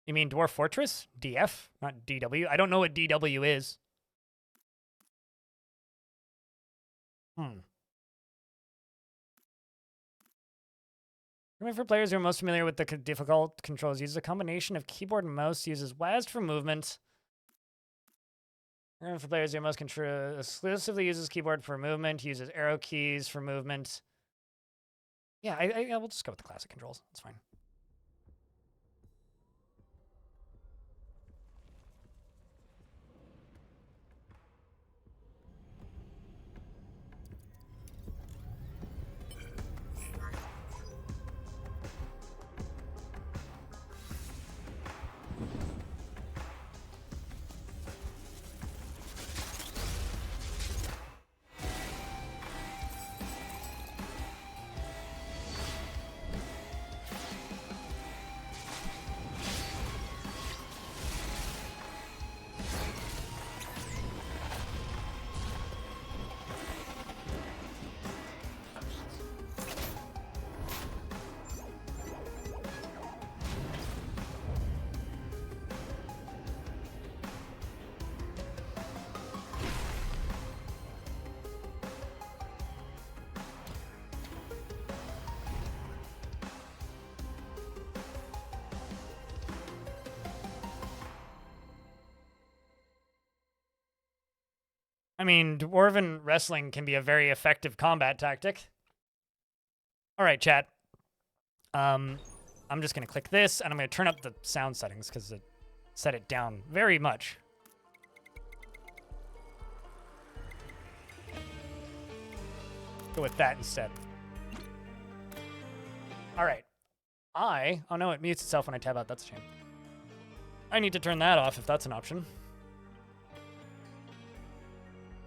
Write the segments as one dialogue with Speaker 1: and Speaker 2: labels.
Speaker 1: You mean Dwarf Fortress? DF, not DW. I don't know what DW is. For players who are most familiar with the difficult controls, uses a combination of keyboard and mouse, uses WASD for movement. For players who are most exclusively uses keyboard for movement, uses arrow keys for movement. Yeah, I will just go with the classic controls. That's fine. I mean, Dwarven wrestling can be a very effective combat tactic. All right, chat. I'm just going to click this, and I'm going to turn up the sound settings because it set it down very much. Go with that instead. All right. Oh no, it mutes itself when I tab out. That's a shame. I need to turn that off if that's an option.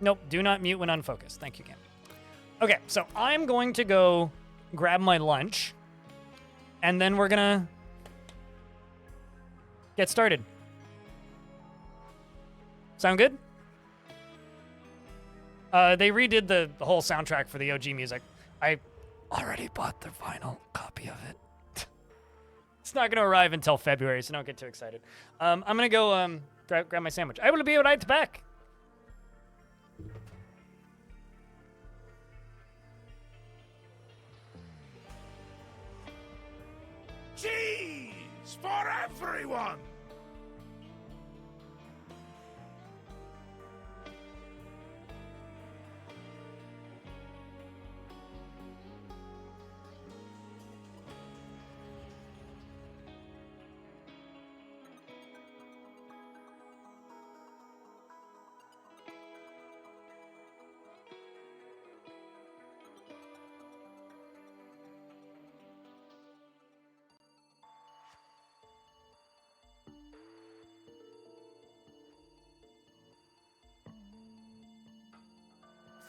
Speaker 1: Nope, do not mute when unfocused. Thank you, Cam. Okay, so I'm going to go grab my lunch, and then we're gonna get started. Sound good? They redid the whole soundtrack for the OG music. I already bought the vinyl copy of it. It's not gonna arrive until February, so don't get too excited. I'm gonna go grab my sandwich. I will be right back.
Speaker 2: Cheese for everyone!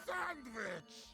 Speaker 2: Sandwich!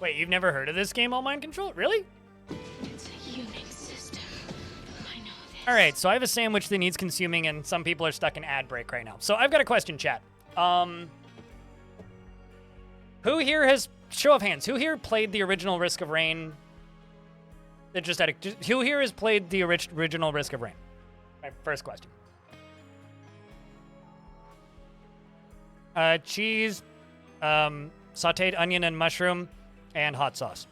Speaker 1: Wait, you've never heard of this game, All Mind Control? Really?
Speaker 3: It's a Unix system. I know this.
Speaker 1: All right, so I have a sandwich that needs consuming, and some people are stuck in ad break right now. So I've got a question, chat. Who here has, show of hands, who here played the original Risk of Rain? Who here has played the original Risk of Rain? My first question. Cheese, sauteed onion and mushroom, and hot sauce.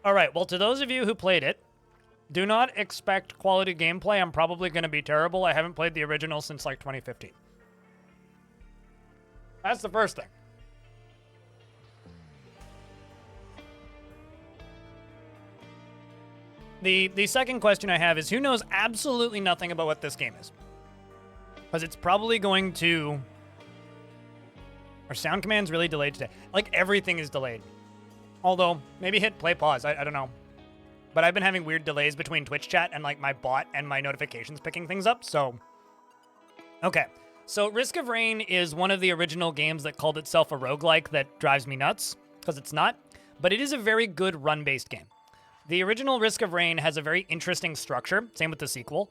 Speaker 1: All right, well, to those of you who played it, do not expect quality gameplay. I'm probably going to be terrible. I haven't played the original since like 2015. That's the first thing. The second question I have is, who knows absolutely nothing about what this game is? Because it's probably going to... Are sound commands really delayed today? Like, everything is delayed. Although, maybe hit play pause. I don't know. But I've been having weird delays between Twitch chat and, like, my bot and my notifications picking things up, so... Okay. So, Risk of Rain is one of the original games that called itself a roguelike that drives me nuts, because it's not. But it is a very good run-based game. The original Risk of Rain has a very interesting structure, same with the sequel,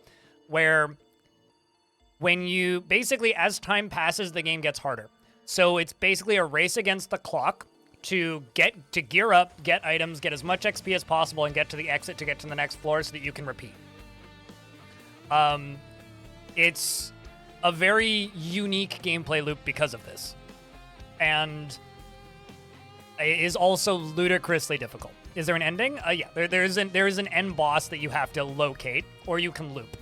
Speaker 1: where when you basically, as time passes, the game gets harder. So it's basically a race against the clock to gear up, get items, get as much XP as possible, and get to the exit to get to the next floor so that you can repeat. It's a very unique gameplay loop because of this. And it is also ludicrously difficult. Is there an ending? Yeah, there is an end boss that you have to locate, or you can loop.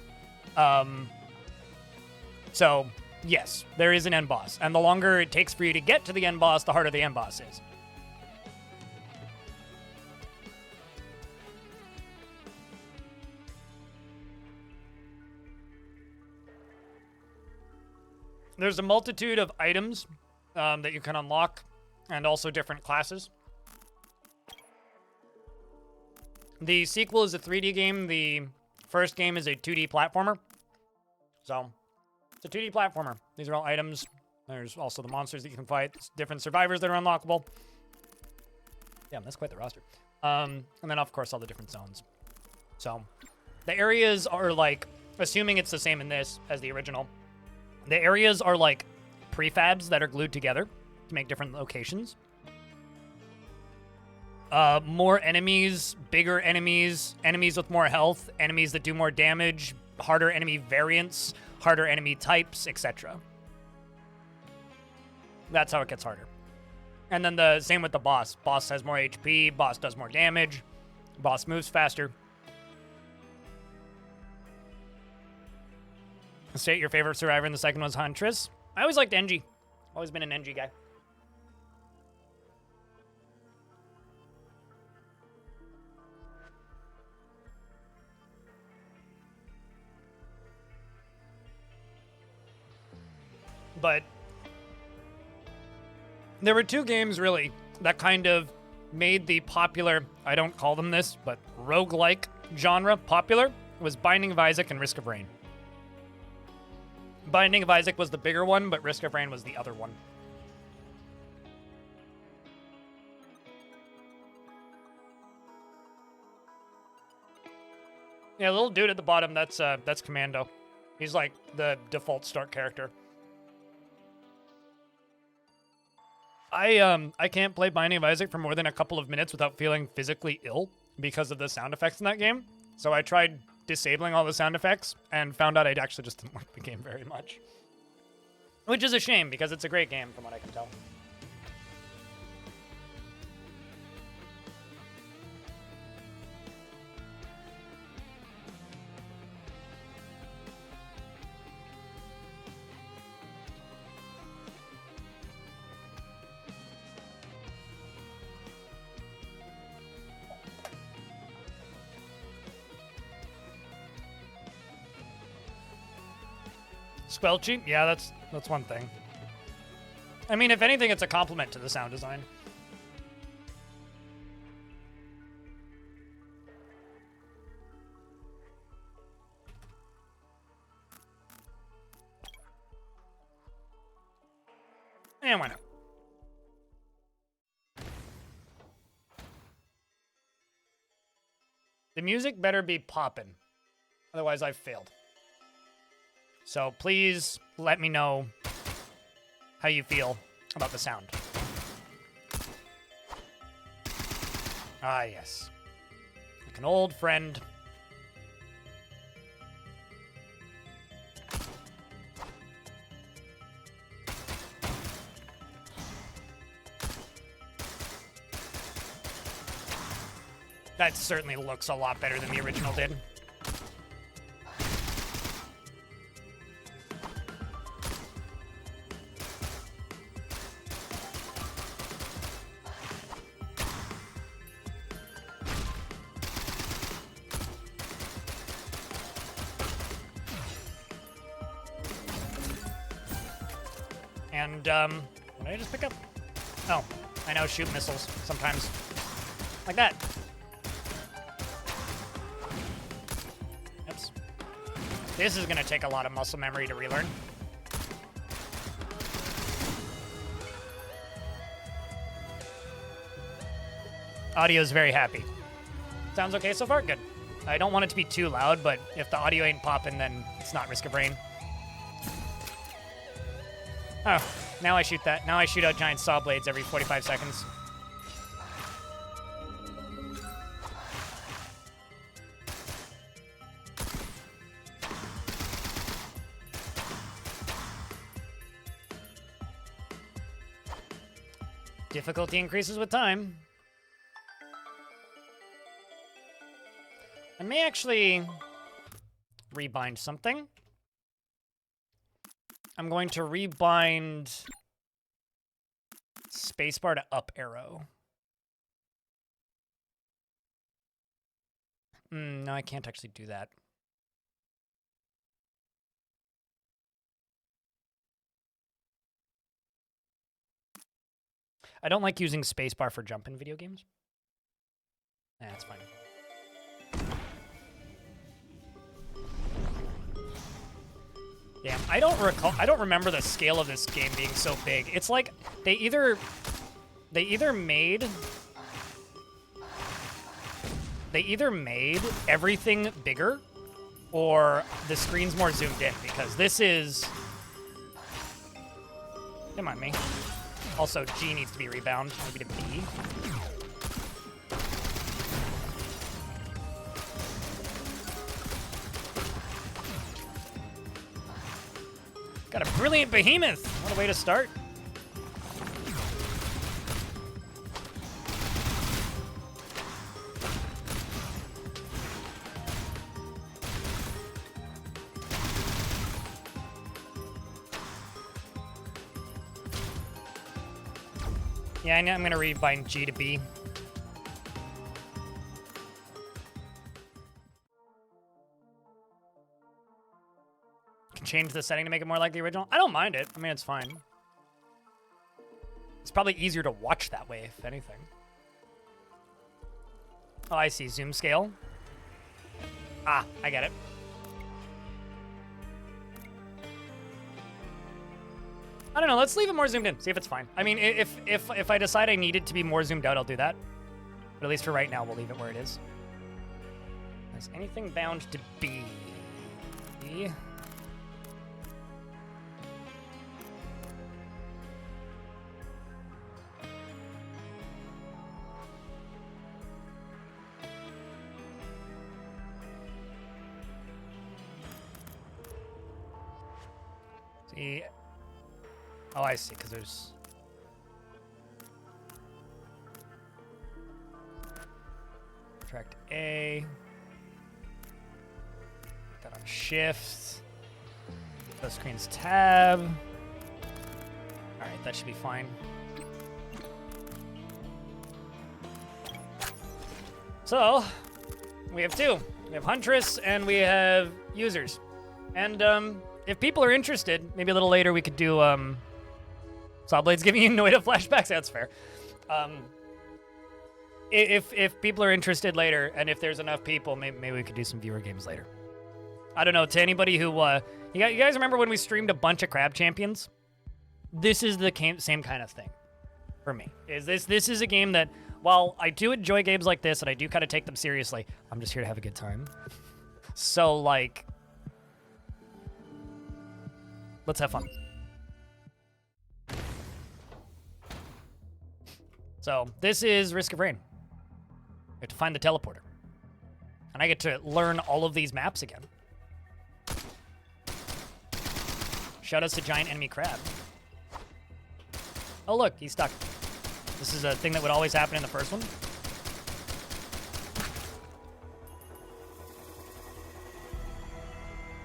Speaker 1: So, yes, there is an end boss. And the longer it takes for you to get to the end boss, the harder the end boss is. There's a multitude of items that you can unlock, and also different classes. The sequel is a 3D game. The first game is a 2D platformer. So, it's a 2D platformer. These are all items. There's also the monsters that you can fight. Different survivors that are unlockable. Yeah, that's quite the roster. And then, of course, all the different zones. So, the areas are like, assuming it's the same in this as the original, the areas are like prefabs that are glued together to make different locations. More enemies, bigger enemies, enemies with more health, enemies that do more damage, harder enemy variants, harder enemy types, etc. That's how it gets harder. And then the same with the boss. Boss has more HP, boss does more damage, boss moves faster. State your favorite survivor in the second one's Huntress. I always liked Engie. Always been an Engie guy. But there were two games, really, that kind of made the popular, I don't call them this, but roguelike genre popular. It was Binding of Isaac and Risk of Rain. Binding of Isaac was the bigger one, but Risk of Rain was the other one. Yeah, the little dude at the bottom, that's Commando. He's like the default start character. I can't play Binding of Isaac for more than a couple of minutes without feeling physically ill because of the sound effects in that game. So I tried disabling all the sound effects and found out I actually just didn't like the game very much. Which is a shame because it's a great game from what I can tell. Squelchy? Yeah, that's one thing. I mean, if anything, it's a compliment to the sound design. And why not? The music better be poppin'. Otherwise, I've failed. So please let me know how you feel about the sound. Ah, yes. Like an old friend. That certainly looks a lot better than the original did. And, what did I just pick up? Oh, I know, shoot missiles sometimes. Like that. Oops. This is gonna take a lot of muscle memory to relearn. Audio is very happy. Sounds okay so far? Good. I don't want it to be too loud, but if the audio ain't popping, then it's not Risk of Rain. Oh, now I shoot that. Now I shoot out giant saw blades every 45 seconds. Difficulty increases with time. I may actually rebind something. I'm going to rebind spacebar to up arrow. No, I can't actually do that. I don't like using spacebar for jump in video games. Nah, that's fine. Damn, I don't remember the scale of this game being so big. It's like they either made everything bigger or the screen's more zoomed in, because this is, don't mind me. Also, G needs to be rebound, maybe to B. Got a brilliant behemoth. What a way to start. Yeah, I know I'm gonna rebind G to B. Change the setting to make it more like the original. I don't mind it. I mean, it's fine. It's probably easier to watch that way, if anything. Oh, I see. Zoom scale. Ah, I get it. I don't know. Let's leave it more zoomed in. See if it's fine. I mean, if I decide I need it to be more zoomed out, I'll do that. But at least for right now, we'll leave it where it is. Is anything bound to B? See? Oh, I see, because there's... Track A. Put that on shift. Those screens tab. Alright, that should be fine. So, we have two. We have Huntress and we have users. And, if people are interested, maybe a little later we could do, Sawblade's giving you Noida flashbacks. That's fair. If people are interested later, and if there's enough people, maybe we could do some viewer games later. I don't know. To anybody who, you guys remember when we streamed a bunch of Crab Champions? This is the same kind of thing for me. This is a game that, while I do enjoy games like this, and I do kind of take them seriously, I'm just here to have a good time. So, like, let's have fun. So, this is Risk of Rain. We have to find the teleporter. And I get to learn all of these maps again. Shoutouts to Giant Enemy Crab. Oh, look, he's stuck. This is a thing that would always happen in the first one.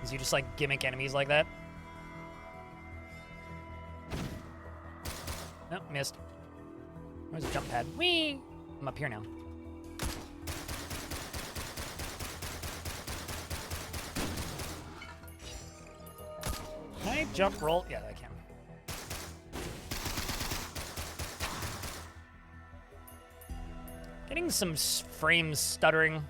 Speaker 1: Is you just like gimmick enemies like that? Nope, missed. Where's the jump pad? Whee! I'm up here now. Can I jump roll? Yeah, I can. Getting some frame stuttering.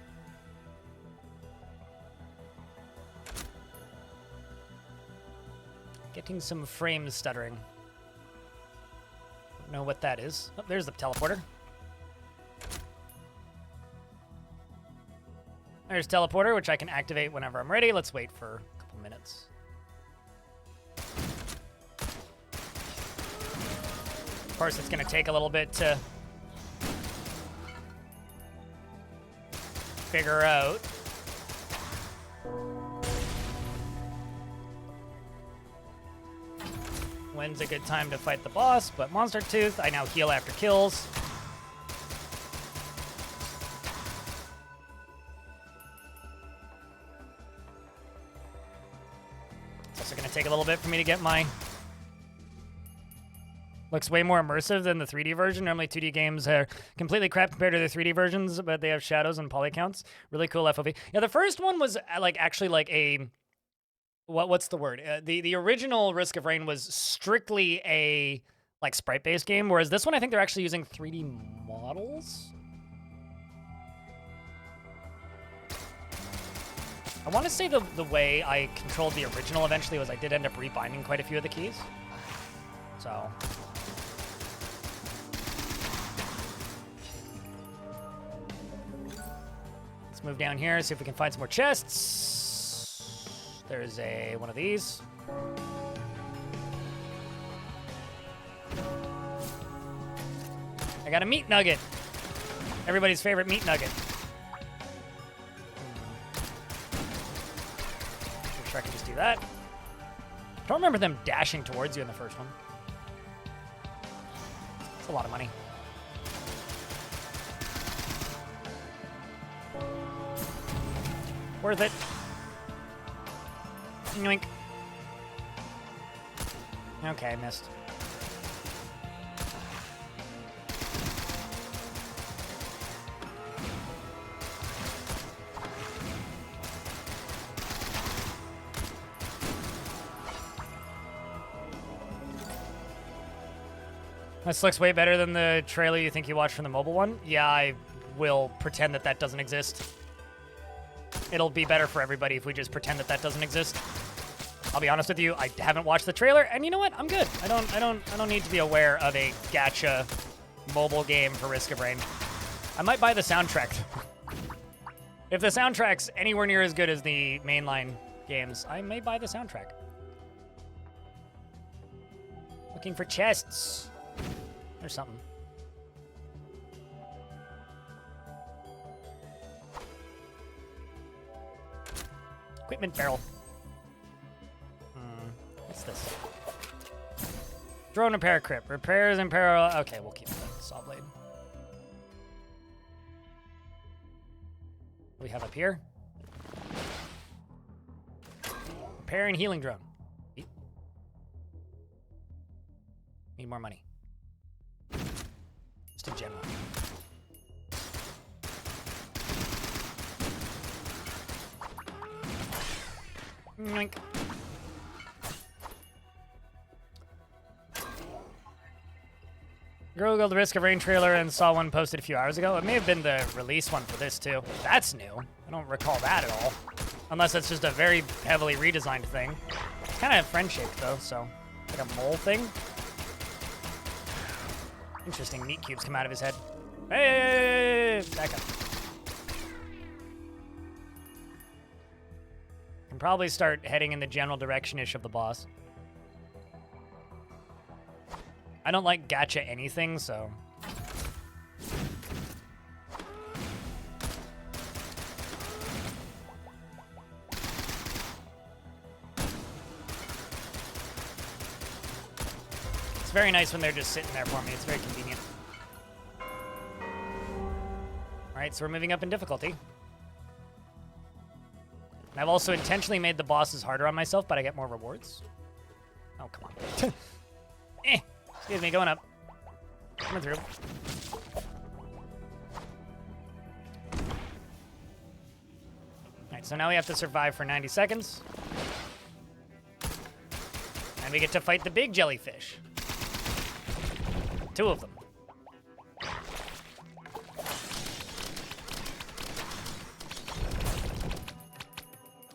Speaker 1: Getting some frame stuttering. Don't know what that is. Oh, there's the teleporter. There's teleporter, which I can activate whenever I'm ready. Let's wait for a couple minutes. Of course, it's going to take a little bit to figure out. When's a good time to fight the boss, but Monster Tooth, I now heal after kills. It's also going to take a little bit for me to get my... Looks way more immersive than the 3D version. Normally 2D games are completely crap compared to the 3D versions, but they have shadows and poly counts. Really cool FOV. Yeah, the first one was like actually like a... What's the word? The original Risk of Rain was strictly a like sprite-based game, whereas this one I think they're actually using 3D models. I want to say the way I controlled the original eventually was I did end up rebinding quite a few of the keys. So... let's move down here, see if we can find some more chests. There's one of these. I got a meat nugget. Everybody's favorite meat nugget. I'm sure I can just do that. I don't remember them dashing towards you in the first one. It's a lot of money. Worth it. Yoink. Okay, I missed. This looks way better than the trailer you think you watched from the mobile one. Yeah, I will pretend that that doesn't exist. It'll be better for everybody if we just pretend that that doesn't exist. I'll be honest with you, I haven't watched the trailer, and you know what? I'm good. I don't need to be aware of a gacha mobile game for Risk of Rain. I might buy the soundtrack. If the soundtrack's anywhere near as good as the mainline games, I may buy the soundtrack. Looking for chests. There's something. Equipment barrel. What's this? Drone repair crypt. Repairs in parallel. Okay, we'll keep the saw blade. What do we have up here? Repair and healing drone. Need more money. Just in general. Yoink. Googled the Risk of Rain trailer and saw one posted a few hours ago. It may have been the release one for this too. That's new. I don't recall that at all. Unless it's just a very heavily redesigned thing. It's kind of friend-shaped though, so like a mole thing. Interesting, meat cubes come out of his head. Hey, back up. Can probably start heading in the general direction-ish of the boss. I don't like gacha anything, so... It's very nice when they're just sitting there for me. It's very convenient. Alright, so we're moving up in difficulty. And I've also intentionally made the bosses harder on myself, but I get more rewards. Oh, come on. Excuse me, going up. Coming through. Alright, so now we have to survive for 90 seconds. And we get to fight the big jellyfish. 2 of them.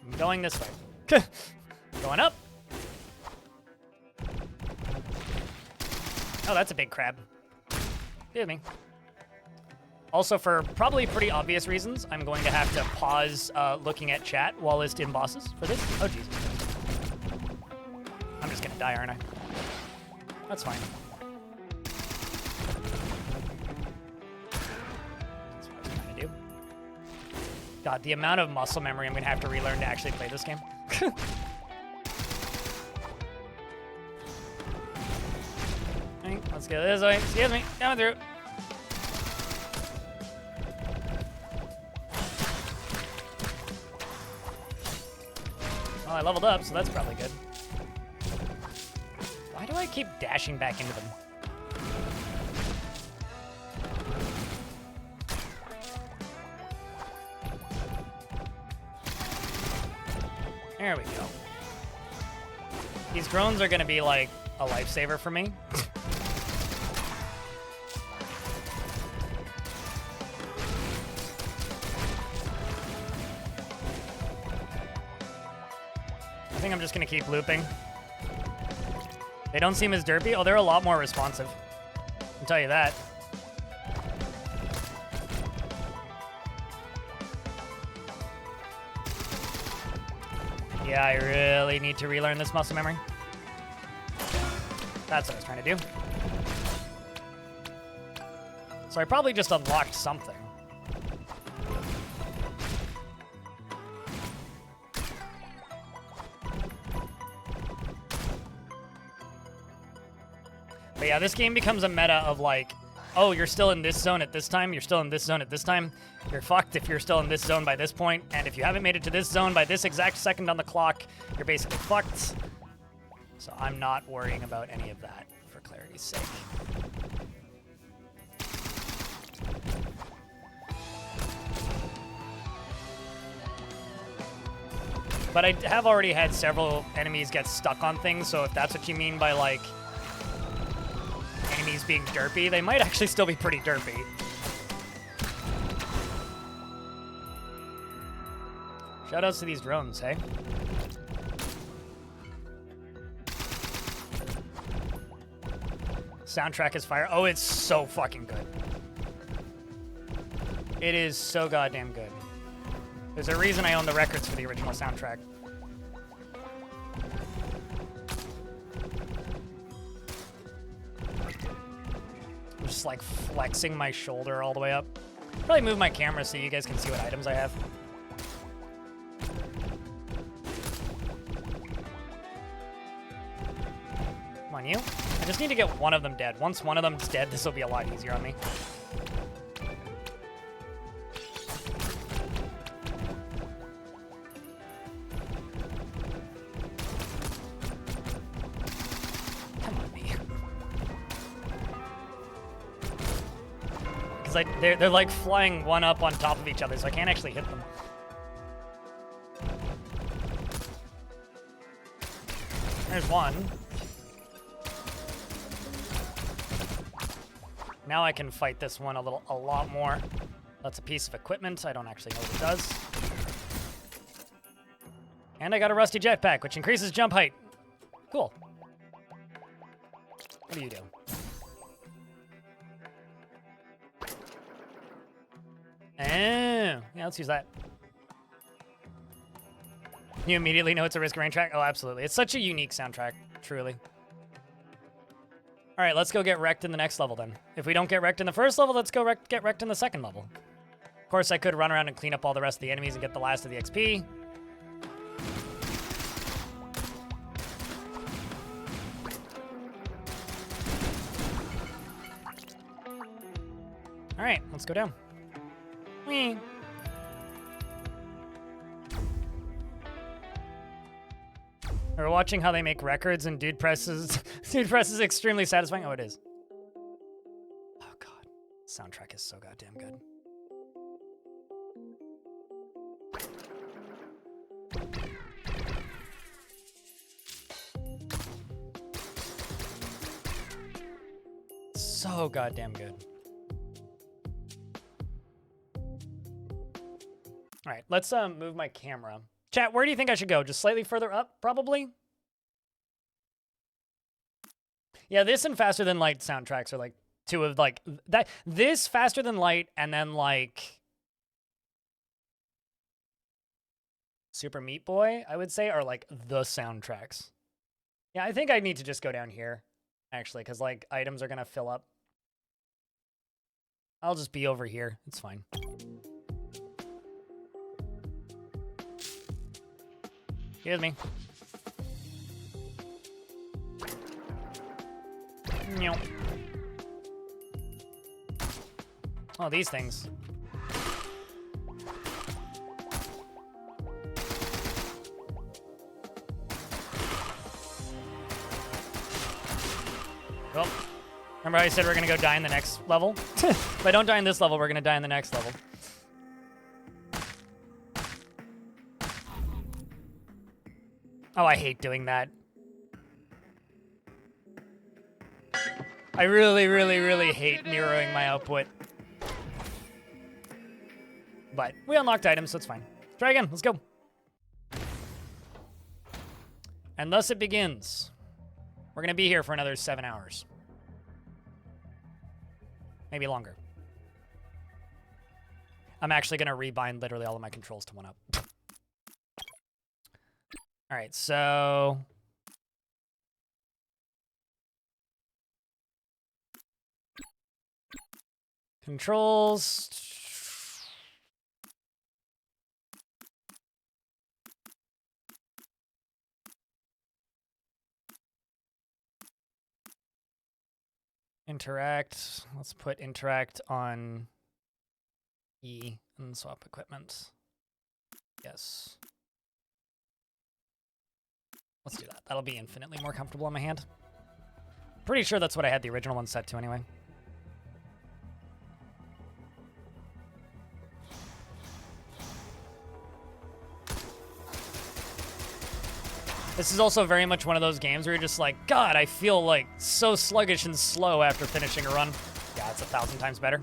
Speaker 1: I'm going this way. Going up. Oh, that's a big crab. Excuse me. Also, for probably pretty obvious reasons, I'm going to have to pause looking at chat while listing bosses for this. Oh, Jesus. I'm just going to die, aren't I? That's fine. That's what I was trying to do. God, the amount of muscle memory I'm going to have to relearn to actually play this game. Let's go this way. Excuse me. Coming through. Well, I leveled up, so that's probably good. Why do I keep dashing back into them? There we go. These drones are going to be like a lifesaver for me. I think I'm just going to keep looping. They don't seem as derpy. Oh, they're a lot more responsive. I'll tell you that. Yeah, I really need to relearn this muscle memory. That's what I was trying to do. So I probably just unlocked something. But yeah, this game becomes a meta of like, oh, you're still in this zone at this time, you're still in this zone at this time. You're fucked if you're still in this zone by this point, and if you haven't made it to this zone by this exact second on the clock, you're basically fucked. So I'm not worrying about any of that, for clarity's sake. But I have already had several enemies get stuck on things, so if that's what you mean by, like, enemies being derpy, they might actually still be pretty derpy. Shoutouts to these drones, hey? Soundtrack is fire. Oh, it's so fucking good. It is so goddamn good. There's a reason I own the records for the original soundtrack. I'm just like flexing my shoulder all the way up. Probably move my camera so you guys can see what items I have. Come on, you. I just need to get one of them dead. Once one of them's dead, this will be a lot easier on me. Come on, me. Because they're like flying one up on top of each other, so I can't actually hit them. There's one. Now I can fight this one a lot more. That's a piece of equipment. I don't actually know what it does. And I got a rusty jetpack, which increases jump height. Cool. What do you do? Oh, yeah, let's use that. You immediately know it's a Risk of Rain track? Oh, absolutely. It's such a unique soundtrack, truly. All right, let's go get wrecked in the next level then. If we don't get wrecked in the first level, let's go get wrecked in the second level. Of course, I could run around and clean up all the rest of the enemies and get the last of the XP. All right, let's go down. Whee. We're watching how they make records and Dude Presses. Dude Press is extremely satisfying. Oh, it is. Oh, God. Soundtrack is so goddamn good. So goddamn good. All right, let's move my camera. Chat, where do you think I should go? Just slightly further up, probably? Yeah, this and Faster Than Light soundtracks are like two of like that. This, Faster Than Light, and then like Super Meat Boy, I would say, are like the soundtracks. Yeah, I think I need to just go down here, actually, because like items are gonna fill up. I'll just be over here. It's fine. Excuse me. Oh, these things. Well, remember how I said we're gonna go die in the next level? If I don't die in this level, we're gonna die in the next level. Oh, I hate doing that. I really, really, really hate mirroring my output. But we unlocked items, so it's fine. Try again, let's go. And thus it begins. We're gonna be here for another 7 hours. Maybe longer. I'm actually gonna rebind literally all of my controls to 1UP. All right, so controls. Interact. Let's put interact on E and swap equipment. Yes. Let's do that. That'll be infinitely more comfortable on my hand. Pretty sure that's what I had the original one set to anyway. This is also very much one of those games where you're just like, God, I feel like so sluggish and slow after finishing a run. Yeah, it's 1,000 times better.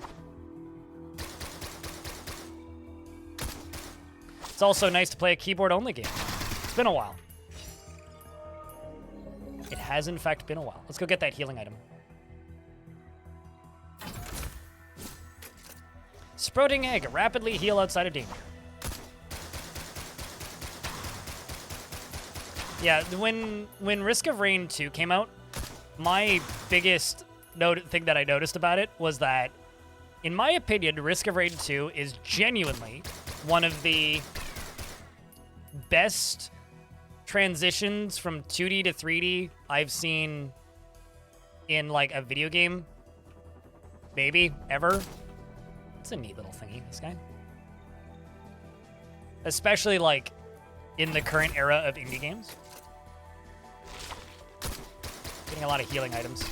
Speaker 1: It's also nice to play a keyboard-only game. It's been a while. It has, in fact, been a while. Let's go get that healing item. Sprouting egg. Rapidly heal outside of danger. Yeah, when Risk of Rain 2 came out, my biggest thing that I noticed about it was that, in my opinion, Risk of Rain 2 is genuinely one of the best transitions from 2D to 3D I've seen in like a video game, maybe ever. It's a neat little thingy, this guy. Especially like in the current era of indie games. Getting a lot of healing items.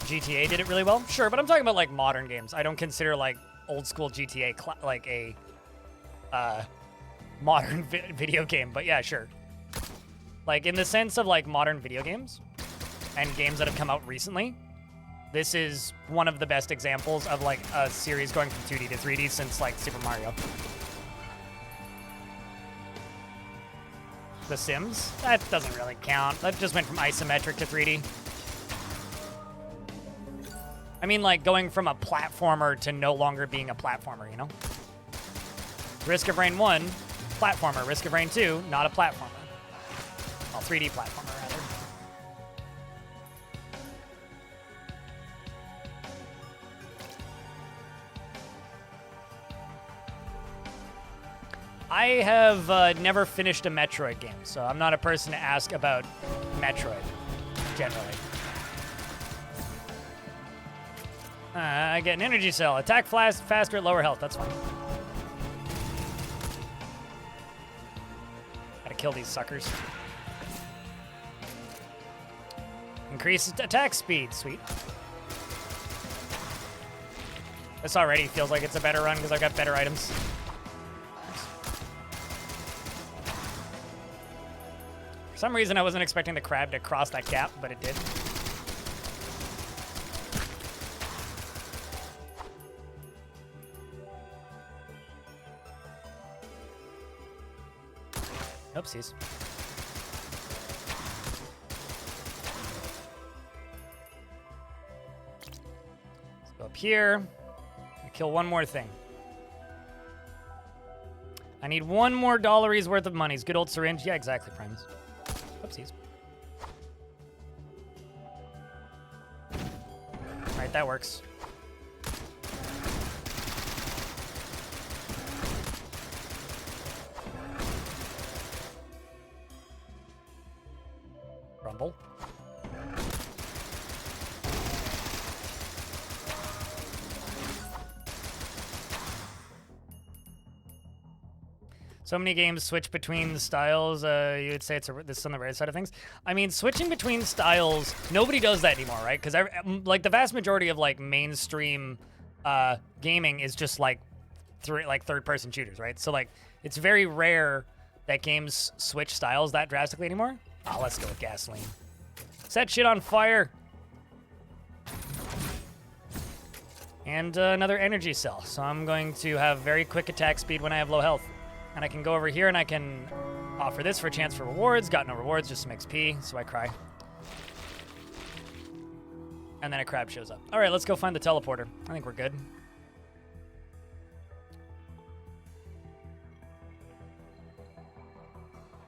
Speaker 1: GTA did it really well, sure, but I'm talking about like modern games. I don't consider like old school GTA like a modern video game, but yeah, sure. Like in the sense of like modern video games and games that have come out recently, this is one of the best examples of like a series going from 2D to 3D since like Super Mario. The Sims? That doesn't really count. That just went from isometric to 3D. I mean, like, going from a platformer to no longer being a platformer, you know? Risk of Rain 1, platformer. Risk of Rain 2, not a platformer. Well, 3D platformer, rather. I have never finished a Metroid game, so I'm not a person to ask about Metroid, generally. I get an energy cell. Attack faster at lower health. That's fine. kill these suckers. Increased attack speed. Sweet. This already feels like it's a better run because I've got better items. For some reason, I wasn't expecting the crab to cross that gap, but it did. Oopsies. Let's go up here. Kill one more thing. I need one more dollary's worth of monies. Good old syringe. Yeah, exactly, Primus. Oopsies. Alright, that works. Rumble. So many games switch between styles. You would say this is on the right side of things. I mean, switching between styles, nobody does that anymore, right? Because like the vast majority of like mainstream gaming is just like third-person shooters, right? So like it's very rare that games switch styles that drastically anymore. Oh, let's go with gasoline. Set shit on fire. And another energy cell. So I'm going to have very quick attack speed when I have low health. And I can go over here and I can offer this for a chance for rewards. Got no rewards, just some XP, so I cry. And then a crab shows up. All right, let's go find the teleporter. I think we're good.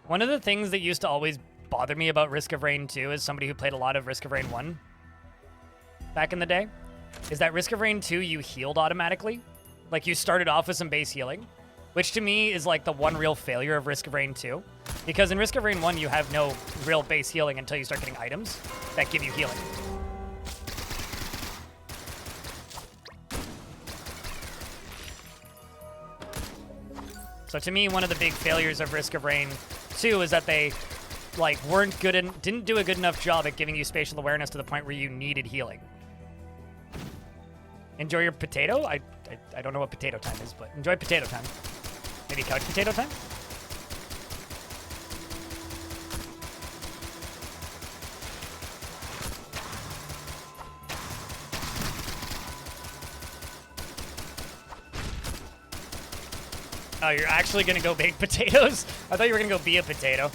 Speaker 1: One of the things that used to always bother me about Risk of Rain 2 as somebody who played a lot of Risk of Rain 1 back in the day is that Risk of Rain 2, you healed automatically. Like, you started off with some base healing, which to me is like the one real failure of Risk of Rain 2. Because in Risk of Rain 1, you have no real base healing until you start getting items that give you healing. So to me, one of the big failures of Risk of Rain 2 is that they like weren't good and didn't do a good enough job at giving you spatial awareness to the point where you needed healing. Enjoy your potato? I don't know what potato time is, but enjoy potato time. Maybe couch potato time? Oh, you're actually gonna go baked potatoes? I thought you were gonna go be a potato.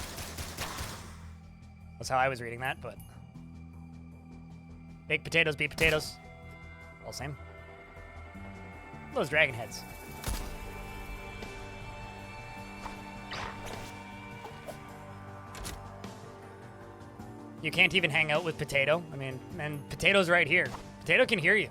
Speaker 1: That's how I was reading that, but... Baked potatoes, beat potatoes. All same. Those dragon heads. You can't even hang out with Potato. I mean, and Potato's right here. Potato can hear you.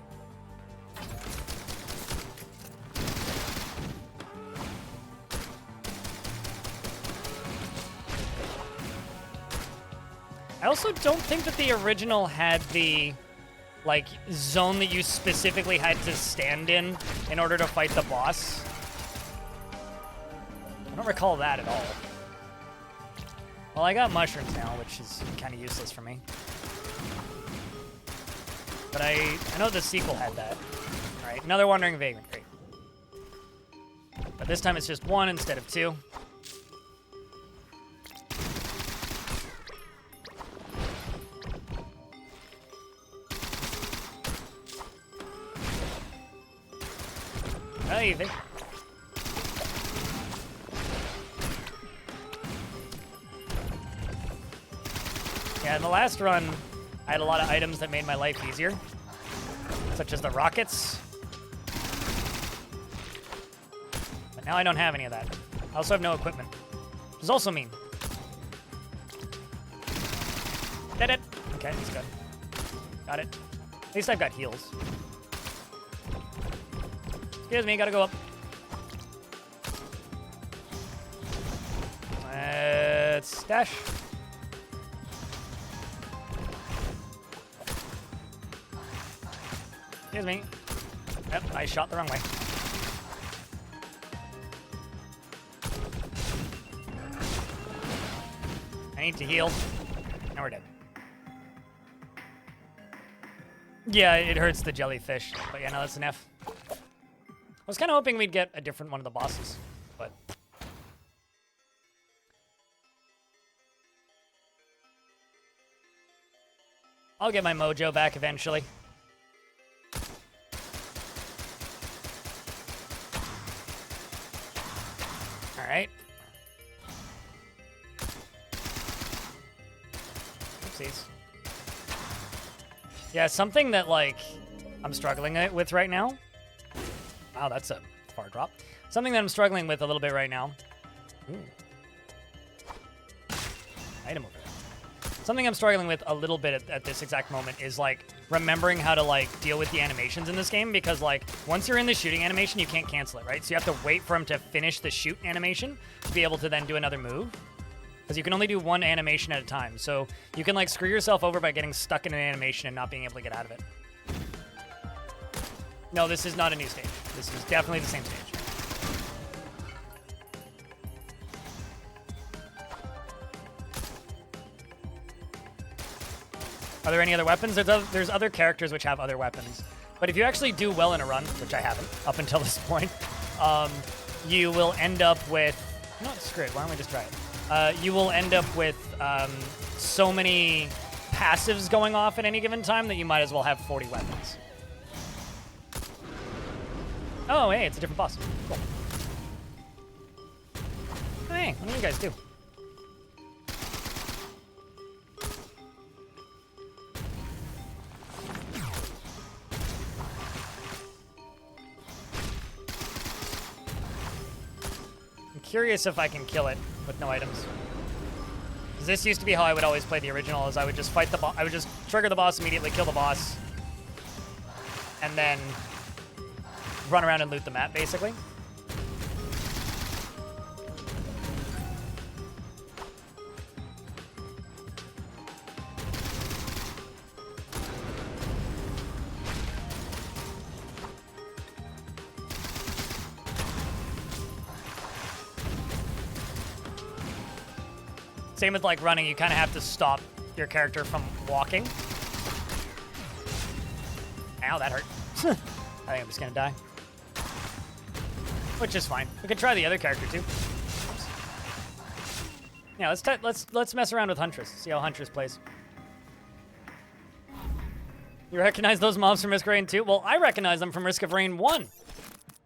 Speaker 1: I also don't think that the original had the, like, zone that you specifically had to stand in order to fight the boss. I don't recall that at all. Well, I got mushrooms now, which is kind of useless for me. But I know the sequel had that. All right, another Wandering Vagrant, great. But this time it's just one instead of two. Oh, you think? Yeah, in the last run, I had a lot of items that made my life easier, such as the rockets. But now I don't have any of that. I also have no equipment, which is also mean. Did it? Okay, that's good. Got it. At least I've got heals. Excuse me, gotta go up. Let's dash. Excuse me. Yep, I shot the wrong way. I need to heal. Now we're dead. Yeah, it hurts the jellyfish. But yeah, no, that's an F. I was kind of hoping we'd get a different one of the bosses, but... I'll get my mojo back eventually. All right. Oopsies. Yeah, something that, like, I'm struggling with right now. Wow, that's a far drop. Something that I'm struggling with a little bit right now. Ooh. Item over there. Something I'm struggling with a little bit at this exact moment is, like, remembering how to, like, deal with the animations in this game, because, like, once you're in the shooting animation, you can't cancel it, right? So you have to wait for him to finish the shoot animation to be able to then do another move, because you can only do one animation at a time. So you can, like, screw yourself over by getting stuck in an animation and not being able to get out of it. No, this is not a new stage. This is definitely the same stage. Are there any other weapons? There's other characters which have other weapons. But if you actually do well in a run, which I haven't up until this point, you will end up with... No, screw it. Why don't we just try it? You will end up with so many passives going off at any given time that you might as well have 40 weapons. Oh, hey, it's a different boss. Cool. Hey, what do you guys do? Curious if I can kill it with no items. 'Cause this used to be how I would always play the original, is I would just fight the boss. I would just trigger the boss immediately, kill the boss, and then run around and loot the map, basically. Same with, like, running. You kind of have to stop your character from walking. Ow, that hurt. I think I'm just gonna die. Which is fine. We could try the other character too. Oops. Yeah, let's mess around with Huntress. See how Huntress plays. You recognize those mobs from Risk of Rain 2? Well, I recognize them from Risk of Rain 1.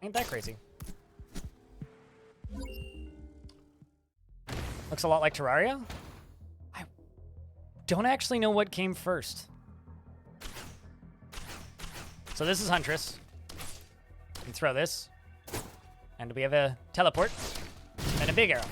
Speaker 1: Ain't that crazy? Looks a lot like Terraria. I don't actually know what came first. So this is Huntress. We can throw this. And we have a teleport and a big arrow.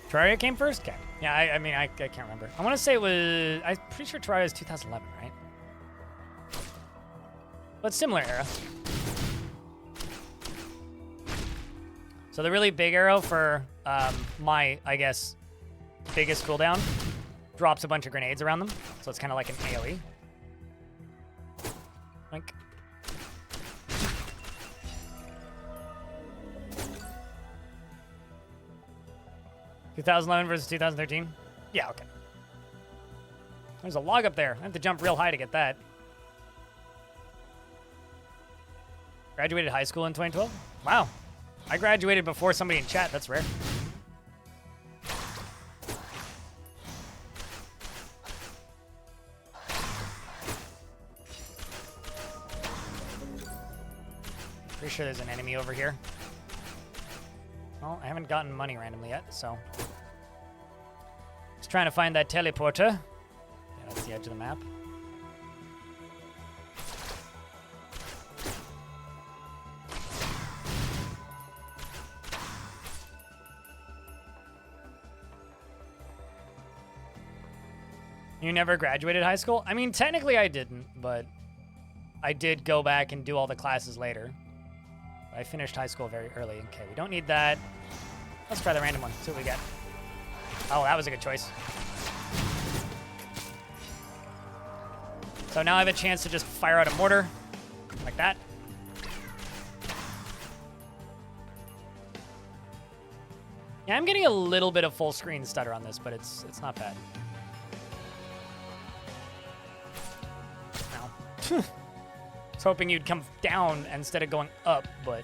Speaker 1: Terraria came first? Okay. Yeah, I mean, I can't remember. I want to say it was... I'm pretty sure Terraria is 2011, right? But similar era. So the really big arrow for my, I guess, biggest cooldown drops a bunch of grenades around them. So it's kind of like an AoE. Like. (2011 versus 2013). Yeah, okay. There's a log up there. I have to jump real high to get that. Graduated high school in 2012? Wow. I graduated before somebody in chat. That's rare. Pretty sure there's an enemy over here. Well, I haven't gotten money randomly yet, so... Just trying to find that teleporter. Yeah, that's the edge of the map. You never graduated high school? I mean, technically I didn't, but I did go back and do all the classes later. I finished high school very early. Okay, we don't need that. Let's try the random one, see what we get. Oh, that was a good choice. So now I have a chance to just fire out a mortar. Like that. Yeah, I'm getting a little bit of full screen stutter on this, but it's not bad. Ow. I was hoping you'd come down instead of going up, but...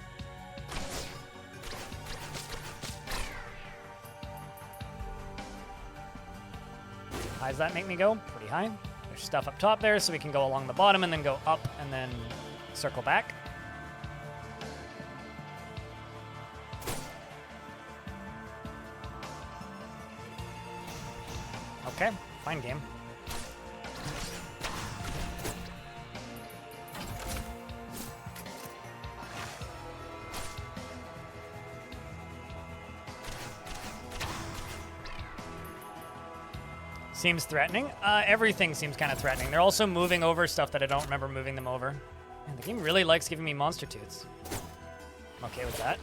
Speaker 1: High does that make me go? Pretty high. There's stuff up top there, so we can go along the bottom and then go up and then circle back. Okay, fine game. Seems threatening. Everything seems kind of threatening. They're also moving over stuff that I don't remember moving them over. Man, the game really likes giving me monster tooths. I'm okay with that.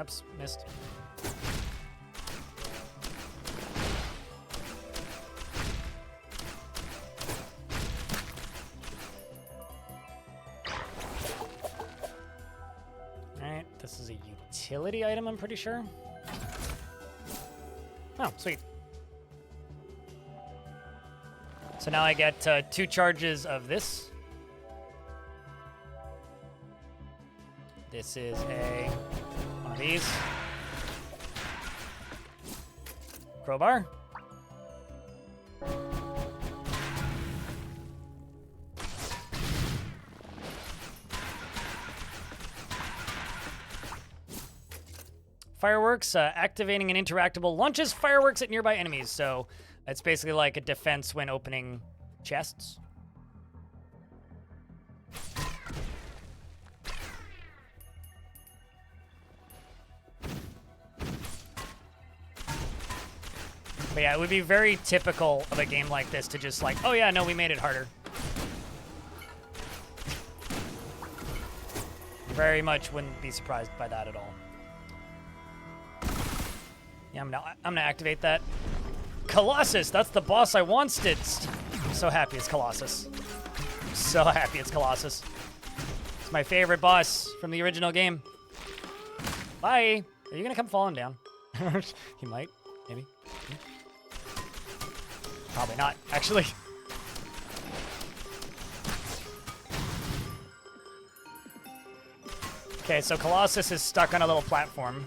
Speaker 1: Oops, missed. Alright, this is a utility item, I'm pretty sure. Oh, sweet. So now I get 2 charges of this. This is one of these. Crowbar. Fireworks, activating an interactable launches fireworks at nearby enemies. So it's basically like a defense when opening chests. But yeah, it would be very typical of a game like this to just like, oh yeah, no, we made it harder. Very much wouldn't be surprised by that at all. Yeah, I'm gonna activate that. Colossus, that's the boss I wanted. I'm so happy it's Colossus. I'm so happy it's Colossus. It's my favorite boss from the original game. Bye. Are you gonna come falling down? He might, maybe. Probably not, actually. Okay, so Colossus is stuck on a little platform.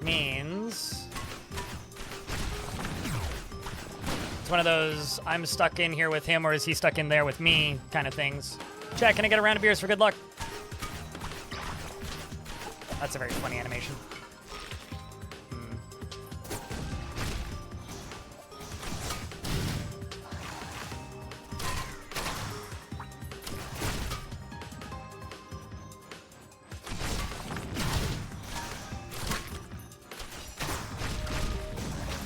Speaker 1: Means it's one of those I'm stuck in here with him or is he stuck in there with me kind of things. Chat, can I get a round of beers for good luck? That's a very funny animation.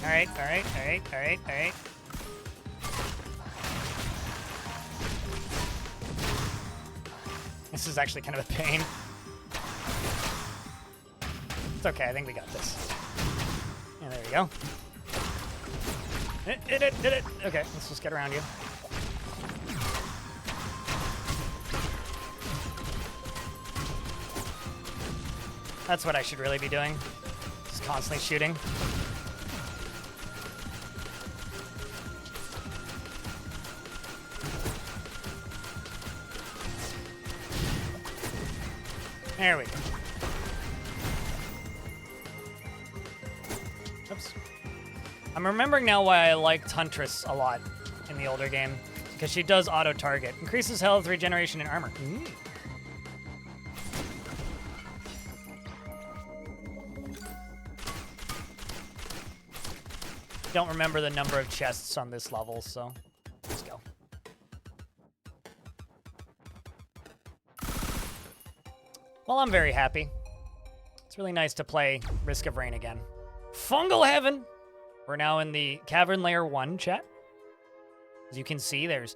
Speaker 1: All right. This is actually kind of a pain. It's okay, I think we got this. Yeah, there we go. Hit it. Okay, let's just get around you. That's what I should really be doing. Just constantly shooting. There we go. Oops. I'm remembering now why I liked Huntress a lot in the older game. Because she does auto-target. Increases health, regeneration, and armor. Ooh. Don't remember the number of chests on this level, so let's go. Well, I'm very happy. It's really nice to play Risk of Rain again. Fungal Heaven! We're now in the Cavern Layer 1, chat. As you can see, there's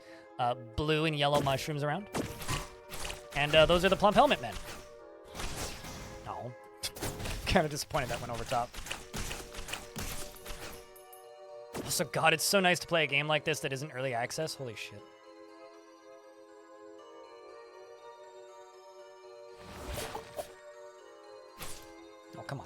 Speaker 1: blue and yellow mushrooms around. And those are the Plump Helmet Men. kind of disappointed that went over top. Also, God, it's so nice to play a game like this that isn't early access. Holy shit. Oh, come on.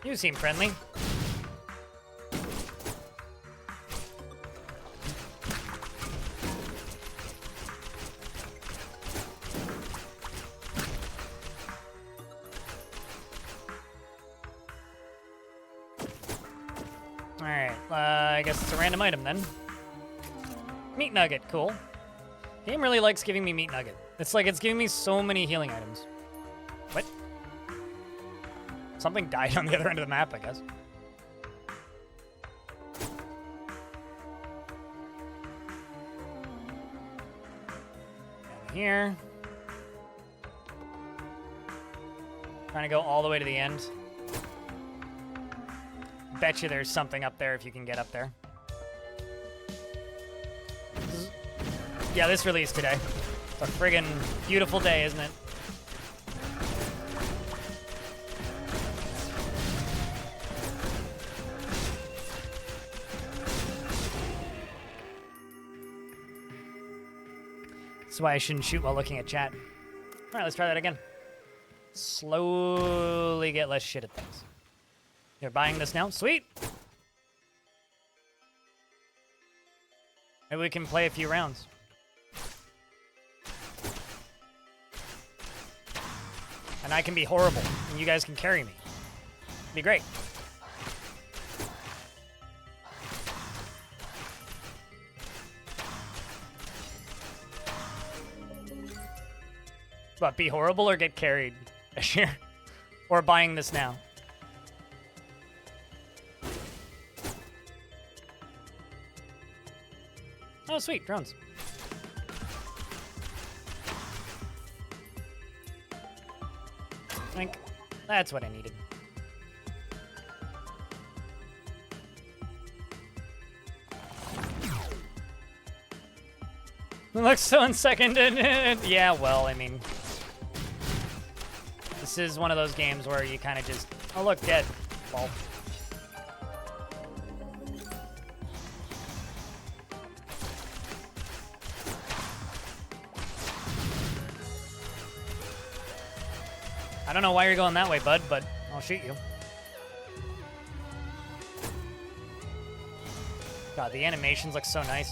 Speaker 1: You seem friendly. Alright, I guess it's a random item then. Meat nugget, cool. Game really likes giving me meat nugget. It's like it's giving me so many healing items. What? Something died on the other end of the map, I guess. Down here. Trying to go all the way to the end. Bet you there's something up there if you can get up there. Yeah, this released today. It's a friggin' beautiful day, isn't it? That's why I shouldn't shoot while looking at chat. All right, let's try that again. Slowly get less shit at things. You're buying this now? Sweet! Maybe we can play a few rounds. And I can be horrible, and you guys can carry me. It'd be great. What, be horrible or get carried this year? Or buying this now? Oh, sweet, drones. Think that's what I needed. It looks so unseconded. Yeah, well, I mean, this is one of those games where you kind of just, oh look, dead. Well. I don't know why you're going that way, bud, but I'll shoot you. God, the animations look so nice.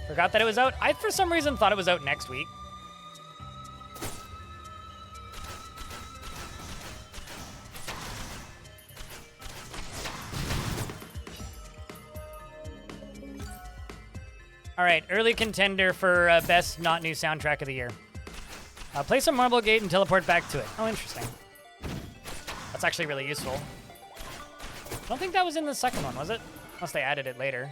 Speaker 1: Forgot that it was out. I, for some reason, thought it was out next week. All right, early contender for best not new soundtrack of the year. Play some Marble Gate and teleport back to it. Oh, interesting. That's actually really useful. I don't think that was in the second one, was it? Unless they added it later.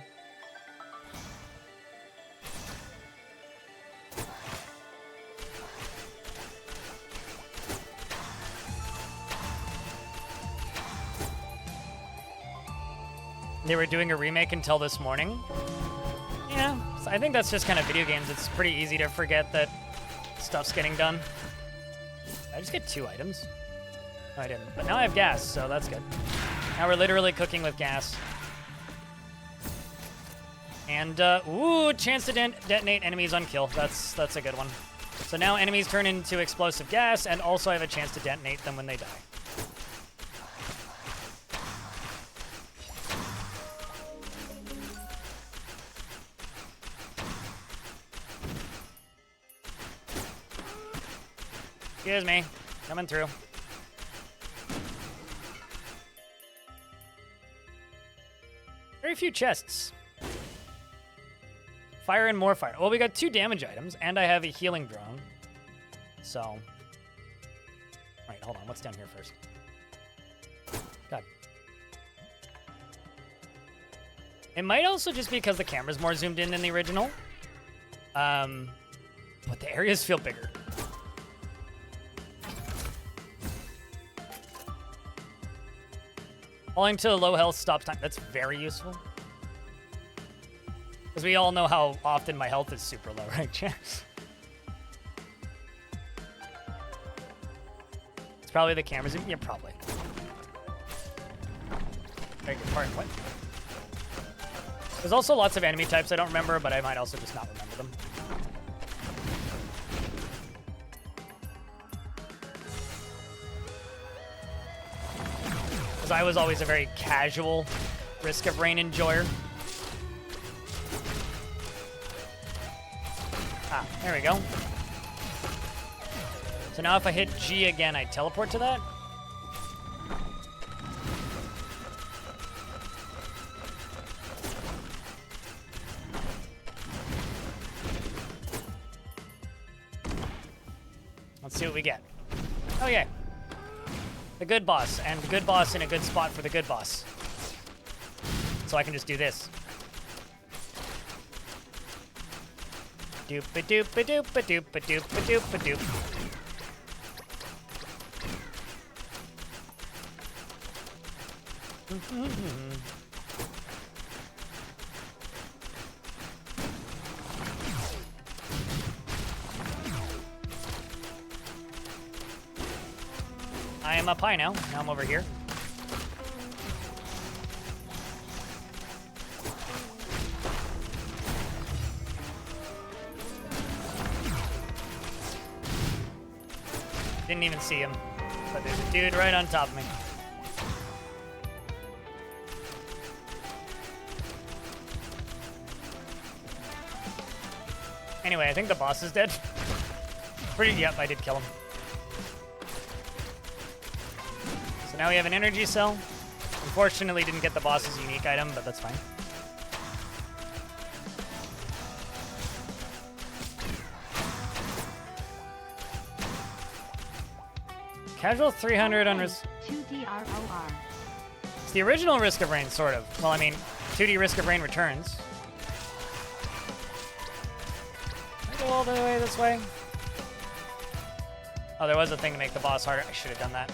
Speaker 1: They were doing a remake until this morning. Yeah, so I think that's just kind of video games. It's pretty easy to forget that stuff's getting done. Did I just get 2 items? No, I didn't. But now I have gas, so that's good. Now we're literally cooking with gas. And, ooh, chance to detonate enemies on kill. That's a good one. So now enemies turn into explosive gas, and also I have a chance to detonate them when they die. Excuse me, coming through. Very few chests. Fire and more fire. Well, we got 2 damage items, and I have a healing drone. So, wait, hold on. What's down here first? God. It might also just be because the camera's more zoomed in than the original. but the areas feel bigger. Falling to low health stops time. That's very useful. Because we all know how often my health is super low, right, chat? It's probably the camera zoom. Yeah, probably. Very good part. What? There's also lots of enemy types I don't remember, but I might also just not remember them. Because I was always a very casual Risk of Rain enjoyer. Ah, there we go. So now if I hit G again, I teleport to that? Let's see what we get. Oh yeah. The good boss, and the good boss in a good spot for the good boss. So I can just do this. Doop-a-doop-a-doop-a-doop-a-doop-a-doop-a-doop. I am up high now. Now I'm over here. Didn't even see him, but there's a dude right on top of me. Anyway, I think the boss is dead. Yep, I did kill him. So now we have an energy cell. Unfortunately, didn't get the boss's unique item, but that's fine. Casual 300 on Risk.
Speaker 4: 2DROR.
Speaker 1: It's the original Risk of Rain, sort of. Well, I mean, 2D Risk of Rain Returns. Can I go all the way this way? Oh, there was a thing to make the boss harder. I should have done that.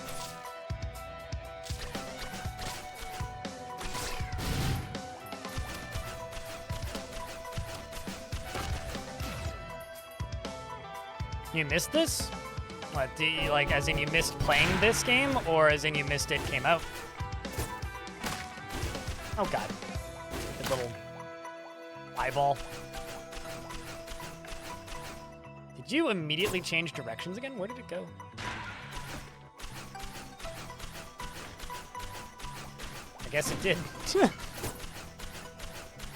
Speaker 1: You missed this? What, do you, like, as in you missed playing this game, or as in you missed it came out? Oh god. The little eyeball. Did you immediately change directions again? Where did it go? I guess it did.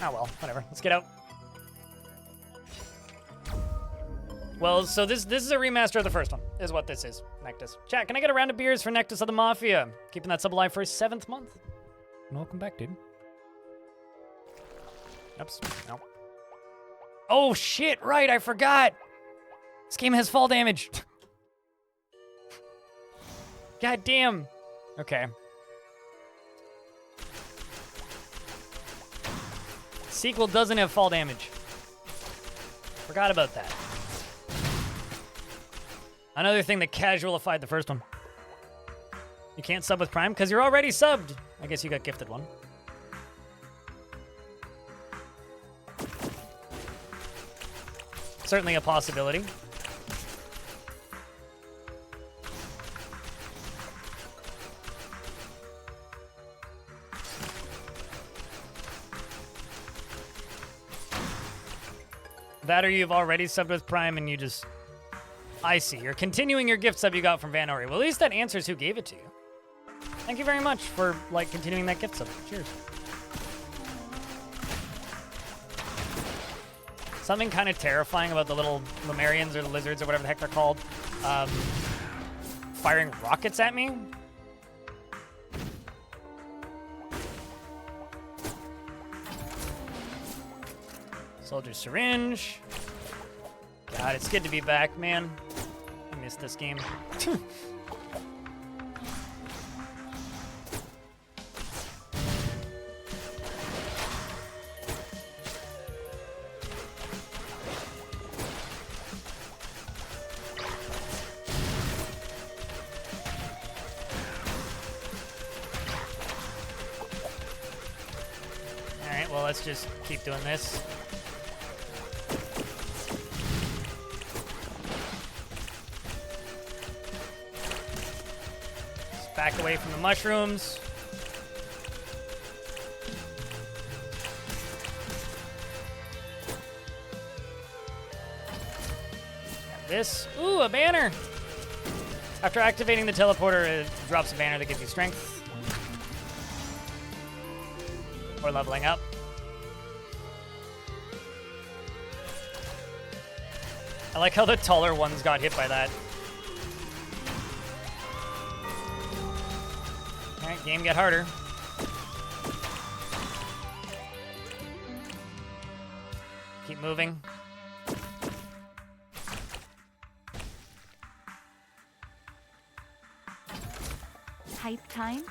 Speaker 1: Oh well, whatever. Let's get out. Well, so this is a remaster of the first one, is what this is. Nectus. Chat, can I get a round of beers for Nectus of the Mafia? Keeping that sub alive for his 7th month. Welcome back, dude. Oops. No. Oh, shit. Right, I forgot. This game has fall damage. God damn. Okay. Sequel doesn't have fall damage. Forgot about that. Another thing that casualified the first one. You can't sub with Prime because you're already subbed. I guess you got gifted one. Certainly a possibility. That or you've already subbed with Prime and you just... I see. You're continuing your gift sub you got from Van Ori. Well, at least that answers who gave it to you. Thank you very much for, like, continuing that gift sub. Cheers. Something kind of terrifying about the little Lemurians or the lizards or whatever the heck they're called firing rockets at me. Soldier syringe. God, it's good to be back, man. I missed this game. well, let's just keep doing this. Just back away from the mushrooms. Got this. Ooh, a banner! After activating the teleporter, it drops a banner that gives you strength. Or leveling up. I like how the taller ones got hit by that. Alright, game get harder. Keep moving.
Speaker 4: Hype time?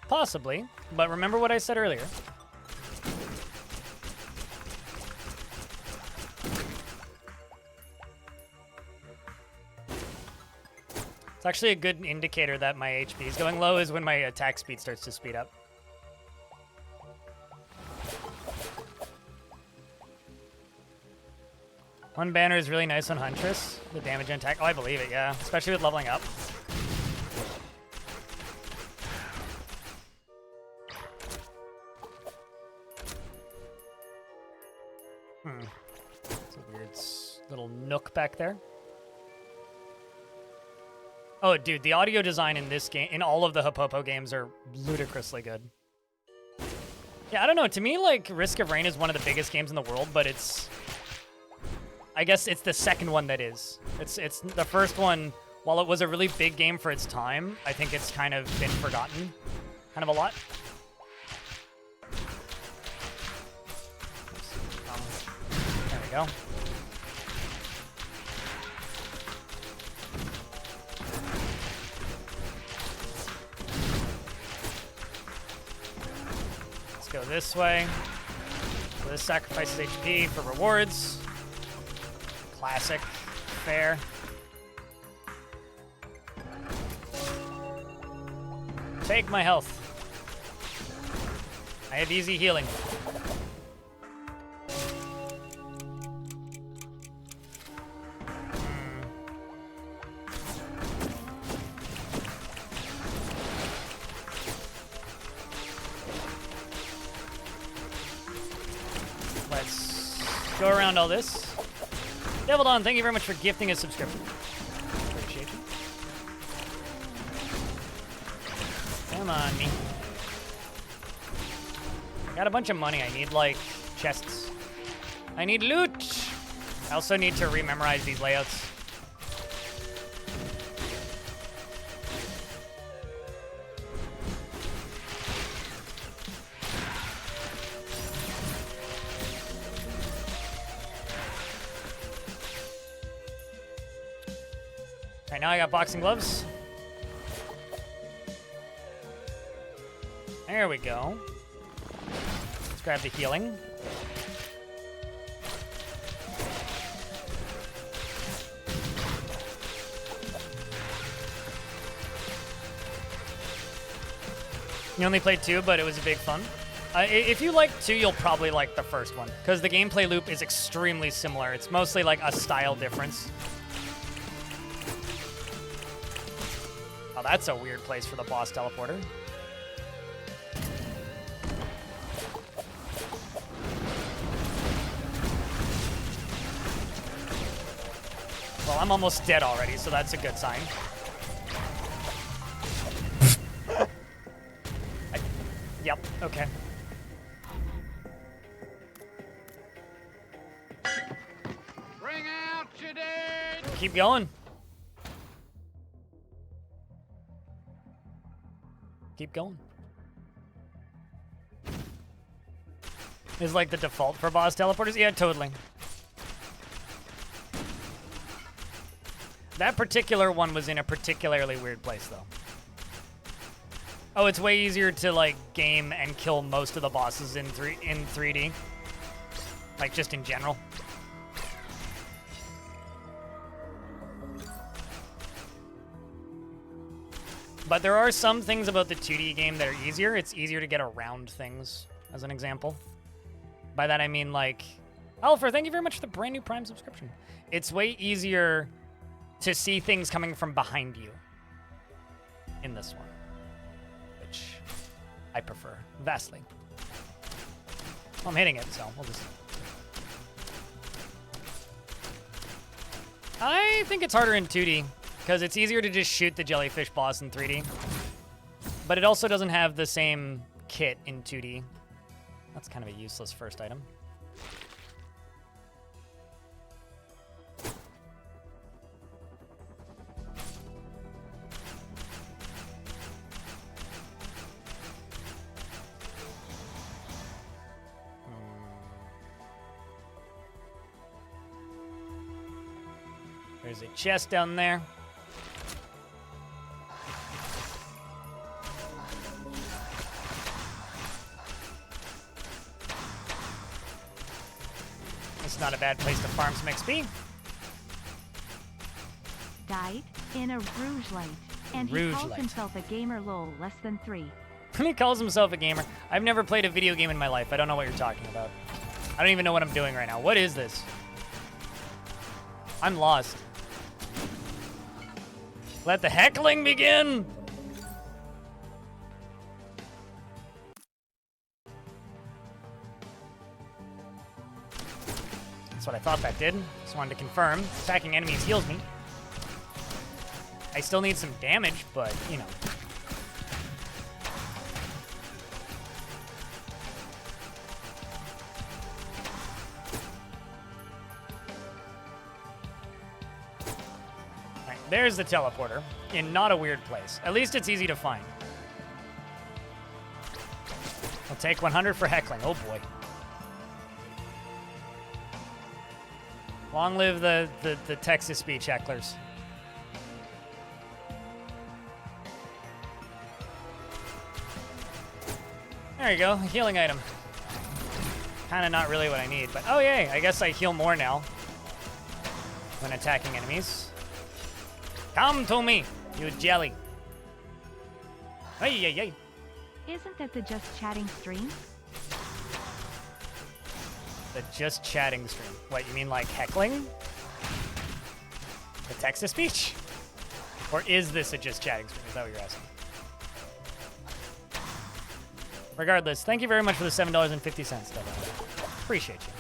Speaker 1: Possibly, but remember what I said earlier. It's actually a good indicator that my HP is going low is when my attack speed starts to speed up. One banner is really nice on Huntress. The damage and attack. Oh, I believe it, yeah. Especially with leveling up. It's a weird little nook back there. Oh, dude, the audio design in this game, in all of the Hapopo games, are ludicrously good. Yeah, I don't know. To me, like, Risk of Rain is one of the biggest games in the world, but it's... I guess it's the second one that is. It's the first one, while it was a really big game for its time, I think it's kind of been forgotten. Kind of a lot. There we go. Let's go this way. So this sacrifices HP for rewards. Classic. Fair. Take my health. I have easy healing. Let's go around all this. Devil Dawn, thank you very much for gifting a subscription. Appreciate you. Come on, me. I got a bunch of money. I need, like, chests. I need loot! I also need to rememorize these layouts. Alright, now I got boxing gloves. There we go. Let's grab the healing. You only played 2, but it was a big fun. If you like 2, you'll probably like the first one, because the gameplay loop is extremely similar. It's mostly like a style difference. Oh, that's a weird place for the boss teleporter. Well, I'm almost dead already, so that's a good sign. Yep, okay.
Speaker 2: Bring out your dead!
Speaker 1: Keep going. Keep going. Is like the default for boss teleporters? Yeah, totally. That particular one was in a particularly weird place, though. Oh, it's way easier to, like, game and kill most of the bosses in 3D. Like, just in general. But there are some things about the 2D game that are easier. It's easier to get around things, as an example. By that I mean like, Alfer, thank you very much for the brand new Prime subscription. It's way easier to see things coming from behind you in this one, which I prefer vastly. Well, I'm hitting it, so we'll just... I think it's harder in 2D, because it's easier to just shoot the jellyfish boss in 3D. But it also doesn't have the same kit in 2D. That's kind of a useless first item. There's a chest down there. It's not a bad place to farm some XP.
Speaker 4: Died in a rouge light. And he
Speaker 1: Rouge
Speaker 4: calls
Speaker 1: light.
Speaker 4: himself a gamer lol less than 3.
Speaker 1: He calls himself a gamer. I've never played a video game in my life. I don't know what you're talking about. I don't even know what I'm doing right now. What is this? I'm lost. Let the heckling begin! That's what I thought that did. Just wanted to confirm. Attacking enemies heals me. I still need some damage, but, you know. Alright, there's the teleporter. In not a weird place. At least it's easy to find. I'll take 100 for heckling. Oh boy. Long live the Texas speech hecklers. There you go, a healing item. Kind of not really what I need, but oh yay, I guess I heal more now when attacking enemies. Come to me, you jelly. Hey, hey, hey.
Speaker 4: Isn't that the just chatting stream?
Speaker 1: The just chatting stream. What, you mean like heckling? The Texas speech? Or is this a just chatting stream? Is that what you're asking? Regardless, thank you very much for the $7.50, Devin. Appreciate you.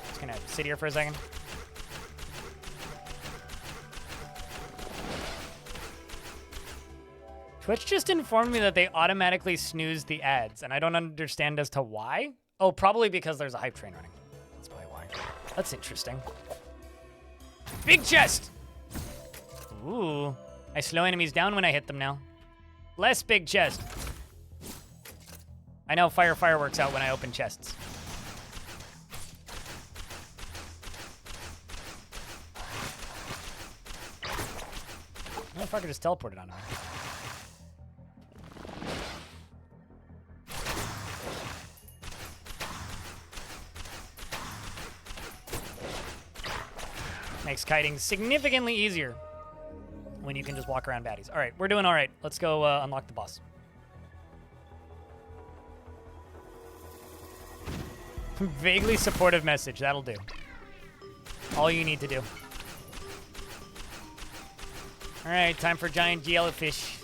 Speaker 1: Just gonna sit here for a second. Twitch just informed me that they automatically snooze the ads, and I don't understand as to why. Oh, probably because there's a hype train running. That's probably why. That's interesting. Big chest! Ooh. I slow enemies down when I hit them now. Less big chest. I know fire works out when I open chests. Motherfucker just teleported onto me. Makes kiting significantly easier when you can just walk around baddies. All right, we're doing all right. Let's go unlock the boss. Vaguely supportive message. That'll do. All you need to do. All right, time for giant jellyfish.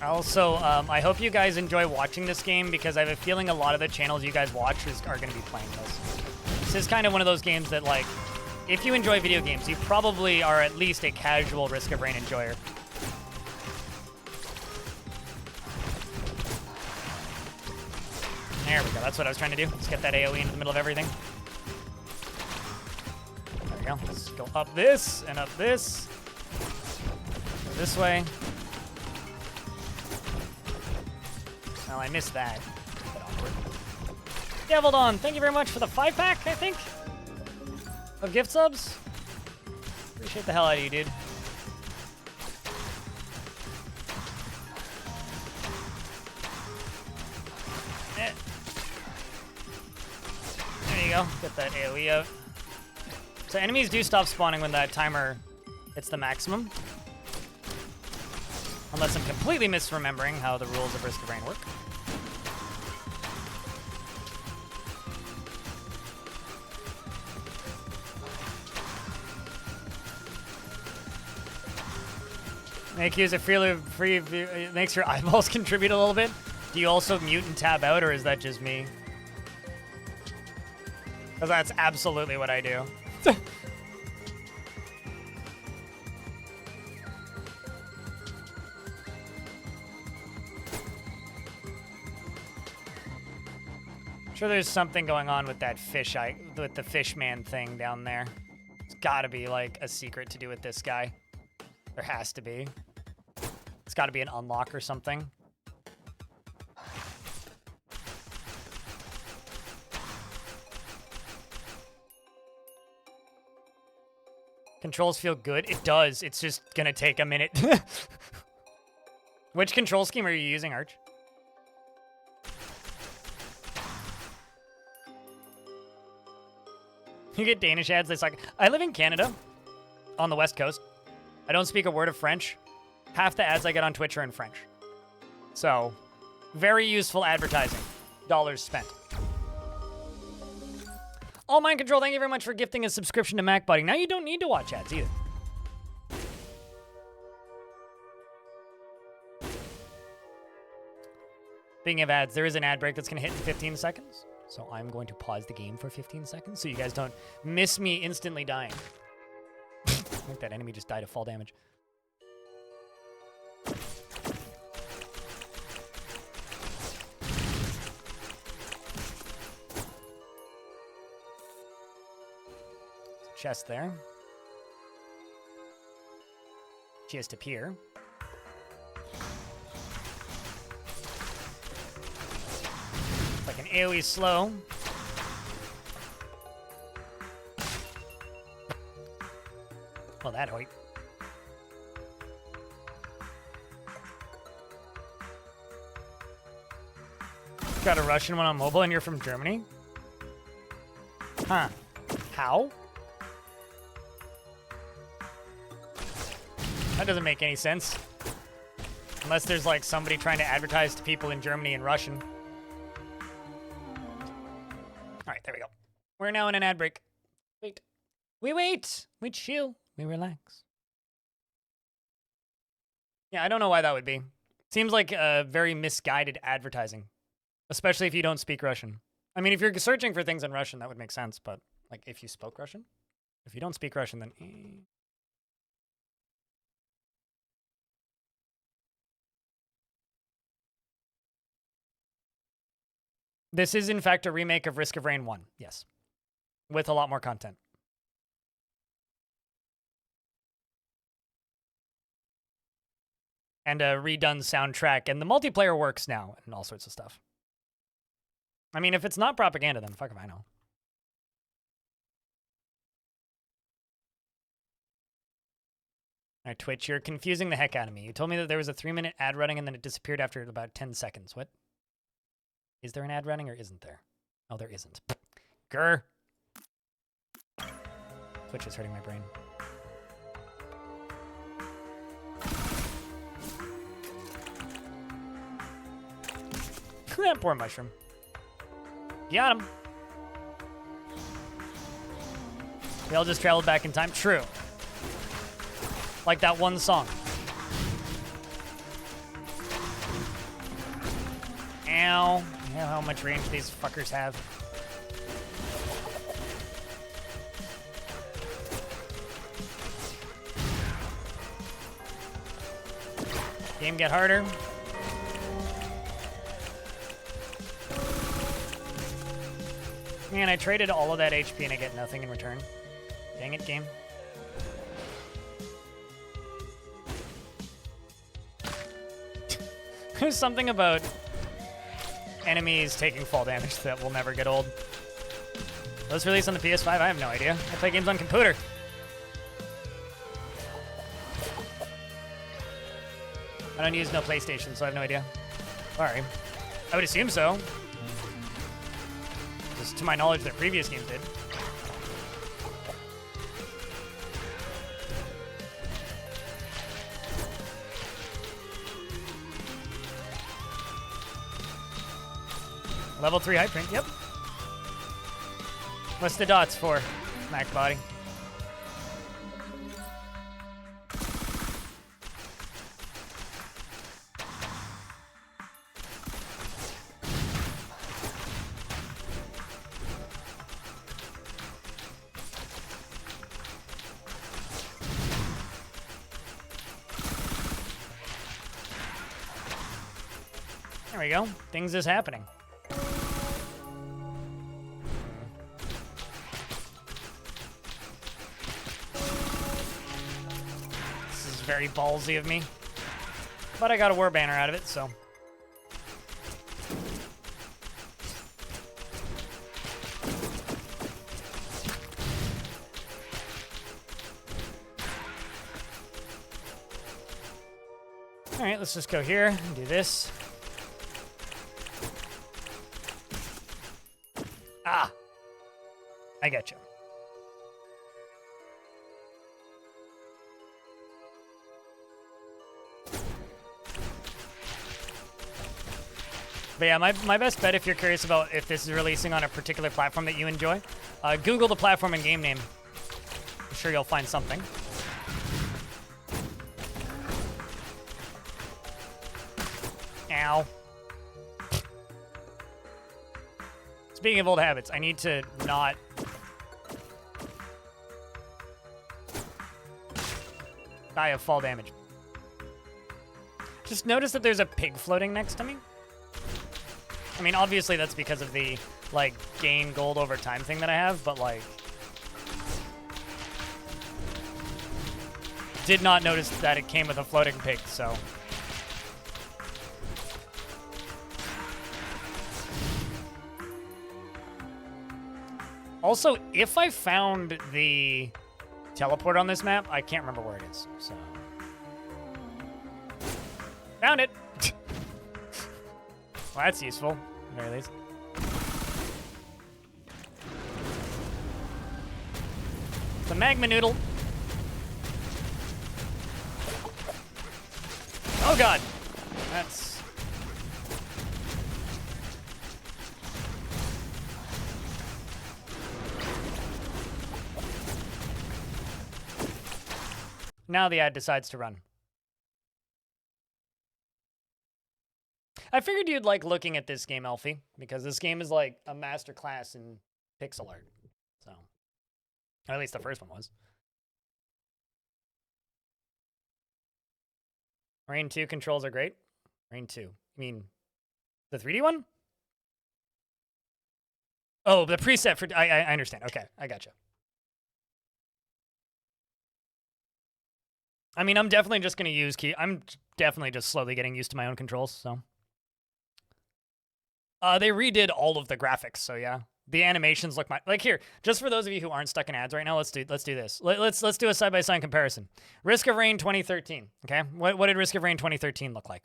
Speaker 1: Also, I hope you guys enjoy watching this game because I have a feeling a lot of the channels you guys watch are going to be playing this. This is kind of one of those games that, like, if you enjoy video games, you probably are at least a casual Risk of Rain enjoyer. There we go. That's what I was trying to do. Let's get that AoE into the middle of everything. There we go. Let's go up this and up this. Go this way. Well, I missed that. Bit awkward. Deviled On, thank you very much for the 5-pack, I think, of gift subs. Appreciate the hell out of you, dude. go. Get that AoE out. So enemies do stop spawning when that timer hits the maximum. Unless I'm completely misremembering how the rules of Risk of Rain work. Make use of free it makes your eyeballs contribute a little bit. Do you also mute and tab out, or is that just me? Because that's absolutely what I do. Sure, there's something going on with that fish with the fish man thing down there. It's got to be like a secret to do with this guy. There has to be. It's got to be an unlock or something. Controls feel good. It does. It's just gonna take a minute. Which control scheme are you using, Arch? You get Danish ads. They suck. I live in Canada, on the West Coast. I don't speak a word of French. Half the ads I get on Twitch are in French. So, very useful advertising. Dollars spent. All Mind Control, thank you very much for gifting a subscription to MacBuddy. Now you don't need to watch ads either. Speaking of ads, there is an ad break that's going to hit in 15 seconds. So I'm going to pause the game for 15 seconds so you guys don't miss me instantly dying. I think that enemy just died of fall damage. Chest there. She has to peer. Like an AoE slow. Well, that hoit. Got a Russian one on mobile and you're from Germany? Huh. How? That doesn't make any sense. Unless there's like somebody trying to advertise to people in Germany in Russian. All right, there we go. We're now in an ad break. Wait. We wait. We chill. We relax. Yeah, I don't know why that would be. Seems like very misguided advertising. Especially if you don't speak Russian. I mean, if you're searching for things in Russian, that would make sense. But like if you spoke Russian? If you don't speak Russian, then... This is, in fact, a remake of Risk of Rain 1. Yes. With a lot more content. And a redone soundtrack. And the multiplayer works now. And all sorts of stuff. I mean, if it's not propaganda, then fuck if I know. All right, Twitch, you're confusing the heck out of me. You told me that there was a 3-minute ad running and then it disappeared after about 10 seconds. What? Is there an ad running or isn't there? Oh, there isn't. Grr. Twitch is hurting my brain. That poor mushroom. Got him. We all just traveled back in time. True. Like that one song. Ow. You know how much range these fuckers have. Game get harder. Man, I traded all of that HP and I get nothing in return. Dang it, game. There's something about enemies taking fall damage that will never get old. Was released on the PS5? I have no idea. I play games on computer. I don't use no PlayStation, so I have no idea. Sorry. I would assume so. because to my knowledge, their previous games did. Level 3 hype train, yep. What's the dots for, MacBody? There we go. Things is happening. This is very ballsy of me. But I got a war banner out of it, so. All right, let's just go here and do this. Ah, I get you. But yeah, my best bet, if you're curious about if this is releasing on a particular platform that you enjoy, Google the platform and game name. I'm sure you'll find something. Ow. Speaking of old habits, I need to not... die of fall damage. Just notice that there's a pig floating next to me. I mean, obviously that's because of the, like, gain gold over time thing that I have, but, like... did not notice that it came with a floating pig, so... Also, if I found the teleport on this map, I can't remember where it is, so... Found it! Well, that's useful, at the very least. The magma noodle. Oh god! That's... Now the ad decides to run. I figured you'd like looking at this game, Elfie, because this game is like a masterclass in pixel art. So, or at least the first one was. Rain 2 controls are great. Rain 2. You mean the 3D one? Oh, the preset for... I understand. Okay, I gotcha. I mean, I'm definitely just going to use key... I'm definitely just slowly getting used to my own controls, so... they redid all of the graphics, so yeah. The animations look like here, just for those of you who aren't stuck in ads right now, let's do this. Let's do a side-by-side comparison. Risk of Rain 2013, okay? What did Risk of Rain 2013 look like?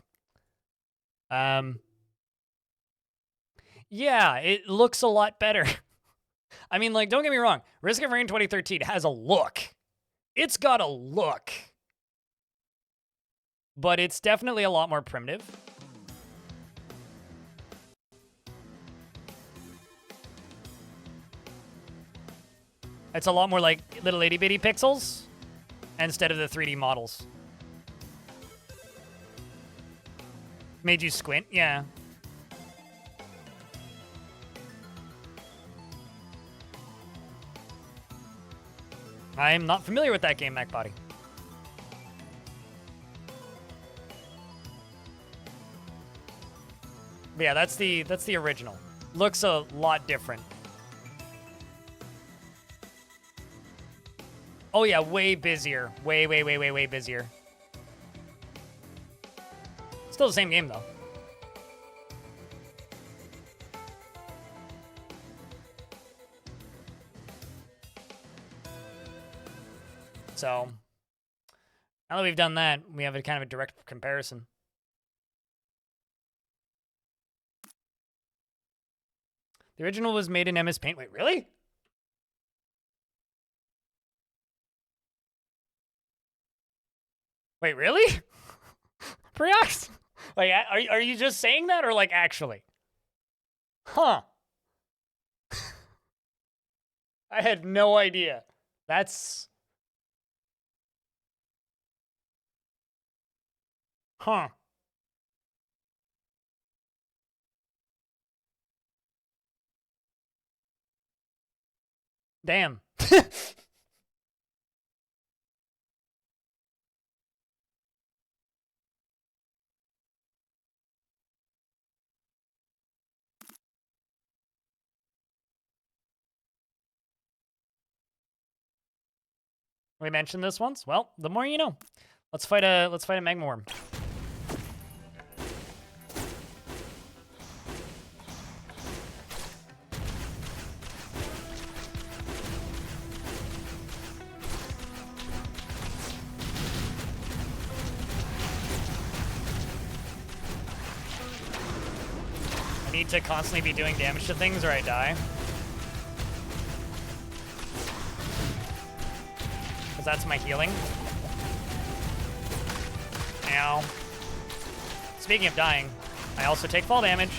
Speaker 1: Yeah, it looks a lot better. I mean, like, don't get me wrong. Risk of Rain 2013 has a look. It's got a look. But it's definitely a lot more primitive. It's a lot more like little itty-bitty pixels instead of the 3D models. Made you squint? Yeah. I'm not familiar with that game, MacBody. But yeah, that's the original. Looks a lot different. Oh yeah, way busier. Way busier. Still the same game though. So, now that we've done that, we have a kind of a direct comparison. The original was made in MS Paint. Wait, really? Wait, really? Preox? Like, are you just saying that or like actually? Huh. I had no idea. That's... Huh. Damn. We mentioned this once. Well, the more you know. Let's fight a magma worm. I need to constantly be doing damage to things or I die. Because that's my healing. Ow. Speaking of dying, I also take fall damage.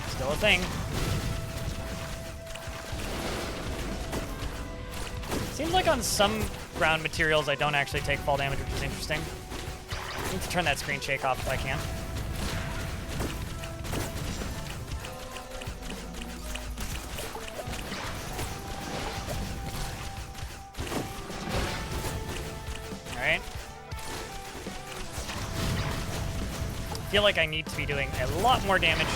Speaker 1: Still a thing. Seems like on some ground materials I don't actually take fall damage, which is interesting. I need to turn that screen shake off if I can. Alright. I feel like I need to be doing a lot more damage.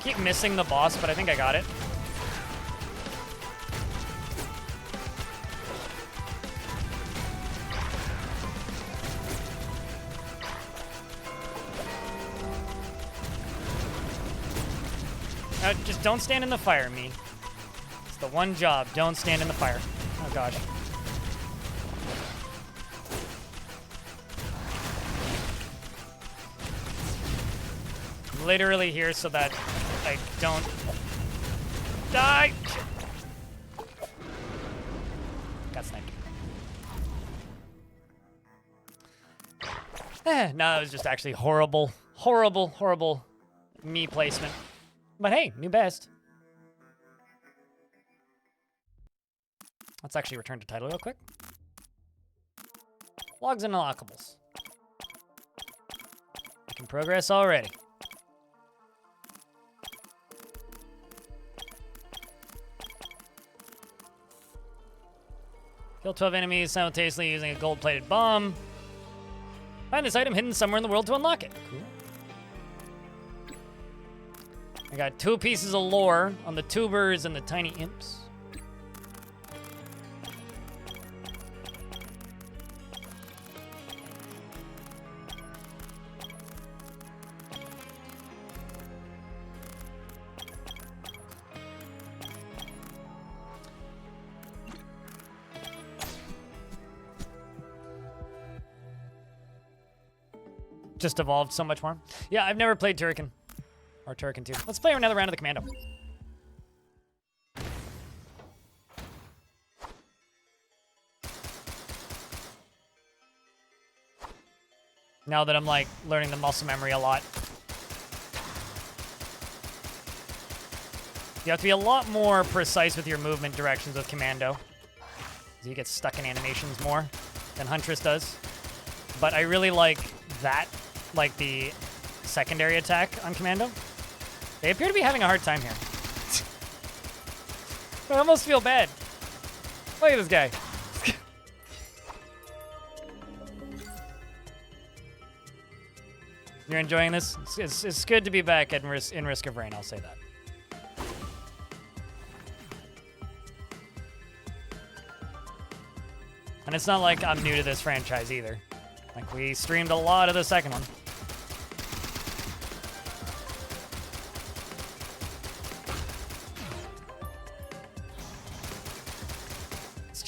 Speaker 1: Keep missing the boss, but I think I got it. Just don't stand in the fire, me. It's the one job. Don't stand in the fire. Oh, gosh. I'm literally here so that I don't die. Got sniped. No, that was just actually horrible, horrible, horrible me placement. But hey, new best. Let's actually return to title real quick. Logs and unlockables. I can progress already. Kill 12 enemies simultaneously using a gold-plated bomb. Find this item hidden somewhere in the world to unlock it. Cool. I got 2 pieces of lore on the tubers and the tiny imps. Just evolved so much more. Yeah, I've never played Turrican. Or Turrican 2. Let's play another round of the Commando. Now that I'm, like, learning the muscle memory a lot. You have to be a lot more precise with your movement directions with Commando. You get stuck in animations more than Huntress does. But I really like that, like the secondary attack on Commando. They appear to be having a hard time here. I almost feel bad. Look at this guy. You're enjoying this? It's good to be back in Risk of Rain, I'll say that. And it's not like I'm new to this franchise either. Like, we streamed a lot of the second one.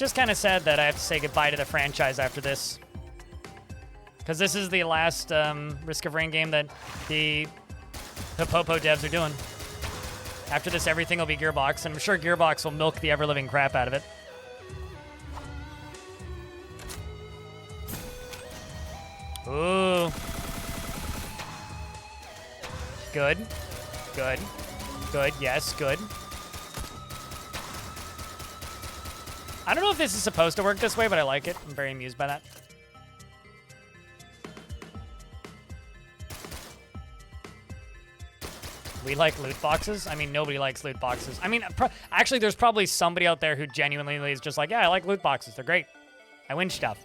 Speaker 1: just kind of sad that I have to say goodbye to the franchise after this. Because this is the last Risk of Rain game that the Popo devs are doing. After this, everything will be Gearbox, and I'm sure Gearbox will milk the ever-living crap out of it. Ooh. Good. Good. Good. Yes, good. I don't know if this is supposed to work this way, but I like it. I'm very amused by that. We like loot boxes? I mean, nobody likes loot boxes. I mean, actually, there's probably somebody out there who genuinely is just like, yeah, I like loot boxes. They're great. I win stuff.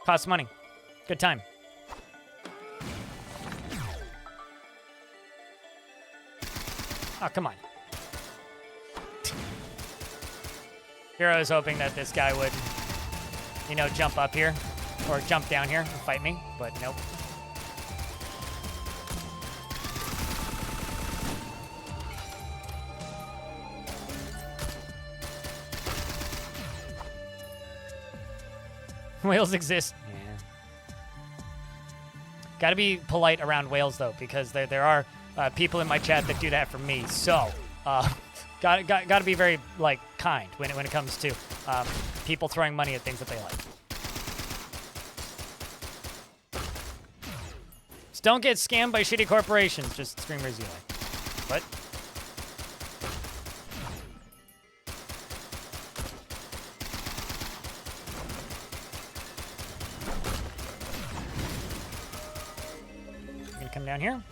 Speaker 1: Costs money. Good time. Oh, come on. Here I was hoping that this guy would, you know, jump up here or jump down here and fight me, but nope. Whales exist. Yeah. Gotta be polite around whales, though, because there are people in my chat that do that for me. So, gotta be very, like, kind when it comes to people throwing money at things that they like. Just don't get scammed by shitty corporations, just streamers you like. What? Come down here.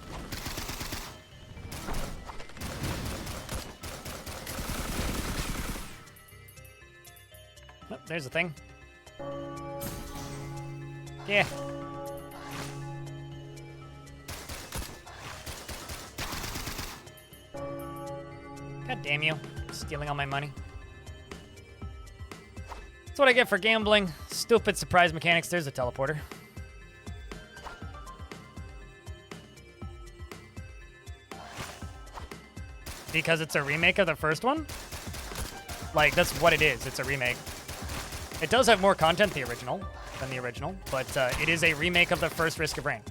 Speaker 1: Oh, there's the thing. Yeah. God damn you. Stealing all my money. That's what I get for gambling. Stupid surprise mechanics. There's a teleporter. Because it's a remake of the first one? Like, that's what it is. It's a remake. It does have more content than the original, but it is a remake of the first Risk of Rain.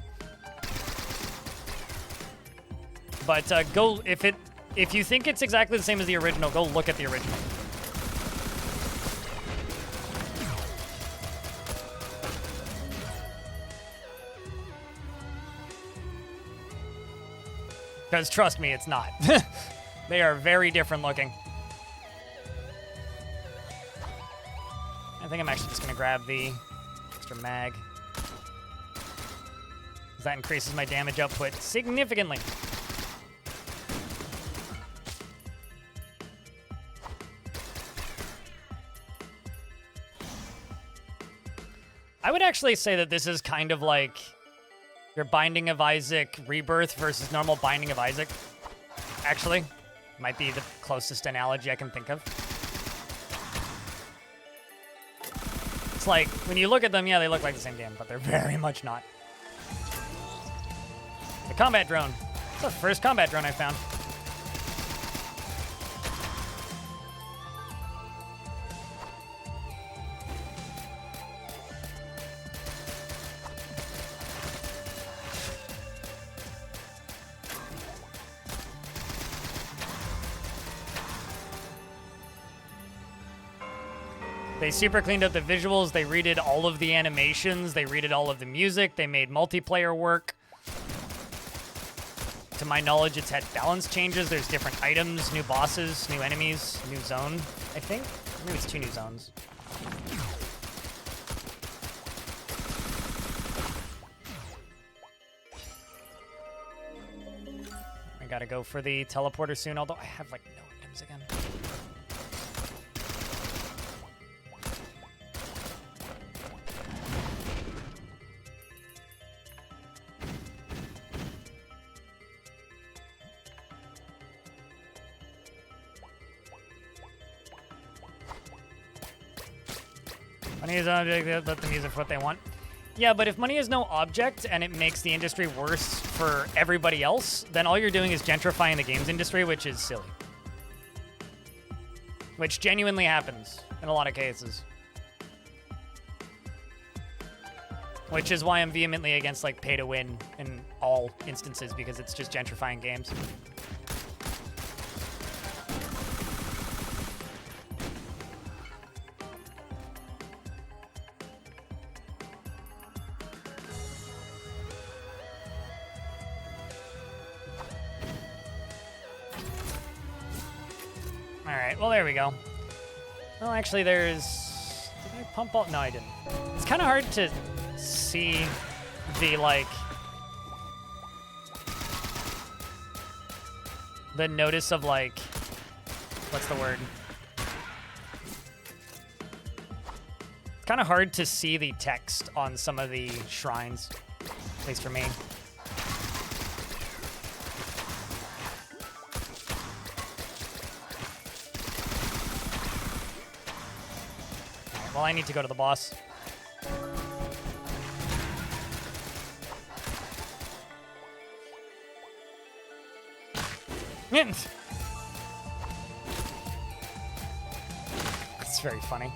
Speaker 1: But go, if you think it's exactly the same as the original, go look at the original. Because trust me, it's not. They are very different looking. I think I'm actually just going to grab the extra mag. That increases my damage output significantly. I would actually say that this is kind of like your Binding of Isaac Rebirth versus normal Binding of Isaac. Actually, might be the closest analogy I can think of. It's like, when you look at them, yeah, they look like the same game, but they're very much not. The combat drone. It's the first combat drone I found. They super cleaned up the visuals, they redid all of the animations, they redid all of the music, they made multiplayer work. To my knowledge, it's had balance changes, there's different items, new bosses, new enemies, new zone, I think. Maybe it's 2 new zones. I gotta go for the teleporter soon, although I have like no items again. Money is an object, let them use it for what they want. Yeah, but if money is no object and it makes the industry worse for everybody else, then all you're doing is gentrifying the games industry, which is silly. Which genuinely happens in a lot of cases. Which is why I'm vehemently against like pay to win in all instances, because it's just gentrifying games. All right, well, there we go. Well, actually, there's... Did I pump all? No, I didn't. It's kind of hard to see the, like... The notice of, like... What's the word? It's kind of hard to see the text on some of the shrines, at least for me. Well, I need to go to the boss. It's very funny.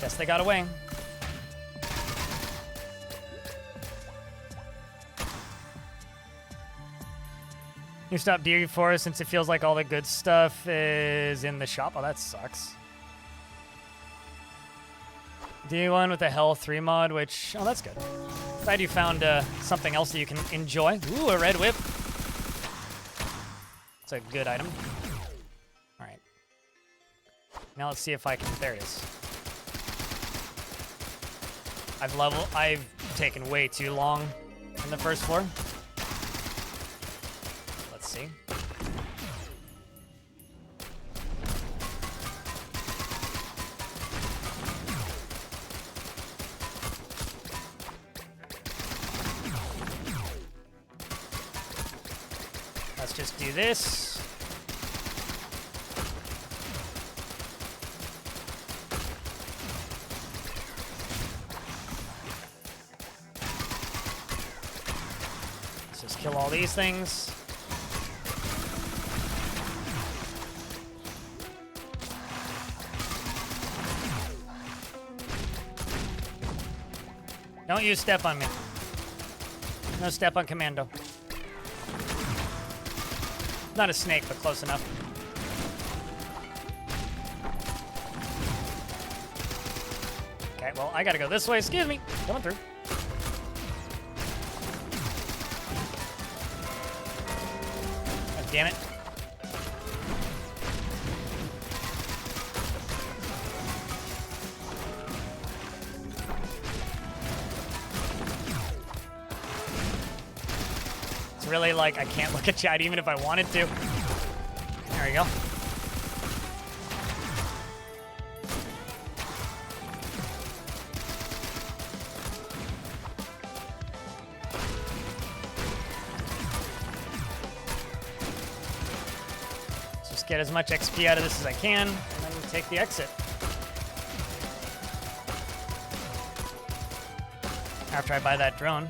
Speaker 1: Guess they got away. You stopped DD4 since it feels like all the good stuff is in the shop. Oh, that sucks. D1 with the Hell 3 mod, which... Oh, that's good. Glad you found something else that you can enjoy. Ooh, a red whip. It's a good item. All right. Now let's see if I can... There it is. I've taken way too long in the first floor. Let's see. Let's just do this. Let's just kill all these things. Don't you step on me. No step on commando. Not a snake, but close enough. Okay, well, I gotta go this way. Excuse me. Coming through. God damn it. Really, like, I can't look at chat even if I wanted to. There we go. Let's just get as much XP out of this as I can, and then take the exit. After I buy that drone.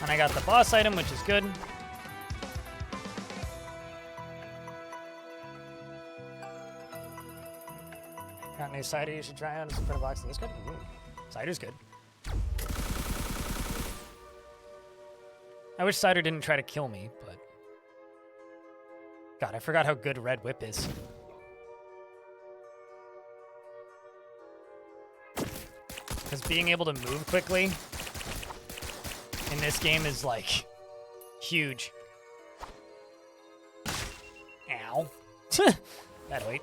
Speaker 1: And I got the boss item, which is good. Got new cider you should try out. It's a pretty box. That's good. Ooh. Cider's good. I wish cider didn't try to kill me, but... God, I forgot how good Red Whip is. Because being able to move quickly in this game is, like, huge. Ow. That'll wait.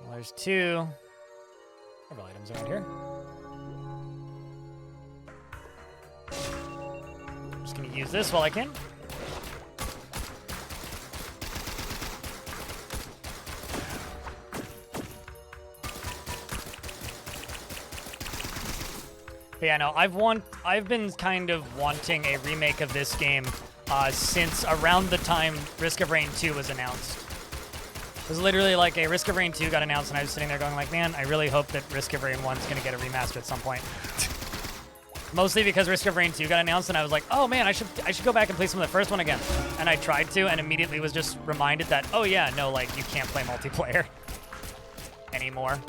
Speaker 1: Well, there's two several items around here. I'm just gonna use this while I can. But yeah, no, I've been kind of wanting a remake of this game since around the time Risk of Rain 2 was announced. was literally like a Risk of Rain 2 got announced, and I was sitting there going like, man, I really hope that Risk of Rain 1's gonna get a remaster at some point. Mostly because Risk of Rain 2 got announced, and I was like, oh man, I should go back and play some of the first one again. And I tried to, and immediately was just reminded that, oh yeah, no, like, you can't play multiplayer anymore.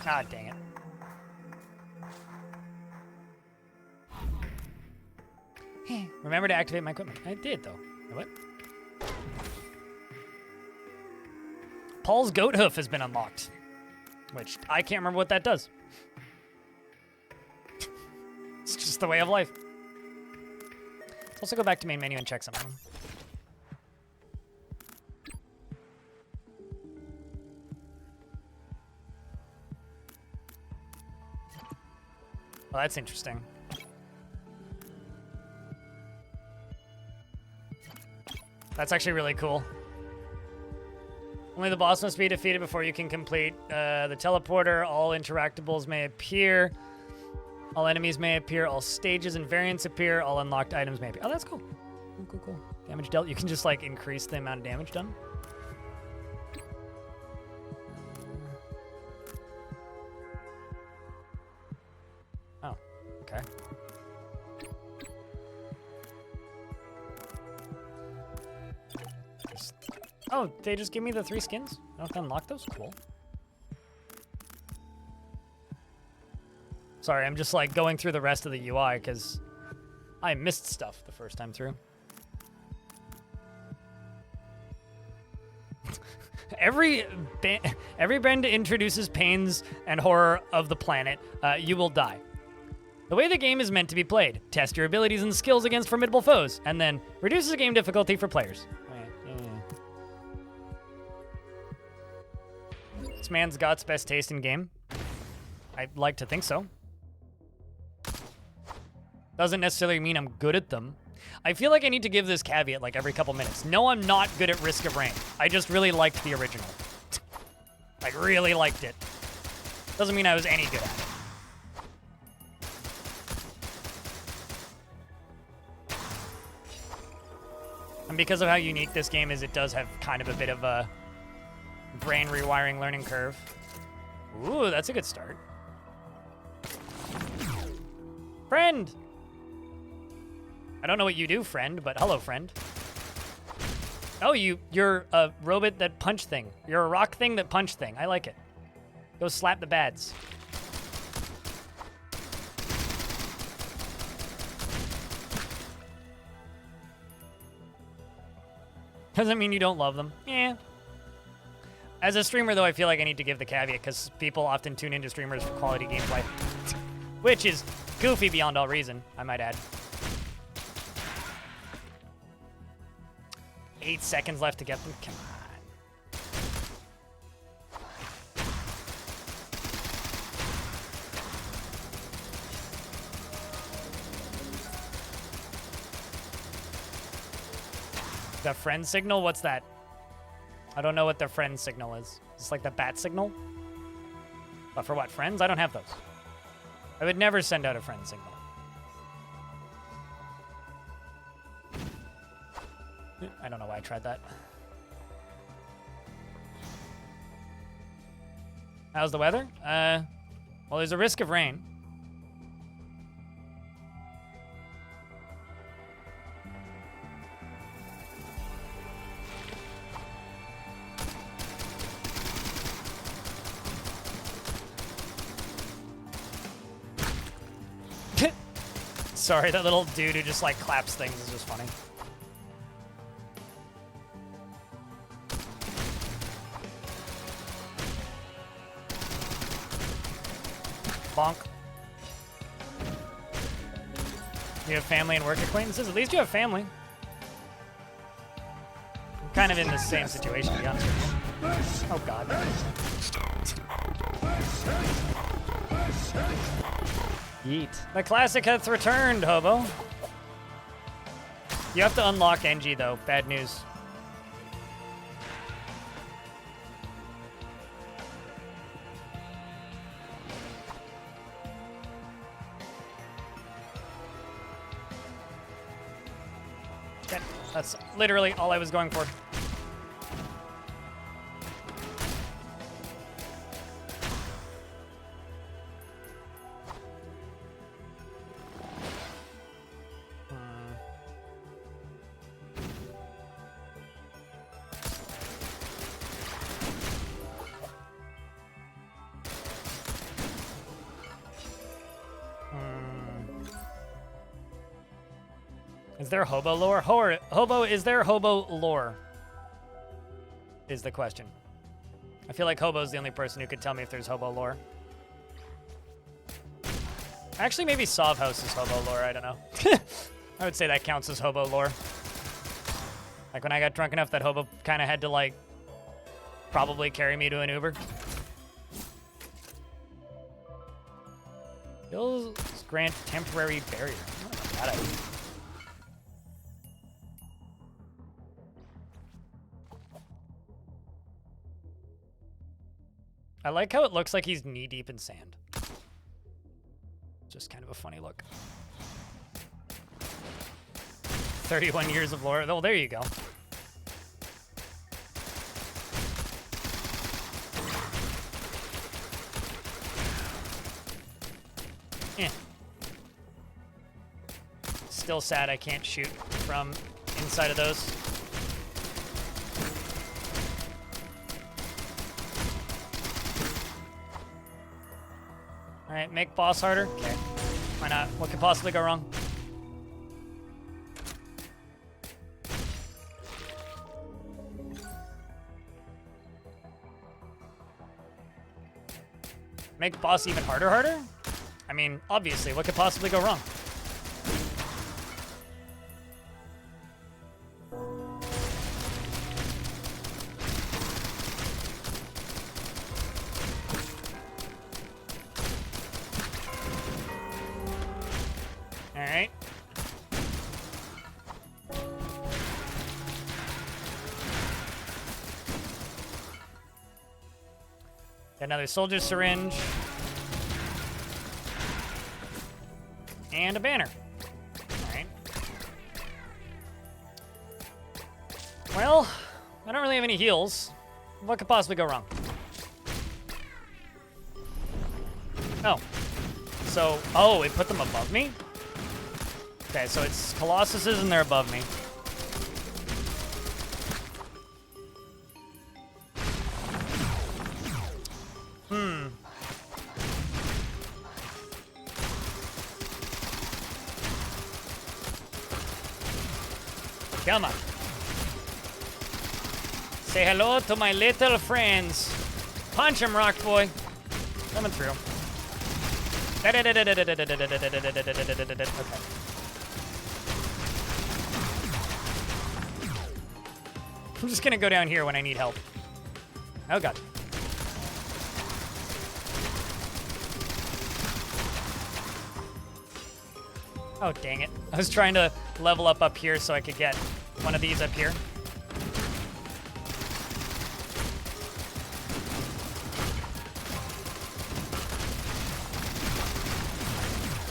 Speaker 1: God dang it. Remember to activate my equipment. I did, though. What? Paul's goat hoof has been unlocked, which I can't remember what that does. It's just the way of life. Let's also go back to main menu and check something. Well, that's interesting. That's actually really cool. Only the boss must be defeated before you can complete the teleporter. All interactables may appear. All enemies may appear. All stages and variants appear. All unlocked items may appear. Oh, that's cool. Cool. Damage dealt. You can just, like, increase the amount of damage done. Oh, okay. Oh, they just give me the 3 skins? I don't have to unlock those? Cool. Sorry, I'm just like going through the rest of the UI because I missed stuff the first time through. Every bend introduces pains and horror of the planet. You will die. The way the game is meant to be played. Test your abilities and skills against formidable foes, and then reduces game difficulty for players. This man's God's best taste in game. I'd like to think so. Doesn't necessarily mean I'm good at them. I feel like I need to give this caveat like every couple minutes. No, I'm not good at Risk of Rain. I just really liked the original. Like, really liked it. Doesn't mean I was any good at it. And because of how unique this game is, it does have kind of a bit of a brain rewiring learning curve. Ooh, that's a good start. Friend! I don't know what you do, friend, but hello, friend. Oh, you're a robot that punch thing. You're a rock thing that punch thing. I like it. Go slap the bads. Doesn't mean you don't love them. Yeah. As a streamer, though, I feel like I need to give the caveat because people often tune into streamers for quality gameplay, which is goofy beyond all reason, I might add. 8 seconds left to get them. Come on. The friend signal? What's that? I don't know what the friend signal is. Is this like the bat signal? But for what, friends? I don't have those. I would never send out a friend signal. I don't know why I tried that. How's the weather? Well, there's a risk of rain. Sorry, that little dude who just like claps things is just funny. Bonk. You have family and work acquaintances? At least you have family. I'm kind of in the same situation, to be honest with you. Oh, God. Yeet. The classic hath returned, hobo. You have to unlock NG though. Bad news. Okay, that's literally all I was going for. Is there hobo lore? Hobo, is there hobo lore? Is the question. I feel like Hobo's the only person who could tell me if there's hobo lore. Actually, maybe Sov House is hobo lore, I don't know. I would say that counts as hobo lore. Like when I got drunk enough that Hobo kind of had to like probably carry me to an Uber. Bills grant temporary barrier. Oh, God, I like how it looks like he's knee-deep in sand. Just kind of a funny look. 31 years of lore. Oh, there you go. Eh. Still sad I can't shoot from inside of those. All right, make boss harder. Okay, why not? What could possibly go wrong? Make boss even harder? I mean, obviously, what could possibly go wrong? Alright. Got another soldier syringe. And a banner. Alright. Well, I don't really have any heals. What could possibly go wrong? Oh. So, oh, it put them above me? Okay, so it's Colossuses and they're above me. Come on. Say hello to my little friends. Punch him, Rock Boy. Coming through. Okay. I'm just gonna go down here when I need help. Oh god. Oh dang it. I was trying to level up here so I could get one of these up here.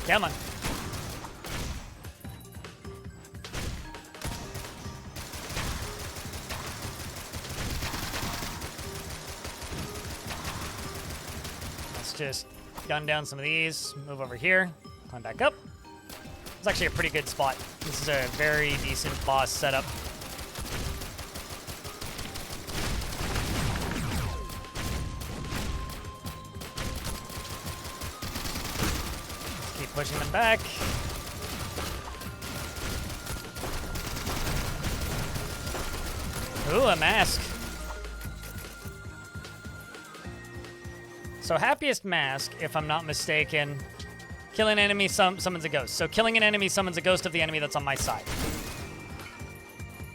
Speaker 1: Come on. Let's just gun down some of these, move over here, climb back up. It's actually a pretty good spot. This is a very decent boss setup. Let's keep pushing them back. Ooh, a mask. So happiest mask, if I'm not mistaken. Kill an enemy, summons a ghost. So killing an enemy summons a ghost of the enemy that's on my side.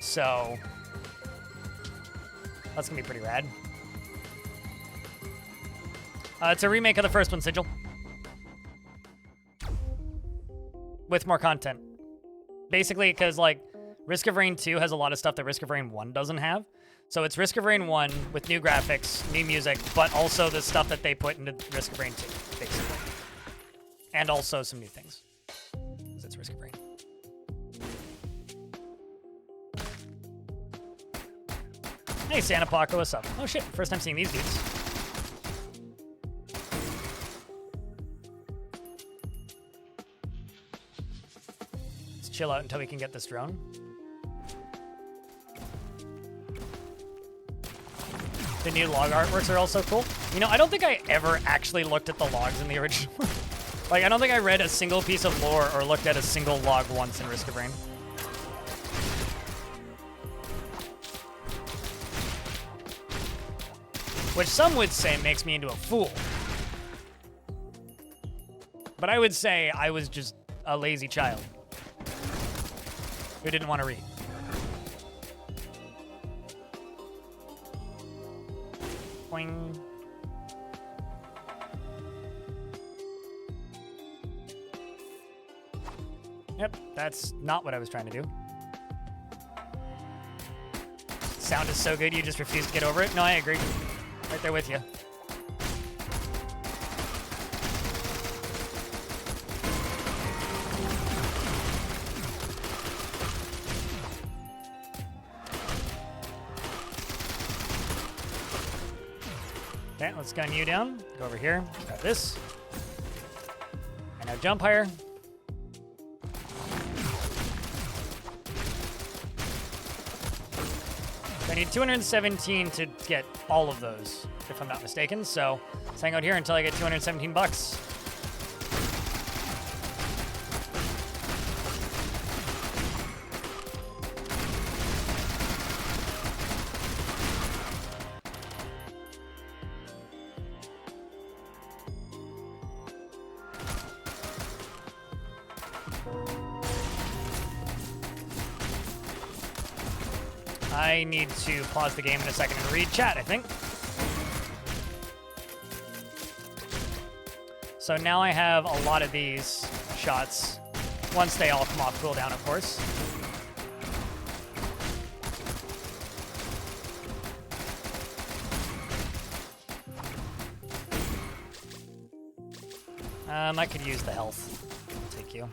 Speaker 1: So that's gonna be pretty rad. It's a remake of the first one, Sigil. With more content. Basically, because like Risk of Rain 2 has a lot of stuff that Risk of Rain 1 doesn't have. So it's Risk of Rain 1 with new graphics, new music, but also the stuff that they put into Risk of Rain 2, basically. And also some new things. Because it's Risk of Rain. Hey, Santa Paco, what's up? Oh shit, first time seeing these dudes. Let's chill out until we can get this drone. The new log artworks are also cool. You know, I don't think I ever actually looked at the logs in the original. Like, I don't think I read a single piece of lore or looked at a single log once in Risk of Rain. Which some would say makes me into a fool. But I would say I was just a lazy child who didn't want to read. Boing. Yep, that's not what I was trying to do. Sound is so good, you just refuse to get over it? No, I agree. Right there with you. Okay, let's gun you down. Go over here. Grab this. And now jump higher. I need 217 to get all of those, if I'm not mistaken. So let's hang out here until I get 217 bucks. I need to pause the game in a second and read chat, I think. So now I have a lot of these shots, once they all come off cooldown, of course. I could use the health. I'll take you.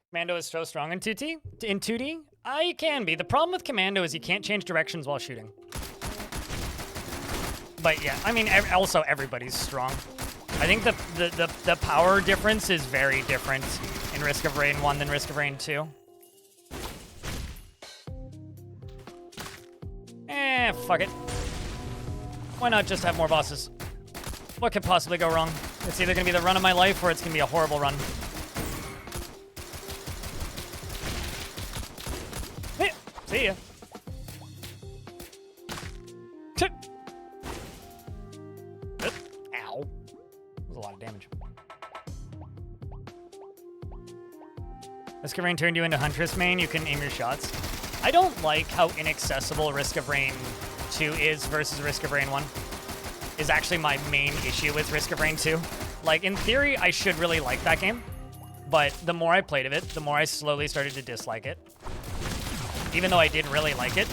Speaker 1: Commando is so strong in 2D? In 2D? You can be. The problem with Commando is you can't change directions while shooting. But yeah, I mean, also everybody's strong. I think the power difference is very different in Risk of Rain 1 than Risk of Rain 2. Fuck it. Why not just have more bosses? What could possibly go wrong? It's either gonna be the run of my life or it's gonna be a horrible run. See ya. Ow. That was a lot of damage. Risk of Rain turned you into Huntress main. You can aim your shots. I don't like how inaccessible Risk of Rain 2 is versus Risk of Rain 1. Is actually my main issue with Risk of Rain 2. Like, in theory, I should really like that game. But the more I played of it, the more I slowly started to dislike it. Even though I did really like it.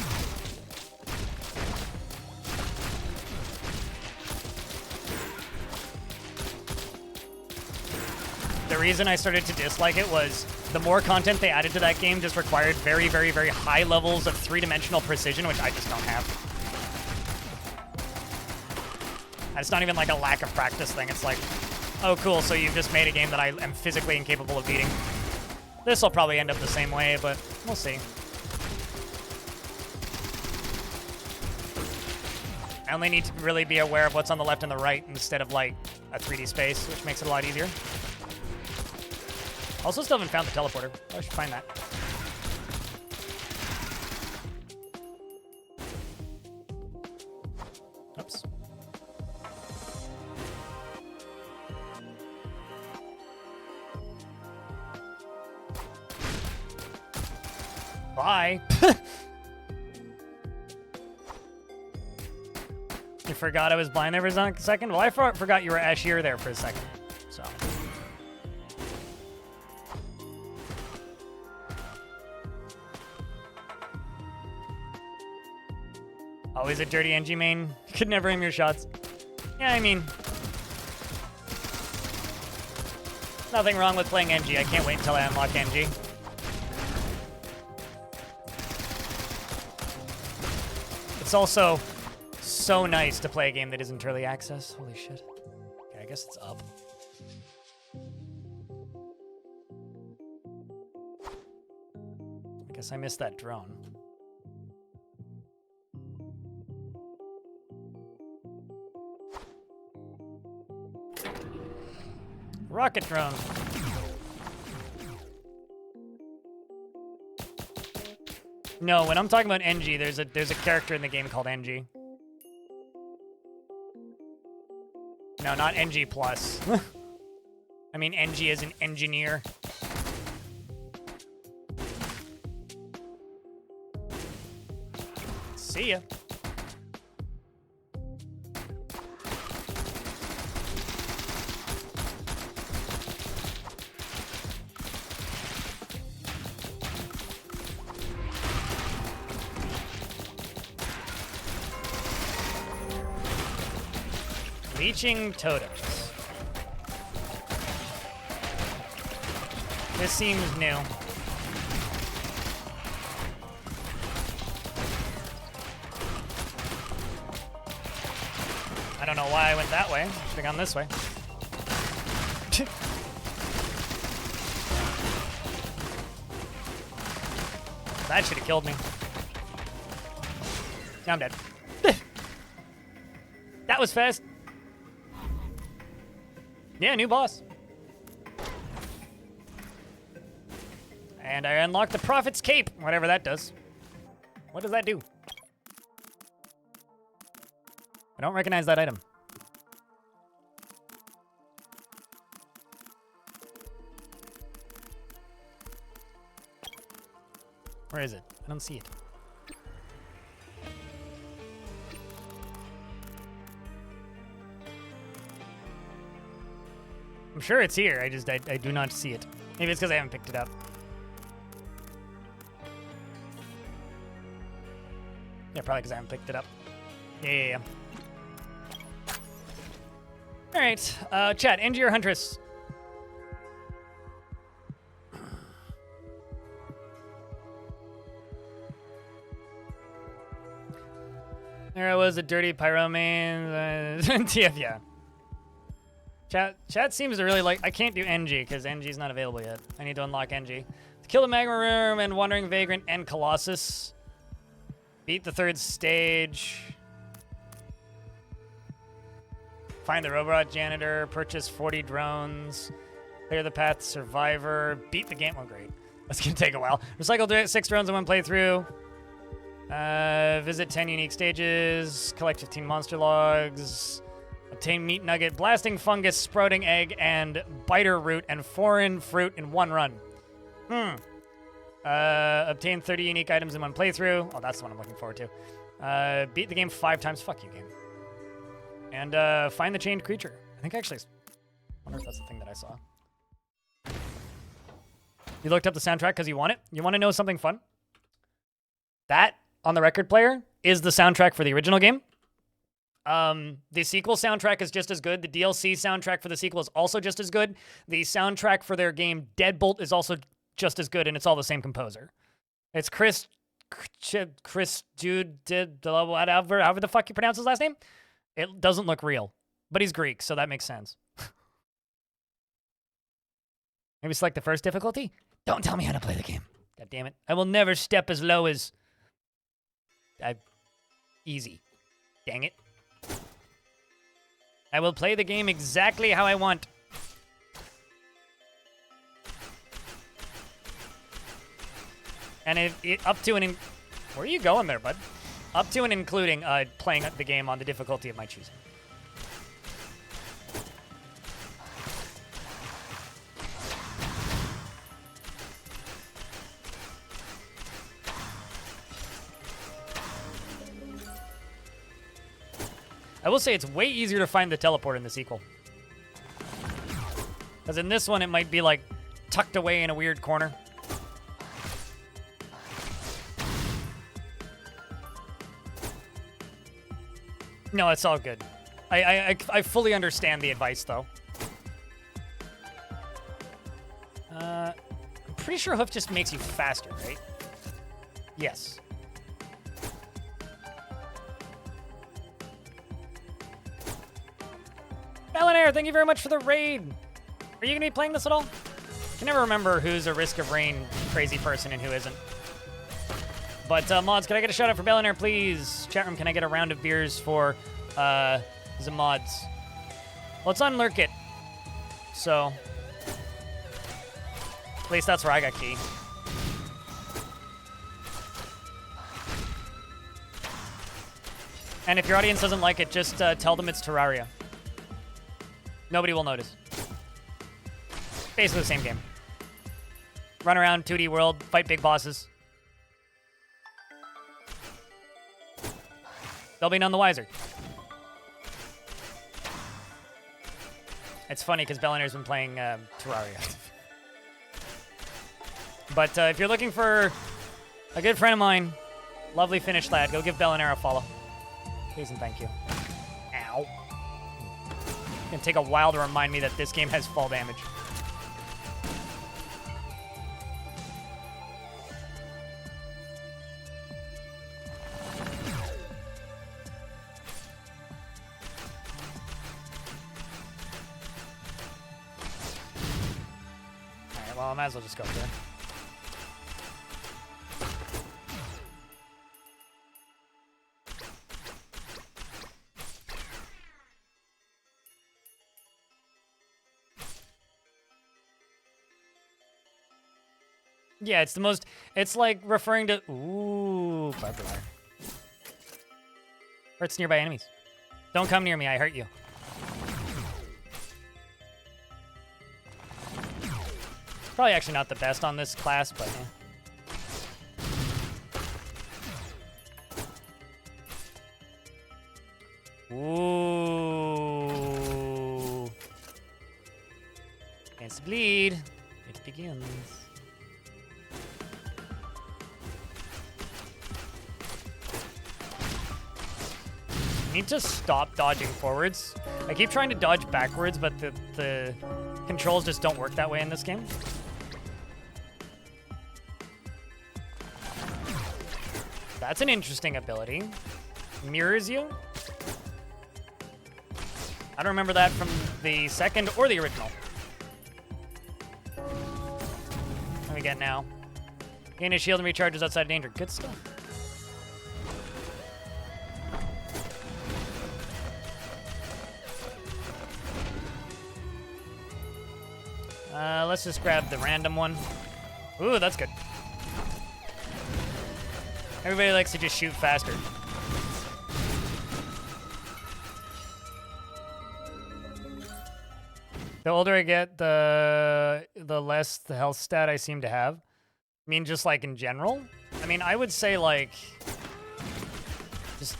Speaker 1: The reason I started to dislike it was the more content they added to that game just required very, very, very high levels of three-dimensional precision, which I just don't have. And it's not even like a lack of practice thing. It's like, oh, cool, so you've just made a game that I am physically incapable of beating. This will probably end up the same way, but we'll see. I only need to really be aware of what's on the left and the right instead of like a 3D space, which makes it a lot easier. Also still haven't found the teleporter. Oh, I should find that. Oops. Bye. forgot I was blind there for a second. Well, I forgot you were Ashir there for a second. So. Always a dirty NG main. Could never aim your shots. Yeah, I mean, nothing wrong with playing NG. I can't wait until I unlock NG. It's also so nice to play a game that isn't early access. Holy shit. Okay, I guess it's up. I guess I missed that drone. Rocket drone. No, when I'm talking about NG, there's a character in the game called NG. No, not NG plus. I mean NG as an engineer. See ya. Leeching totems. This seems new. I don't know why I went that way. Should have gone this way. That should have killed me. Now I'm dead. That was fast. Yeah, new boss. And I unlocked the Prophet's Cape, whatever that does. What does that do? I don't recognize that item. Where is it? I don't see it. I'm sure it's here. I do not see it. Maybe it's because I haven't picked it up. Yeah, probably because I haven't picked it up. Yeah. All right, chat. NG or Huntress? There was a dirty pyromane. TF, yeah. Chat seems to really like... I can't do NG because NG's not available yet. I need to unlock NG. Kill the Magma Room and Wandering Vagrant and Colossus. Beat the third stage. Find the Robot Janitor. Purchase 40 drones. Clear the path to Survivor. Beat the game. Oh, great. That's going to take a while. Recycle 6 drones in one playthrough. Visit 10 unique stages. Collect 15 monster logs. Obtain meat nugget, blasting fungus, sprouting egg, and biter root and foreign fruit in one run. Obtain 30 unique items in one playthrough. Oh, that's the one I'm looking forward to. Beat the game 5 times. Fuck you, game. And find the chained creature. I think actually, I wonder if that's the thing that I saw. You looked up the soundtrack because you want it? You want to know something fun? That, on the record player, is the soundtrack for the original game. The sequel soundtrack is just as good. The DLC soundtrack for the sequel is also just as good. The soundtrack for their game Deadbolt is also just as good, and it's all the same composer. It's Chris Jude, however the fuck you pronounce his last name. It doesn't look real, but he's Greek, so that makes sense. Maybe select the first difficulty? Don't tell me how to play the game. God damn it. I will never step as low as... easy. Dang it. I will play the game exactly how I want. And up to and where are you going there, bud? Up to and including playing the game on the difficulty of my choosing. I will say it's way easier to find the teleport in the sequel. Because in this one, it might be like tucked away in a weird corner. No, it's all good. I fully understand the advice, though. I'm pretty sure Hoof just makes you faster, right? Yes. Bellinair, thank you very much for the raid. Are you going to be playing this at all? I can never remember who's a Risk of Rain crazy person and who isn't. But mods, can I get a shout out for Bellinair, please? Chat room, can I get a round of beers for the mods? Well, it's on Lurkit, so at least that's where I got key. And if your audience doesn't like it, just tell them it's Terraria. Nobody will notice. Basically the same game. Run around, 2D world, fight big bosses. They'll be none the wiser. It's funny because Bellinair's been playing Terraria. But if you're looking for a good friend of mine, lovely Finnish lad, go give Bellinair a follow. Please and thank you. Ow. It's gonna take a while to remind me that this game has fall damage. Alright, well, I might as well just go there. Yeah, it's the most, it's like referring to, ooh, barbed wire. Hurts nearby enemies. Don't come near me, I hurt you. Probably actually not the best on this class, but yeah. Ooh. Chance to bleed. It begins. I need to stop dodging forwards. I keep trying to dodge backwards, but the controls just don't work that way in this game. That's an interesting ability. Mirrors you. I don't remember that from the second or the original. What do we get now? Gain a shield and recharges outside of danger. Good stuff. Let's just grab the random one. Ooh, that's good. Everybody likes to just shoot faster. The older I get, the less the health stat I seem to have. I mean, just like in general. I mean, I would say like, just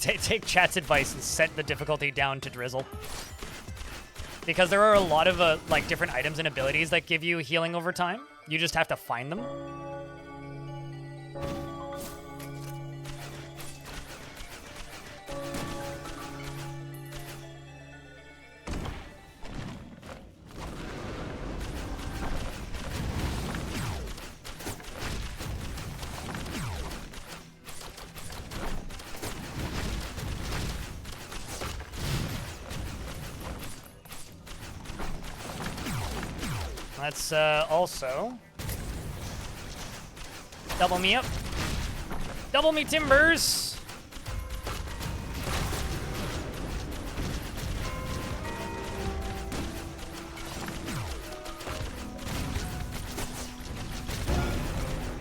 Speaker 1: take chat's advice and set the difficulty down to drizzle. Because there are a lot of like different items and abilities that give you healing over time. You just have to find them. Let's also double me up. Double me timbers.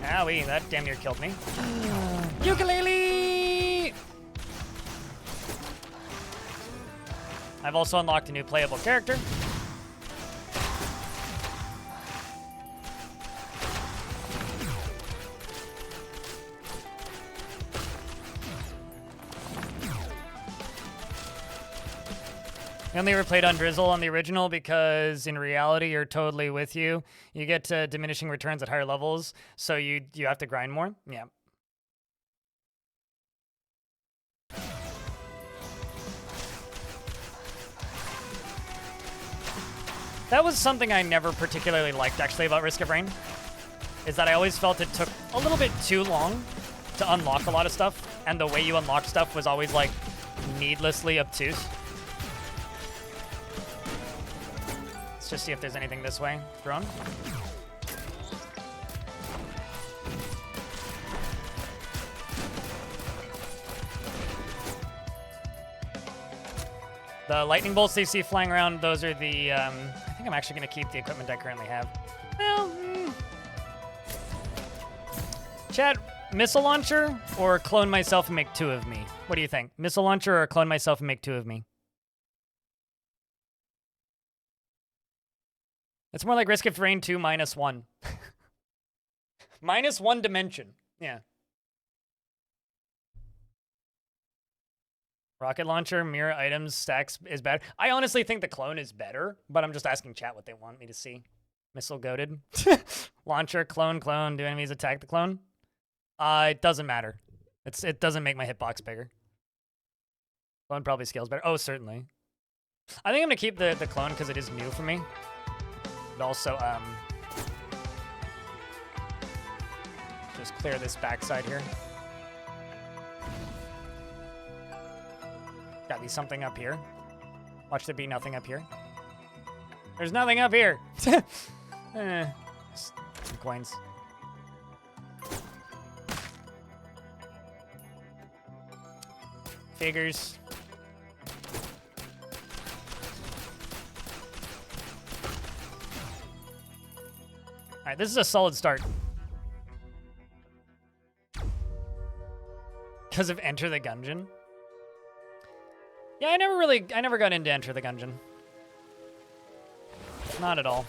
Speaker 1: Owie, that damn near killed me. Ukulele! I've also unlocked a new playable character. I only ever played on Drizzle on the original because in reality you're totally with you. You get diminishing returns at higher levels, so you have to grind more. Yeah. That was something I never particularly liked actually about Risk of Rain, is that I always felt it took a little bit too long to unlock a lot of stuff, and the way you unlock stuff was always like needlessly obtuse. Let's just see if there's anything this way. Drone. The lightning bolts they see flying around, those are the, I think I'm actually going to keep the equipment I currently have. Well, Chat, missile launcher or clone myself and make 2 of me? What do you think? Missile launcher or clone myself and make 2 of me? It's more like Risk of Rain 2 -1. -1 dimension. Yeah. Rocket launcher, mirror items, stacks is better. I honestly think the clone is better, but I'm just asking chat what they want me to see. Missile goated. Launcher, clone, do enemies attack the clone? It doesn't matter. It doesn't make my hitbox bigger. Clone probably scales better. Oh, certainly. I think I'm gonna keep the clone because it is new for me. But also, just clear this backside here. Gotta be something up here. Watch there be nothing up here. There's nothing up here. Some coins. Figures. All right, this is a solid start. Because of Enter the Gungeon. Yeah, I never got into Enter the Gungeon. Not at all.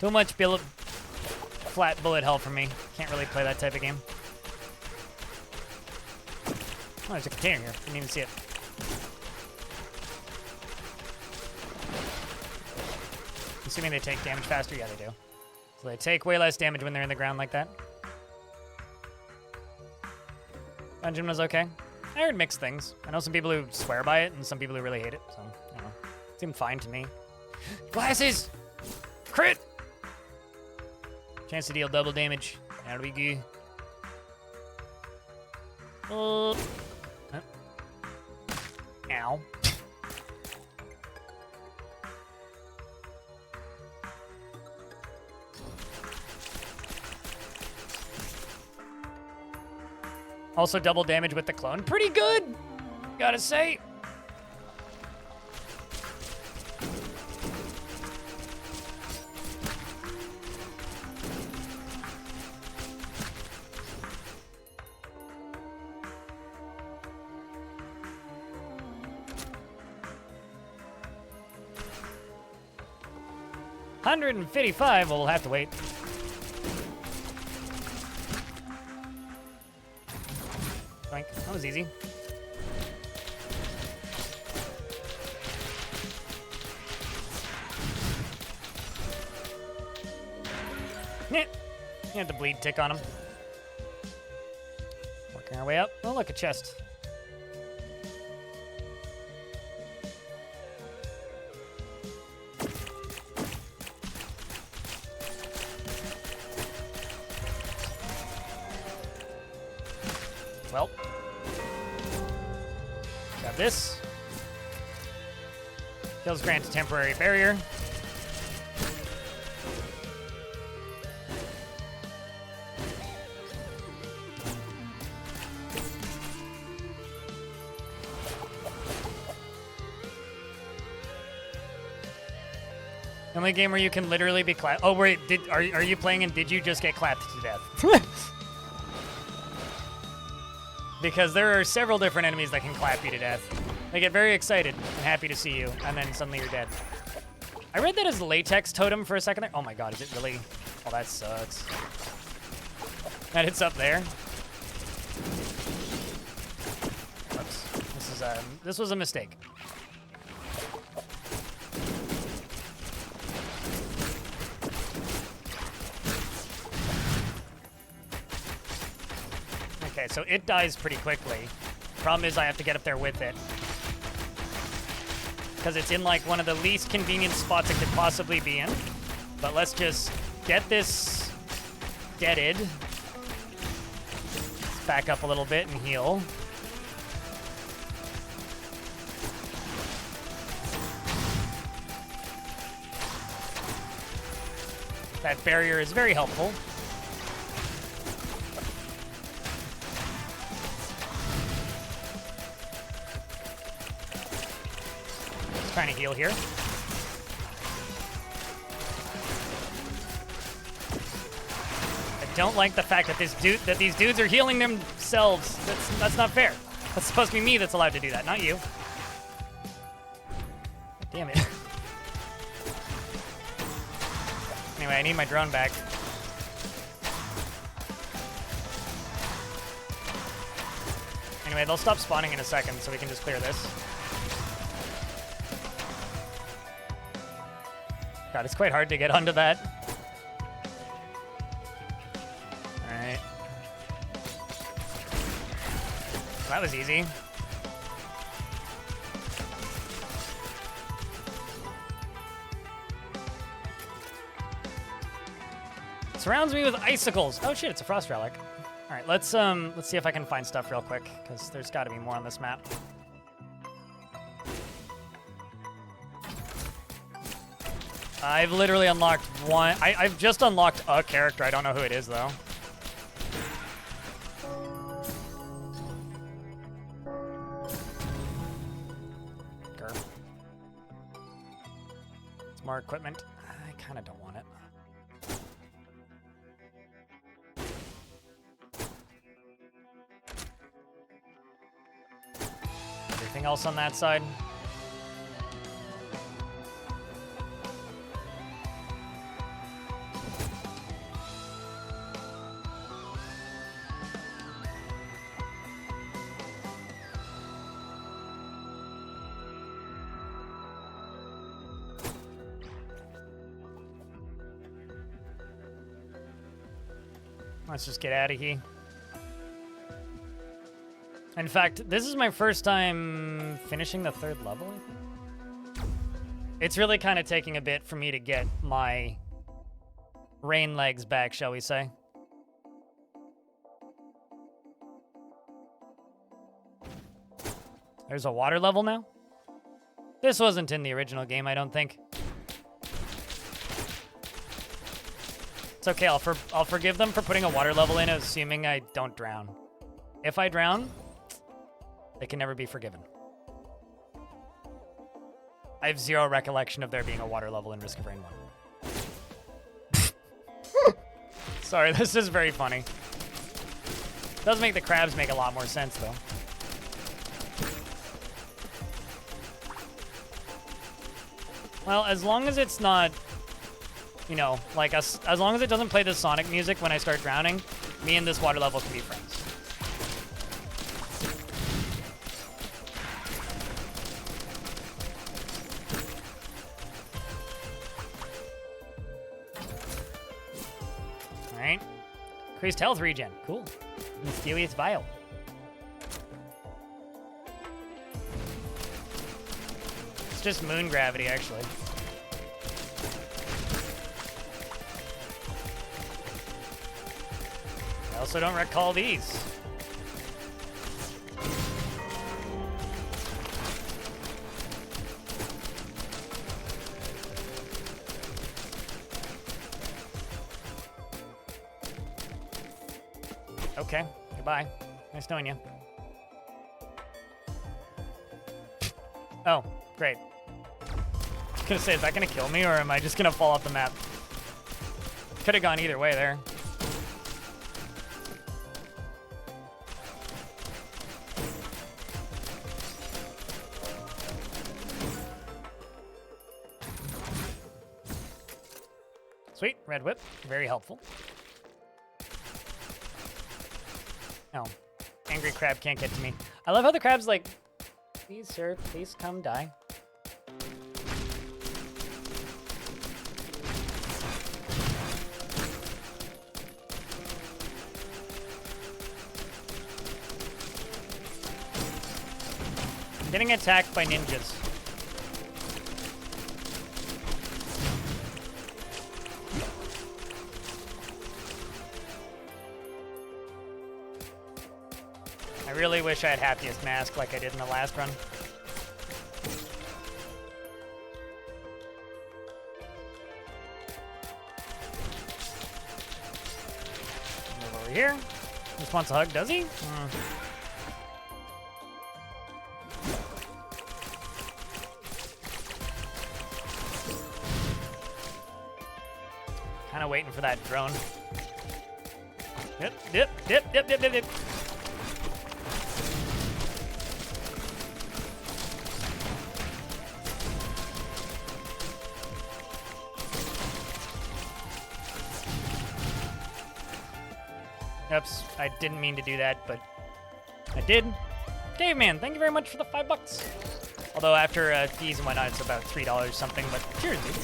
Speaker 1: Too much flat bullet hell for me. Can't really play that type of game. Oh, there's a container here. Didn't even see it. Assuming they take damage faster? Yeah, they do. So they take way less damage when they're in the ground like that. Dungeon was okay. I heard mixed things. I know some people who swear by it and some people who really hate it, so I don't know. It seemed fine to me. Glasses! Crit! Chance to deal double damage. That'll be good. Ow. Also double damage with the clone. Pretty good, gotta say. $155, well, we'll have to wait. That was easy. Yeah, you had the bleed tick on him. Working our way up. Oh, look, a chest. Well. Got this. Kills grant a temporary barrier. The only game where you can literally be clapped. Oh wait, are you playing and did you just get clapped to death? Because there are several different enemies that can clap you to death. They get very excited and happy to see you, and then suddenly you're dead. I read that as latex totem for a second there. Oh my god, is it really? Oh, that sucks. And it's up there. this was a mistake. Okay, so it dies pretty quickly. Problem is I have to get up there with it. Because it's in like one of the least convenient spots it could possibly be in. But let's just get this deaded. Let's back up a little bit and heal. That barrier is very helpful. Trying to heal here. I don't like the fact that these dudes are healing themselves. That's not fair. That's supposed to be me that's allowed to do that, not you. Damn it. Anyway, I need my drone back. Anyway, they'll stop spawning in a second, so we can just clear this. God, it's quite hard to get onto that. Alright. That was easy. Surrounds me with icicles. Oh shit, it's a frost relic. Alright, let's see if I can find stuff real quick, because there's gotta be more on this map. I've literally unlocked one. I've just unlocked a character. I don't know who it is, though. Grr. It's more equipment. I kind of don't want it. Everything else on that side? Let's just get out of here. In fact, this is my first time finishing the 3rd level, I think. It's really kind of taking a bit for me to get my rain legs back, shall we say. There's a water level now? This wasn't in the original game, I don't think. It's okay, I'll forgive them for putting a water level in, assuming I don't drown. If I drown, they can never be forgiven. I have zero recollection of there being a water level in Risk of Rain 1. Sorry, this is very funny. Does make the crabs make a lot more sense, though. Well, as long as it's not, you know, like as long as it doesn't play the Sonic music when I start drowning, me and this water level can be friends. Alright. Increased health regen. Cool. Mysterious Vial. It's just moon gravity, actually. I also don't recall these. Okay, goodbye. Nice knowing you. Oh, great. I was gonna say, is that gonna kill me, or am I just gonna fall off the map? Could have gone either way there. Sweet, red whip, very helpful. Oh, angry crab can't get to me. I love how the crabs, like, Please, sir, please come die. I'm getting attacked by ninjas. I really wish I had Happiest Mask like I did in the last run. Move over here. Just wants a hug, does he? Kind of waiting for that drone. Dip, dip, dip, dip, dip, dip, dip. Oops, I didn't mean to do that, but I did. Caveman, thank you very much for the $5. Although after fees and whatnot, it's about $3 something, but cheers, dude.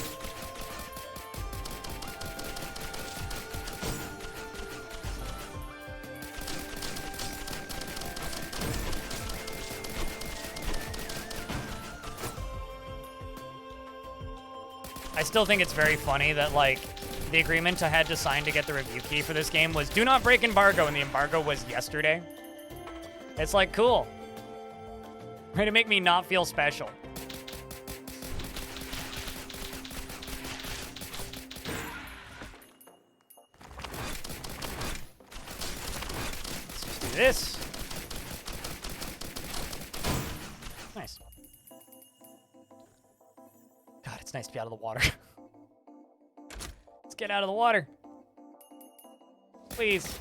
Speaker 1: I still think it's very funny that, like, the agreement I had to sign to get the review key for this game was do not break embargo, and the embargo was yesterday. It's like, cool. Way to make me not feel special. Let's just do this. Nice. God, it's nice to be out of the water. Let's get out of the water. Please.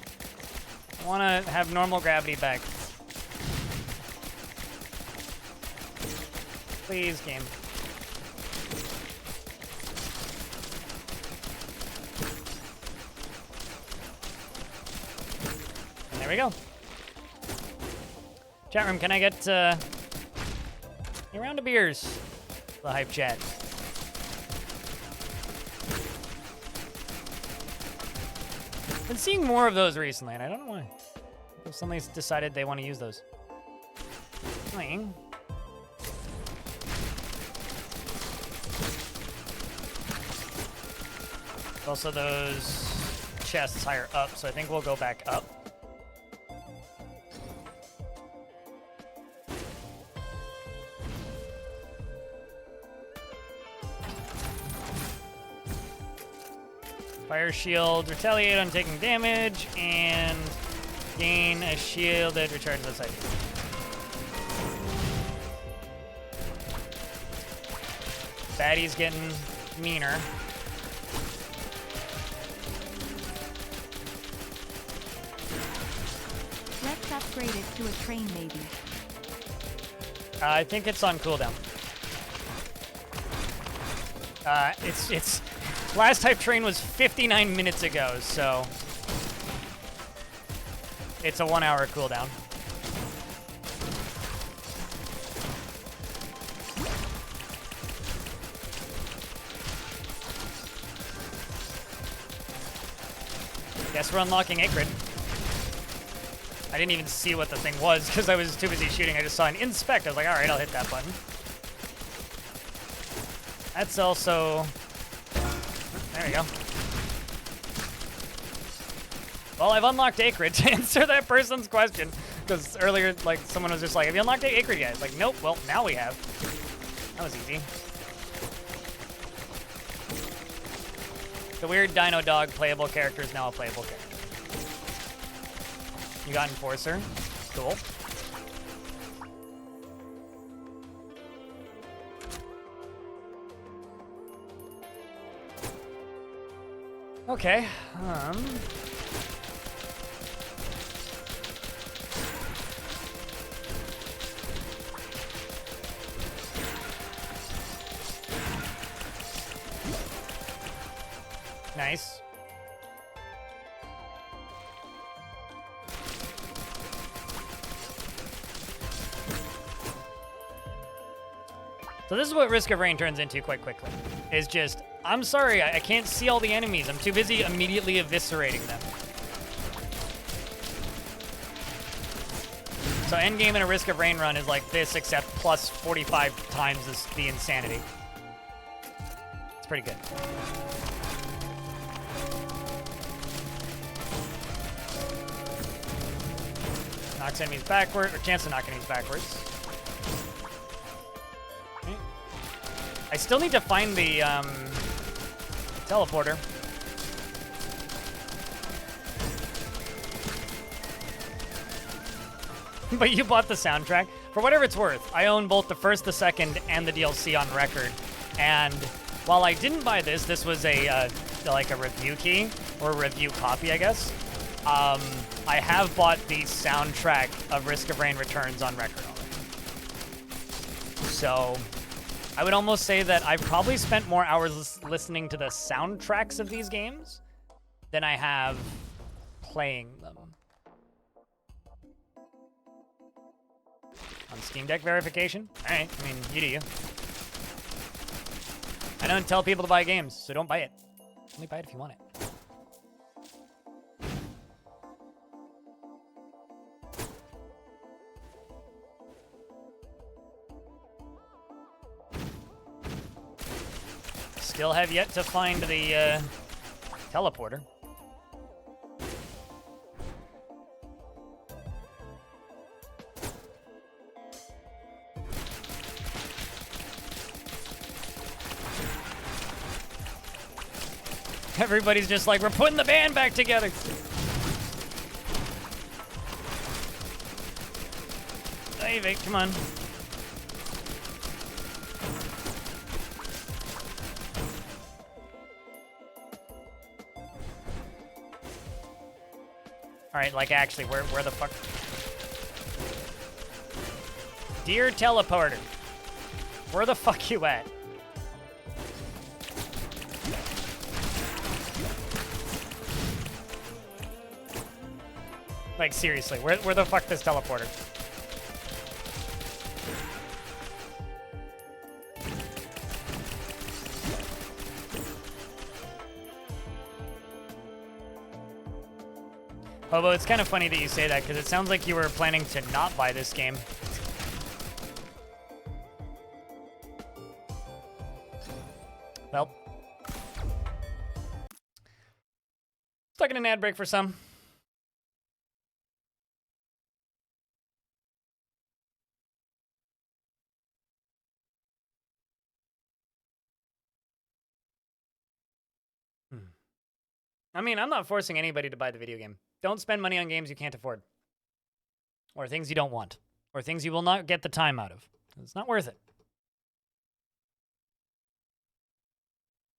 Speaker 1: I want to have normal gravity back. Please, game. And there we go. Chat room, can I get a round of beers? The hype chat. Been seeing more of those recently, and I don't know why. Somebody's decided they want to use those. Annoying. Also, those chests higher up, so I think we'll go back up. Fire shield, retaliate on taking damage, and gain a shield that recharges the side. Baddie's getting meaner.
Speaker 4: Let's upgrade it to a train, maybe.
Speaker 1: I think it's on cooldown. It's last type train was 59 minutes ago, so it's a 1 hour cooldown. Guess we're unlocking Acrid. I didn't even see what the thing was because I was too busy shooting. I just saw an inspect. I was like, all right, I'll hit that button. That's also... There we go. Well, I've unlocked Acrid to answer that person's question. Because earlier, like, someone was just like, have you unlocked Acrid yet? It's like, nope. Well, now we have. That was easy. The weird Dino Dog playable character is now a playable character. You got Enforcer. Cool. Okay. Nice. So this is what Risk of Rain turns into quite quickly. Is just, I'm sorry, I can't see all the enemies. I'm too busy immediately eviscerating them. So endgame in a Risk of Rain run is like this, except plus 45 times the insanity. It's pretty good. Knocks enemies backward, or chance of knocking enemies backwards. Okay. I still need to find the teleporter. But you bought the soundtrack. For whatever it's worth, I own both the first, the second, and the DLC on record. And while I didn't buy this, this was a like a review key, or a review copy, I guess. I have bought the soundtrack of Risk of Rain Returns on record already. So I would almost say that I've probably spent more hours listening to the soundtracks of these games than I have playing them. On Steam Deck verification? All right, I mean, you do you. I don't tell people to buy games, so don't buy it. Only buy it if you want it. Still have yet to find the teleporter. Everybody's just like, we're putting the band back together. Hey, Vic, come on. All right, like actually, where the fuck? Dear teleporter, where the fuck you at? Like seriously, where the fuck this teleporter? Hobo, it's kind of funny that you say that, because it sounds like you were planning to not buy this game. Well. Stuck in an ad break for some. I mean, I'm not forcing anybody to buy the video game. Don't spend money on games you can't afford. Or things you don't want. Or things you will not get the time out of. It's not worth it.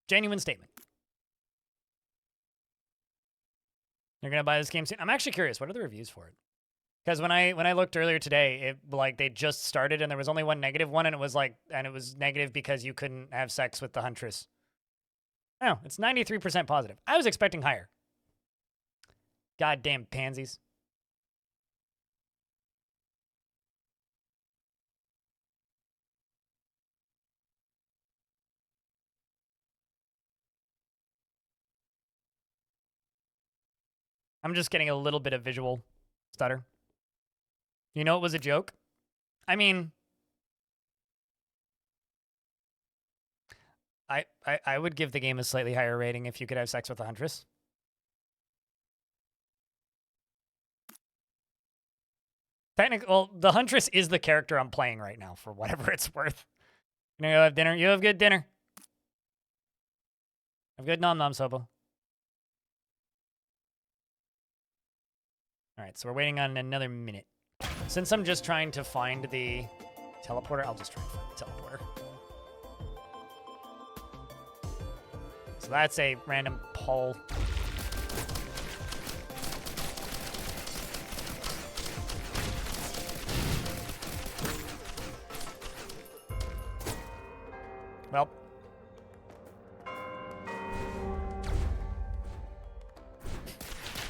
Speaker 1: Genuine statement. You're going to buy this game soon? I'm actually curious. What are the reviews for it? Because when I looked earlier today, it like they just started and there was only one negative one, and it was like, and it was negative because you couldn't have sex with the Huntress. Oh, it's 93% positive. I was expecting higher. Goddamn pansies. I'm just getting a little bit of visual stutter. You know it was a joke? I mean, I would give the game a slightly higher rating if you could have sex with a Huntress. Technically, well, the Huntress is the character I'm playing right now, for whatever it's worth. You know, go have dinner. You have good dinner. Have good nom-noms, Hobo. All right, so we're waiting on another minute. Since I'm just trying to find the teleporter, I'll just try and find the teleporter. So that's a random poll. Well.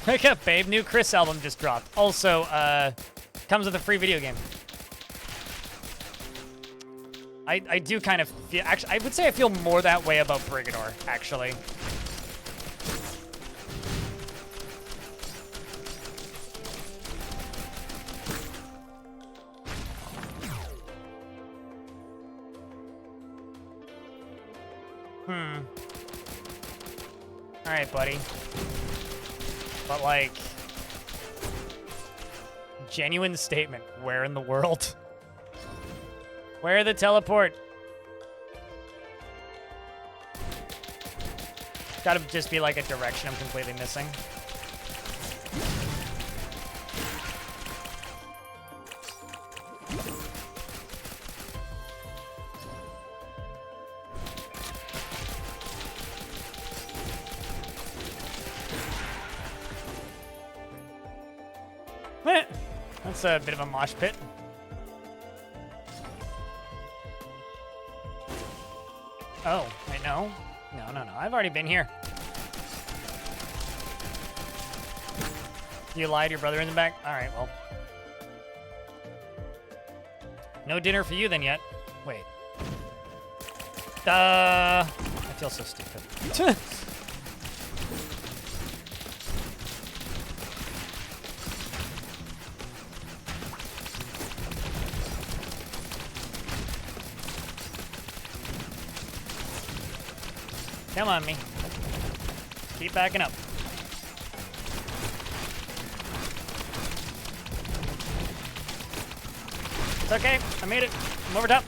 Speaker 1: Wake up, babe. New Chris album just dropped. Also, comes with a free video game. I do kind of feel, actually, I would say I feel more that way about Brigador, actually. All right, buddy. But like, genuine statement, where in the world? Where the teleport? Gotta just be like a direction I'm completely missing. That's a bit of a mosh pit. Oh, wait, no. No. I've already been here. You lied to your brother in the back? All right, well. No dinner for you then yet. Wait. I feel so stupid. Come on, me. Keep backing up. It's okay. I made it. I'm over top.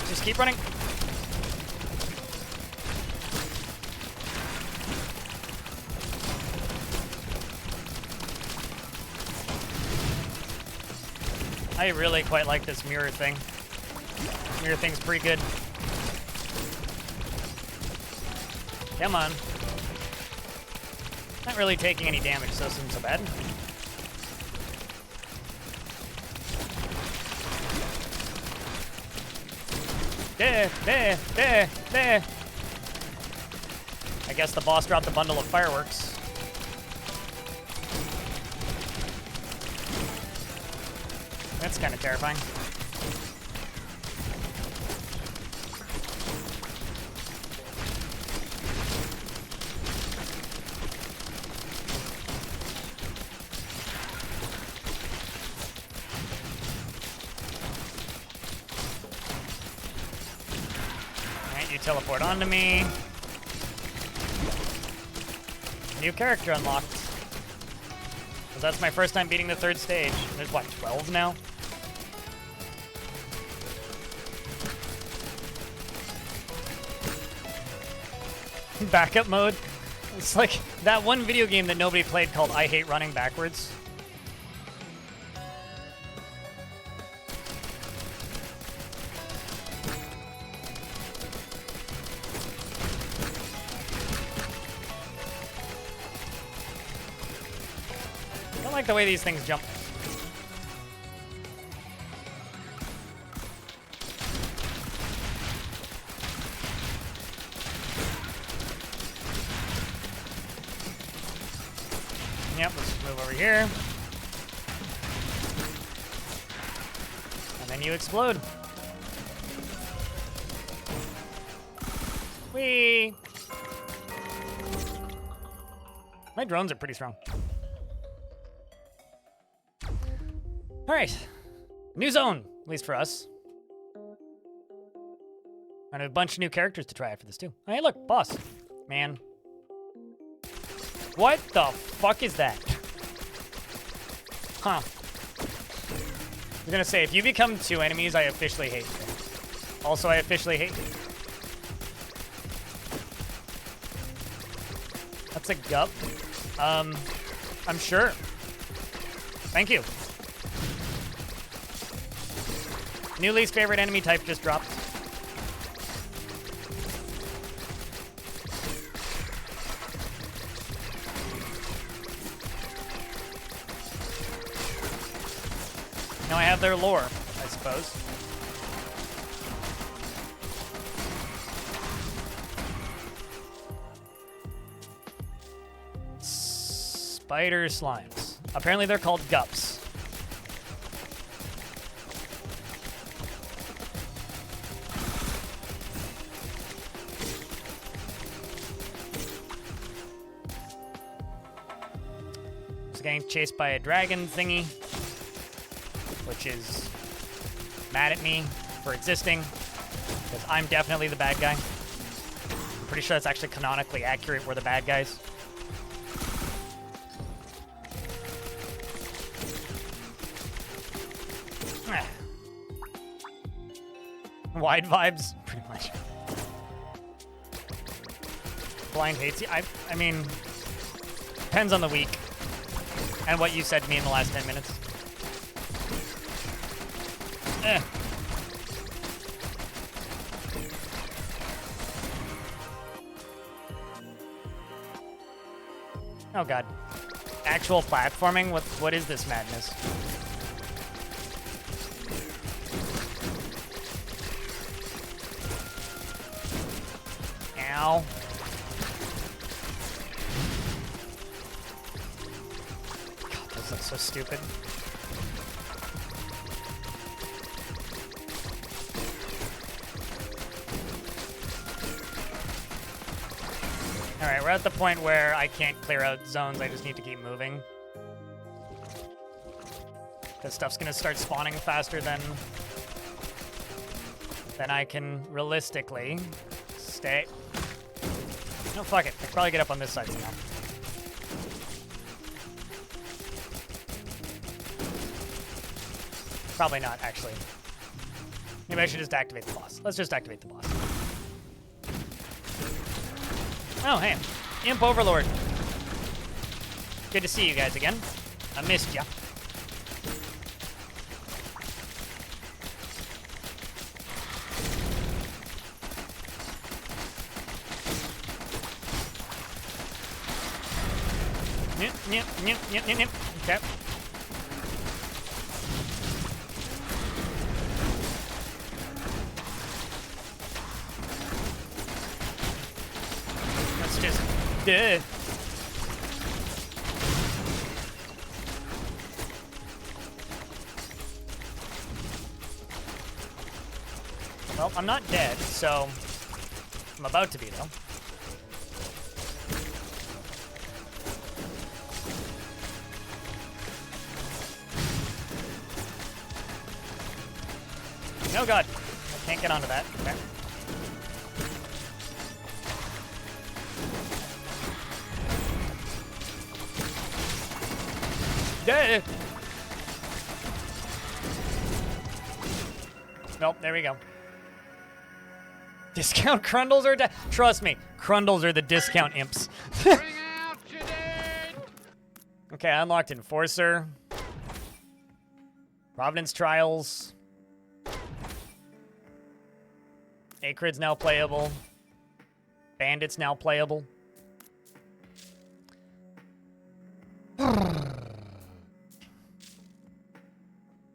Speaker 1: Just keep running. I really quite like this mirror thing. Mirror thing's pretty good. Come on. Not really taking any damage, so this isn't so bad. There. I guess the boss dropped a bundle of fireworks. That's kind of terrifying. Teleport onto me. New character unlocked. Because that's my first time beating the 3rd stage. There's what, 12 now? Backup mode. It's like that one video game that nobody played called I Hate Running Backwards. I like the way these things jump. Yep, let's move over here. And then you explode. Whee! My drones are pretty strong. All right, new zone, at least for us. And a bunch of new characters to try out for this too. Oh, hey, look, boss. Man. What the fuck is that? Huh. I'm gonna say, if you become 2 enemies, I officially hate you. Also, I officially hate you. That's a gup. I'm sure. Thank you. New least favorite enemy type just dropped. Now I have their lore, I suppose. Spider slimes. Apparently they're called gups. So getting chased by a dragon thingy, which is mad at me for existing, because I'm definitely the bad guy. I'm pretty sure that's actually canonically accurate. We're the bad guys. Wide vibes, pretty much. Blind hates you. I mean, depends on the week and what you said to me in the last 10 minutes. Oh god. Actual platforming? What is this madness? Ow. God, this looks so stupid. Alright, we're at the point where I can't clear out zones, I just need to keep moving. Because stuff's gonna start spawning faster than I can realistically stay. No, fuck it. I can probably get up on this side somehow. Probably not, actually. Maybe I should just activate the boss. Let's just activate the boss. Oh, hey. Imp Overlord. Good to see you guys again. I missed ya. Yep. Okay. Let's just... Duh. Well, I'm not dead, so... I'm about to be, though. Oh god, I can't get onto that. Okay. Duh. Nope, there we go. Discount Crundles are trust me, Crundles are the discount imps.
Speaker 2: Bring out your dead!
Speaker 1: Okay, I unlocked Enforcer. Providence Trials. Acrid's now playable. Bandit's now playable.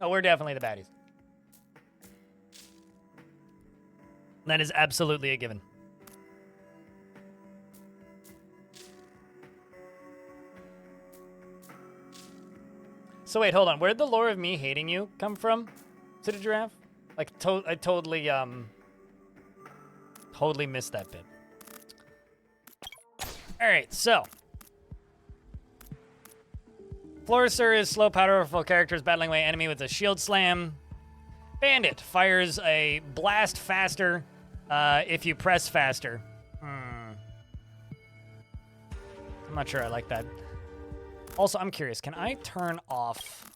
Speaker 1: Oh, we're definitely the baddies. That is absolutely a given. So wait, hold on. Where'd the lore of me hating you come from? Is it a giraffe? Like, I totally missed that bit. All right, so. Floriser is slow, powerful characters battling away enemy with a shield slam. Bandit fires a blast faster if you press faster. I'm not sure I like that. Also, I'm curious. Can I turn off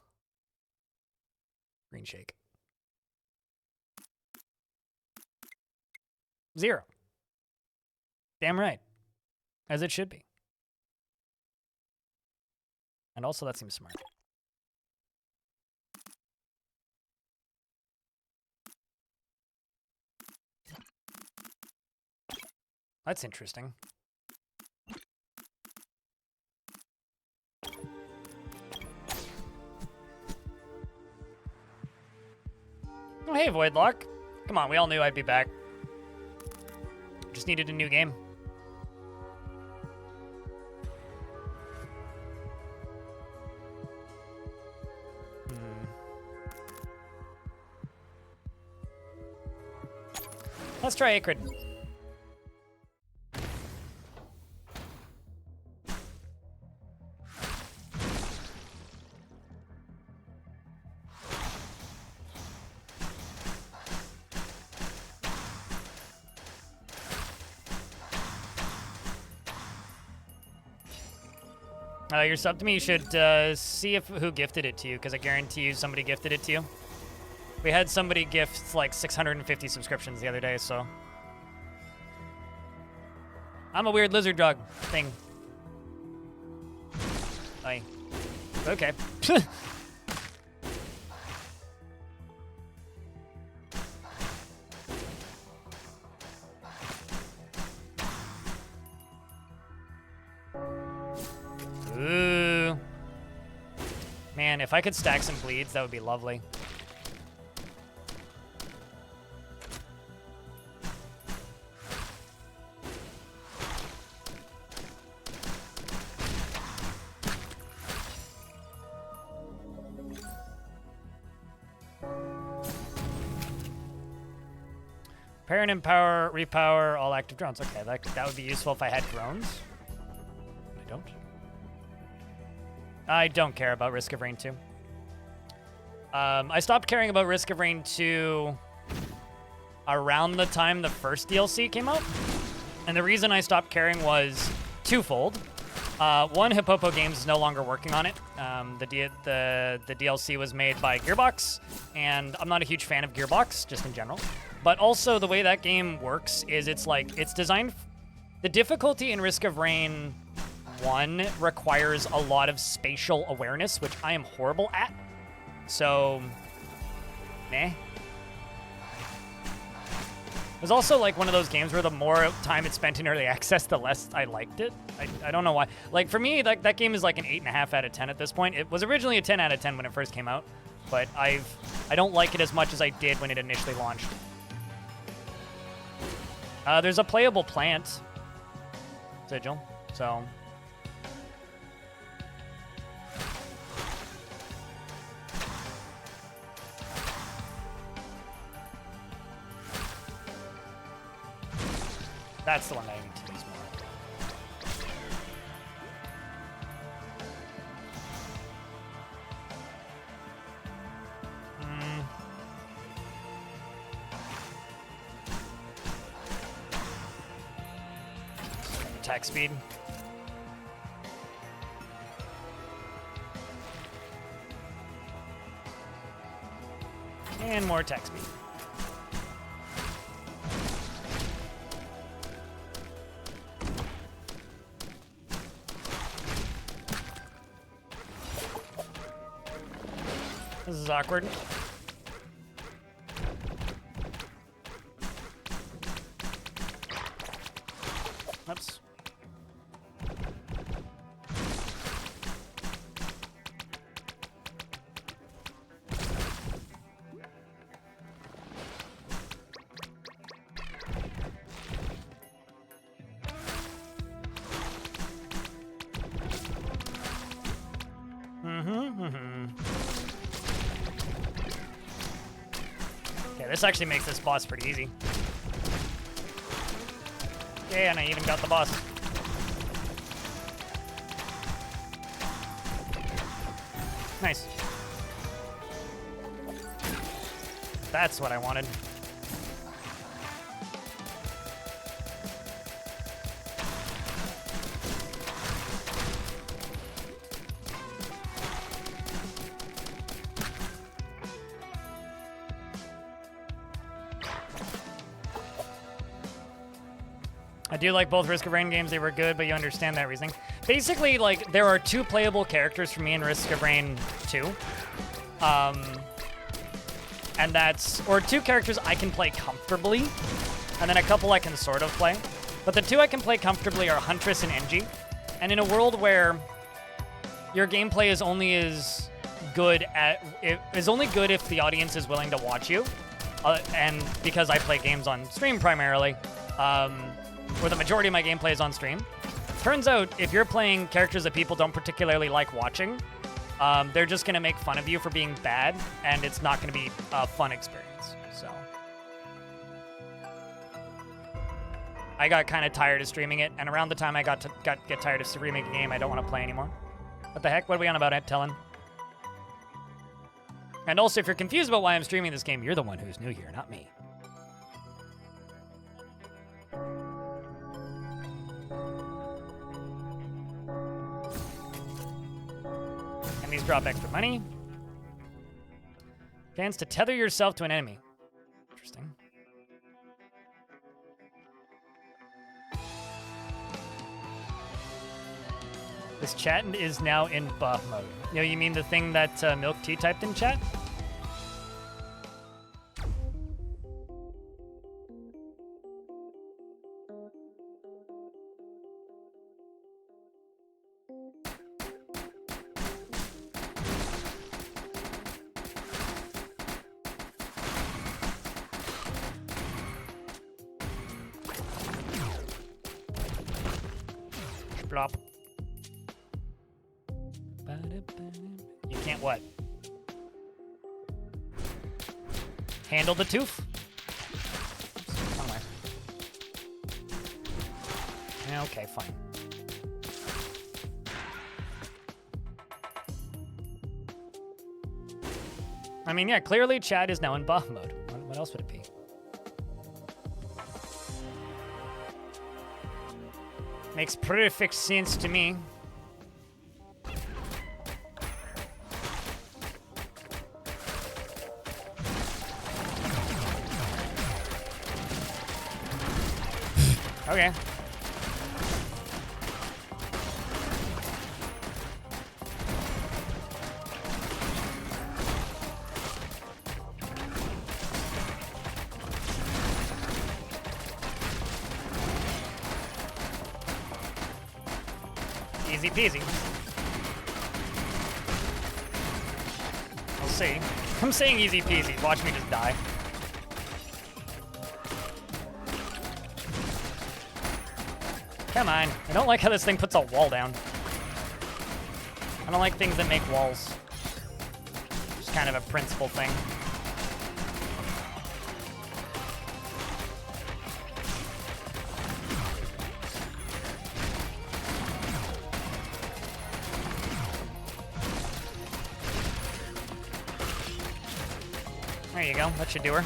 Speaker 1: Green Shake? 0. Damn right. As it should be. And also, that seems smart. That's interesting. Oh, hey, Voidlock. Come on, we all knew I'd be back. Just needed a new game. Let's try Acrid. You're sub to me. You should see if who gifted it to you, because I guarantee you somebody gifted it to you. We had somebody gift like 650 subscriptions the other day, so. I'm a weird lizard dog thing. Aye. Okay. Ooh. Man, if I could stack some bleeds, that would be lovely. Repair and empower, repower all active drones. Okay, that would be useful if I had drones. I don't. I don't care about Risk of Rain 2. I stopped caring about Risk of Rain 2 around the time the first DLC came out. And the reason I stopped caring was twofold. One, Hippopo Games is no longer working on it. The DLC was made by Gearbox, and I'm not a huge fan of Gearbox, just in general. But also, the way that game works is it's designed... The difficulty in Risk of Rain 1 requires a lot of spatial awareness, which I am horrible at. So, meh. It was also like one of those games where the more time it spent in early access, the less I liked it. I don't know why. Like, for me, that game is like an 8.5 out of 10 at this point. It was originally a 10 out of 10 when it first came out, but I don't like it as much as I did when it initially launched. There's a playable plant sigil, so... That's the one that I need to use more. Attack speed. And more attack speed. This is awkward. Oops. Okay, this actually makes this boss pretty easy. Yeah, and I even got the boss. Nice. That's what I wanted. I do like both Risk of Rain games. They were good, but you understand that reasoning. Basically, like, there are two playable characters for me in Risk of Rain 2. And that's... Or two characters I can play comfortably, and then a couple I can sort of play. But the two I can play comfortably are Huntress and Engie. And in a world where your gameplay is only as good at... It is only good if the audience is willing to watch you. And because I play games on stream primarily, where the majority of my gameplay is on stream. Turns out, if you're playing characters that people don't particularly like watching, they're just going to make fun of you for being bad, and it's not going to be a fun experience. So I got kind of tired of streaming it, and around the time I get tired of streaming a game, I don't want to play anymore. What the heck? What are we on about, Tellin? And also, if you're confused about why I'm streaming this game, you're the one who's new here, not me. drop extra money. Chance to tether yourself to an enemy. Interesting. This chat is now in buff mode. You mean the thing that Milk Tea typed in chat? Blop. You can't what? Handle the tooth? Somewhere. Okay, fine. I mean, yeah, clearly chat is now in buff mode. What else would it be? Makes perfect sense to me. Okay. Easy peasy. We'll see. I'm saying easy peasy. Watch me just die. Come on. I don't like how this thing puts a wall down. I don't like things that make walls. It's kind of a principle thing. There you go. That should do her.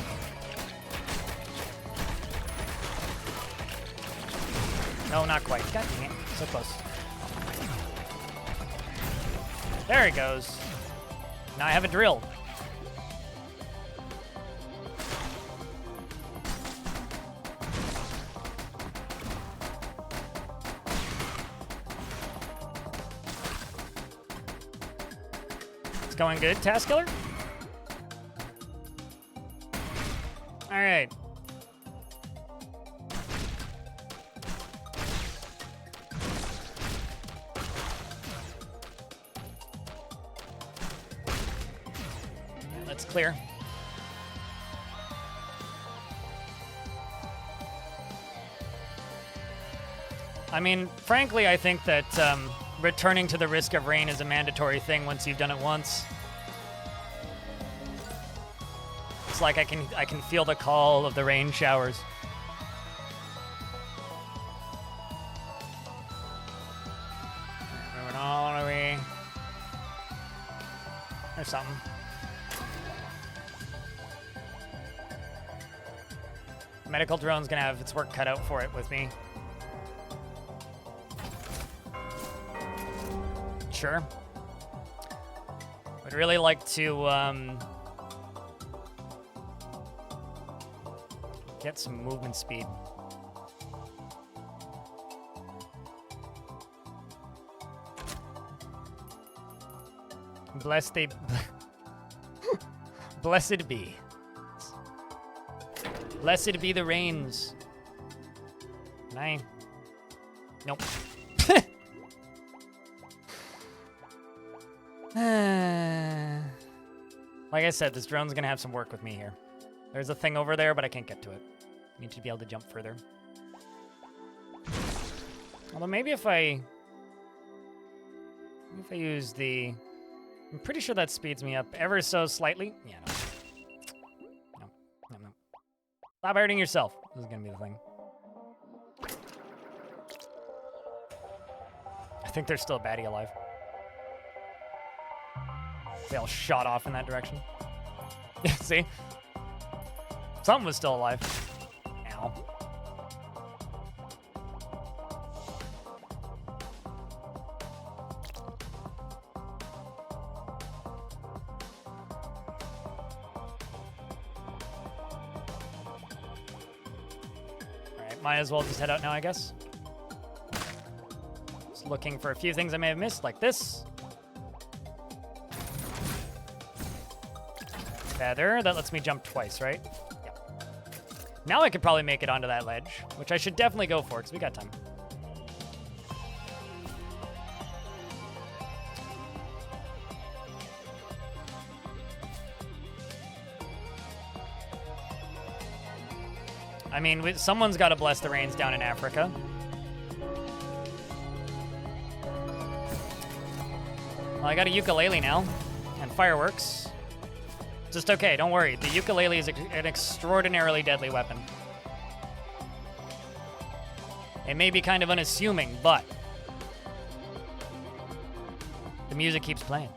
Speaker 1: No, not quite. God dang it. So close. There it goes. Now I have a drill. It's going good, Task Killer? All right. That's clear. I mean, frankly, I think that returning to the Risk of Rain is a mandatory thing once you've done it once. It's like I can feel the call of the rain showers. Moving all the way. There's something. Medical drone's gonna have its work cut out for it with me. Sure. Would really like to get some movement speed. Blessed be. Blessed be. Blessed be the rains. Can I? Nope. Like I said, this drone's gonna have some work with me here. There's a thing over there, but I can't get to it. I need to be able to jump further. Although maybe if I use the... I'm pretty sure that speeds me up ever so slightly. Yeah, no. No. Stop hurting yourself. This is gonna be the thing. I think there's still a baddie alive. They all shot off in that direction. Yeah, see? Something was still alive. Ow. might as well just head out now, I guess. Just looking for a few things I may have missed, like this. Feather, that lets me jump twice, right? Yep. Now I could probably make it onto that ledge, which I should definitely go for, because we got time. I mean, someone's got to bless the rains down in Africa. Well, I got a ukulele now, and fireworks. Just okay, don't worry. The ukulele is an extraordinarily deadly weapon. It may be kind of unassuming, but the music keeps playing.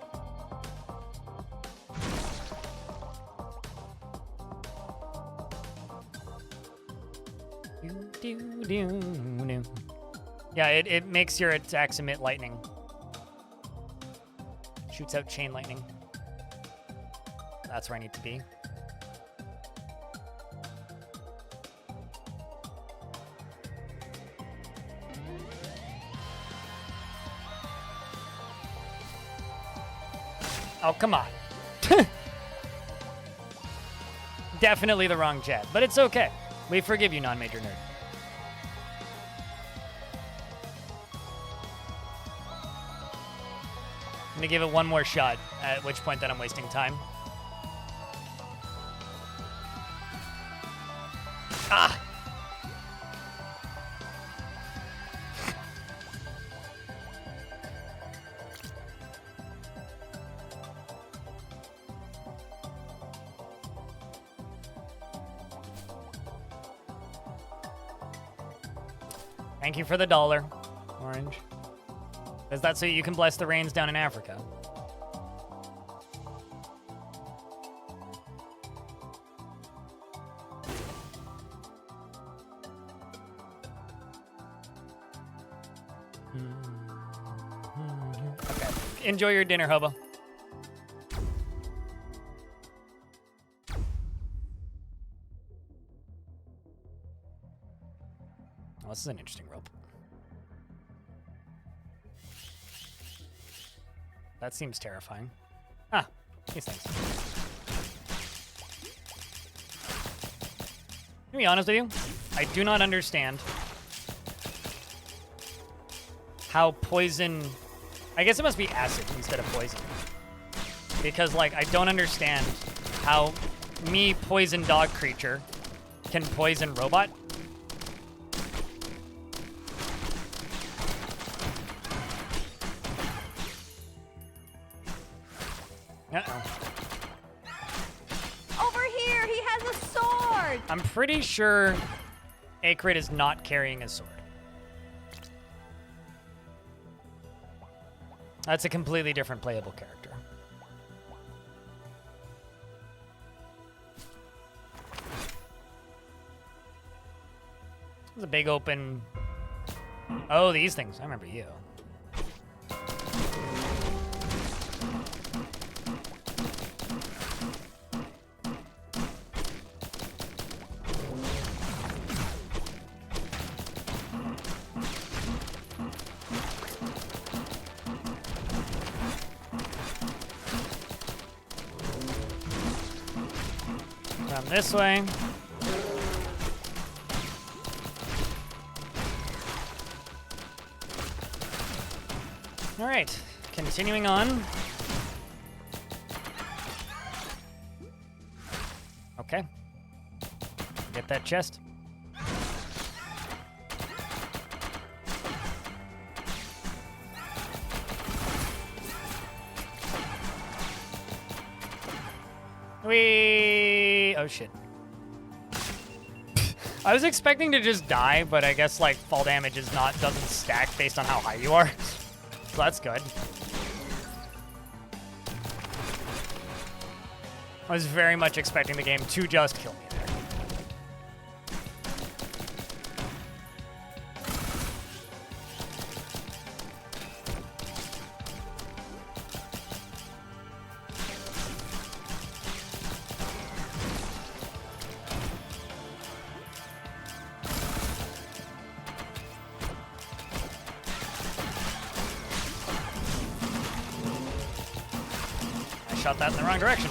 Speaker 1: Yeah, it makes your attacks emit lightning. Shoots out chain lightning. That's where I need to be. Oh, come on. Definitely the wrong chat, but it's okay. We forgive you, non-major nerd. I'm gonna give it one more shot, at which point then I'm wasting time. Ah! Thank you for the $1, Orange. Is that so you can bless the rains down in Africa? Okay. Enjoy your dinner, hobo. Oh, this is an interesting rope. That seems terrifying. Ah, these things. To be honest with you, I do not understand how poison... I guess it must be acid instead of poison. Because, like, I don't understand how me, poison dog creature, can poison robot. Uh-oh.
Speaker 4: Over here, he has a sword.
Speaker 1: I'm pretty sure Akrit is not carrying a sword. That's a completely different playable character. There's a big open... Oh, these things. I remember you. This way. All right, continuing on. Okay. Get that chest. Oh shit. I was expecting to just die, but I guess like fall damage doesn't stack based on how high you are. So that's good. I was very much expecting the game to just kill me there. shot that in the wrong direction.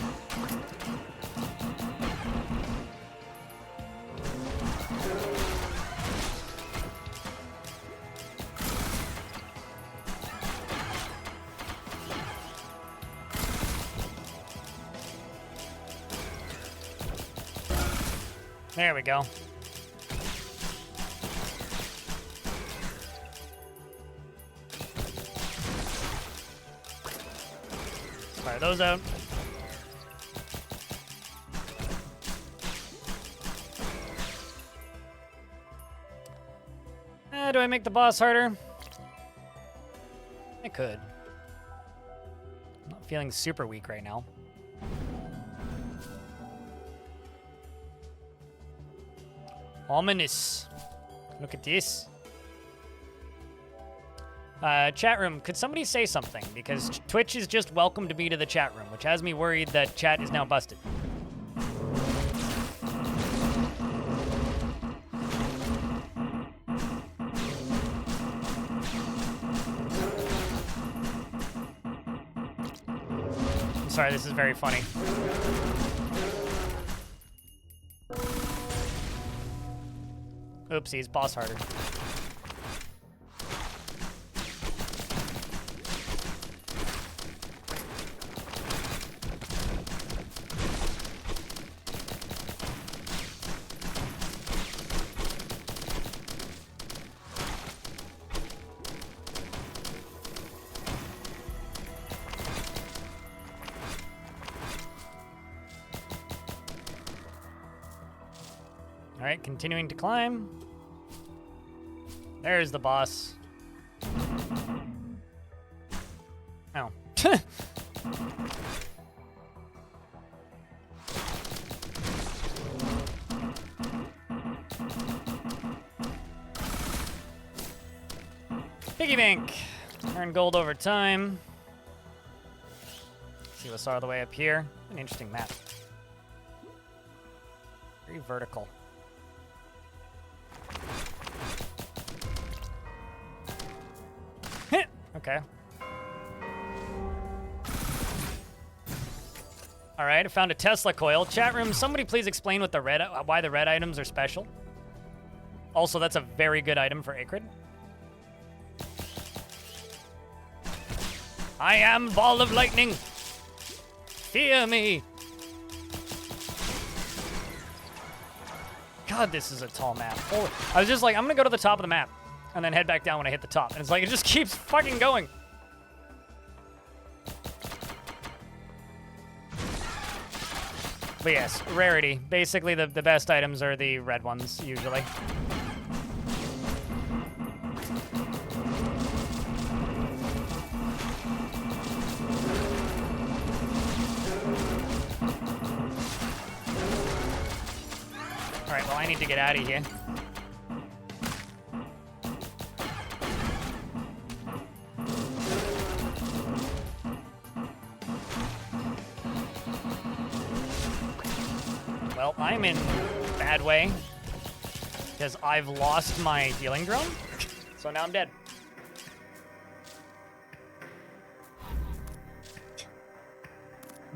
Speaker 1: There we go. Fire those out. Do I make the boss harder? I could. I'm not feeling super weak right now. Ominous. Look at this. Chat room, could somebody say something? Because Twitch is just welcomed me to the chat room, which has me worried that chat is now busted. I'm sorry, this is very funny. Oopsies, boss harder. All right, continuing to climb. There's the boss. Oh. Piggy bank. Earn gold over time. See what's all the way up here. An interesting map. Very vertical. Okay. All right, I found a Tesla coil. Chat room, somebody please explain what why the red items are special. Also, that's a very good item for Acrid. I am Ball of Lightning. Fear me. God, this is a tall map. Holy. I was just like, I'm gonna go to the top of the map and then head back down when I hit the top. And it's like, it just keeps fucking going. But yes, rarity. Basically, the best items are the red ones, usually. All right, well, I need to get out of here. Well, I'm in a bad way because I've lost my healing drone, so now I'm dead.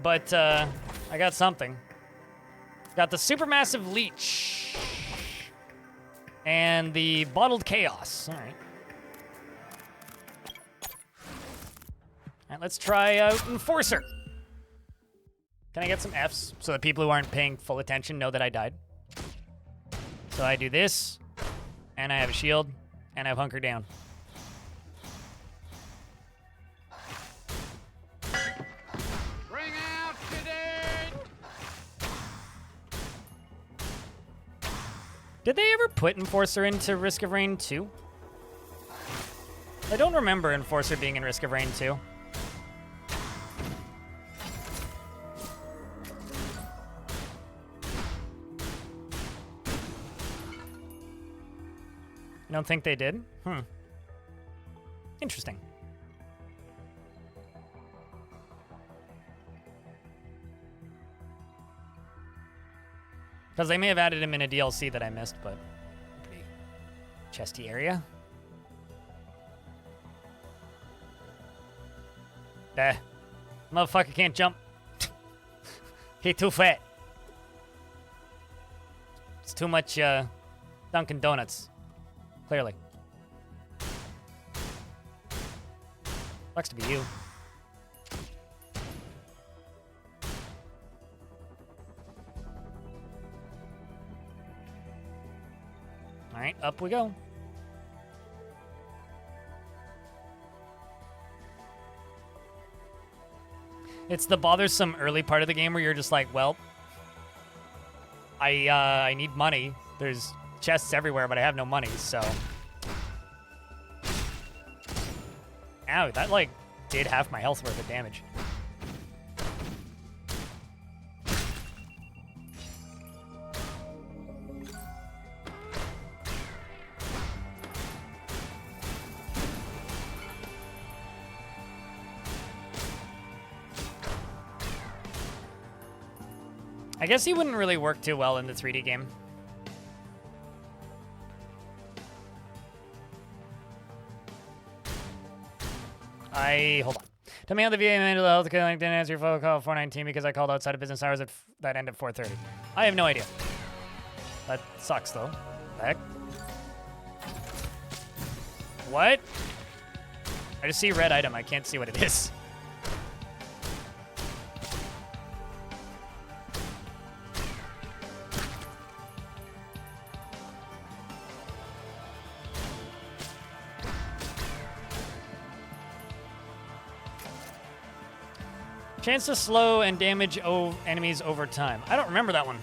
Speaker 1: But I got something. Got the supermassive leech and the bottled chaos. All right. All right, let's try out Enforcer. Can I get some Fs so that people who aren't paying full attention know that I died? So I do this, and I have a shield, and I have Hunker Down.
Speaker 2: Bring out your dead!
Speaker 1: Did they ever put Enforcer into Risk of Rain 2? I don't remember Enforcer being in Risk of Rain 2. I don't think they did? Interesting. Because they may have added him in a DLC that I missed, but pretty chesty area. Motherfucker can't jump. He too fat. It's too much Dunkin' Donuts. Clearly. Sucks to be you. All right, up we go. It's the bothersome early part of the game where you're just like, well, I need money. There's chests everywhere, but I have no money, so. Ow, that like did half my health worth of damage. I guess he wouldn't really work too well in the 3D game. Hold on. Tell me how the VA mental health clinic didn't answer your phone call at 419 because I called outside of business hours that end at 4:30. I have no idea. That sucks though. The heck? What? I just see a red item. I can't see what it is. Chance to slow and damage enemies over time. I don't remember that one.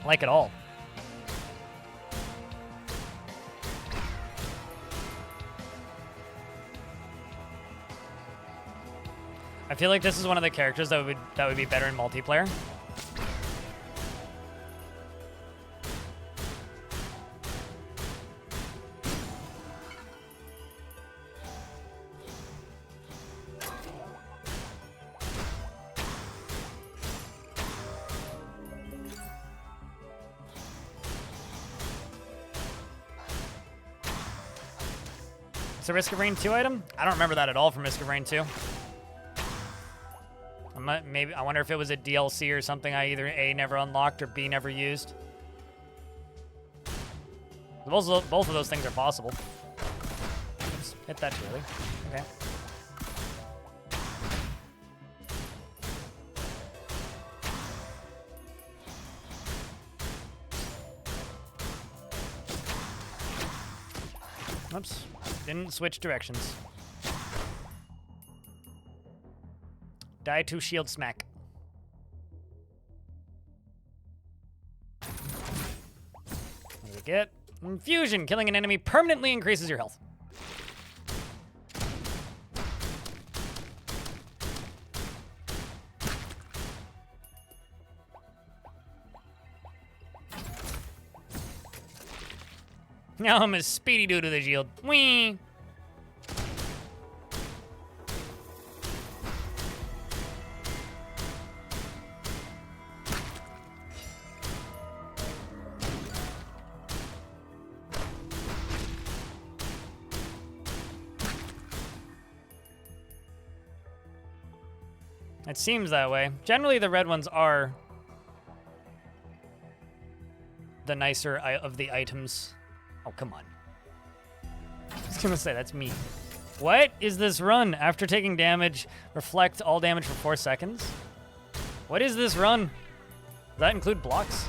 Speaker 1: Like at all. I feel like this is one of the characters that would be better in multiplayer. It's a Risk of Rain 2 item? I don't remember that at all from Risk of Rain 2. I wonder if it was a DLC or something I either A, never unlocked, or B, never used. Both of those things are possible. Oops, hit that too early. Okay. Oops. Didn't switch directions. Die to shield smack. What do we get? Infusion. Killing an enemy permanently increases your health. Now I'm a speedy dude with a shield. Whee! It seems that way. Generally, the red ones are the nicer of the items. Oh, come on. I was gonna say, that's me. What is this run? After taking damage, reflect all damage for 4 seconds? What is this run? Does that include blocks?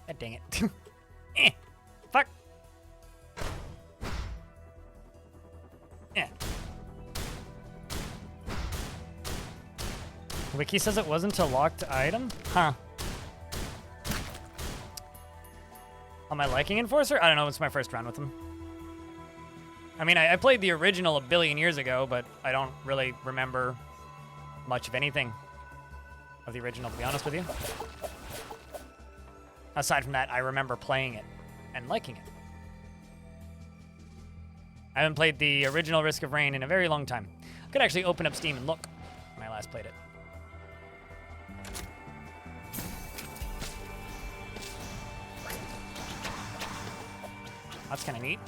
Speaker 1: God dang it. Fuck. Yeah. Wiki says it wasn't a locked item? Huh. Am I liking Enforcer? I don't know, it's my first run with him. I mean, I played the original a billion years ago, but I don't really remember much of anything of the original, to be honest with you. Aside from that, I remember playing it and liking it. I haven't played the original Risk of Rain in a very long time. I could actually open up Steam and look when I last played it. That's kind of neat.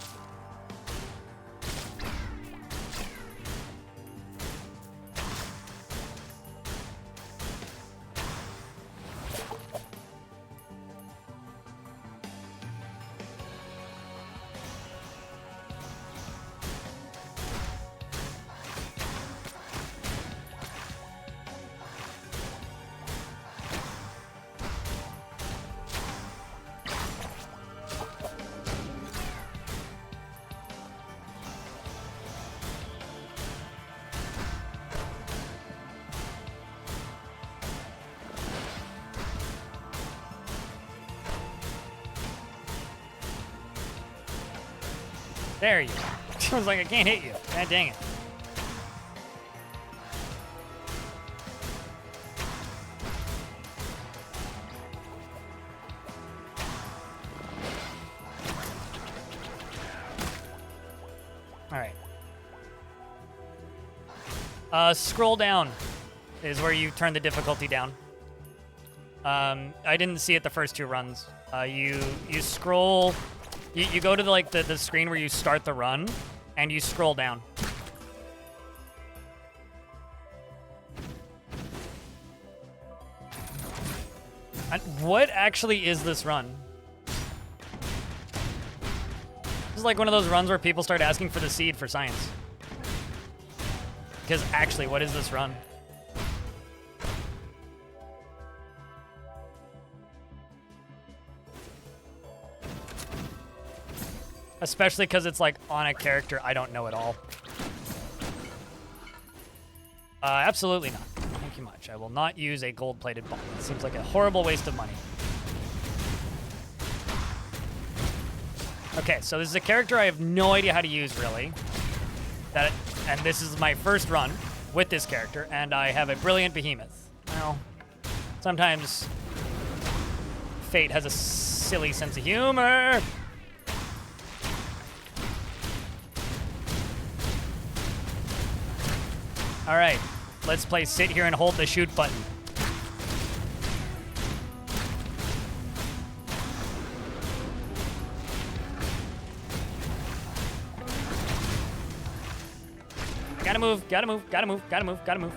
Speaker 1: There you go. I was like, I can't hit you. God dang it. All right. Scroll down is where you turn the difficulty down. I didn't see it the first 2 runs. You scroll. You go to the screen where you start the run, and you scroll down. And what actually is this run? This is like one of those runs where people start asking for the seed for science. Because actually, what is this run? Especially because it's like on a character I don't know at all. Absolutely not. Thank you much. I will not use a gold-plated ball. It seems like a horrible waste of money. Okay, so this is a character I have no idea how to use, really. And this is my first run with this character, and I have a brilliant behemoth. Well, sometimes fate has a silly sense of humor. All right, let's play sit here and hold the shoot button. Gotta move, gotta move, gotta move, gotta move, gotta move.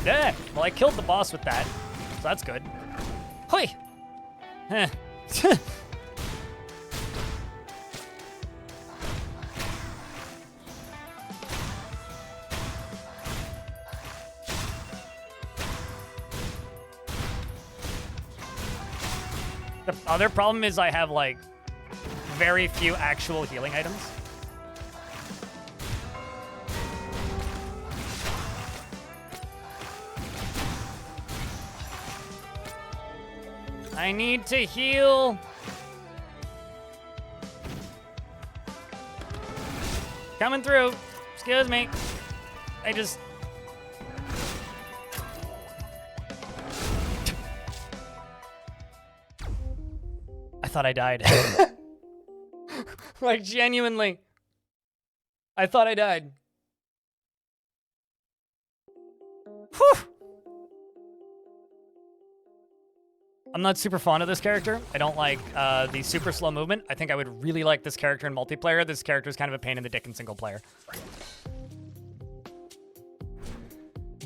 Speaker 1: Yeah, well, I killed the boss with that, so that's good. Hoi! Heh. The other problem is I have, like, very few actual healing items. I need to heal. Coming through. Excuse me. I just... I thought I died. Like, genuinely. I thought I died. Whew. I'm not super fond of this character. I don't like the super slow movement. I think I would really like this character in multiplayer. This character is kind of a pain in the dick in single player.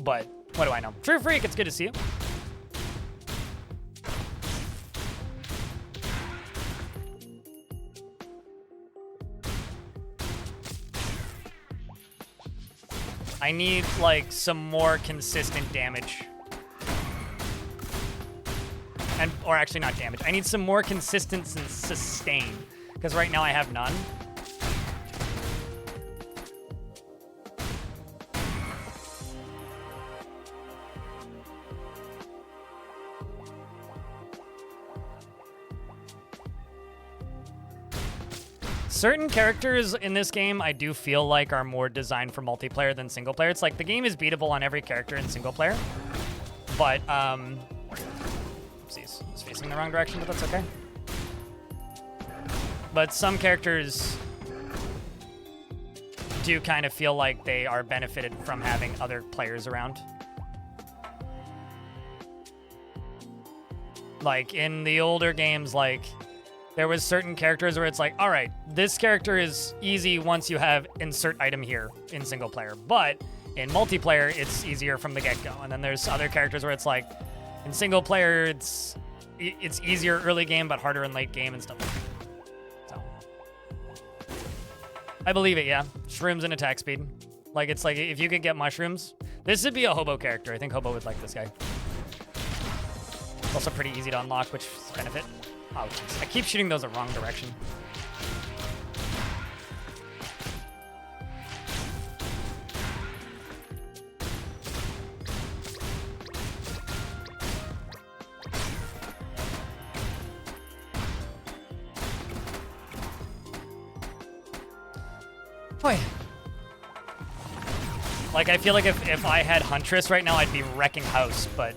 Speaker 1: But what do I know? True Freak, it's good to see you. I need, like, some more consistent damage. Or actually not damage. I need some more consistent sustain. Because right now I have none. Certain characters in this game I do feel like are more designed for multiplayer than single player. It's like the game is beatable on every character in single player. But, oopsies. It's facing the wrong direction, but that's okay. But some characters do kind of feel like they are benefited from having other players around. Like in the older games, like there was certain characters where it's like, all right, this character is easy once you have insert item here in single player, but in multiplayer, it's easier from the get-go. And then there's other characters where it's like, in single player, it's easier early game, but harder in late game and stuff like that. So, I believe it, yeah. Shrooms and attack speed. Like, it's like, if you could get mushrooms, this would be a Hobo character. I think Hobo would like this guy. Also pretty easy to unlock, which is a benefit. Oh, jeez. I keep shooting those the wrong direction. Boy. Like, I feel like if I had Huntress right now, I'd be wrecking house, but...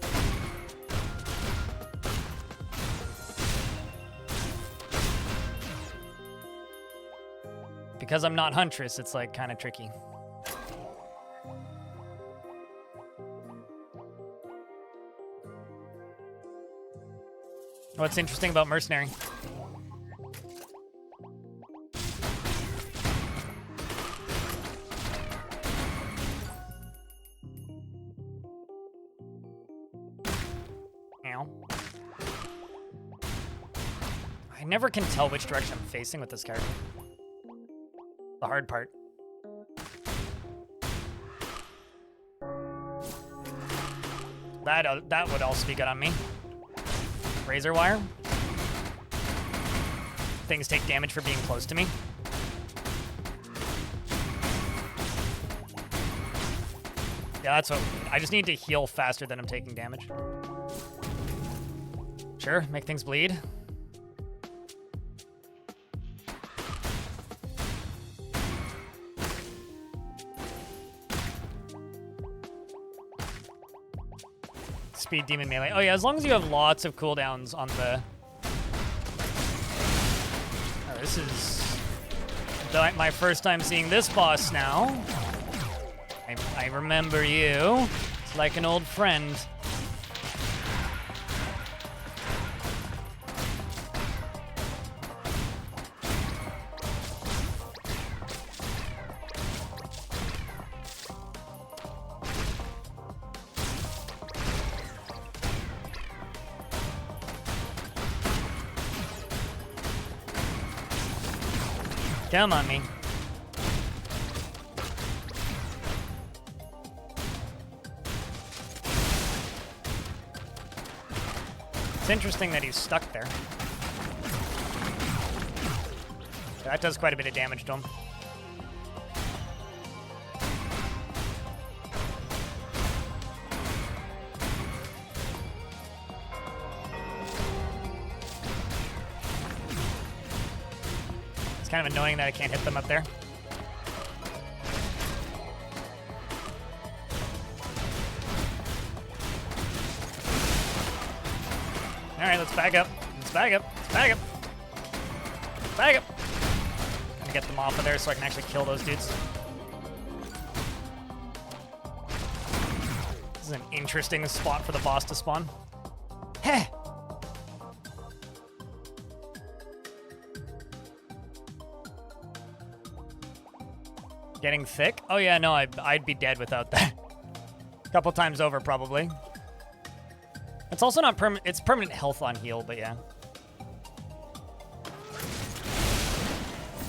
Speaker 1: because I'm not Huntress, it's, like, kind of tricky. What's interesting about Mercenary? I never can tell which direction I'm facing with this character. The hard part. That would also be good on me. Razor wire. Things take damage for being close to me. Yeah, that's what... I just need to heal faster than I'm taking damage. Sure, make things bleed. Speed demon melee. Oh yeah, as long as you have lots of cooldowns on the... Oh, this is my first time seeing this boss now. I remember you. It's like an old friend. Come on me. It's interesting that he's stuck there. That does quite a bit of damage to him. It's kind of annoying that I can't hit them up there. All right, let's back up. Let's back up. Let's back up. Let's back up. I'm gonna get them off of there so I can actually kill those dudes. This is an interesting spot for the boss to spawn. Heh. Getting thick? Oh yeah, no, I'd be dead without that. A couple times over, probably. It's also not permanent. It's permanent health on heal, but yeah.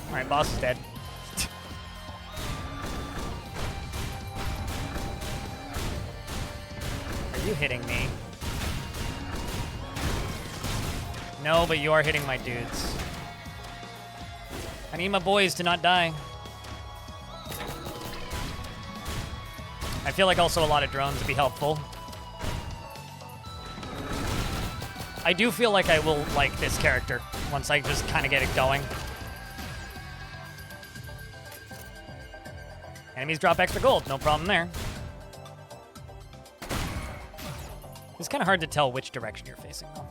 Speaker 1: All right, boss is dead. Are you hitting me? No, but you are hitting my dudes. I need my boys to not die. I feel like also a lot of drones would be helpful. I do feel like I will like this character once I just kind of get it going. Enemies drop extra gold, no problem there. It's kind of hard to tell which direction you're facing, though.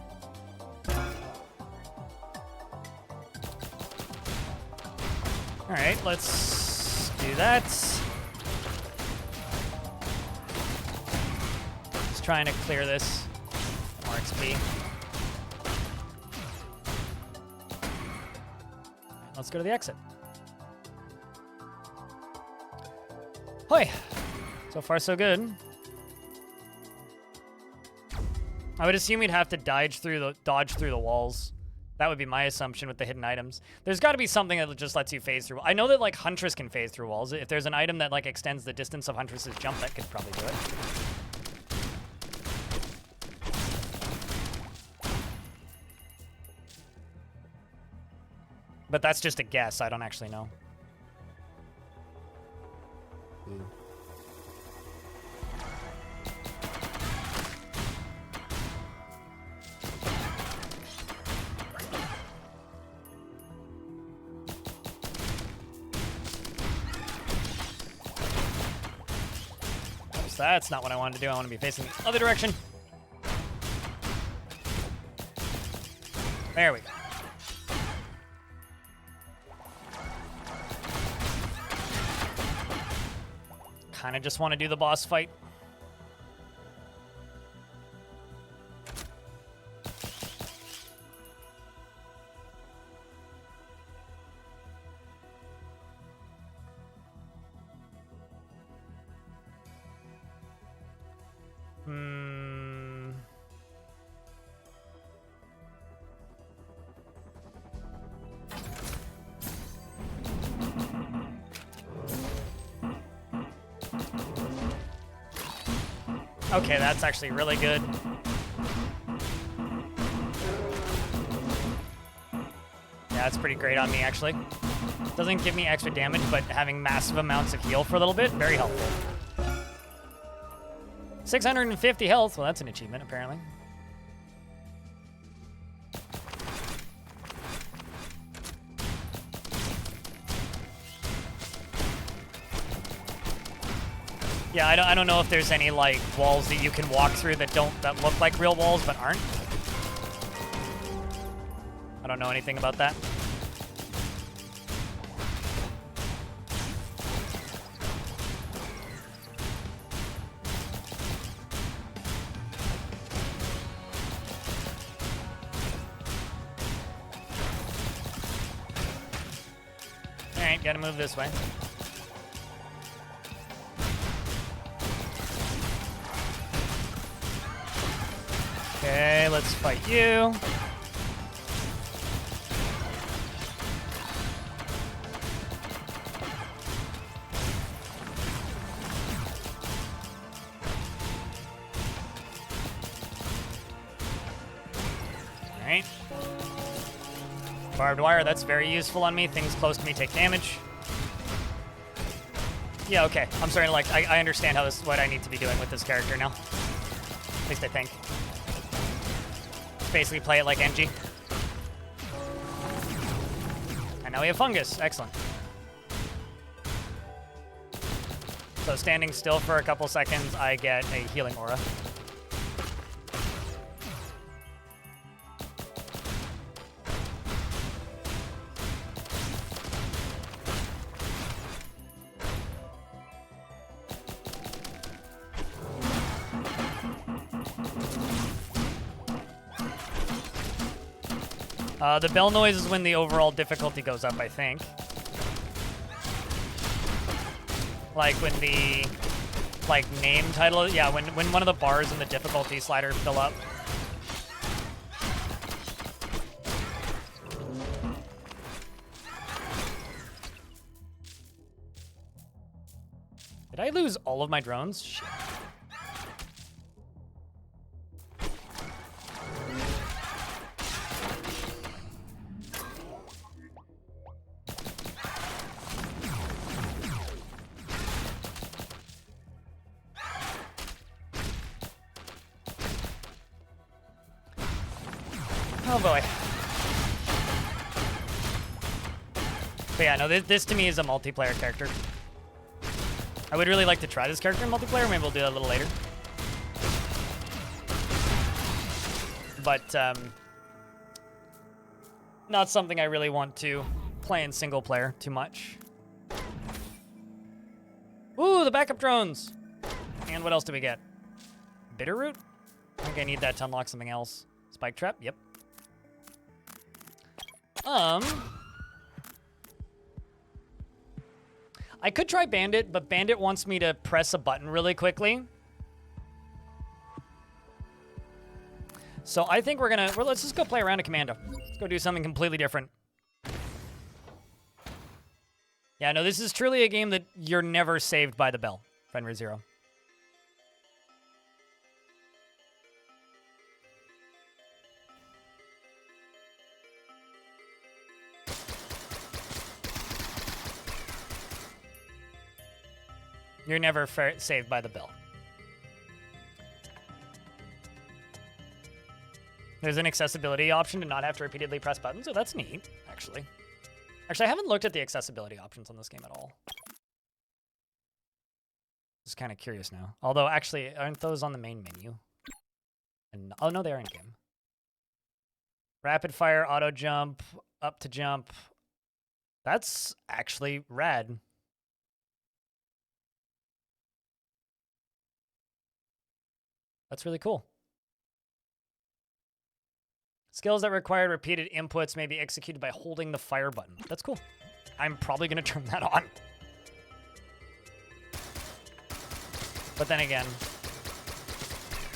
Speaker 1: All right, let's do that. Just trying to clear this. More XP. let's go to the exit. Hoi! So far, so good. I would assume we'd have to dodge through the walls. That would be my assumption with the hidden items. There's got to be something that just lets you phase through. I know that, like, Huntress can phase through walls. If there's an item that, like, extends the distance of Huntress's jump, that could probably do it. But that's just a guess. I don't actually know. Oops, that's not what I wanted to do. I want to be facing the other direction. There we go. Kind of just want to do the boss fight. Okay, that's actually really good. Yeah, that's pretty great on me, actually. Doesn't give me extra damage, but having massive amounts of heal for a little bit, very helpful. 650 health. Well, that's an achievement, apparently. Yeah, I don't know if there's any, like, walls that you can walk through that look like real walls but aren't. I don't know anything about that. All right, gotta move this way. Okay, let's fight you. All right. Barbed wire, that's very useful on me. Things close to me take damage. Yeah, okay. I'm starting to, like, I understand what I need to be doing with this character now. At least I think. Basically play it like NG. And now we have fungus. Excellent. So standing still for a couple seconds, I get a healing aura. The bell noise is when the overall difficulty goes up, I think. Like when the, like, name title, yeah, when one of the bars in the difficulty slider fill up. Did I lose all of my drones? Shit. Oh boy. But yeah, no, this to me is a multiplayer character. I would really like to try this character in multiplayer. Maybe we'll do that a little later. But, not something I really want to play in single player too much. Ooh, the backup drones! And what else do we get? Bitterroot? I think I need that to unlock something else. Spike trap? Yep. I could try Bandit, but Bandit wants me to press a button really quickly. So I think let's just go play around a Commando. Let's go do something completely different. Yeah, no, this is truly a game that you're never saved by the bell, Fenrir Zero. You're never saved by the bell. There's an accessibility option to not have to repeatedly press buttons, so that's neat, actually. Actually, I haven't looked at the accessibility options on this game at all. Just kind of curious now. Although, actually, aren't those on the main menu? And oh, no, they are in game. Rapid fire, auto jump, up to jump. That's actually rad. That's really cool. Skills that require repeated inputs may be executed by holding the fire button. That's cool. I'm probably going to turn that on. But then again,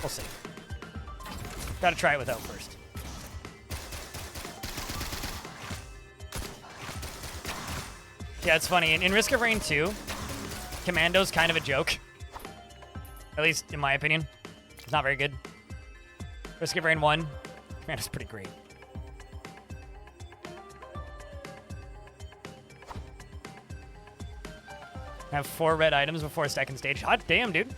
Speaker 1: we'll see. Gotta try it without first. Yeah, it's funny. In Risk of Rain 2, Commando's kind of a joke. At least in my opinion. It's not very good. Risk of Rain 1, Commando's pretty great. I have 4 red items before second stage. Hot damn, dude.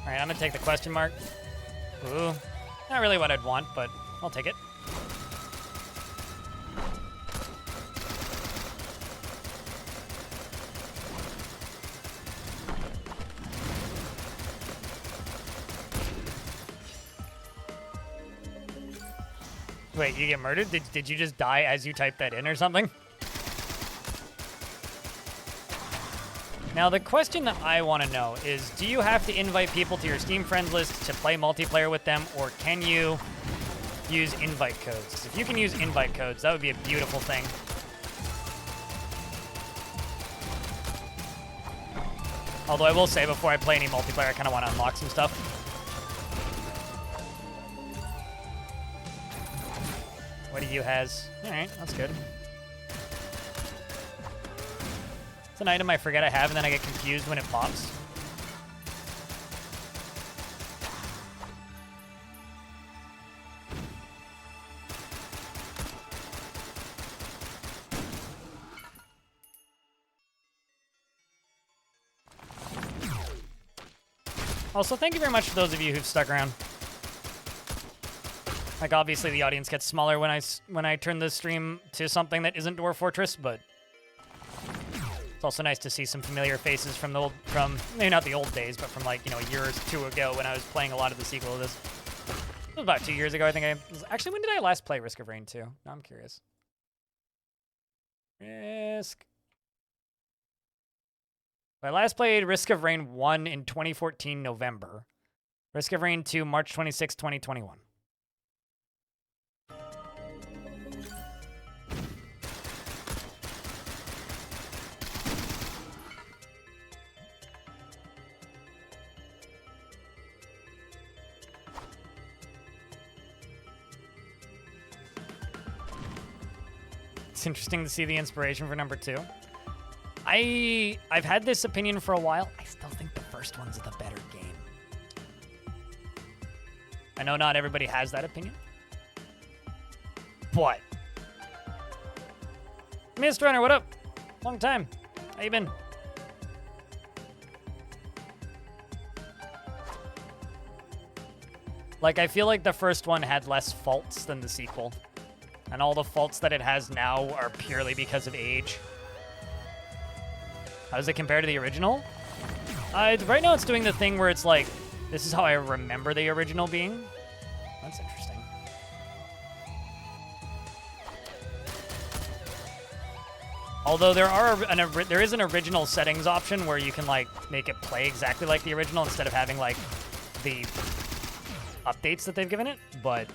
Speaker 1: Alright, I'm gonna take the question mark. Ooh. Not really what I'd want, but I'll take it. Wait, you get murdered? Did you just die as you typed that in or something? Now, the question that I want to know is, do you have to invite people to your Steam friends list to play multiplayer with them, or can you use invite codes? 'Cause if you can use invite codes, that would be a beautiful thing. Although I will say, before I play any multiplayer, I kind of want to unlock some stuff. What do you has? Alright, that's good. It's an item I forget I have, and then I get confused when it pops. Also, thank you very much to those of you who've stuck around. Like, obviously the audience gets smaller when I turn the stream to something that isn't Dwarf Fortress, but it's also nice to see some familiar faces from maybe not the old days, but from, like, you know, a year or 2 ago when I was playing a lot of the sequel of this. It was about 2 years ago, I think. Actually, when did I last play Risk of Rain 2? Now I'm curious. I last played Risk of Rain 1 in 2014, November. Risk of Rain 2, March 26, 2021. It's interesting to see the inspiration for number 2. I've had this opinion for a while. I still think the first one's the better game. I know not everybody has that opinion. But Mist Runner, what up? Long time. How you been? Like, I feel like the first one had less faults than the sequel. And all the faults that it has now are purely because of age. How does it compare to the original? Right now it's doing the thing where it's like, this is how I remember the original being. That's interesting. Although there is an original settings option where you can like make it play exactly like the original instead of having like the updates that they've given it, but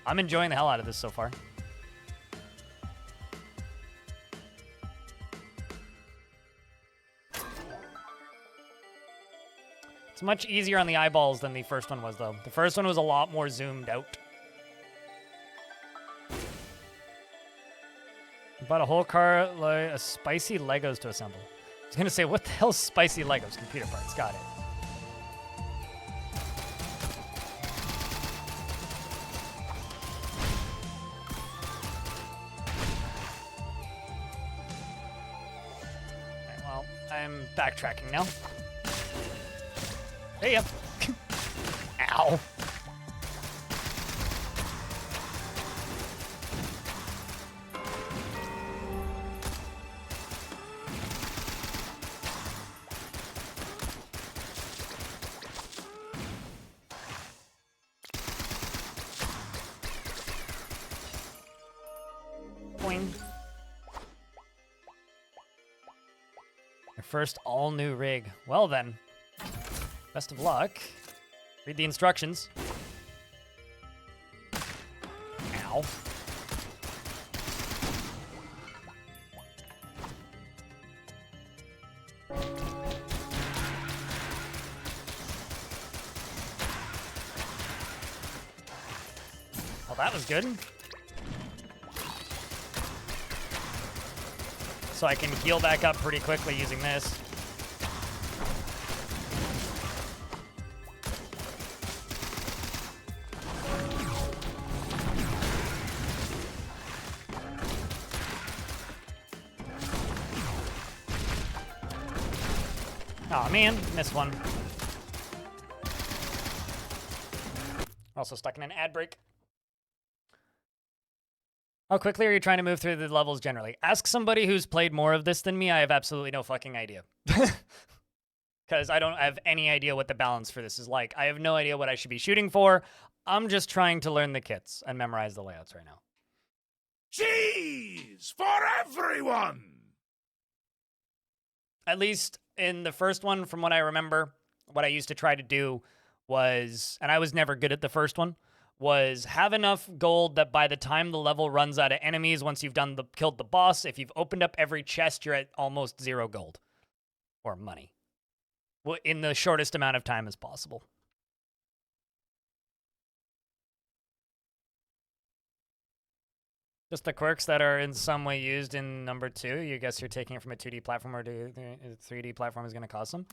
Speaker 1: I'm enjoying the hell out of this so far. It's much easier on the eyeballs than the first one was, though. The first one was a lot more zoomed out. Bought a whole car of spicy Legos to assemble. I was gonna say, what the hell's spicy Legos? Computer parts, got it. Alright, well, I'm backtracking now. Hey ya. Ow. Boing. Your first all-new rig. Well then. Best of luck. Read the instructions. Ow. Well, that was good. So I can heal back up pretty quickly using this. Aw, man, missed one. Also stuck in an ad break. How quickly are you trying to move through the levels generally? Ask somebody who's played more of this than me. I have absolutely no fucking idea. Because I don't have any idea what the balance for this is like. I have no idea what I should be shooting for. I'm just trying to learn the kits and memorize the layouts right now.
Speaker 5: Cheese for everyone!
Speaker 1: At least in the first one, from what I remember, what I used to try to do was, and I was never good at the first one, was have enough gold that by the time the level runs out of enemies, once you've killed the boss, if you've opened up every chest, you're at almost 0 gold. Or money. In the shortest amount of time as possible. Just the quirks that are in some way used in number 2. You guess you're taking it from a 2D platform or a 3D platform is going to cause them.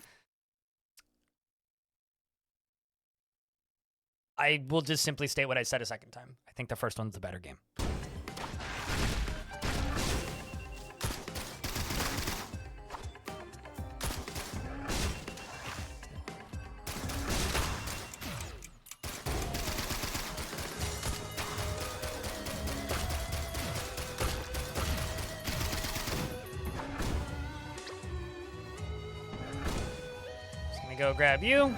Speaker 1: I will just simply state what I said a second time. I think the first one's the better game. Just gonna go grab you.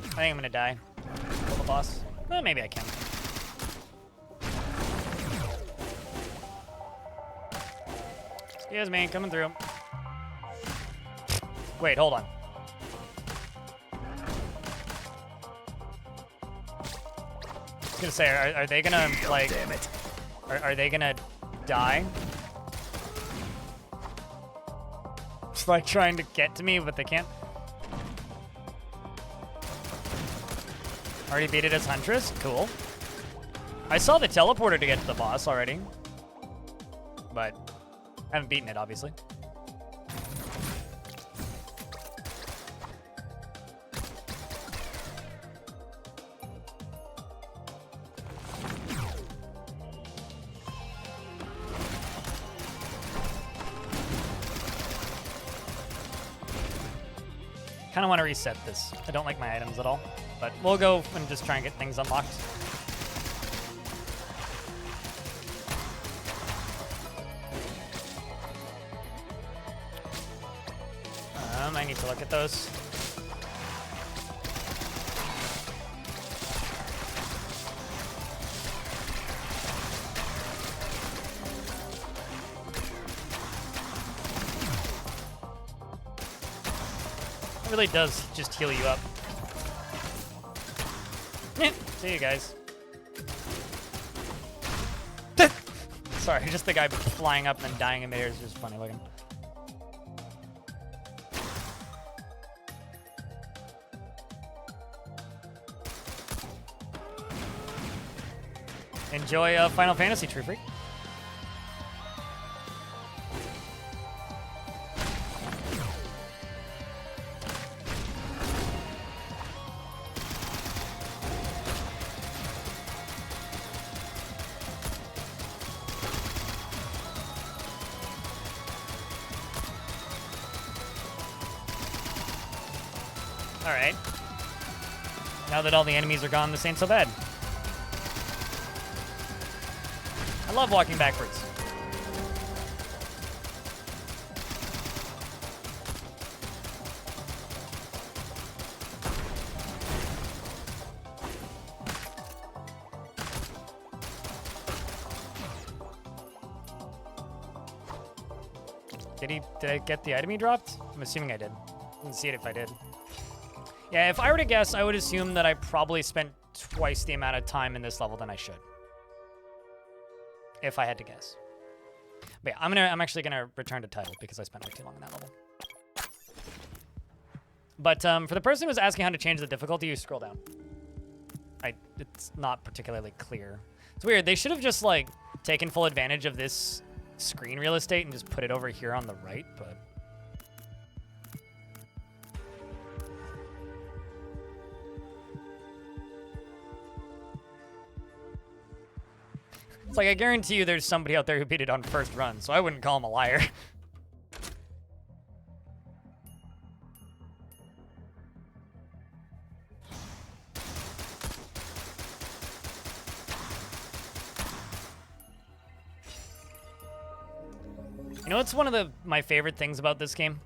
Speaker 1: I think I'm gonna die. Kill the boss. Well, maybe I can. Excuse me, coming through. Wait, hold on. I was gonna say, are they gonna, like...
Speaker 5: Damn it.
Speaker 1: Are they gonna die? Just like trying to get to me, but they can't. Already beat it as Huntress? Cool. I saw the teleporter to get to the boss already. But I haven't beaten it, obviously. Kind of want to reset this. I don't like my items at all. But we'll go and just try and get things unlocked. I need to look at those. It really does just heal you up. See you guys. Sorry, just the guy flying up and then dying in midair is just funny looking. Enjoy Final Fantasy, True Freak. Alright. Now that all the enemies are gone, this ain't so bad. I love walking backwards. Did I get the item he dropped? I'm assuming I did. Didn't see it if I did. Yeah, if I were to guess, I would assume that I probably spent twice the amount of time in this level than I should. If I had to guess. But yeah, I'm actually gonna return to title because I spent way too long in that level. But for the person who was asking how to change the difficulty, you scroll down. It's not particularly clear. It's weird. They should have just like taken full advantage of this screen real estate and just put it over here on the right, but it's like I guarantee you there's somebody out there who beat it on first run, so I wouldn't call him a liar. You know what's one of my favorite things about this game?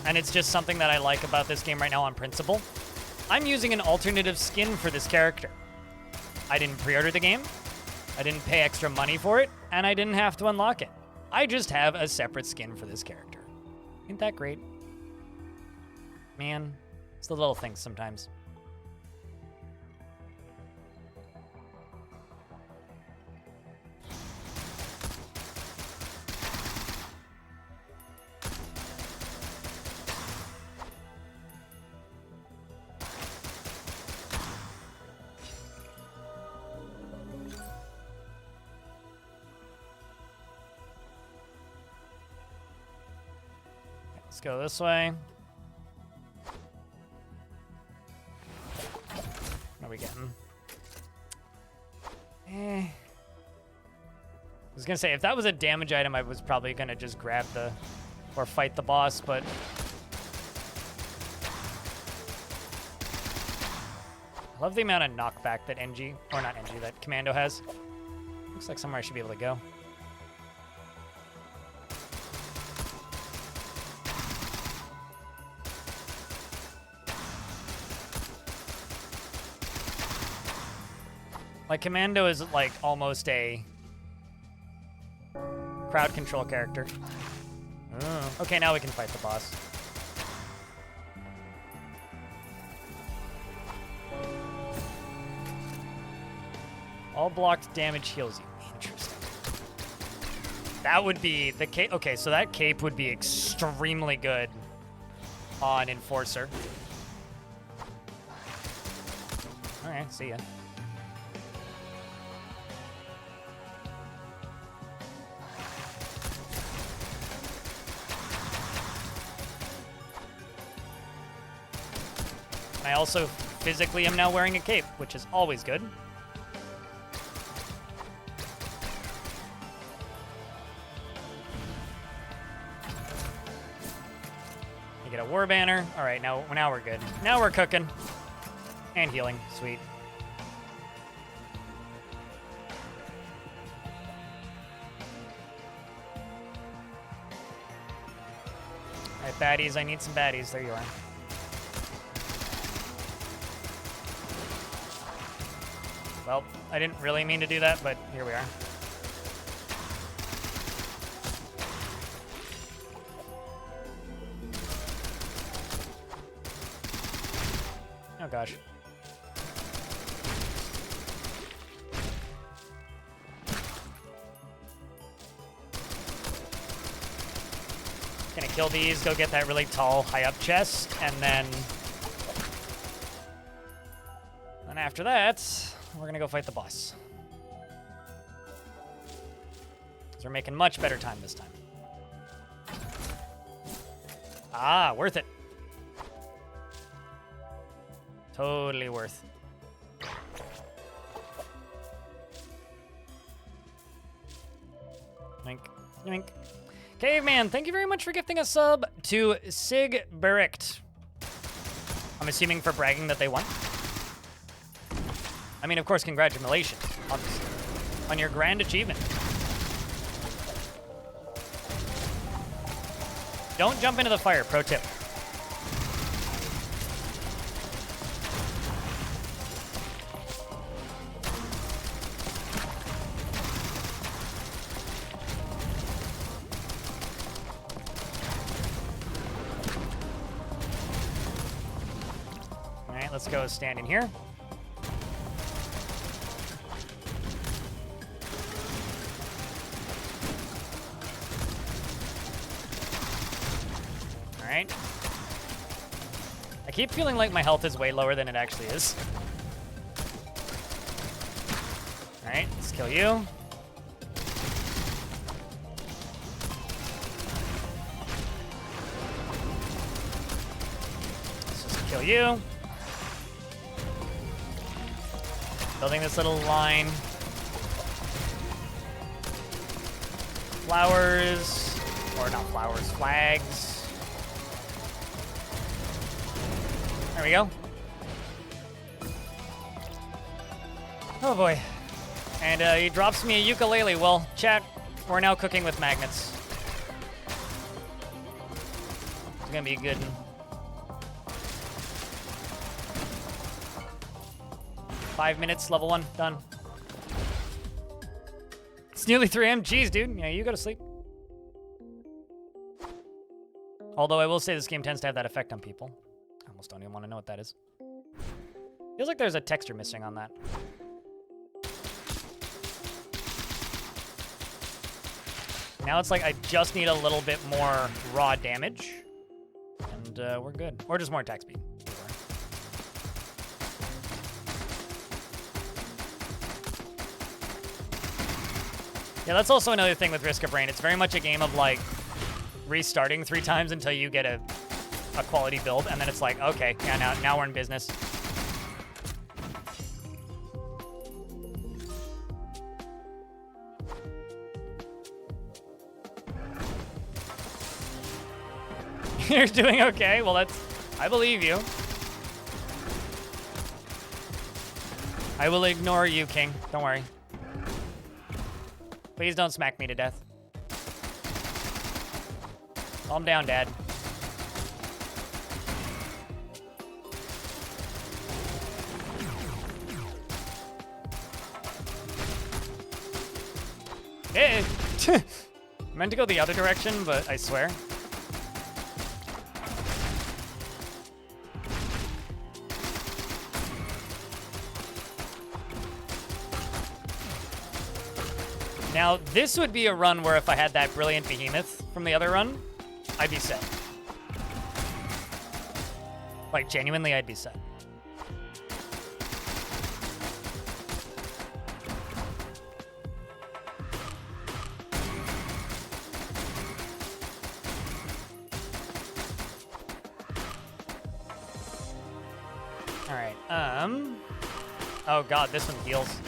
Speaker 1: And it's just something that I like about this game right now on principle. I'm using an alternative skin for this character. I didn't pre-order the game, I didn't pay extra money for it, and I didn't have to unlock it. I just have a separate skin for this character. Ain't that great? Man, it's the little things sometimes. Let's go this way. What are we getting? I was gonna say, if that was a damage item, I was probably gonna just grab or fight the boss, but I love the amount of knockback that that Commando has. Looks like somewhere I should be able to go. Like, Commando is, like, almost a crowd control character. Oh. Okay, now we can fight the boss. All blocked damage heals you. Interesting. That would be the cape. Okay, so that cape would be extremely good on Enforcer. Alright, see ya. I also physically am now wearing a cape, which is always good. You get a war banner. All right, now we're good. Now we're cooking. And healing. Sweet. All right, baddies. I need some baddies. There you are. Well, I didn't really mean to do that, but here we are. Oh gosh. Gonna kill these, go get that really tall, high up chest, and then after that, we're gonna go fight the boss. 'Cause we're making much better time this time. Ah, worth it. Totally worth. Yoink, yoink. Caveman, thank you very much for gifting a sub to Sig Bericht. I'm assuming for bragging that they won. I mean, of course, congratulations, obviously, on your grand achievement. Don't jump into the fire, pro tip. All right, let's go stand in here. Alright. I keep feeling like my health is way lower than it actually is. Alright, let's kill you. Let's just kill you. Building this little line. Flowers. Or not flowers, flags. There we go. Oh boy. And he drops me a ukulele. Well, chat, we're now cooking with magnets. It's gonna be a good one. Five minutes, level 1, done. It's nearly 3 a.m. Jeez, dude. Yeah, you go to sleep. Although I will say this game tends to have that effect on people. I almost don't even want to know what that is. Feels like there's a texture missing on that. Now it's like I just need a little bit more raw damage. And we're good. Or just more attack speed. Yeah, that's also another thing with Risk of Rain. It's very much a game of like restarting 3 times until you get a quality build, and then it's like, okay, yeah, now we're in business. You're doing okay. Well, I believe you. I will ignore you, King. Don't worry. Please don't smack me to death. Calm down, Dad. Hey! Meant to go the other direction, but I swear. Now, this would be a run where if I had that brilliant behemoth from the other run, I'd be set. Like, genuinely, I'd be set. All right, oh god, this one heals.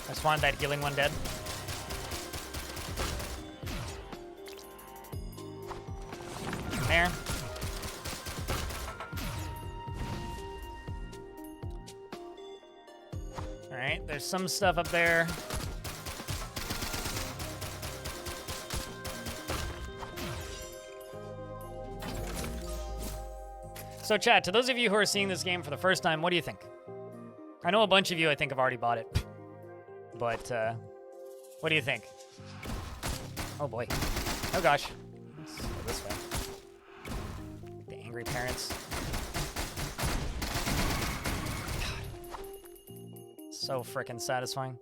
Speaker 1: I just wanted that healing one dead. There. All right, there's some stuff up there. So chat, to those of you who are seeing this game for the first time, what do you think? I know a bunch of you, I think, have already bought it. But What do you think? Oh boy. Oh gosh. Let's go this way. The angry parents. God. So frickin' satisfying.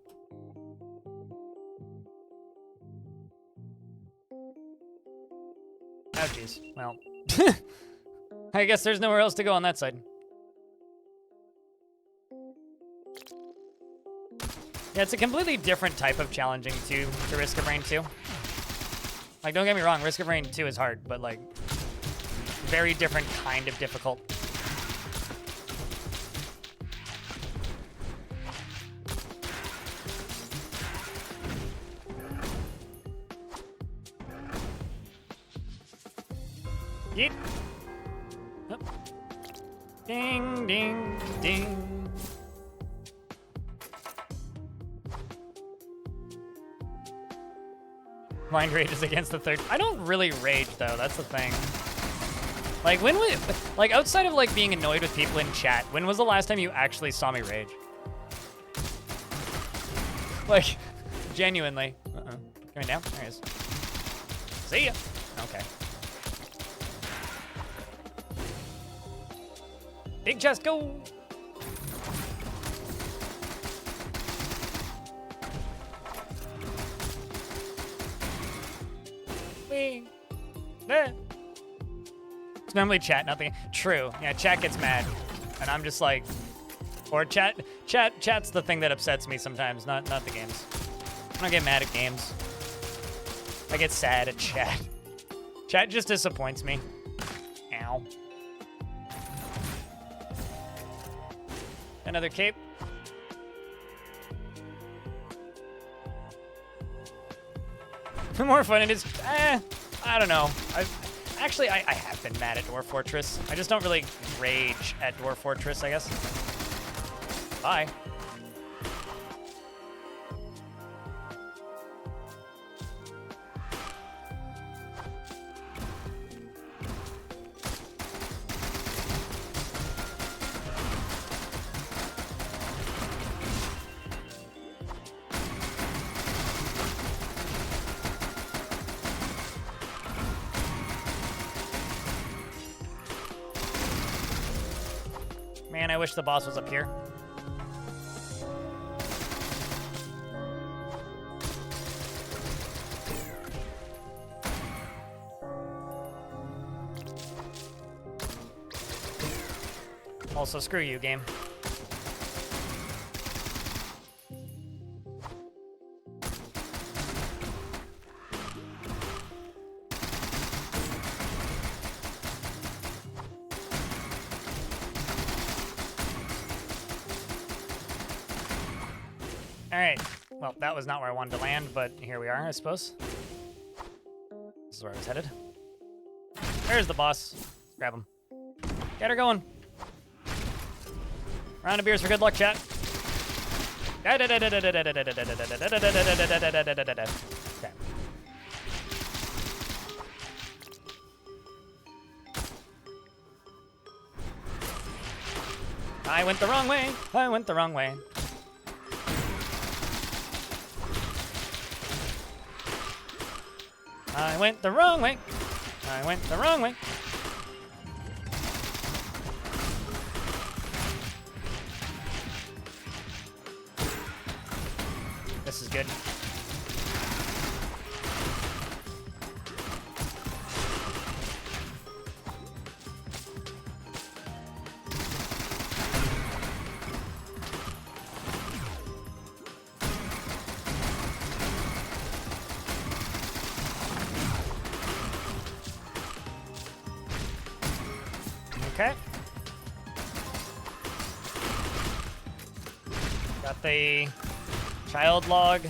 Speaker 1: Oh jeez. Well. I guess there's nowhere else to go on that side. Yeah, it's a completely different type of challenging to Risk of Rain 2. Like, don't get me wrong, Risk of Rain 2 is hard, but like, very different kind of difficult. Yeet. Oh. Ding, ding, ding. Mind rages against the third. I don't really rage though. That's the thing. Like like outside of like being annoyed with people in chat, when was the last time you actually saw me rage? Like, genuinely. Coming down. There he is. See ya. Okay. Big chest, go. It's normally chat, nothing. True. Yeah, chat gets mad. And I'm just like, or chat's the thing that upsets me sometimes, not the games. I don't get mad at games. I get sad at chat. Chat just disappoints me. Ow. Another cape. The more fun it is, I don't know. Actually, I have been mad at Dwarf Fortress. I just don't really rage at Dwarf Fortress, I guess. Bye. Man, I wish the boss was up here. Also, screw you, game. Alright, well, that was not where I wanted to land, but here we are, I suppose. This is where I was headed. There's the boss. Grab him. Get her going. Round of beers for good luck, chat. Okay. I went the wrong way. I went the wrong way. I went the wrong way. I went the wrong way. This is good. Okay. Got the child log.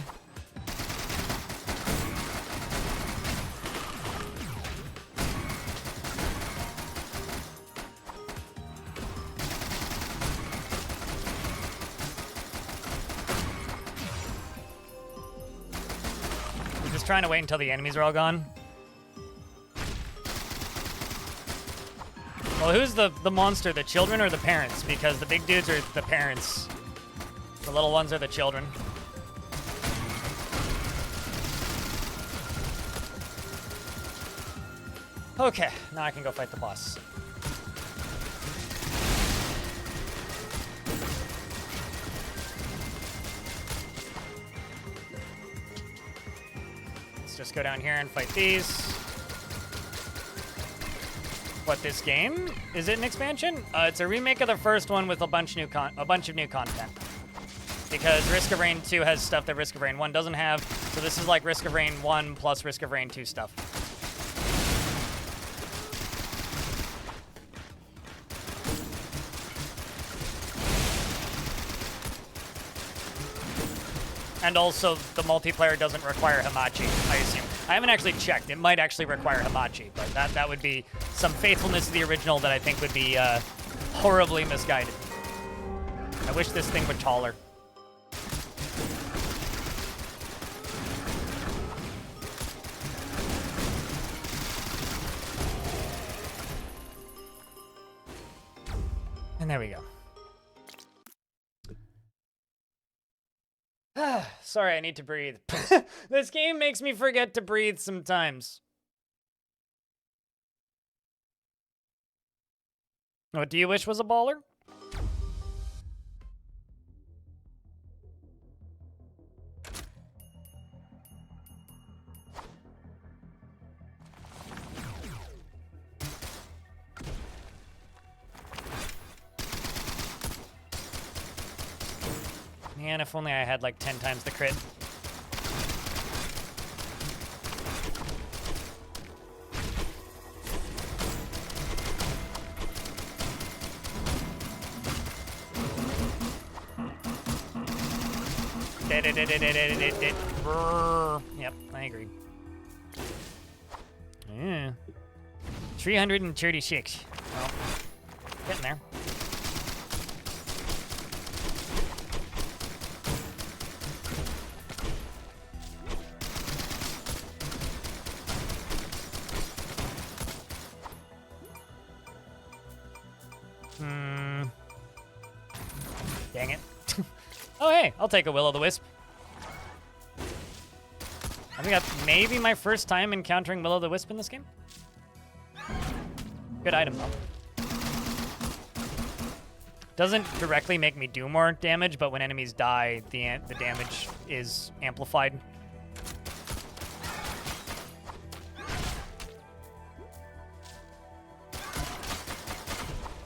Speaker 1: We're just trying to wait until the enemies are all gone. Well, who's the monster, the children or the parents? Because the big dudes are the parents. The little ones are the children. Okay, now I can go fight the boss. Let's just go down here and fight these. What, this game? Is it an expansion? It's a remake of the first one with a bunch of new content. Because Risk of Rain 2 has stuff that Risk of Rain 1 doesn't have, so this is like Risk of Rain 1 plus Risk of Rain 2 stuff. And also, the multiplayer doesn't require Hamachi, I assume. I haven't actually checked. It might actually require Hamachi, but that would be some faithfulness to the original that I think would be horribly misguided. I wish this thing were taller. And there we go. Sorry, I need to breathe. This game makes me forget to breathe sometimes. What do you wish was a baller? Man, if only I had like 10 times the crit. Yep, I agree. Yeah. 336. Well, getting there. Dang it. Oh, hey, I'll take a Will-O-the-Wisp. I think that's maybe my first time encountering Will-O-the-Wisp in this game. Good item, though. Doesn't directly make me do more damage, but when enemies die, the damage is amplified.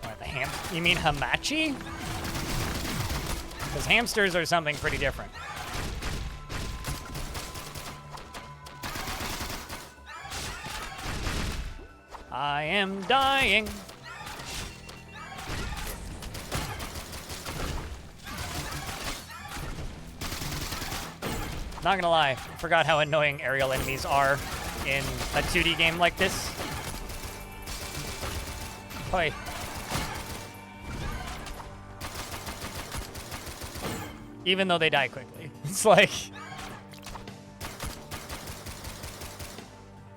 Speaker 1: What, the ham? You mean Hamachi? Because hamsters are something pretty different. I am dying. Not gonna lie, I forgot how annoying aerial enemies are in a 2D game like this. Hoi. Even though they die quickly. It's like...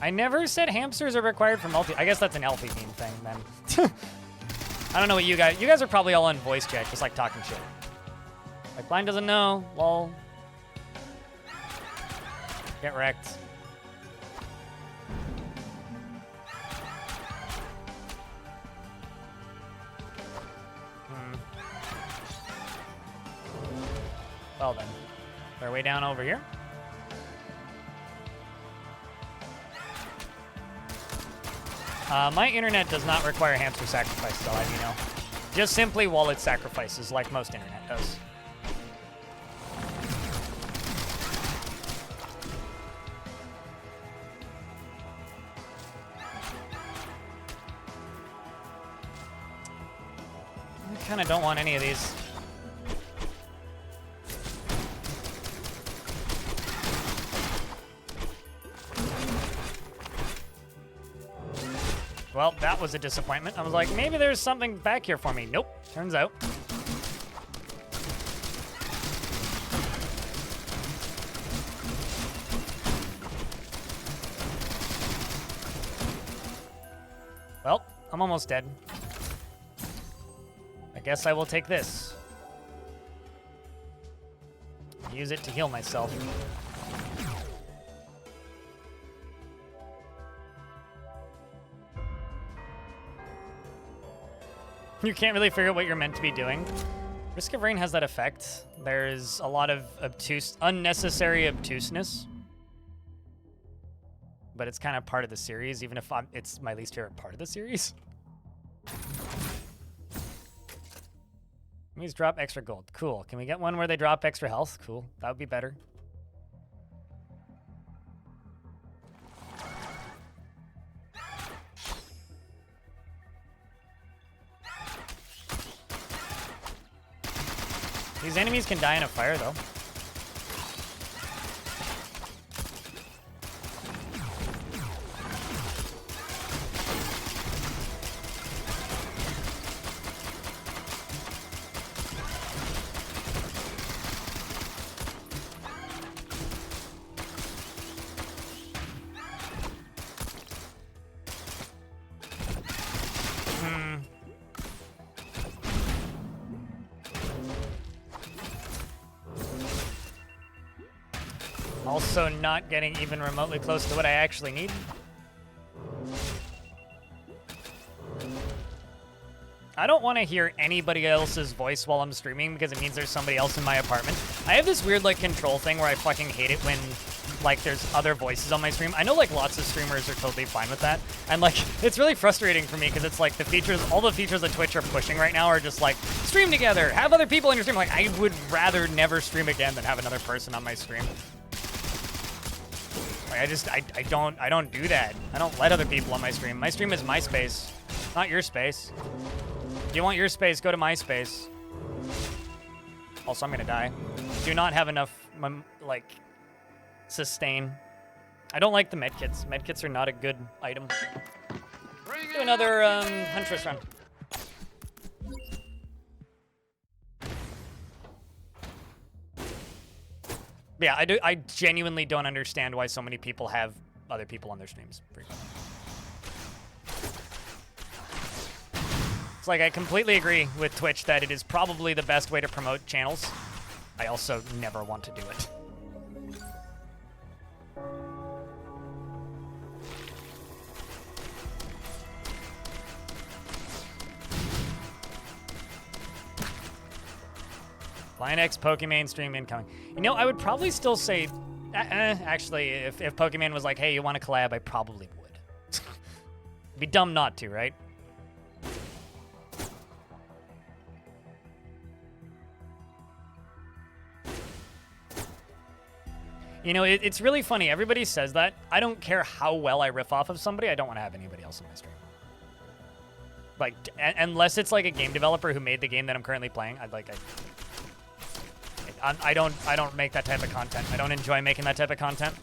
Speaker 1: I never said hamsters are required for multi... I guess that's an Elfie theme thing, then. I don't know what you guys... You guys are probably all on voice chat, just like talking shit. Like, Blind doesn't know. Lol. Get wrecked. Well then, they're way down over here. My internet does not require hamster sacrifices, I'll have you know. Just simply wallet sacrifices, like most internet does. I kind of don't want any of these. Well, that was a disappointment. I was like, maybe there's something back here for me. Nope, turns out. Well, I'm almost dead. I guess I will take this. Use it to heal myself. You can't really figure out what you're meant to be doing. Risk of Rain has that effect. There's a lot of unnecessary obtuseness. But it's kind of part of the series, even if it's my least favorite part of the series. Enemies drop extra gold. Cool. Can we get one where they drop extra health? Cool. That would be better. These enemies can die in a fire, though. Also not getting even remotely close to what I actually need. I don't want to hear anybody else's voice while I'm streaming because it means there's somebody else in my apartment. I have this weird like control thing where I fucking hate it when like there's other voices on my stream. I know like lots of streamers are totally fine with that. And like it's really frustrating for me because it's like all the features that Twitch are pushing right now are just like stream together, have other people in your stream. Like I would rather never stream again than have another person on my stream. I don't do that. I don't let other people on my stream. My stream is my space, not your space. If you want your space, go to my space. Also, I'm gonna die. Do not have enough, like, sustain. I don't like the medkits. Medkits are not a good item. Do another Huntress run. Yeah, I genuinely don't understand why so many people have other people on their streams. It's like I completely agree with Twitch that it is probably the best way to promote channels. I also never want to do it. Linex Pokemon stream incoming. You know, I would probably still say, actually, if Pokemon was like, hey, you want to collab, I probably would. It'd be dumb not to, right? You know, it's really funny. Everybody says that. I don't care how well I riff off of somebody. I don't want to have anybody else on my stream. Like, unless it's like a game developer who made the game that I'm currently playing. I don't make that type of content. I don't enjoy making that type of content.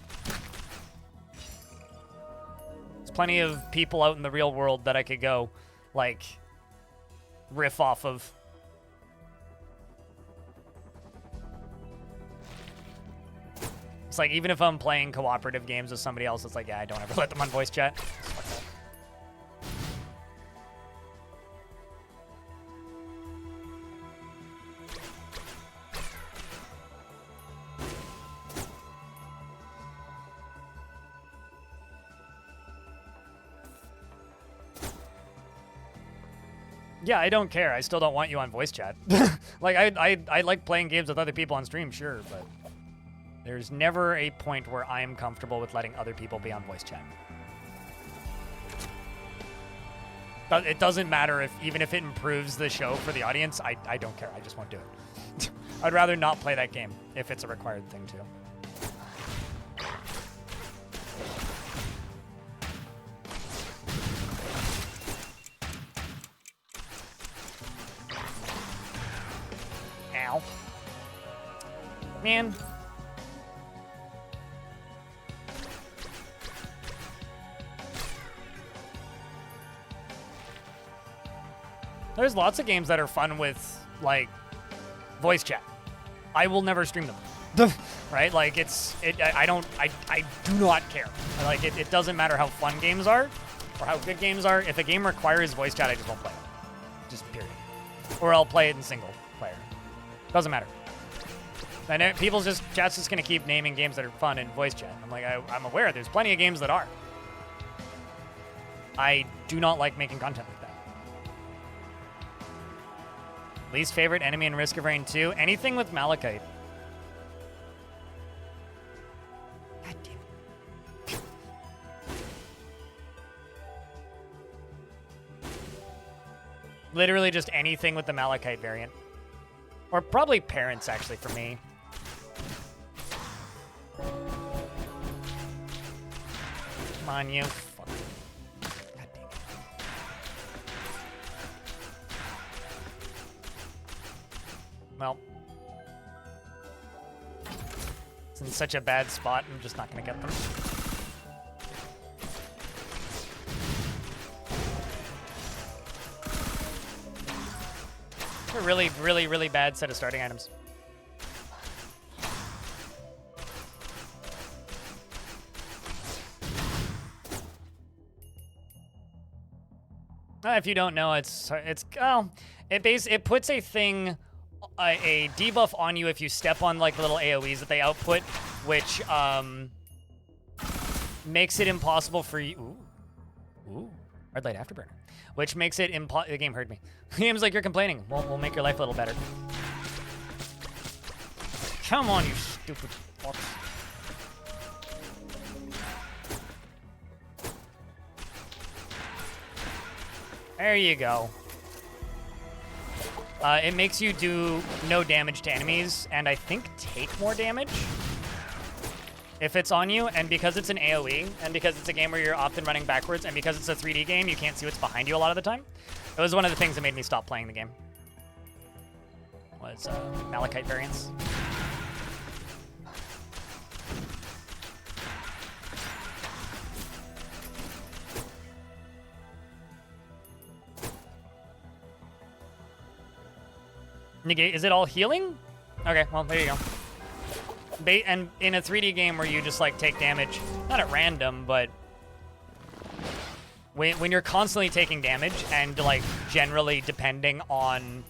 Speaker 1: There's plenty of people out in the real world that I could go, like, riff off of. It's like, even if I'm playing cooperative games with somebody else, it's like, yeah, I don't ever let them on voice chat. Yeah, I don't care. I still don't want you on voice chat. Like, I like playing games with other people on stream, sure, but there's never a point where I am comfortable with letting other people be on voice chat. But it doesn't matter even if it improves the show for the audience, I don't care. I just won't do it. I'd rather not play that game if it's a required thing to. Ow. Man. There's lots of games that are fun with, like, voice chat. I will never stream them. Right? Like, I do not care. Like, it doesn't matter how fun games are or how good games are. If a game requires voice chat, I just won't play it. Just period. Or I'll play it in single player. Doesn't matter. And chat's just gonna keep naming games that are fun in voice chat. I'm like, I'm aware there's plenty of games that are. I do not like making content like that. Least favorite enemy in Risk of Rain 2? Anything with Malachite. God damn it. Literally just anything with the Malachite variant. Or probably Parents, actually, for me. Come on, you. Fuck. God dang it. Well. It's in such a bad spot, I'm just not going to get them. A really, really, really bad set of starting items. If you don't know, it puts a thing, a debuff on you if you step on like the little AoEs that they output, which makes it impossible for you. Ooh, red light afterburner, which makes it the game heard me. The game's like, you're complaining. We'll make your life a little better. Come on, you stupid fuck. There you go. It makes you do no damage to enemies, and I think take more damage if it's on you. And because it's an AoE, and because it's a game where you're often running backwards, and because it's a 3D game, you can't see what's behind you a lot of the time. It was one of the things that made me stop playing the game. Was Malachite variants. Negate, is it all healing? Okay, well, there you go. And in a 3D game where you just, like, take damage, not at random, but when you're constantly taking damage and, like, generally depending on,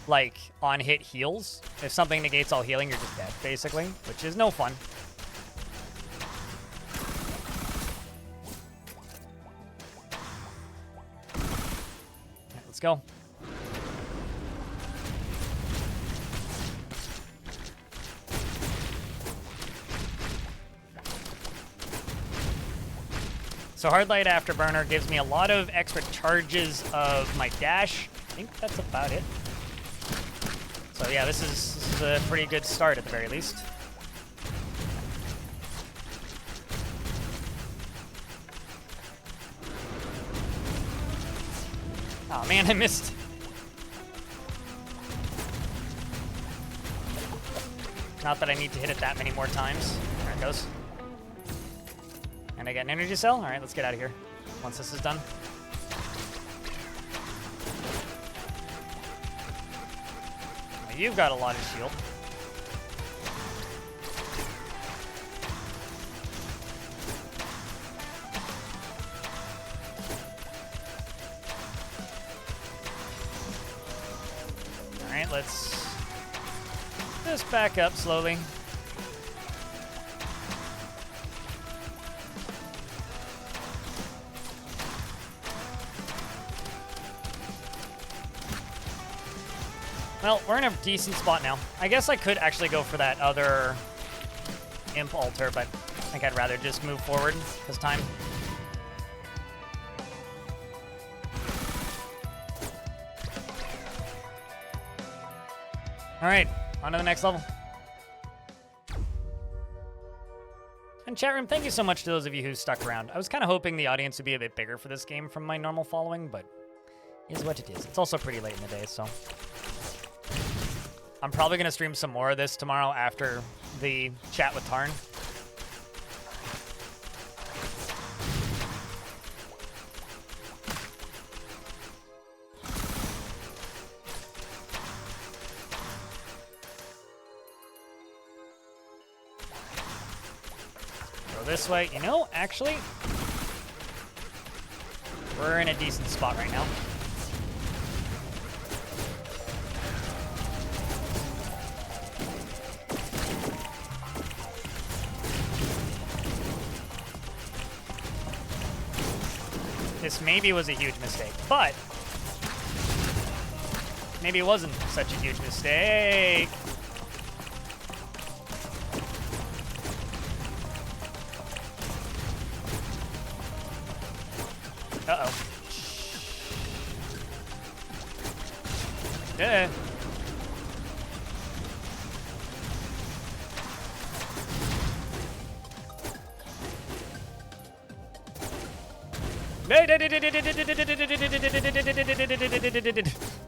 Speaker 1: like, on-hit heals, if something negates all healing, you're just dead, basically, which is no fun. All right, let's go. So Hard Light Afterburner gives me a lot of extra charges of my dash. I think that's about it. So yeah, this is a pretty good start at the very least. Oh man, I missed. Not that I need to hit it that many more times. There it goes. And I get an energy cell? Alright, let's get out of here once this is done. Well, you've got a lot of shield. Alright, let's just back up slowly. Well, we're in a decent spot now. I guess I could actually go for that other Imp Altar, but I think I'd rather just move forward this time. All right, on to the next level. And chat room, thank you so much to those of you who stuck around. I was kind of hoping the audience would be a bit bigger for this game from my normal following, but it is what it is. It's also pretty late in the day, so... I'm probably going to stream some more of this tomorrow after the chat with Tarn. Go this way. You know, actually, we're in a decent spot right now. This maybe was a huge mistake, but maybe it wasn't such a huge mistake. Uh-oh. Yeah.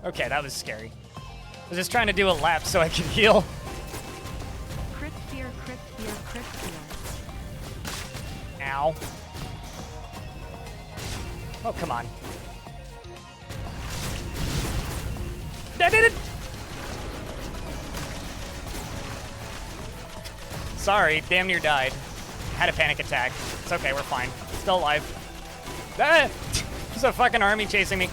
Speaker 1: Okay, that was scary. I was just trying to do a lap so I could heal.
Speaker 4: Crypt fear, crypt fear, crypt fear.
Speaker 1: Ow. Oh, come on. I did it! Sorry, damn near died. Had a panic attack. It's okay, we're fine. Still alive. Ah! There's a fucking army chasing me.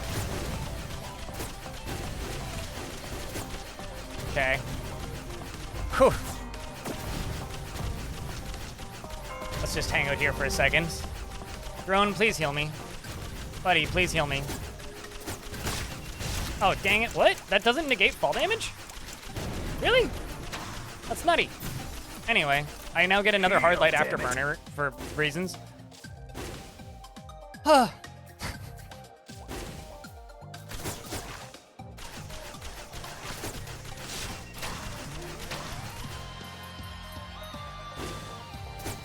Speaker 1: Okay. Whew. Let's just hang out here for a second. Drone, please heal me. Buddy, please heal me. Oh, dang it. What? That doesn't negate fall damage? Really? That's nutty. Anyway, I now get another hard light afterburner for reasons.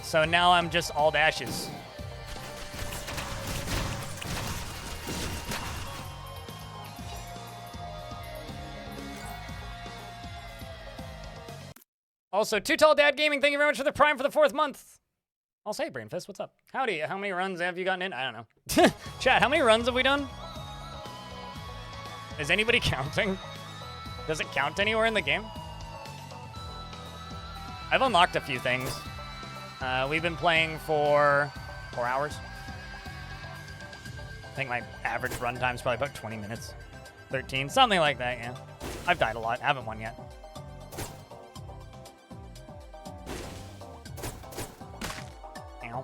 Speaker 1: So now I'm just all dashes. Also, Too Tall Dad Gaming, thank you very much for the Prime for the 4th month. I'll say, Brainfist, what's up? Howdy, how many runs have you gotten in? I don't know. Chat, how many runs have we done? Is anybody counting? Does it count anywhere in the game? I've unlocked a few things. We've been playing for 4 hours. I think my average run time is probably about 20 minutes. 13, something like that, yeah. I've died a lot, haven't won yet. Ow.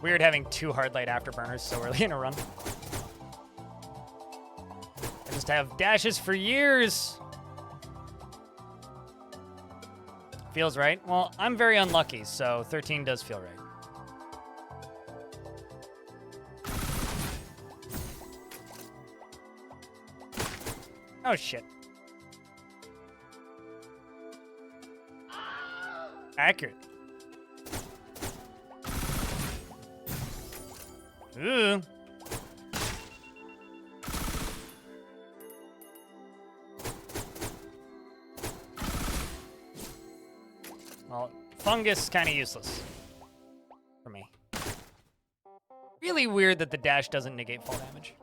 Speaker 1: Weird having 2 hard light afterburners so early in a run. I just have dashes for years. Feels right. Well, I'm very unlucky, so 13 does feel right. Oh, shit. Accurate. Ooh. Well, fungus kind of useless for me. Really weird that the dash doesn't negate fall damage.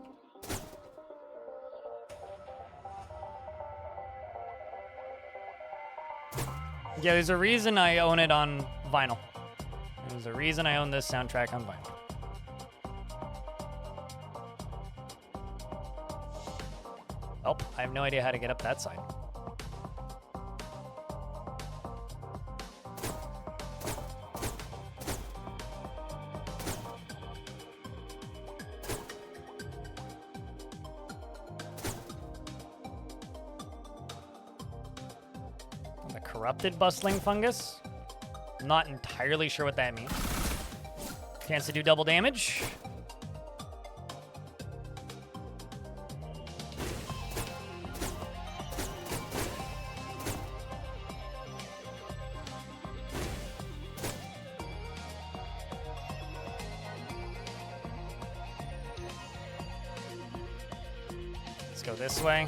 Speaker 1: Yeah, there's a reason I own it on vinyl. There's a reason I own this soundtrack on vinyl. Oh, I have no idea how to get up that side. The corrupted bustling fungus. Not entirely sure what that means. Chance to do double damage. Let's go this way.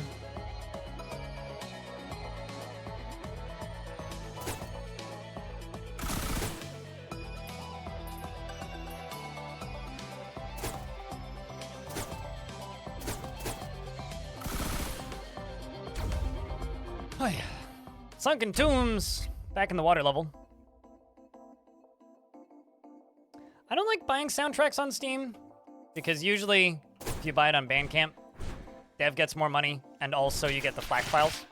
Speaker 1: Oh yeah. Sunken Tombs, back in the water level. I don't like buying soundtracks on Steam, because usually if you buy it on Bandcamp, dev gets more money, and also you get the FLAC files.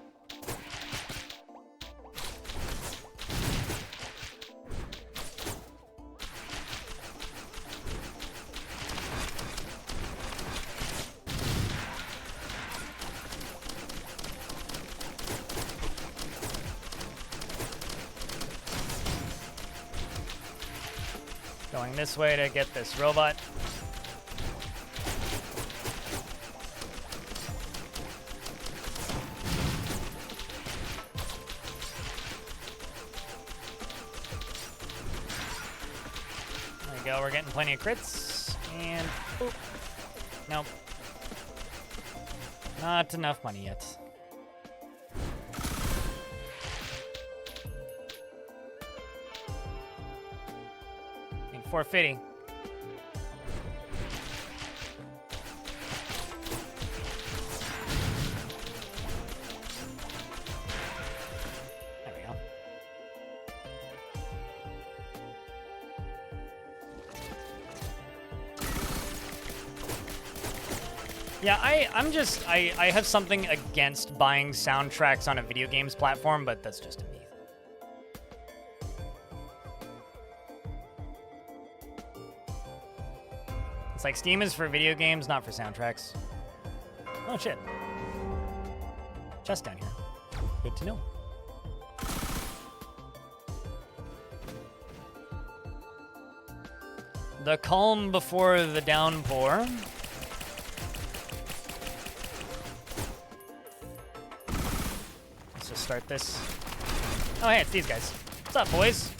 Speaker 1: Going this way to get this robot. There we go, we're getting plenty of crits. And, oop. Nope. Not enough money yet. 450. There we go. Yeah, I have something against buying soundtracks on a video games platform, but that's just me. It's like Steam is for video games, not for soundtracks. Oh shit. Chest down here. Good to know. The calm before the downpour. Let's just start this. Oh hey, it's these guys. What's up, boys?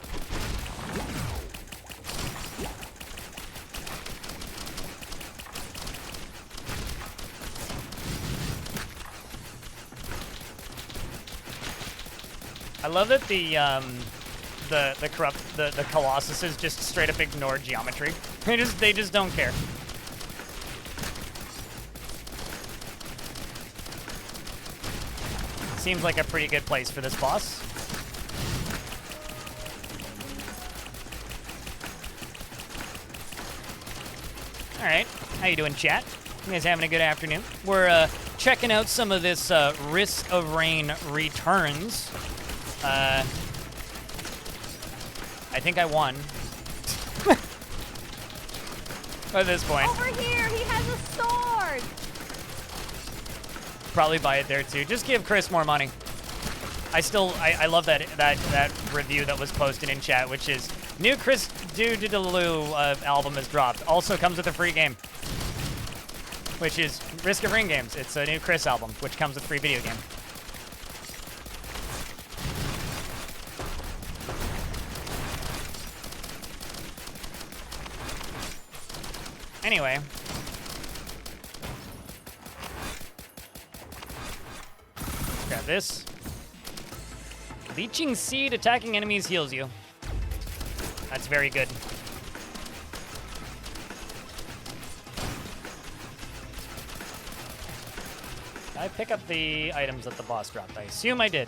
Speaker 1: I love that the Colossuses just straight up ignore geometry. They just don't care. Seems like a pretty good place for this boss. All right, how you doing, chat? You guys having a good afternoon? We're checking out some of this Risk of Rain Returns. I think I won. At this point.
Speaker 4: Over here, he has a sword.
Speaker 1: Probably buy it there too. Just give Chris more money. I love that review that was posted in chat, which is new Chris Doodaloo album has dropped. Also comes with a free game, which is Risk of Rain Games. It's a new Chris album, which comes with free video game. Anyway. Let's grab this. Leeching Seed, attacking enemies heals you. That's very good. Did I pick up the items that the boss dropped? I assume I did.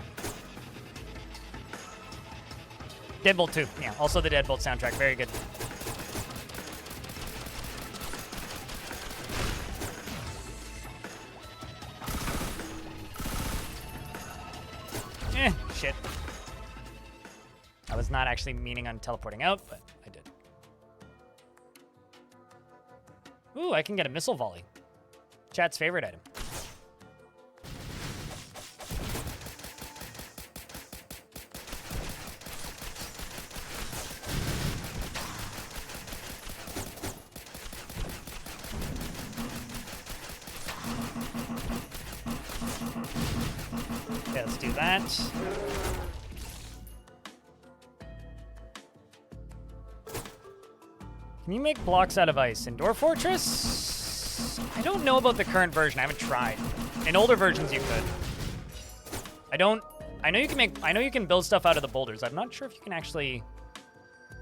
Speaker 1: Deadbolt 2. Yeah, also the Deadbolt soundtrack. Very good. Shit. I was not actually meaning on teleporting out, but I did. Ooh, I can get a missile volley. Chat's favorite item. Okay, let's do that. Can you make blocks out of ice in Dwarf Fortress? I don't know about the current version. I haven't tried. In older versions, you could. I know you can build stuff out of the boulders. I'm not sure if you can actually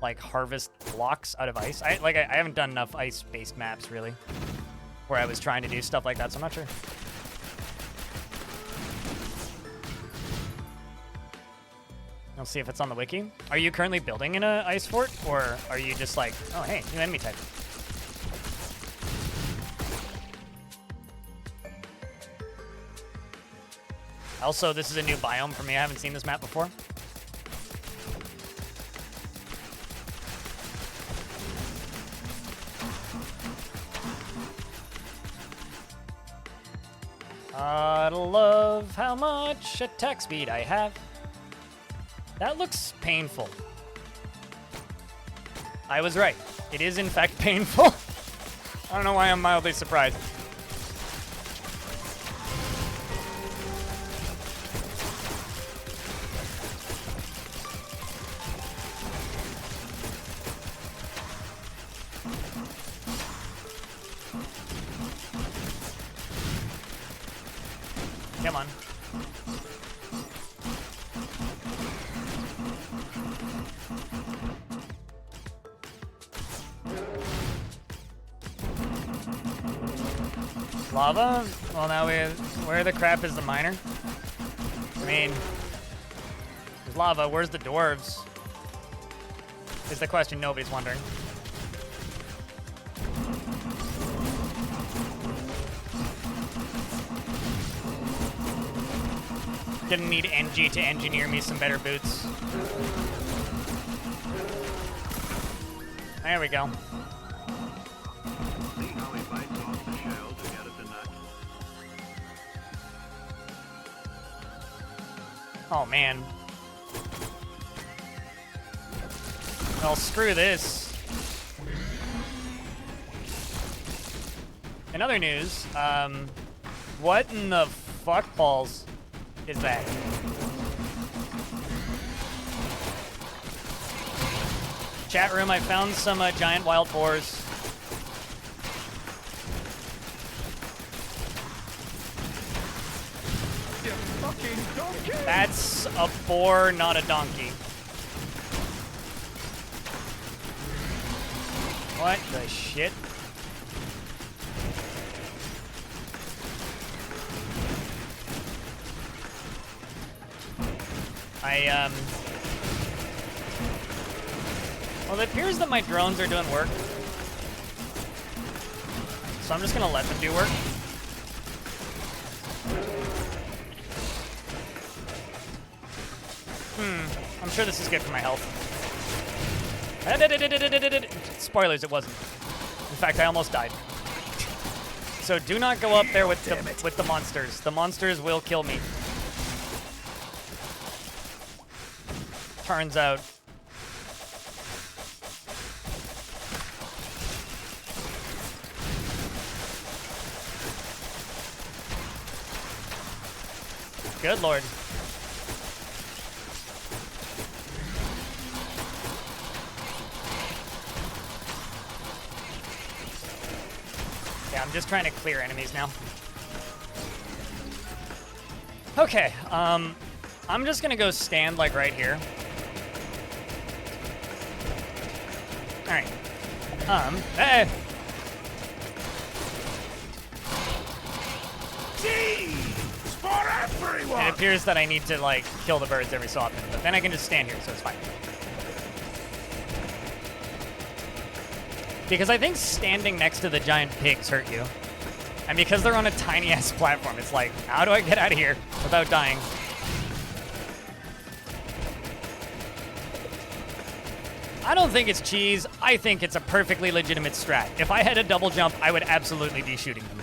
Speaker 1: like harvest blocks out of ice. I haven't done enough ice-based maps really, where I was trying to do stuff like that, so I'm not sure. I'll see if it's on the wiki. Are you currently building in a ice fort, or are you just like, oh hey, new enemy type? Also, this is a new biome for me. I haven't seen this map before. I love how much attack speed I have. That looks painful. I was right. It is, in fact, painful. I don't know why I'm mildly surprised. Come on. Lava? Well, now where the crap is the miner? I mean, there's lava. Where's the dwarves? Is the question nobody's wondering. Gonna need NG to engineer me some better boots. There we go.
Speaker 6: See how he bites off the shell to get at the nut?
Speaker 1: Oh man. Well, screw this. In other news, what in the fuck balls is that? Chat room, I found some giant wild boars.
Speaker 5: You fucking donkey!
Speaker 1: That's a boar, not a donkey. What the shit? Well, it appears that my drones are doing work. So I'm just gonna let them do work. I'm sure this is good for my health. Spoilers, it wasn't. In fact, I almost died. So do not go up there with the monsters. The monsters will kill me. Turns out. Good lord. Yeah, I'm just trying to clear enemies now. Okay, I'm just gonna go stand like right here. Alright. Hey!
Speaker 5: Cheese for everyone!
Speaker 1: It appears that I need to, like, kill the birds every so often, but then I can just stand here, so it's fine. Because I think standing next to the giant pigs hurt you. And because they're on a tiny-ass platform, it's like, how do I get out of here without dying? I don't think it's cheese. I think it's a perfectly legitimate strat. If I had a double jump, I would absolutely be shooting them.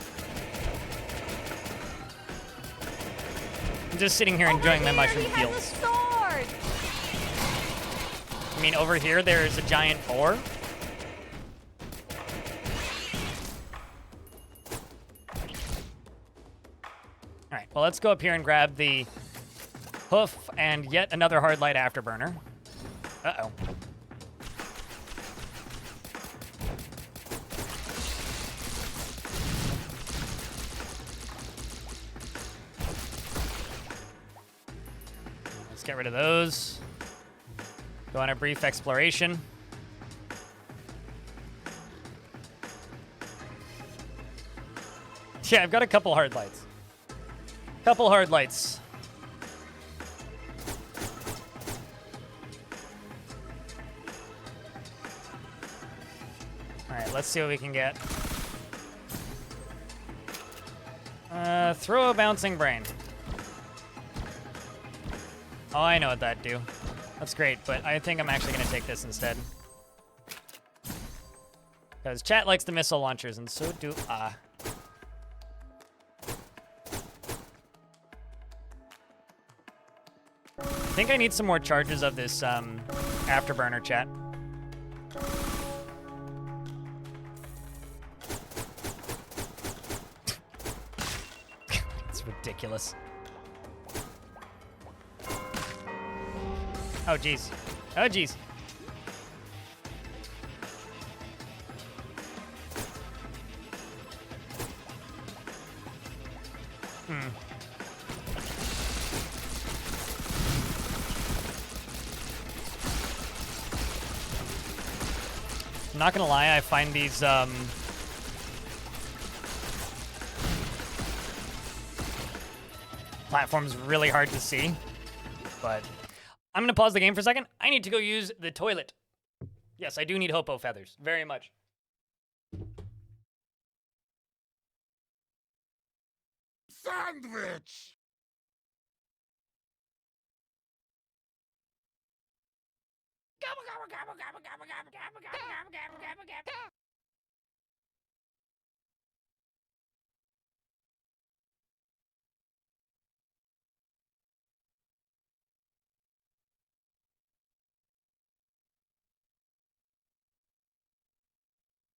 Speaker 1: I'm just sitting here enjoying my mushroom fields.
Speaker 4: Sword.
Speaker 1: I mean, over here, there's a giant boar. All right, well, let's go up here and grab the hoof and yet another hard light afterburner. Uh-oh. Let's get rid of those. Go on a brief exploration. Yeah, I've got a couple hard lights. Couple hard lights. All right, let's see what we can get. Throw a bouncing brain. Oh, I know what that'd do. That's great, but I think I'm actually going to take this instead. Because chat likes the missile launchers, and so do I. I think I need some more charges of this afterburner, chat. ridiculous. Oh, jeez. Oh, jeez. I'm not gonna lie, I find these platforms really hard to see, but I'm gonna pause the game for a second. I need to go use the toilet. Yes, I do need Hopo feathers, very much.
Speaker 5: Sandwich!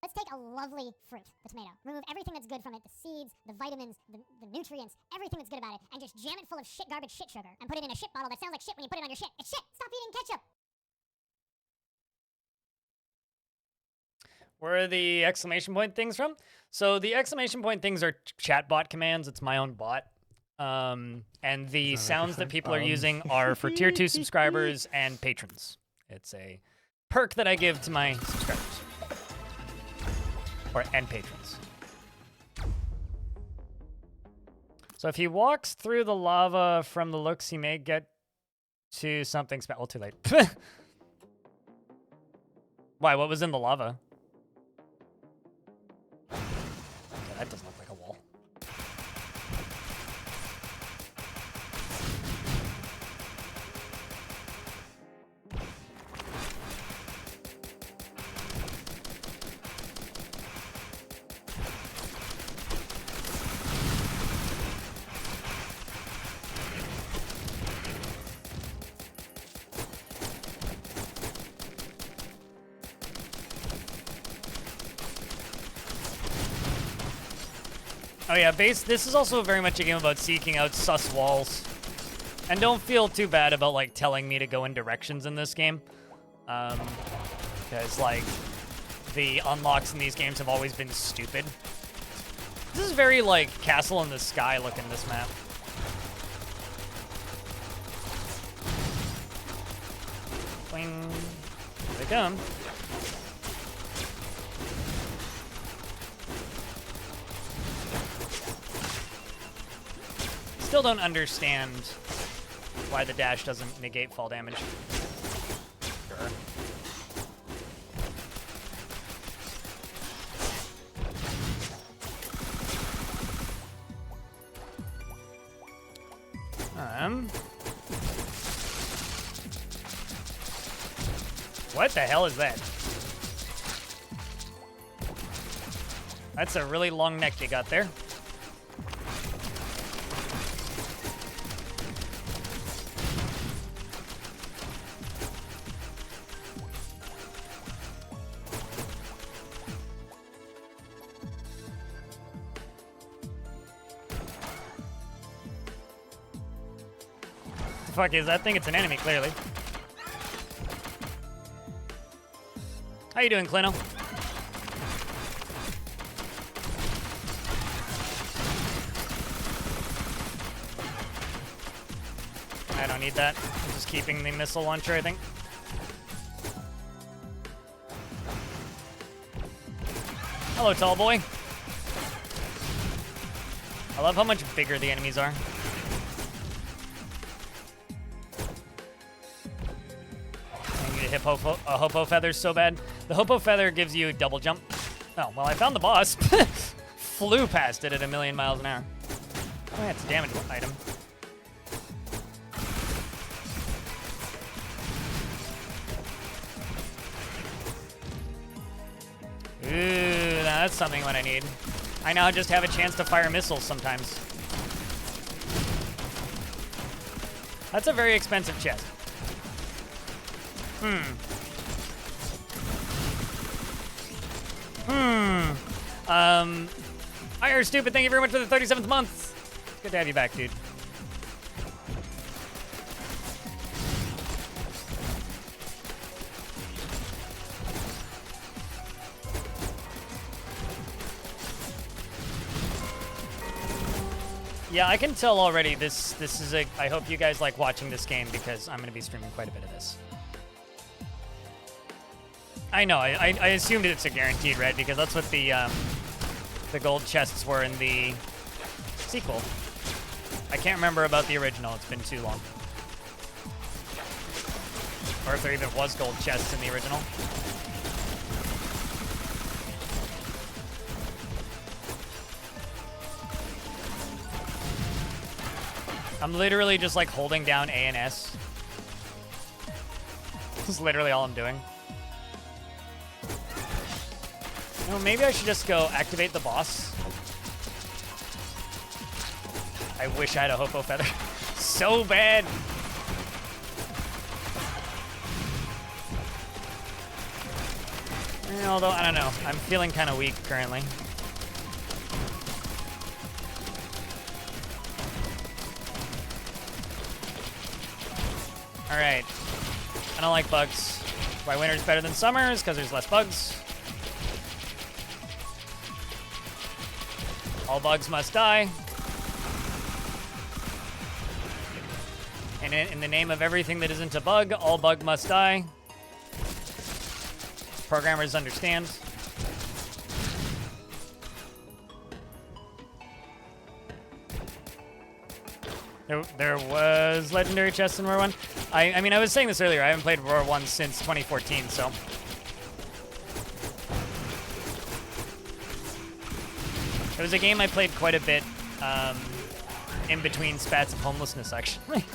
Speaker 7: Let's take a lovely fruit, the tomato. Remove everything that's good from it, the seeds, the vitamins, the nutrients, everything that's good about it, and just jam it full of shit garbage shit sugar. And put it in a shit bottle that sounds like shit when you put it on your shit. It's shit! Stop eating ketchup!
Speaker 1: Where are the exclamation point things from? So the exclamation point things are chatbot commands. It's my own bot. And the sounds that people are using are for tier 2 subscribers and patrons. It's a perk that I give to my subscribers. And patrons. So if he walks through the lava from the looks, he may get to something special. Oh, too late. Why? What was in the lava? Okay, that doesn't look like a wall. Oh yeah, this is also very much a game about seeking out sus walls. And don't feel too bad about, like, telling me to go in directions in this game. Because, like, the unlocks in these games have always been stupid. This is very, like, Castle in the Sky looking, this map. Boing. Here they come. Still don't understand why the dash doesn't negate fall damage. Sure. What the hell is that? That's a really long neck you got there. The fuck is that thing? It's an enemy, clearly. How you doing, Clino? I don't need that. I'm just keeping the missile launcher, I think. Hello, tall boy. I love how much bigger the enemies are. Hopo feathers so bad. The Hopo feather gives you double jump. Oh, well, I found the boss. Flew past it at 1,000,000 miles an hour. Oh, yeah, it's a damage item. Ooh, that's something what I need. I now just have a chance to fire missiles sometimes. That's a very expensive chest. IR Stupid, thank you very much for the 37th month. Good to have you back, dude. Yeah, I can tell already this is a... I hope you guys like watching this game because I'm going to be streaming quite a bit of this. I know, I assumed it's a guaranteed red because that's what the gold chests were in the sequel. I can't remember about the original, it's been too long. Or if there even was gold chests in the original. I'm literally just like holding down A and S. This is literally all I'm doing. No, maybe I should just go activate the boss. I wish I had a Hopo Feather. So bad. Although, I don't know. I'm feeling kind of weak currently. Alright. I don't like bugs. Why winter's better than summer is because there's less bugs. All bugs must die. And in the name of everything that isn't a bug, all bug must die. Programmers understand. There was legendary chests in Roar 1. I mean, I was saying this earlier. I haven't played Roar 1 since 2014, so. It was a game I played quite a bit in between spats of homelessness, actually.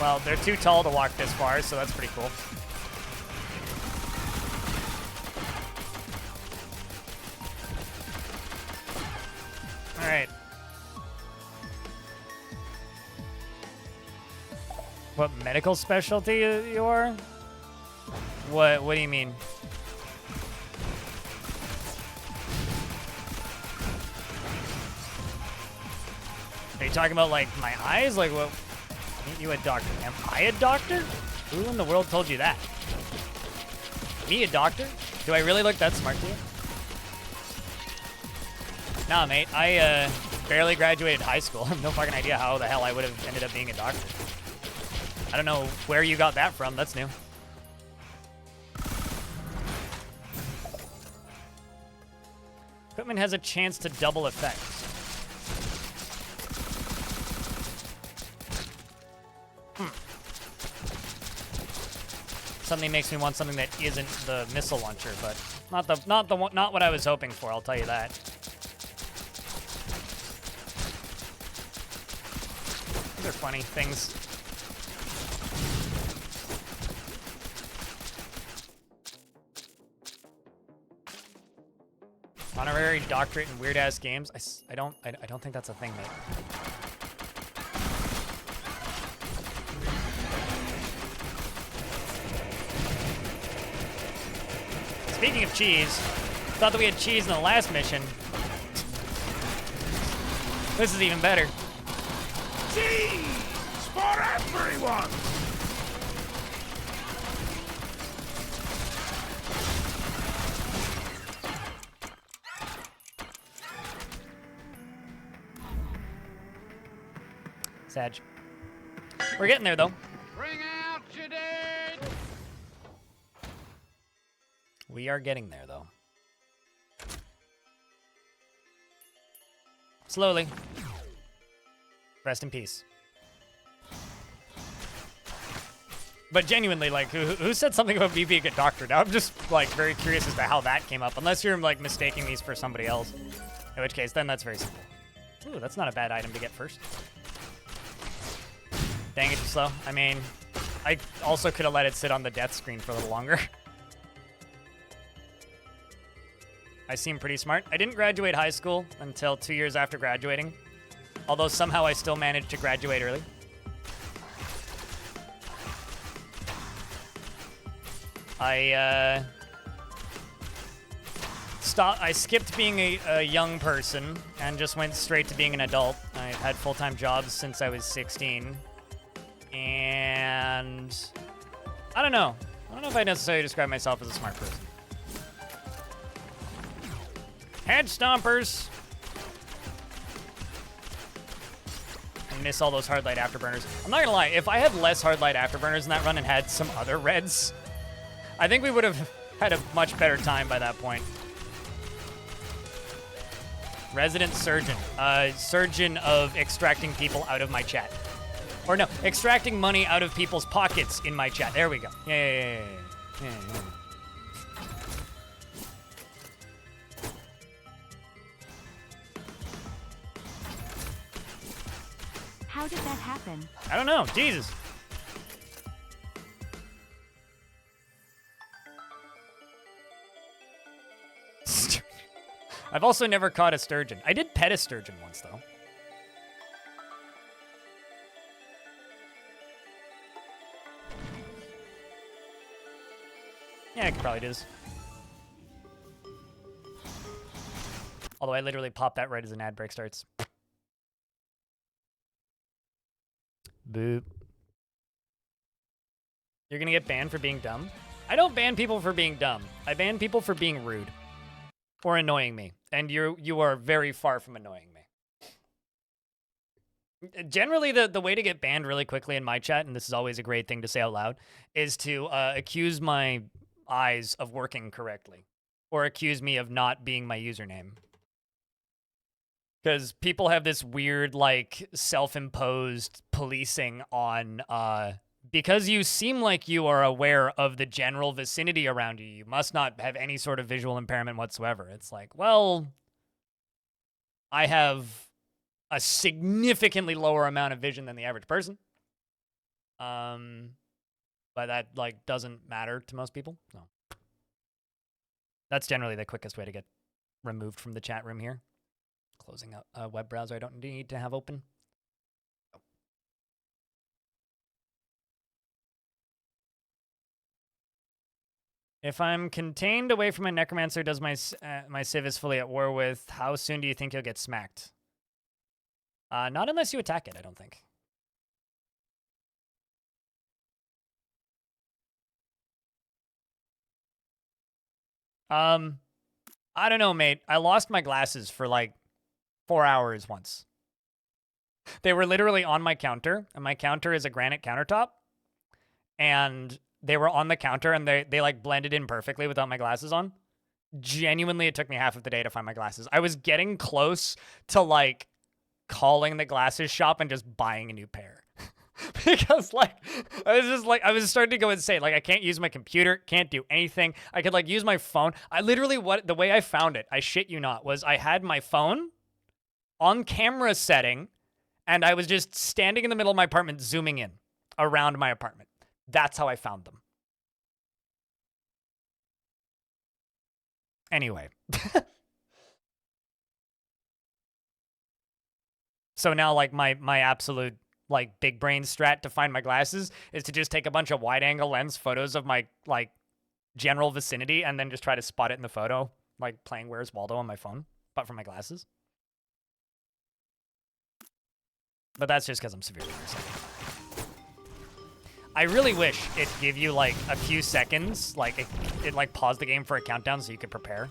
Speaker 1: Well, they're too tall to walk this far, so that's pretty cool. All right. What medical specialty you are? What do you mean? Are you talking about like my eyes? Like what? Ain't you a doctor? Am I a doctor? Who in the world told you that? Me a doctor? Do I really look that smart to you? Nah, mate. I barely graduated high school. I have no fucking idea how the hell I would have ended up being a doctor. I don't know where you got that from. That's new. Equipment has a chance to double effect. Something makes me want something that isn't the missile launcher, but not what I was hoping for. I'll tell you that. These are funny things. Honorary doctorate in weird ass games. I don't think that's a thing, mate. Speaking of cheese, thought that we had cheese in the last mission. This is even better.
Speaker 5: Cheese for everyone!
Speaker 1: Sag. We're getting there, though.
Speaker 2: Bring out your dead!
Speaker 1: We are getting there, though. Slowly. Rest in peace. But genuinely, like, who said something about me being a doctor? Now I'm just, like, very curious as to how that came up. Unless you're, like, mistaking these for somebody else. In which case, then that's very simple. Ooh, that's not a bad item to get first. Dang it, too slow. I mean, I also could have let it sit on the death screen for a little longer. I seem pretty smart. I didn't graduate high school until 2 years after graduating. Although somehow I still managed to graduate early. I skipped being a young person and just went straight to being an adult. I've had full-time jobs since I was 16. And I don't know. I don't know if I necessarily describe myself as a smart person. Head stompers. I miss all those hard light afterburners. I'm not gonna lie, if I had less hard light afterburners in that run and had some other reds, I think we would have had a much better time by that point. Resident surgeon. Surgeon of extracting people out of my chat. Or no, extracting money out of people's pockets in my chat. There we go. Yeah.
Speaker 4: How did that happen?
Speaker 1: I don't know. Jesus. I've also never caught a sturgeon. I did pet a sturgeon once, though. Yeah, I could probably do this. Although I literally pop that right as an ad break starts. Boop. You're gonna get banned for being dumb? I don't ban people for being dumb. I ban people for being rude. Or annoying me. And you are very far from annoying me. Generally, the way to get banned really quickly in my chat, and this is always a great thing to say out loud, is to accuse my eyes of working correctly. Or accuse me of not being my username. Because people have this weird, like, self-imposed policing on, because you seem like you are aware of the general vicinity around you, you must not have any sort of visual impairment whatsoever. It's like, well, I have a significantly lower amount of vision than the average person. But that, like, doesn't matter to most people. No. That's generally the quickest way to get removed from the chat room here. Closing up a web browser I don't need to have open. If I'm contained away from a necromancer, does my civ is fully at war with, how soon do you think you'll get smacked? Not unless you attack it, I don't think. I don't know, mate. I lost my glasses for like 4 hours once. They were literally on my counter, and my counter is a granite countertop. And they were on the counter, and they like blended in perfectly without my glasses on. Genuinely, it took me half of the day to find my glasses. I was getting close to like calling the glasses shop and just buying a new pair. Because like I was starting to go insane. Like I can't use my computer, can't do anything. I could like use my phone. I literally the way I found it, I shit you not, was I had my phone on camera setting, and I was just standing in the middle of my apartment zooming in around my apartment. That's how I found them. Anyway. So now like my absolute like big brain strat to find my glasses is to just take a bunch of wide angle lens photos of my like general vicinity and then just try to spot it in the photo, like playing Where's Waldo on my phone, but for my glasses. But that's just because I'm severely sighted. I really wish it give you like a few seconds, like it like paused the game for a countdown so you could prepare.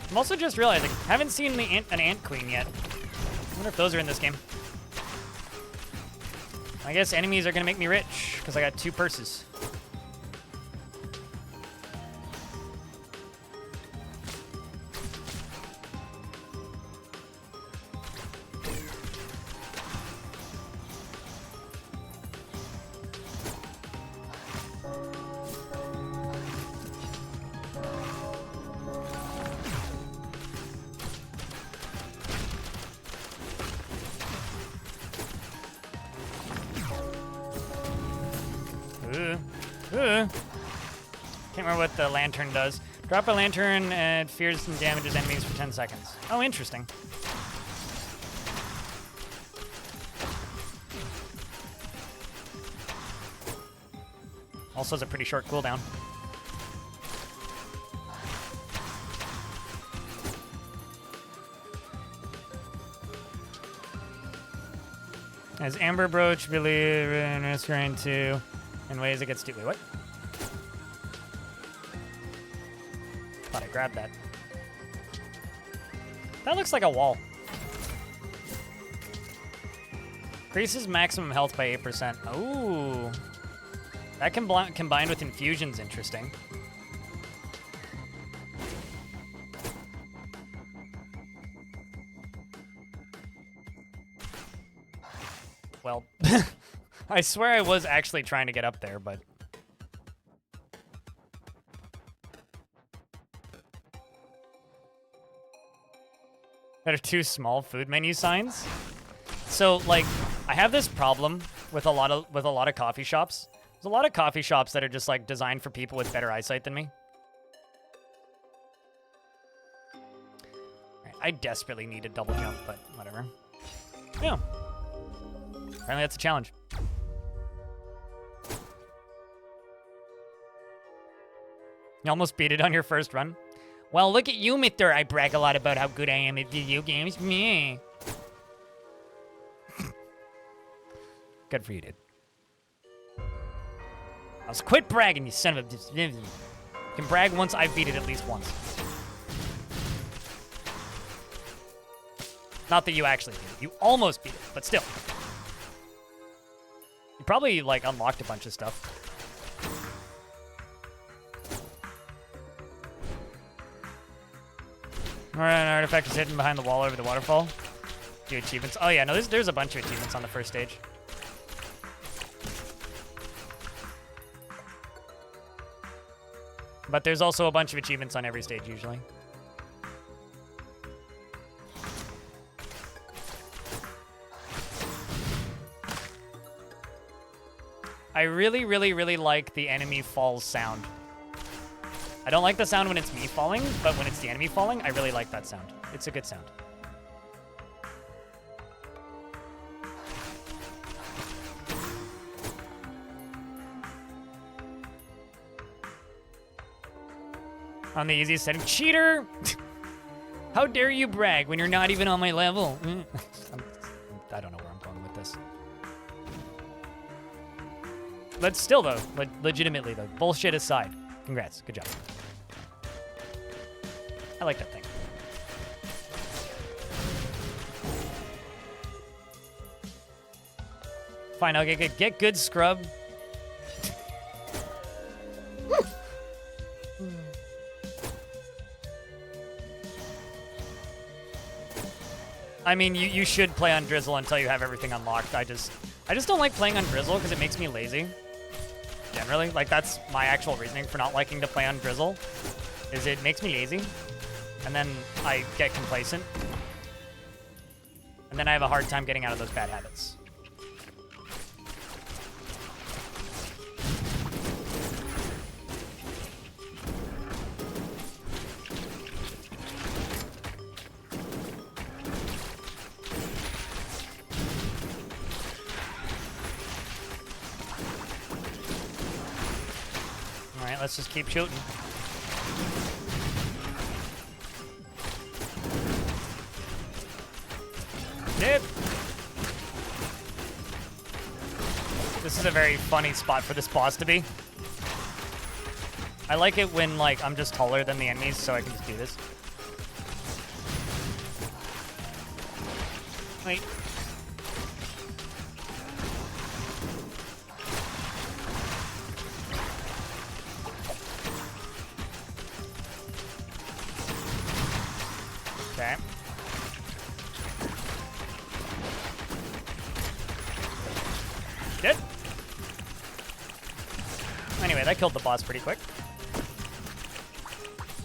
Speaker 1: I'm also just realizing, haven't seen an ant queen yet. I wonder if those are in this game. I guess enemies are gonna make me rich, because I got 2 purses. Can't remember what the lantern does. Drop a lantern and it fears and damages enemies for 10 seconds. Oh, interesting. Also has a pretty short cooldown. As Amber Brooch believe in Rescuing 2 in ways that get stupid. Wait, what? Thought I grabbed that. That looks like a wall. Increases maximum health by 8%. Oh. That combined with infusion's interesting. Well, I swear I was actually trying to get up there, but... That are too small food menu signs. So, like, I have this problem with a lot of coffee shops. There's a lot of coffee shops that are just, like, designed for people with better eyesight than me. Right, I desperately need a double jump, but whatever. Yeah. Apparently that's a challenge. You almost beat it on your first run. Well, look at you, Mister. I brag a lot about how good I am at video games. Me. Good for you, dude. I was quit bragging, you son of a... You can brag once I've beat it at least once. Not that you actually beat it. You almost beat it, but still. You probably, like, unlocked a bunch of stuff. Alright, an artifact is hidden behind the wall over the waterfall. Do achievements. Oh yeah, no, there's a bunch of achievements on the first stage. But there's also a bunch of achievements on every stage, usually. I really, really, really like the enemy falls sound. I don't like the sound when it's me falling, but when it's the enemy falling, I really like that sound. It's a good sound. On the easiest setting. Cheater! How dare you brag when you're not even on my level? I don't know where I'm going with this. But still, though, legitimately, though, bullshit aside, congrats. Good job. I like that thing. Fine, I'll get good scrub. I mean, you should play on Drizzle until you have everything unlocked. I just don't like playing on Drizzle because it makes me lazy. Generally, like that's my actual reasoning for not liking to play on Drizzle, is it makes me lazy, and then I get complacent, and then I have a hard time getting out of those bad habits. Let's just keep shooting. Dip. This is a very funny spot for this boss to be. I like it when, like, I'm just taller than the enemies, so I can just do this. Wait. Okay. Good. Anyway, that killed the boss pretty quick.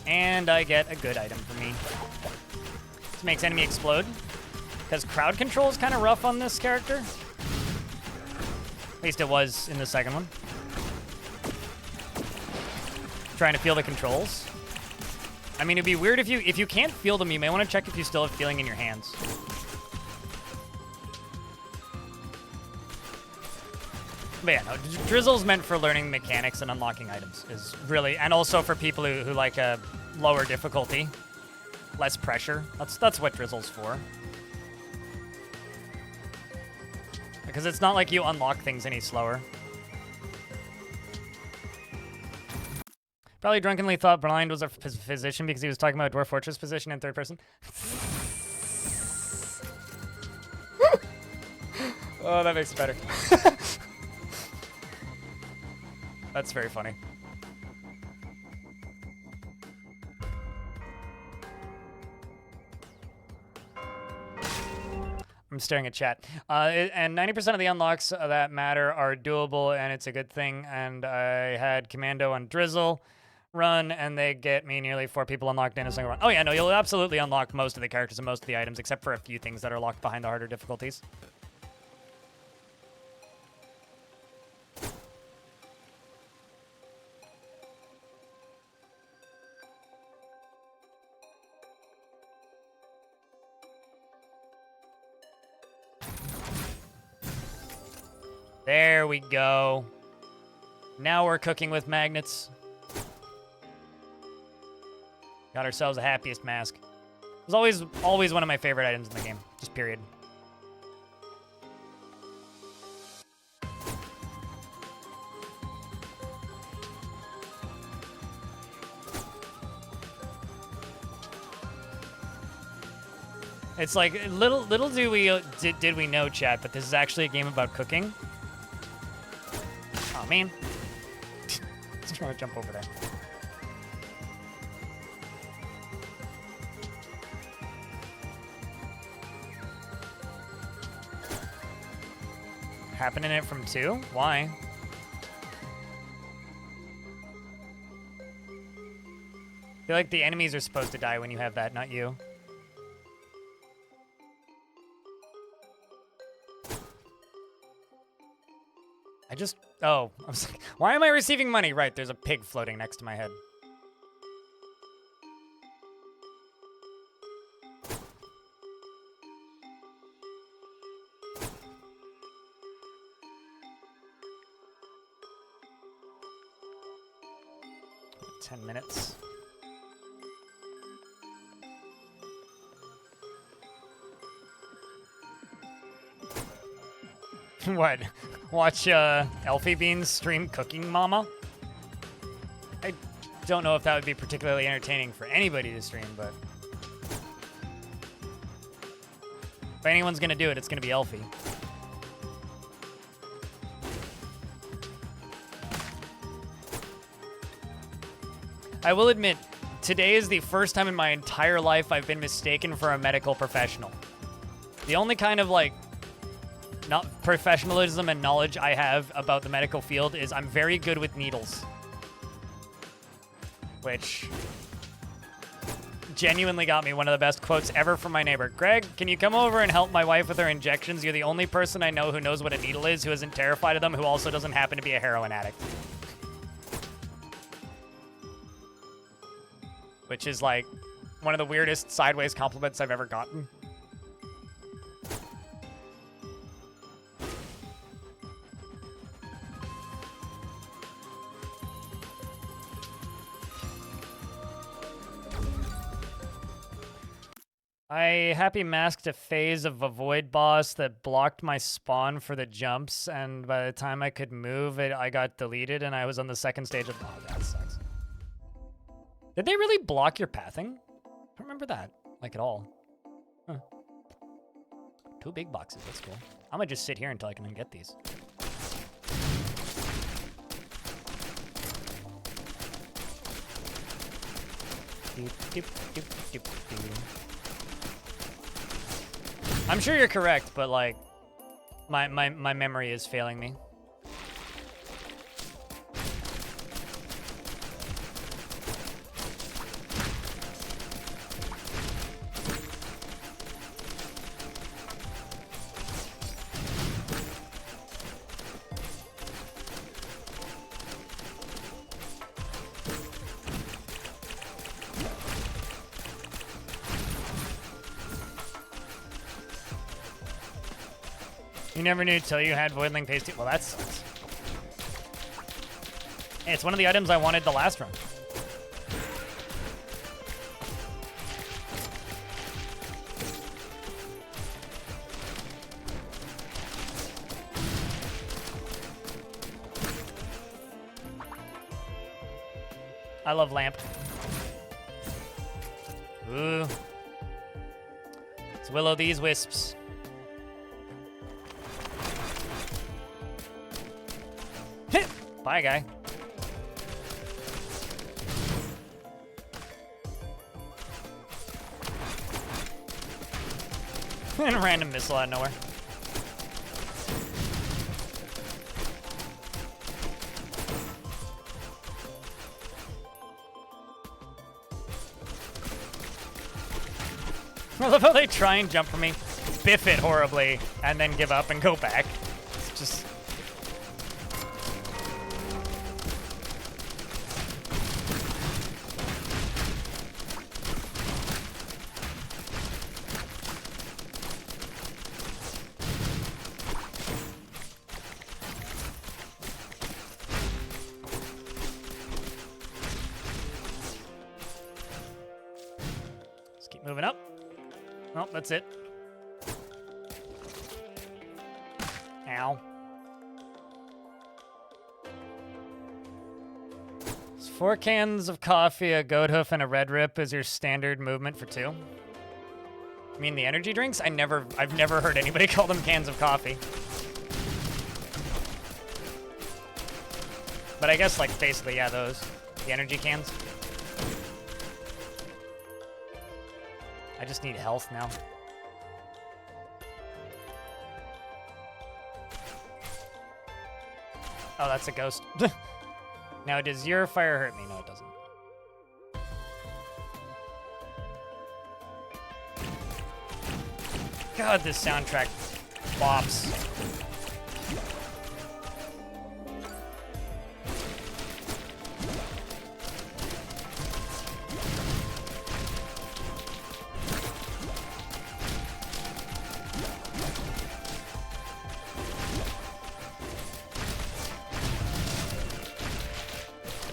Speaker 1: And I get a good item for me. This makes enemy explode. Because crowd control is kind of rough on this character. At least it was in the second one. trying to feel the controls. I mean, it'd be weird if you can't feel them, you may want to check if you still have feeling in your hands. But yeah, no, Drizzle's meant for learning mechanics and unlocking items, is really, and also for people who like a lower difficulty, less pressure. That's what Drizzle's for. Because it's not like you unlock things any slower. Probably drunkenly thought Blind was a physician because he was talking about Dwarf Fortress position in third person. Oh, that makes it better. That's very funny. I'm staring at chat. And 90% of the unlocks that matter are doable, and it's a good thing. And I had Commando on Drizzle run, and they get me nearly 4 people unlocked in a single run. Oh yeah, no, you'll absolutely unlock most of the characters and most of the items, except for a few things that are locked behind the harder difficulties. There we go. Now we're cooking with magnets. Got ourselves a happiest mask. It was always one of my favorite items in the game. Just period. It's like little do we did we know, chat, but this is actually a game about cooking. Oh man. Just trying to jump over there. Happening it from 2? Why? I feel like the enemies are supposed to die when you have that, not you. Oh, I was like, why am I receiving money? Right, there's a pig floating next to my head. Ten minutes. What? Watch Elfie Beans stream Cooking Mama? I don't know if that would be particularly entertaining for anybody to stream, but if anyone's gonna do it, it's gonna be Elfie. I will admit, today is the first time in my entire life I've been mistaken for a medical professional. The only kind of like not professionalism and knowledge I have about the medical field is I'm very good with needles. Which genuinely got me one of the best quotes ever from my neighbor. Greg, can you come over and help my wife with her injections? You're the only person I know who knows what a needle is, who isn't terrified of them, who also doesn't happen to be a heroin addict. Which is like one of the weirdest sideways compliments I've ever gotten. I happy masked a phase of a void boss that blocked my spawn for the jumps, and by the time I could move it, I got deleted, and I was on the second stage of... Oh, that sucks. Did they really block your pathing? I don't remember that, like, at all. Huh. 2 big boxes, that's cool. I'm gonna just sit here until I can get these. I'm sure you're correct, but like, my memory is failing me. You never knew till you had Voidling Pasty. Well, that sucks. Hey, it's one of the items I wanted the last run. I love lamp. Ooh. Let's willow these wisps. Bye, guy. And a random missile out of nowhere. I love how they try and jump for me, biff it horribly, and then give up and go back. It's just... Let's keep moving up. Oh, that's it. Ow. It's 4 cans of coffee, a goat hoof, and a red rip is your standard movement for 2. You mean the energy drinks? I've never heard anybody call them cans of coffee. But I guess, like, basically, yeah, those. The energy cans. I just need health now. Oh, that's a ghost. Now, does your fire hurt me? No, it doesn't. God, this soundtrack bops.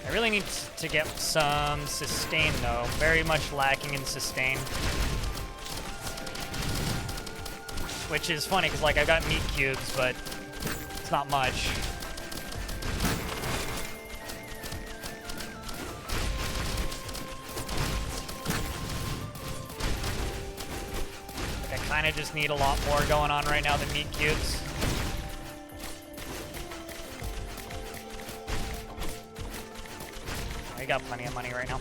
Speaker 1: I really need to get some sustain, though. Very much lacking in sustain. Which is funny, because, like, I got meat cubes, but it's not much. Like, I kind of just need a lot more going on right now than meat cubes. I got plenty of money right now.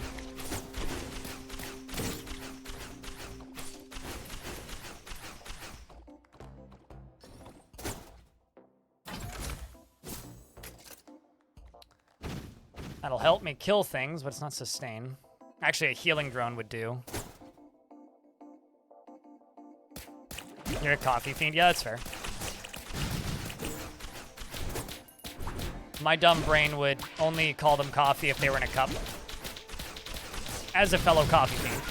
Speaker 1: That'll help me kill things, but it's not sustain. Actually, a healing drone would do. You're a coffee fiend? Yeah, that's fair. My dumb brain would only call them coffee if they were in a cup. As a fellow coffee fiend.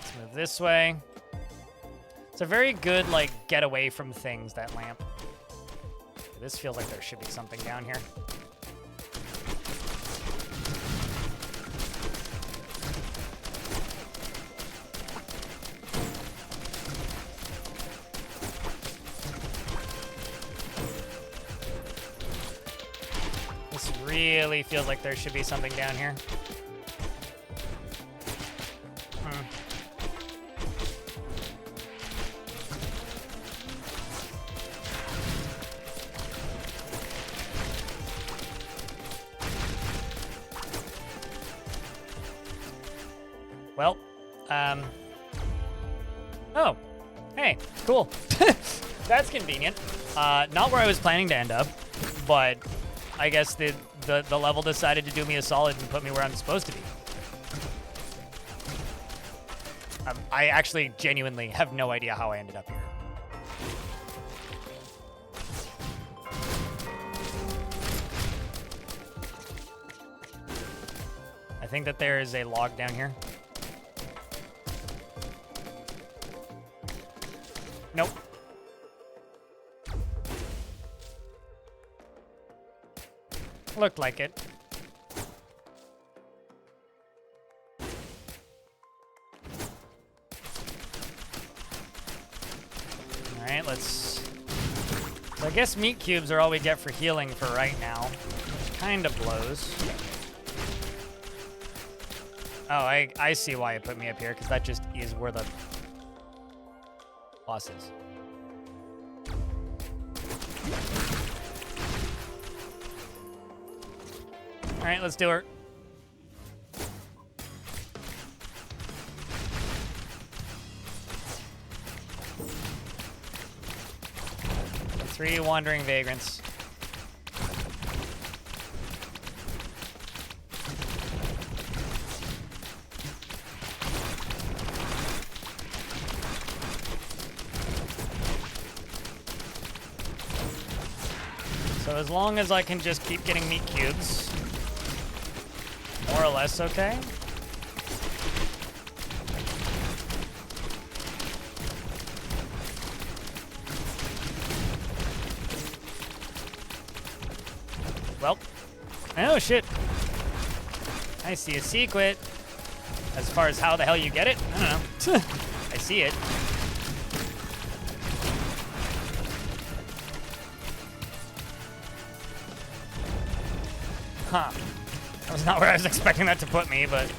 Speaker 1: Let's move this way. It's a very good, like, get away from things, that lamp. This feels like there should be something down here. This really feels like there should be something down here. Well, oh, hey, cool. That's convenient. Not where I was planning to end up, but I guess the level decided to do me a solid and put me where I'm supposed to be. I actually genuinely have no idea how I ended up here. I think that there is a log down here. Nope. Looked like it. Alright, let's... So I guess meat cubes are all we get for healing for right now. Which kind of blows. Oh, I see why it put me up here, because that just is where the boss is. Alright, let's do it. The 3 wandering vagrants. So as long as I can just keep getting meat cubes, more or less okay. Well, oh shit. I see a secret. As far as how the hell you get it, I don't know. I see it. Huh. That was not where I was expecting that to put me, but...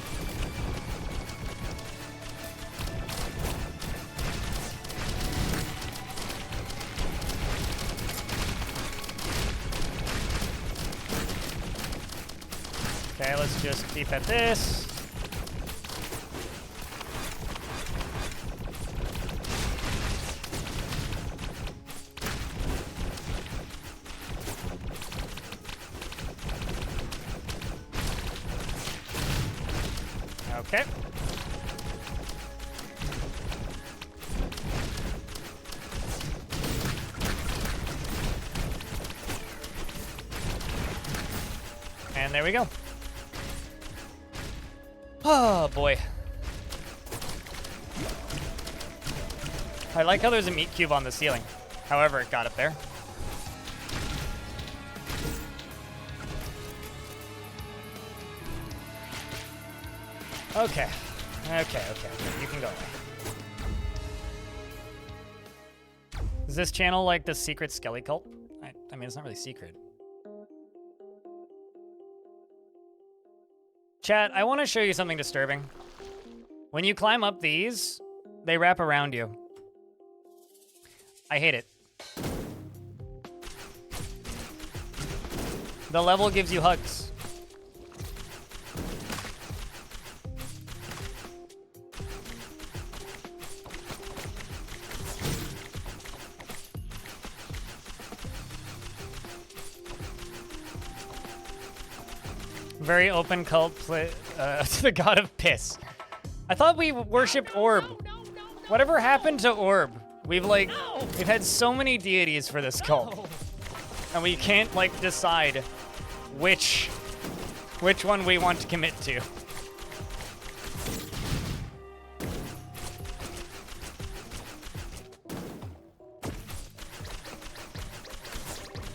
Speaker 1: Okay, let's just keep at this. Okay. And there we go. Oh, boy. I like how there's a meat cube on the ceiling. However, it got up there. Okay. Okay. You can go away. Is this channel like the secret Skelly cult? I mean, it's not really secret. Chat, I want to show you something disturbing. When you climb up these, they wrap around you. I hate it. The level gives you hugs. Very open cult to the god of piss. I thought we worshipped Orb. Whatever happened to Orb? We've had so many deities for this cult. And we can't like decide which one we want to commit to.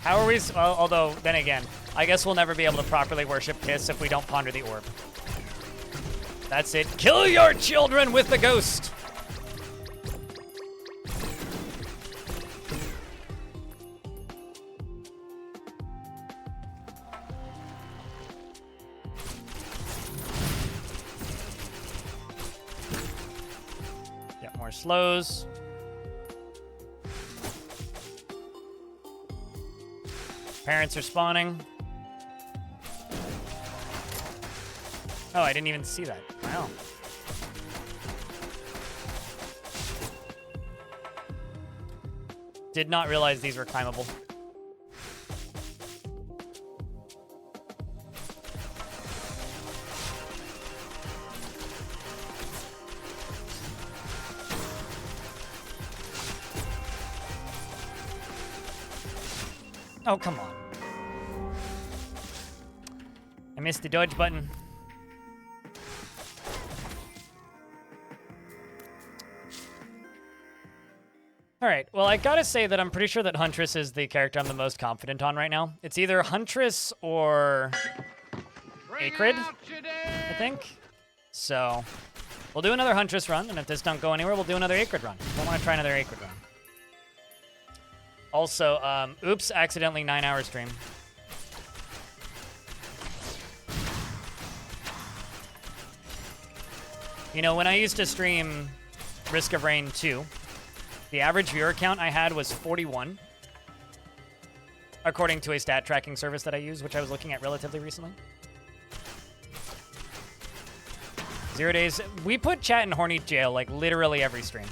Speaker 1: How are we, although then again, I guess we'll never be able to properly worship piss if we don't ponder the orb. That's it. Kill your children with the ghost! Get more slows. Parents are spawning. Oh, I didn't even see that. Wow. Did not realize these were climbable. Oh, come on. I missed the dodge button. All right, well, I gotta say that I'm pretty sure that Huntress is the character I'm the most confident on right now. It's either Huntress or
Speaker 2: Bring
Speaker 1: Acrid,
Speaker 2: out your dead.
Speaker 1: I think. So, we'll do another Huntress run, and if this don't go anywhere, we'll do another Acrid run. I want to try another Acrid run. Also, oops, accidentally 9-hour stream. You know, when I used to stream Risk of Rain 2, the average viewer count I had was 41, according to a stat tracking service that I use, which I was looking at relatively recently. 0 days. We put chat in horny jail, like, literally every stream.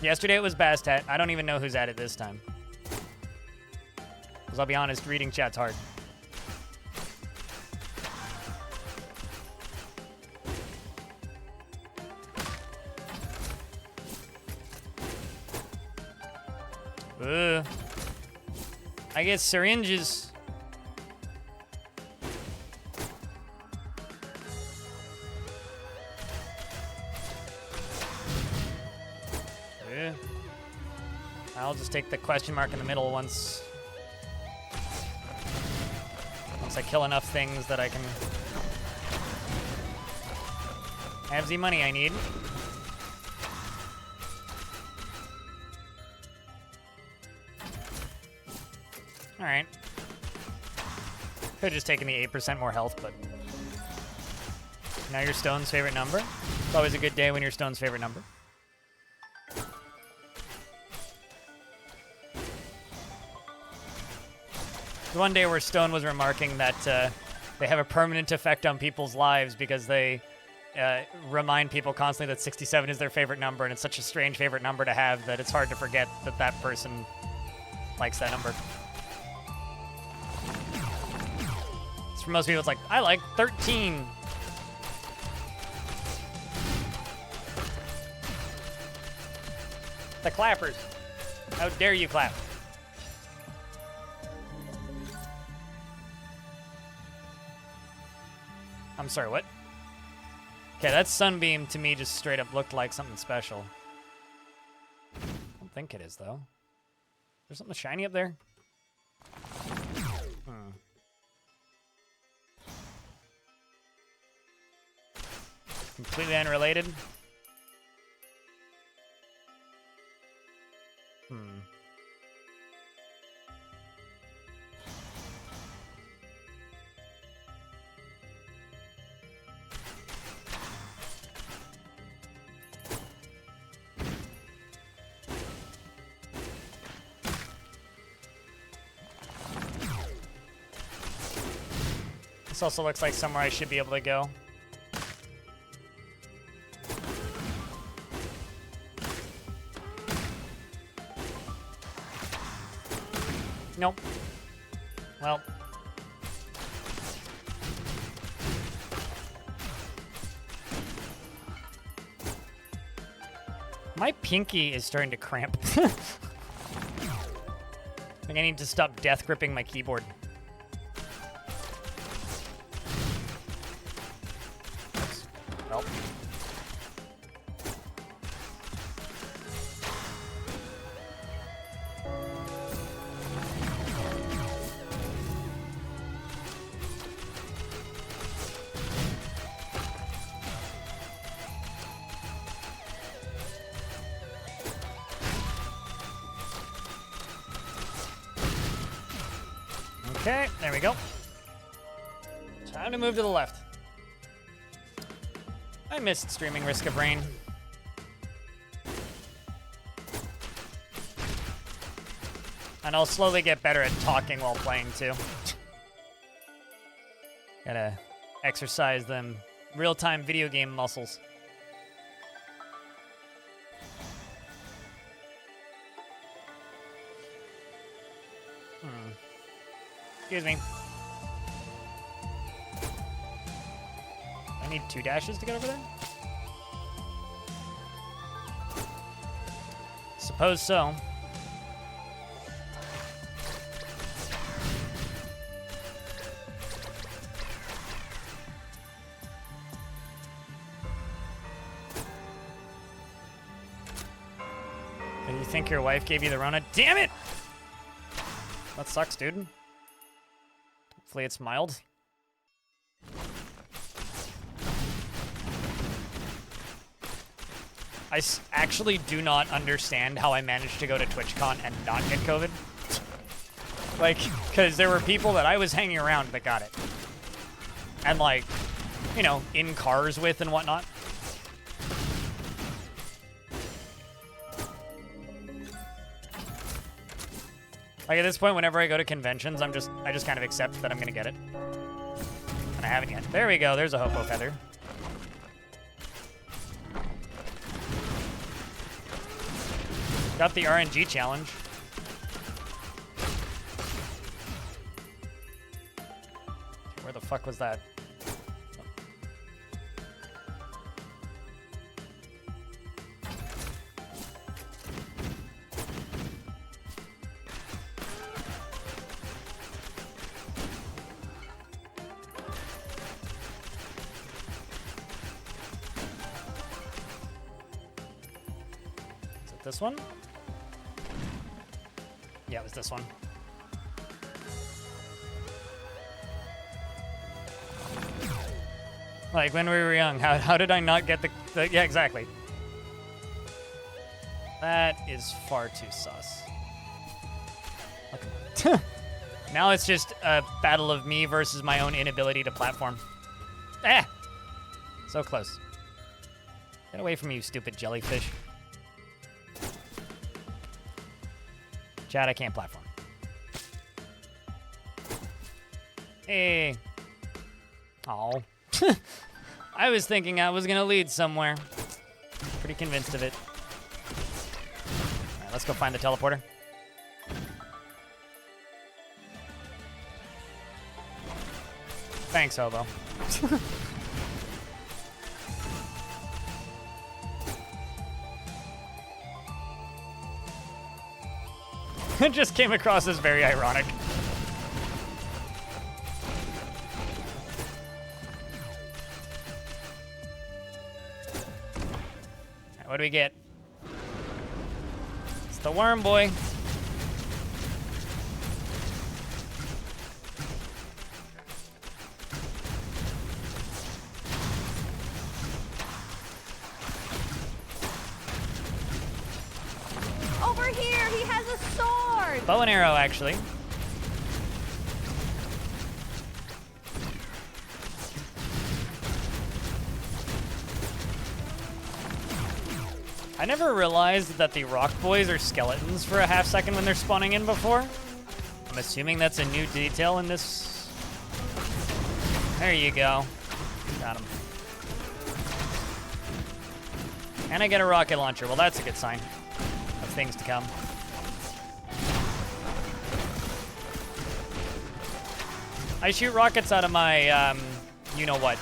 Speaker 1: Yesterday it was Bastet. I don't even know who's at it this time. Because I'll be honest, reading chat's hard. Ugh. I get syringes. Ugh. I'll just take the question mark in the middle once I kill enough things that I can have the money I need. All right. Could have just taken the 8% more health, but now you're Stone's favorite number. It's always a good day when you're Stone's favorite number. One day where Stone was remarking that they have a permanent effect on people's lives because they remind people constantly that 67 is their favorite number, and it's such a strange favorite number to have that it's hard to forget that that person likes that number. For most people, it's like, I like 13. The clappers. How dare you clap? I'm sorry, what? Okay, that sunbeam to me just straight up looked like something special. I don't think it is, though. There's something shiny up there? Completely unrelated. This also looks like somewhere I should be able to go. Nope. Well. My pinky is starting to cramp. I think I need to stop death gripping my keyboard. Oops. Well. Okay, there we go. Time to move to the left. I missed streaming Risk of Rain. And I'll slowly get better at talking while playing, too. Gotta exercise them real-time video game muscles. Excuse me. I need 2 dashes to get over there? Suppose so. Do you think your wife gave you the Rona? Damn it! That sucks, dude. Hopefully it's mild. I actually do not understand how I managed to go to TwitchCon and not get COVID. Like, because there were people that I was hanging around that got it. And like, you know, in cars with and whatnot. Like at this point, whenever I go to conventions, I just kind of accept that I'm gonna get it. And I haven't yet. There we go, there's a Hopo Feather. Got the RNG challenge. Where the fuck was that? Is it this one? Yeah, it was this one. Like, when we were young, how did I not get the... Yeah, exactly. That is far too sus. Okay. Now it's just a battle of me versus my own inability to platform. Ah! So close. Get away from me, you stupid jellyfish. Chad, I can't platform. Hey. Oh. I was thinking I was gonna lead somewhere. Pretty convinced of it. Alright, let's go find the teleporter. Thanks, Hobo. It just came across as very ironic. Right, what do we get? It's the worm boy.
Speaker 4: Over here, he has a sword.
Speaker 1: Bow and arrow, actually. I never realized that the rock boys are skeletons for a half second when they're spawning in before. I'm assuming that's a new detail in this. There you go. Got him. And I get a rocket launcher. Well, that's a good sign of things to come. I shoot rockets out of my, you-know-what.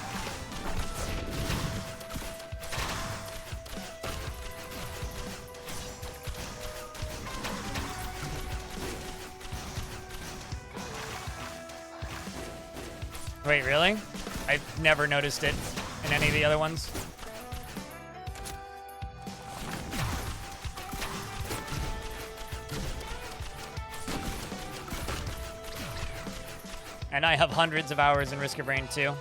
Speaker 1: Wait, really? I've never noticed it in any of the other ones. And I have hundreds of hours in Risk of Rain 2.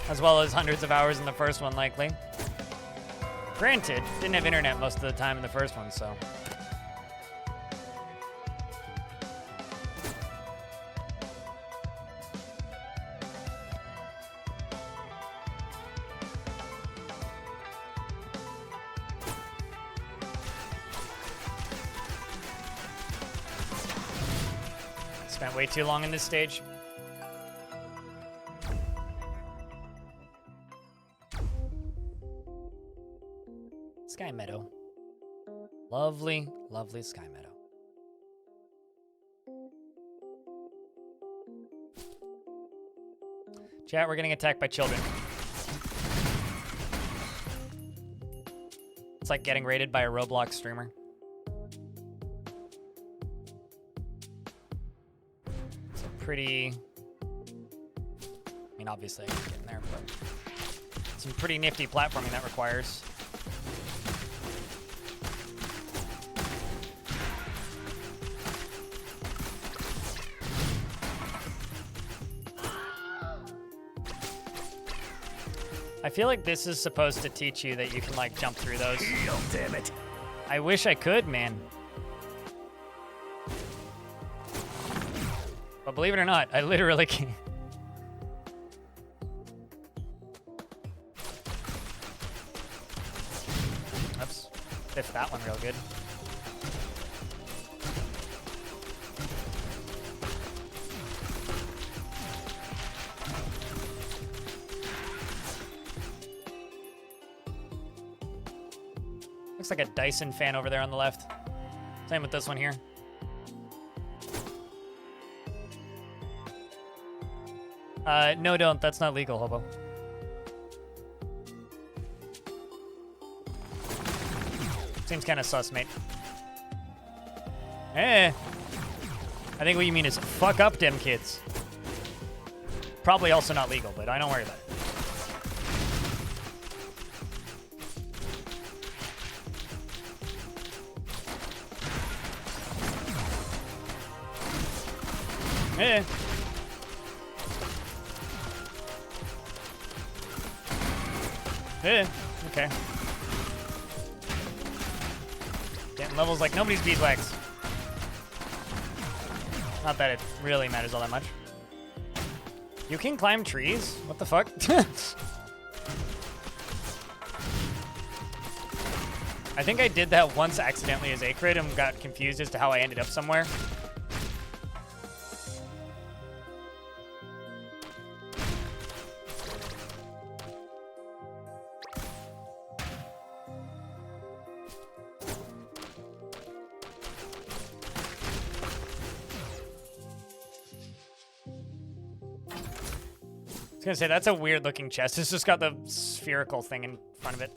Speaker 1: As well as hundreds of hours in the first one, likely. Granted, didn't have internet most of the time in the first one, so... Spent way too long in this stage. Sky Meadow. Lovely, lovely Sky Meadow. Chat, we're getting attacked by children. It's like getting raided by a Roblox streamer. It's a pretty... I mean, obviously I can get in there, but... some pretty nifty platforming that requires. I feel like this is supposed to teach you that you can, like, jump through those.
Speaker 5: Heal, damn it.
Speaker 1: I wish I could, man. But believe it or not, I literally can't. Oops. Biffed that one real good. Looks like a Dyson fan over there on the left. Same with this one here. No, don't. That's not legal, hobo. Seems kind of sus, mate. Eh. I think what you mean is fuck up them kids. Probably also not legal, but I don't worry about it. Eh. Eh. Okay. Getting levels like nobody's beeswax. Not that it really matters all that much. You can climb trees? What the fuck? I think I did that once accidentally as Acrid and got confused as to how I ended up somewhere. I was gonna say, that's a weird looking chest. It's just got the spherical thing in front of it.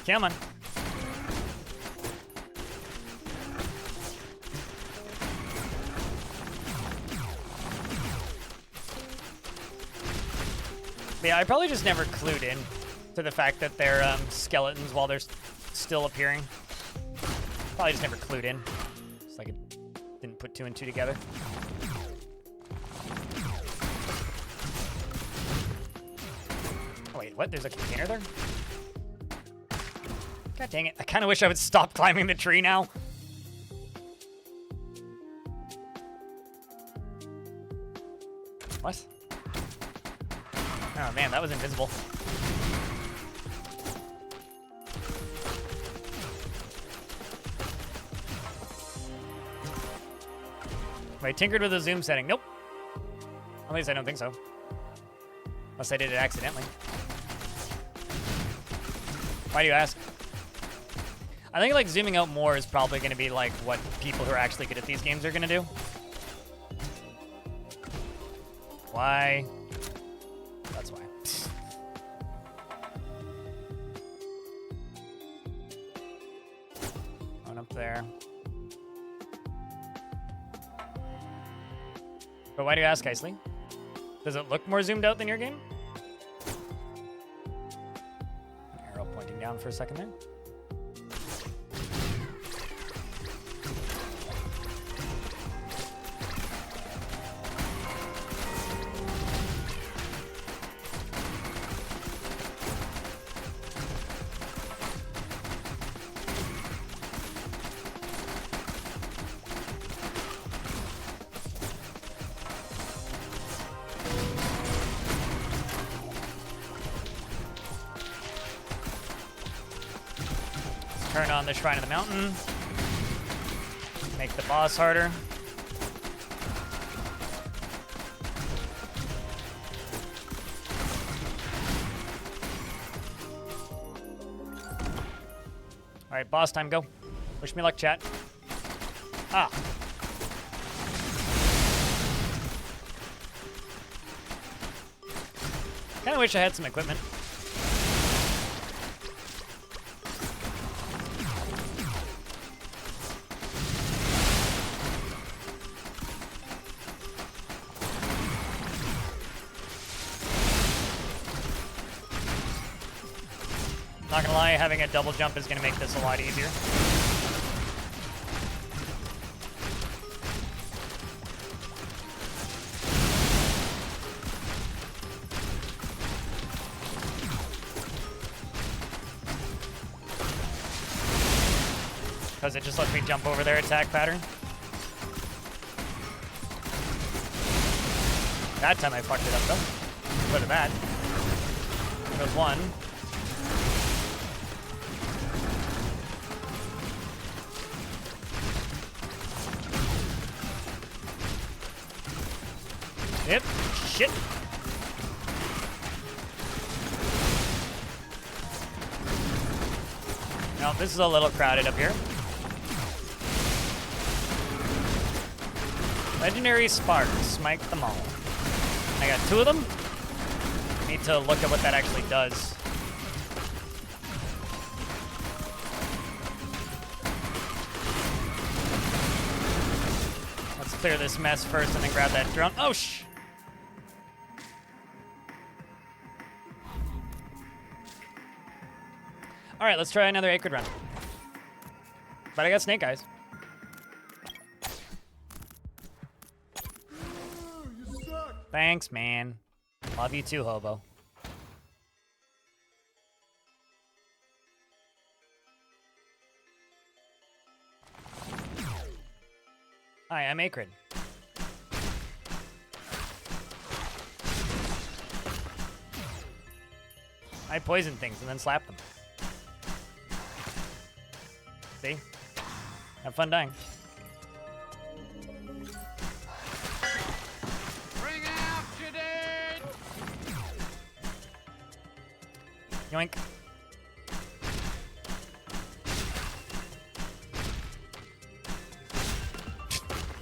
Speaker 1: Come on. Yeah, I probably just never clued in to the fact that they're skeletons while they're still appearing. Probably just never clued in. It's like it didn't put two and two together. Oh, wait, what? There's a container there? God dang it. I kind of wish I would stop climbing the tree now. What? Oh, man, that was invisible. Have I tinkered with the zoom setting? Nope. At least I don't think so. Unless I did it accidentally. Why do you ask? I think like zooming out more is probably going to be like what people who are actually good at these games are going to do. Why? That's why. Going up there. But why do you ask, Isley? Does it look more zoomed out than your game? Arrow pointing down for a second there. Turn on the Shrine of the Mountain. Make the boss harder. Alright, boss time, go. Wish me luck, chat. Ah. Kinda wish I had some equipment. Not gonna lie, having a double jump is gonna make this a lot easier. Because it just lets me jump over their attack pattern. That time I fucked it up though. Look at that. There goes one. Yep. Shit. No, this is a little crowded up here. Legendary Sparks. Smite them all. I got 2 of them. Need to look at what that actually does. Let's clear this mess first and then grab that drone. Oh, shh! All right, let's try another Acrid run. But I got Snake Eyes. Thanks, man. Love you too, Hobo. Hi, I'm Acrid. I poison things and then slap them. See? Have fun dying.
Speaker 2: Bring out your dead!
Speaker 1: Yoink.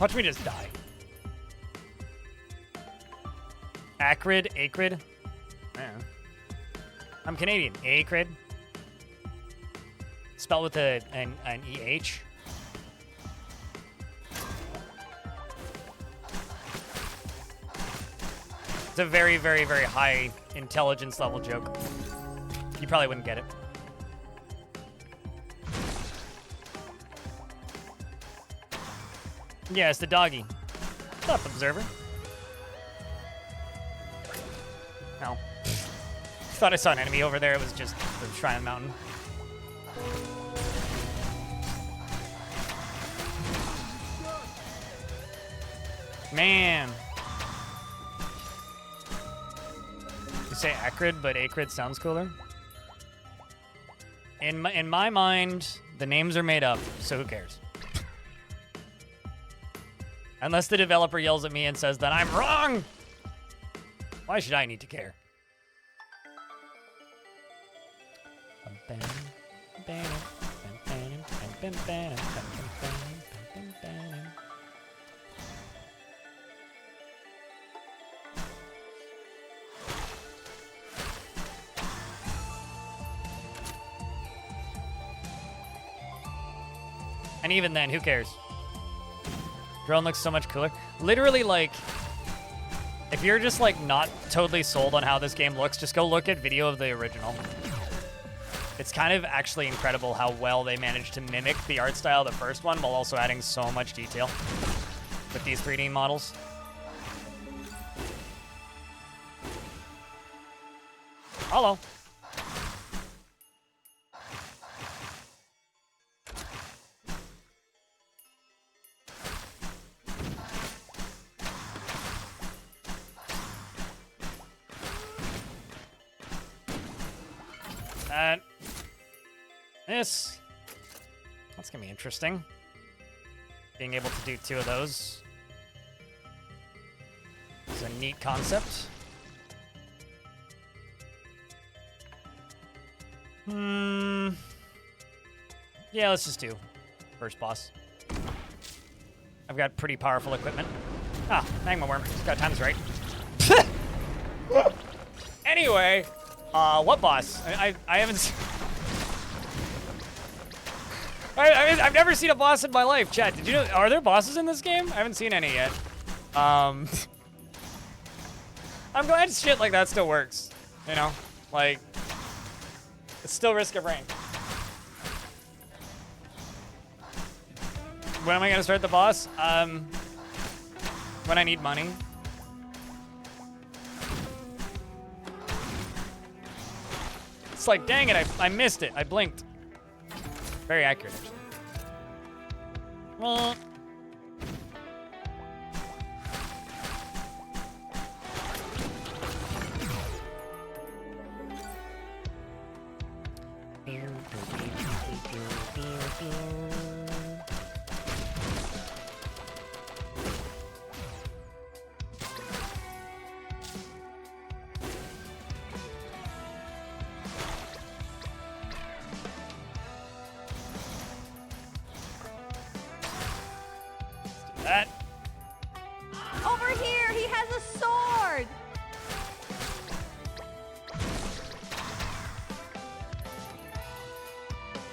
Speaker 1: Watch me just die. Acrid, Acrid. I don't know. I'm Canadian. Acrid. Spelled with an EH. It's a very, very, very high intelligence level joke. You probably wouldn't get it. Yeah, it's the doggy. What's up, Observer? No. Thought I saw an enemy over there. It was just the Shrine Mountain. Man. You say acrid, but acrid sounds cooler. In my mind, the names are made up, so who cares? Unless the developer yells at me and says that I'm wrong. Why should I need to care? And even then, who cares? Drone looks so much cooler. Literally, like, if you're just, like, not totally sold on how this game looks, just go look at video of the original. It's kind of actually incredible how well they managed to mimic the art style of the first one while also adding so much detail with these 3D models. Hello. That's gonna be interesting. Being able to do 2 of those is a neat concept. Yeah, let's just do first boss. I've got pretty powerful equipment. Ah, Magma Worm. Just got times right. Anyway, what boss? I haven't seen... I've never seen a boss in my life. Chat, did you know, are there bosses in this game? I haven't seen any yet. I'm glad shit like that still works. You know? Like, it's still Risk of Rain. When am I gonna start the boss? When I need money. It's like, dang it, I missed it. I blinked. Very accurate, actually. Well, that.
Speaker 4: Over here, he has a sword.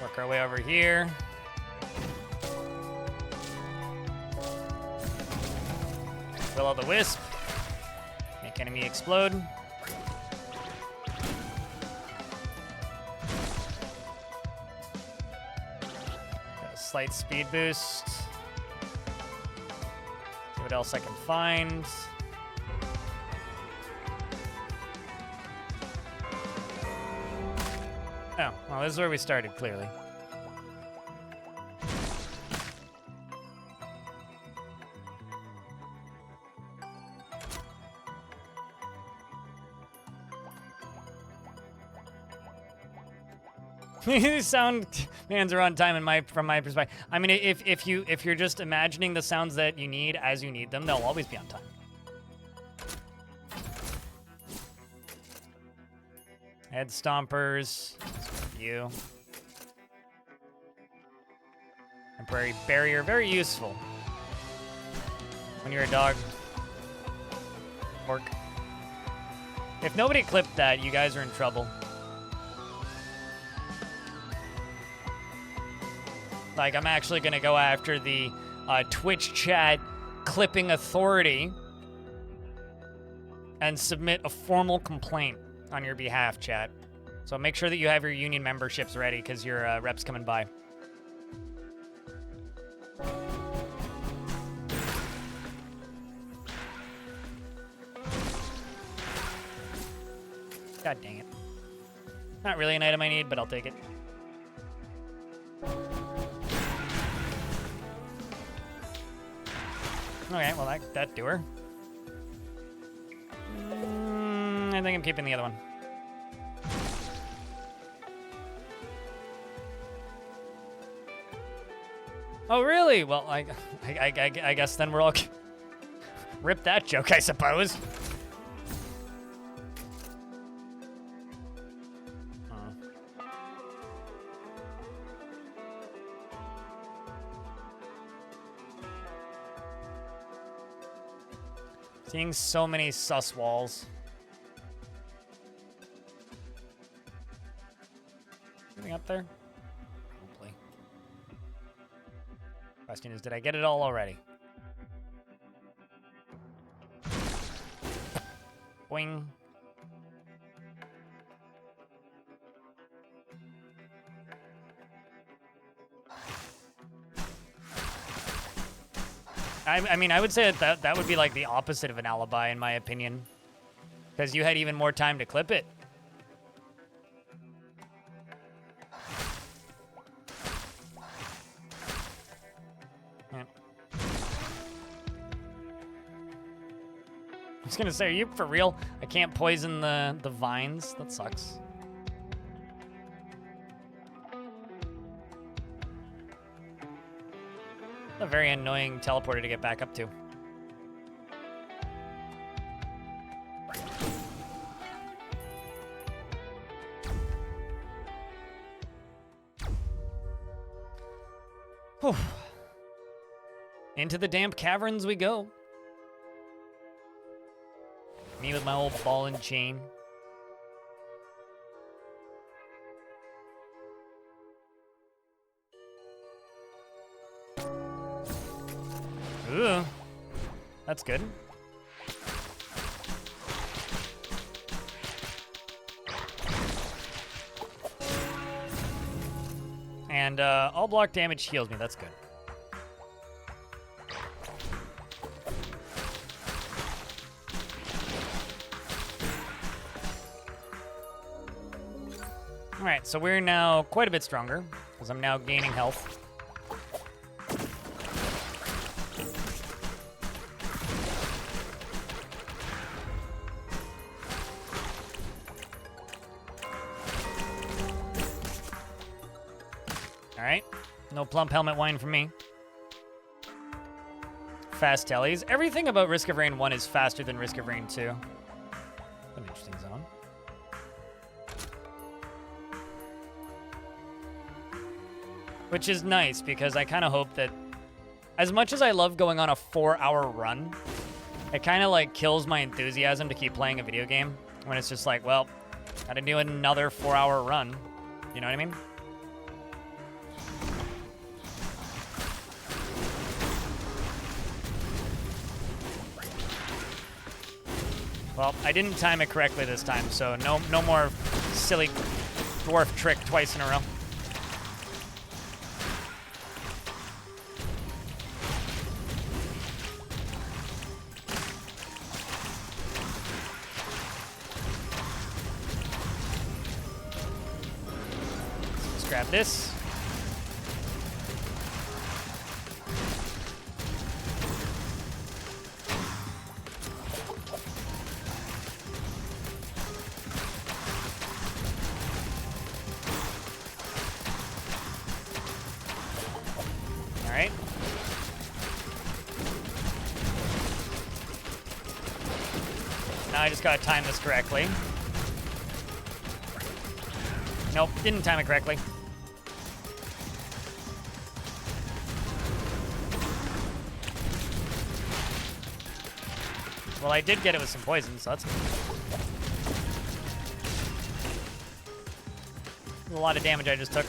Speaker 1: Work our way over here. Will-o'-the-wisp. Make enemy explode. Got a slight speed boost. See what else I can find. Oh, well, this is where we started, clearly. Sound bands are on time from my perspective. I mean, if you're just imagining the sounds that you need as you need them, they'll always be on time. Head stompers. You. Temporary barrier, very useful. When you're a dog. Orc. If nobody clipped that, you guys are in trouble. Like, I'm actually gonna go after the Twitch chat clipping authority and submit a formal complaint on your behalf, chat. So make sure that you have your union memberships ready, because your rep's coming by. God dang it. Not really an item I need, but I'll take it. Okay, well, that do her. I think I'm keeping the other one. Oh, really? Well, I guess then we're all... Rip that joke, I suppose. Seeing so many sus walls. Anything up there? Hopefully. Question is, did I get it all already? Boing. I mean, I would say that would be like the opposite of an alibi, in my opinion. Because you had even more time to clip it. Yeah. I was gonna say, are you for real? I can't poison the vines? That sucks. A very annoying teleporter to get back up to. Whew. Into the damp caverns we go. Me with my old ball and chain. Ooh. That's good. And all block damage heals me. That's good. All right, so we're now quite a bit stronger because I'm now gaining health. All right, no plump helmet wine for me. Fast tellies. Everything about Risk of Rain 1 is faster than Risk of Rain 2. An interesting zone. Which is nice, because I kind of hope that, as much as I love going on a 4-hour run, it kind of like kills my enthusiasm to keep playing a video game when it's just like, well, gotta do another 4-hour run. You know what I mean? Well, I didn't time it correctly this time, so no more silly dwarf trick twice in a row. Let's grab this. Alright. Now I just gotta time this correctly. Nope, didn't time it correctly. Well, I did get it with some poison, so that's a lot of damage I just took.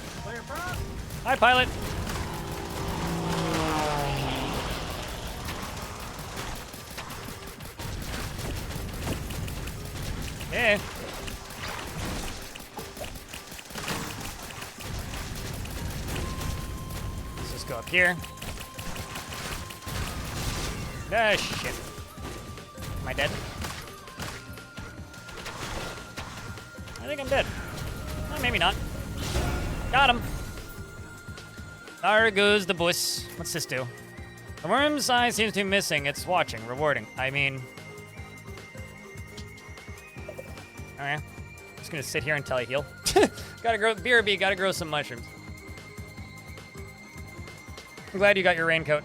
Speaker 1: Hi, pilot. Yeah. Let's just go up here. Ah, shit. Am I dead? I think I'm dead. Well, maybe not. Got him. There goes the bus. What's this do? The worm's eye seems to be missing. It's watching. Rewarding. I mean... Alright. I'm just gonna sit here until I heal. Gotta grow... BRB, gotta grow some mushrooms. I'm glad you got your raincoat.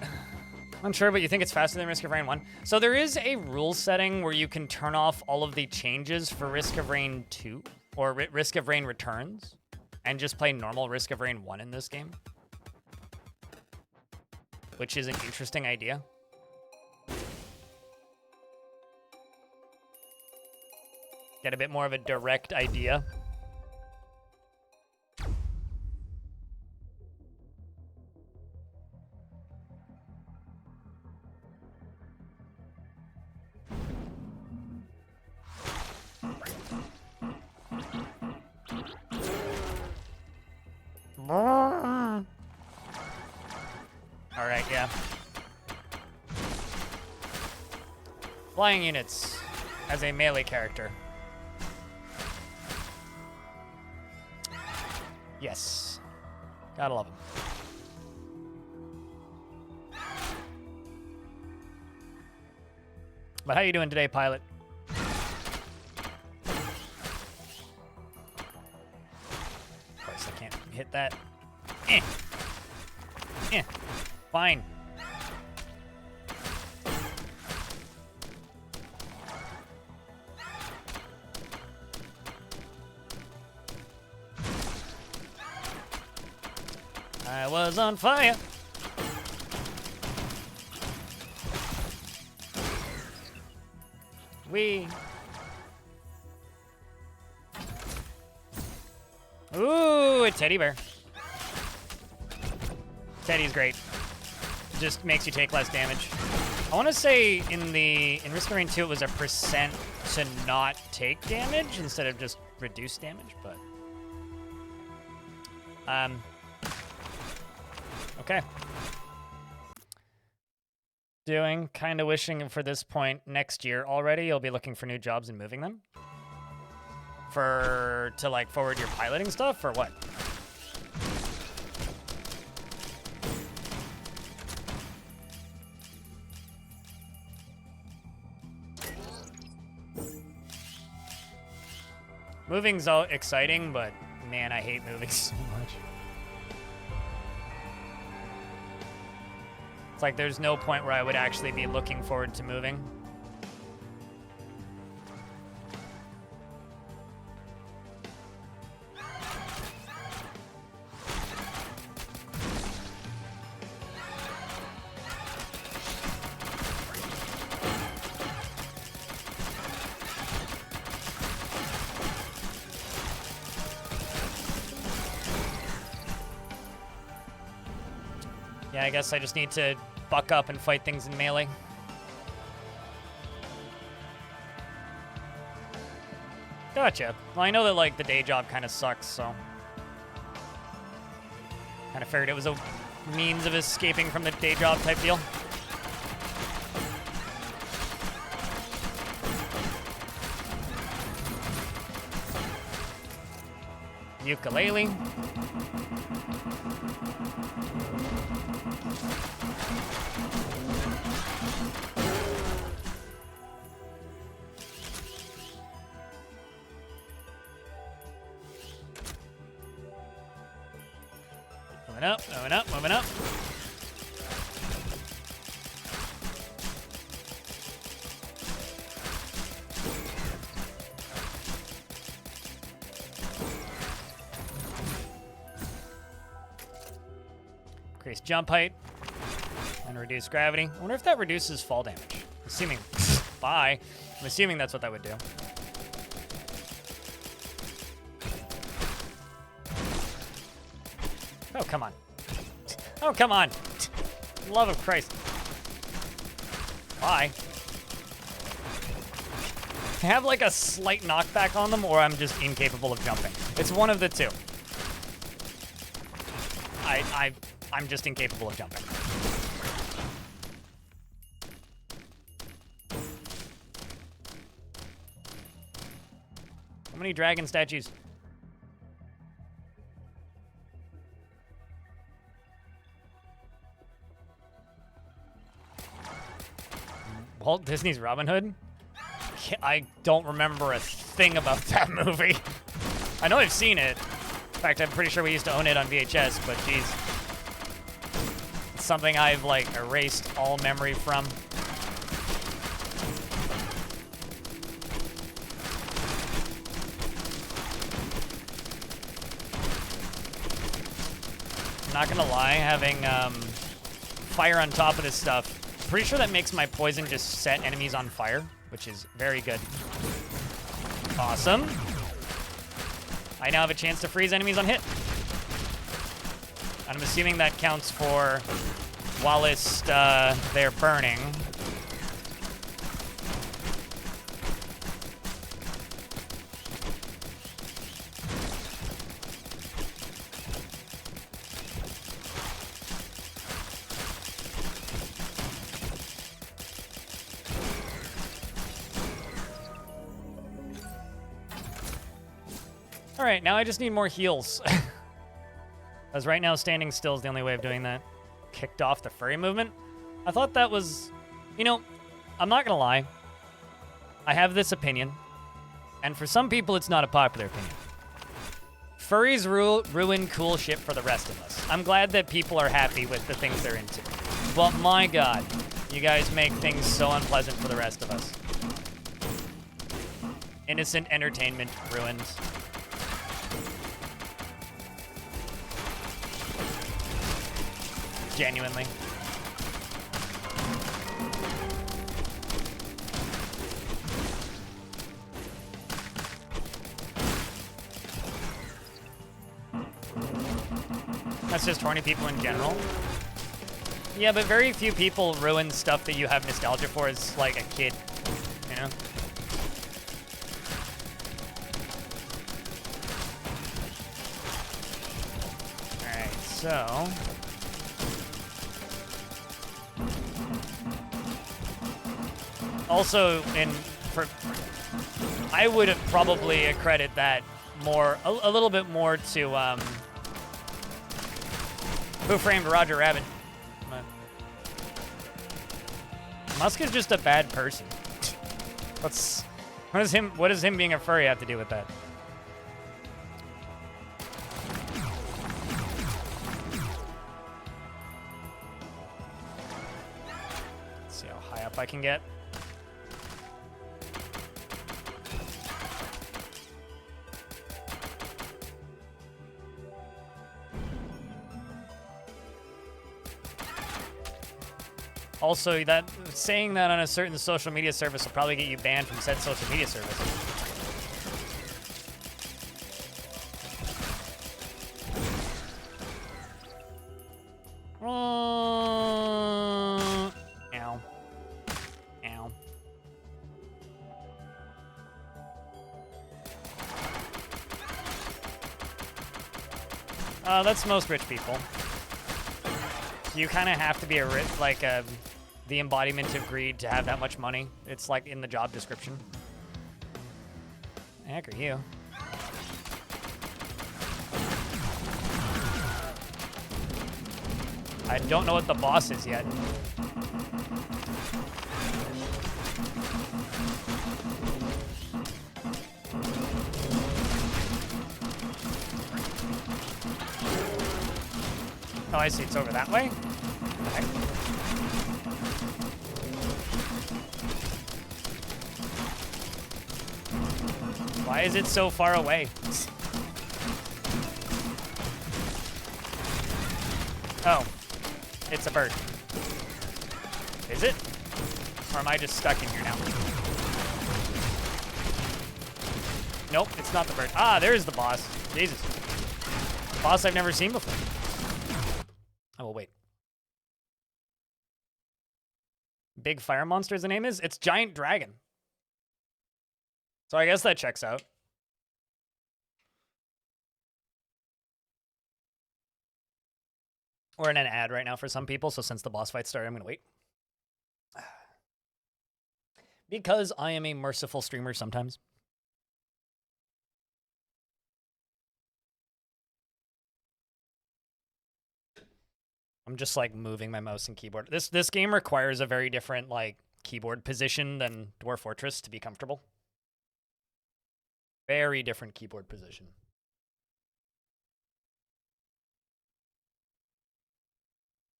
Speaker 1: Unsure, but you think it's faster than Risk of Rain 1? So there is a rule setting where you can turn off all of the changes for Risk of Rain 2, or Risk of Rain Returns, and just play normal Risk of Rain 1 in this game. Which is an interesting idea. Get a bit more of a direct idea. All right, yeah. Flying units as a melee character. Yes. Gotta love them. But how you doing today, pilot? Of course, I can't hit that. Fine. I was on fire. Ooh, a teddy bear. Teddy's great. just makes you take less damage. I want to say in Risk of Rain 2 it was a percent to not take damage instead of just reduce damage, but okay. Kind of wishing for this point next year already you'll be looking for new jobs and moving them. To like forward your piloting stuff or what? Moving's all exciting, but man, I hate moving so much. It's like there's no point where I would actually be looking forward to moving. Yeah, I guess I just need to buck up and fight things in melee. Gotcha. Well, I know that, like, the day job kind of sucks, so... kind of figured it was a means of escaping from the day job type deal. Ukulele. Moving up, moving up, moving up. Increase jump height and reduce gravity. I wonder if that reduces fall damage. Assuming, bye. I'm assuming that's what that would do. Oh, come on. Oh, come on. Love of Christ. Bye. I have like a slight knockback on them, or I'm just incapable of jumping. It's one of the two. I'm just incapable of jumping. How many dragon statues? Walt Disney's Robin Hood? I don't remember a thing about that movie. I know I've seen it. In fact, I'm pretty sure we used to own it on VHS, but geez. It's something I've, like, erased all memory from. I'm not gonna lie, having fire on top of this stuff, pretty sure that makes my poison just set enemies on fire, which is very good. Awesome. I now have a chance to freeze enemies on hit. And I'm assuming that counts for whilst they're burning. All right, now I just need more heals. As right now, standing still is the only way of doing that. Kicked off the furry movement. I thought that was, you know, I'm not gonna lie. I have this opinion, and for some people, it's not a popular opinion. Furries ruin cool shit for the rest of us. I'm glad that people are happy with the things they're into. But my God, you guys make things so unpleasant for the rest of us. Innocent entertainment ruined. Genuinely. That's just horny people in general. Yeah, but very few people ruin stuff that you have nostalgia for as like a kid, you know? Alright, so... Also, I would have probably accredit that more, a little bit more to, Who Framed Roger Rabbit? Musk is just a bad person. What does him being a furry have to do with that? Let's see how high up I can get. Also, that saying that on a certain social media service will probably get you banned from said social media service. Ow. Ow. That's most rich people. You kind of have to be the embodiment of greed to have that much money. It's like in the job description. The heck are you? I don't know what the boss is yet. Oh, I see. It's over that way? Okay. Why is it so far away? Oh. It's a bird. Is it? Or am I just stuck in here now? Nope, it's not the bird. Ah, there's the boss. Jesus. Boss I've never seen before. Oh, well, wait. Big Fire Monster, the name is? It's Giant Dragon. So I guess that checks out. We're in an ad right now for some people, so since the boss fight started, I'm going to wait. Because I am a merciful streamer sometimes. I'm just like moving my mouse and keyboard. This game requires a very different like keyboard position than Dwarf Fortress to be comfortable. Very different keyboard position.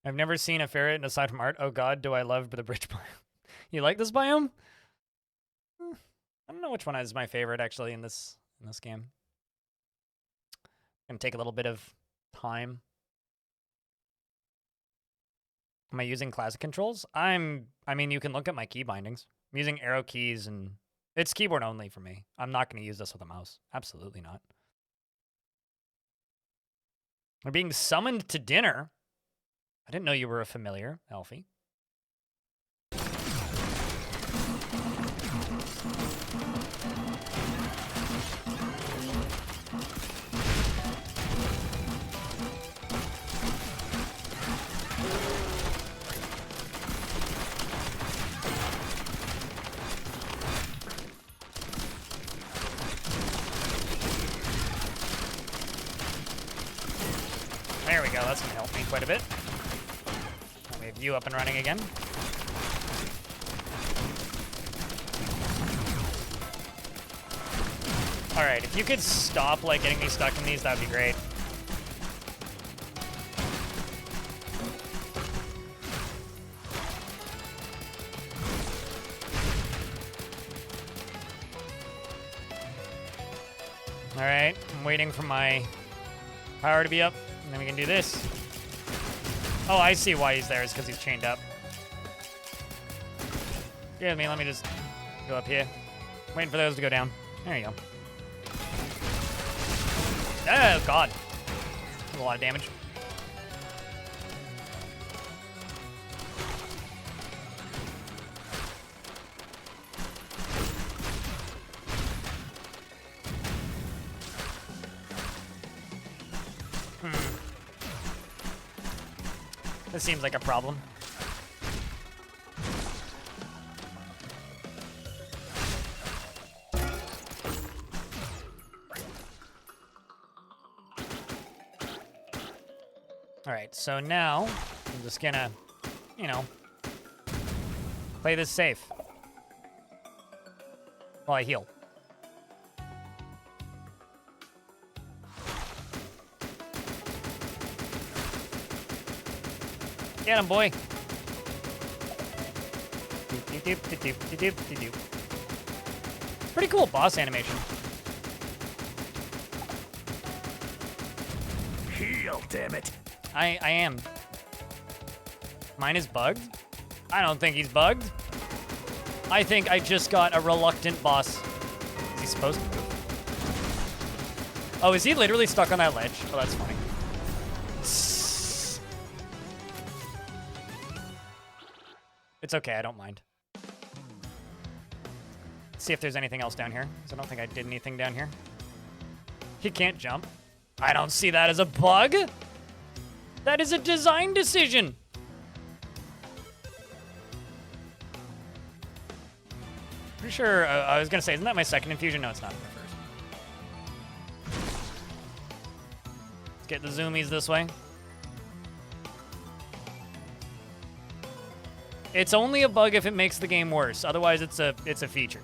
Speaker 1: I've never seen a ferret aside from art. Oh god, do I love the bridge biome. You like this biome? I don't know which one is my favorite actually in this game. Gonna take a little bit of time. Am I using classic controls? I mean, you can look at my key bindings. I'm using arrow keys and it's keyboard only for me. I'm not going to use this with a mouse. Absolutely not. We're being summoned to dinner. I didn't know you were a familiar, Alfie. There we go, that's gonna help me quite a bit. And we have you up and running again. Alright, if you could stop like getting me stuck in these, that'd be great. Alright, I'm waiting for my power to be up, and then we can do this. Oh, I see why he's there. It's because he's chained up. Give me, let me just go up here. Waiting for those to go down. There you go. Oh, God. That's a lot of damage. This seems like a problem. Alright, so now I'm just gonna, you know, play this safe while I heal. Get him, boy. It's pretty cool boss animation.
Speaker 5: Heal, damn it.
Speaker 1: I am. Mine is bugged? I don't think he's bugged. I think I just got a reluctant boss. Is he supposed to move? Oh, is he literally stuck on that ledge? Oh, that's funny. It's okay, I don't mind. Let's see if there's anything else down here, because I don't think I did anything down here. He can't jump. I don't see that as a bug. That is a design decision. Pretty sure, I was gonna say, isn't that my second infusion? No, it's not. Let's get the zoomies this way. It's only a bug if it makes the game worse. Otherwise, it's a feature.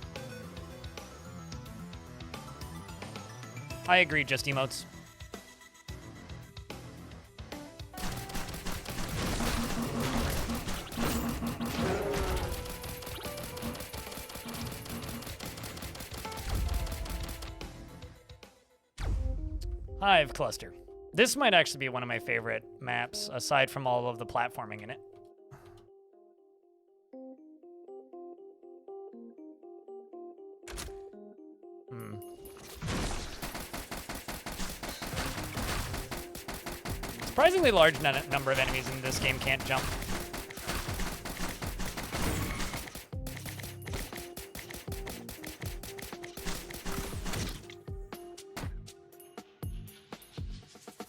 Speaker 1: I agree, just emotes. Hive Cluster. This might actually be one of my favorite maps, aside from all of the platforming in it. Surprisingly large number of enemies in this game can't jump.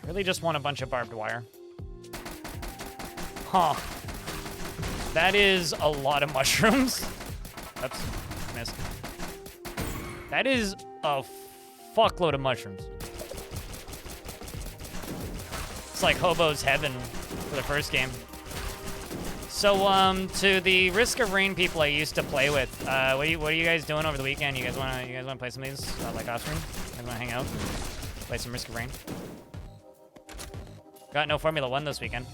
Speaker 1: Really just want a bunch of barbed wire. Huh. That is a lot of mushrooms. Oops, missed. That is a fuckload of mushrooms. It's like Hobo's Heaven for the first game. So, to the Risk of Rain people I used to play with, what are you guys doing over the weekend? You guys wanna play some of these, like off stream? You guys wanna hang out, play some Risk of Rain? Got no Formula 1 this weekend.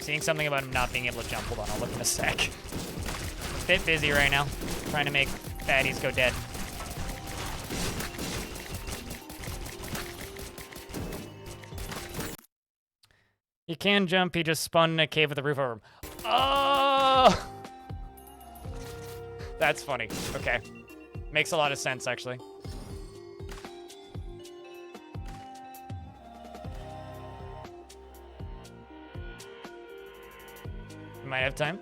Speaker 1: Seeing something about him not being able to jump. Hold on, I'll look in a sec. A bit busy right now, trying to make baddies go dead. He can jump, he just spawned in a cave with a roof over him. Oh! That's funny. Okay. Makes a lot of sense, actually. You might have time.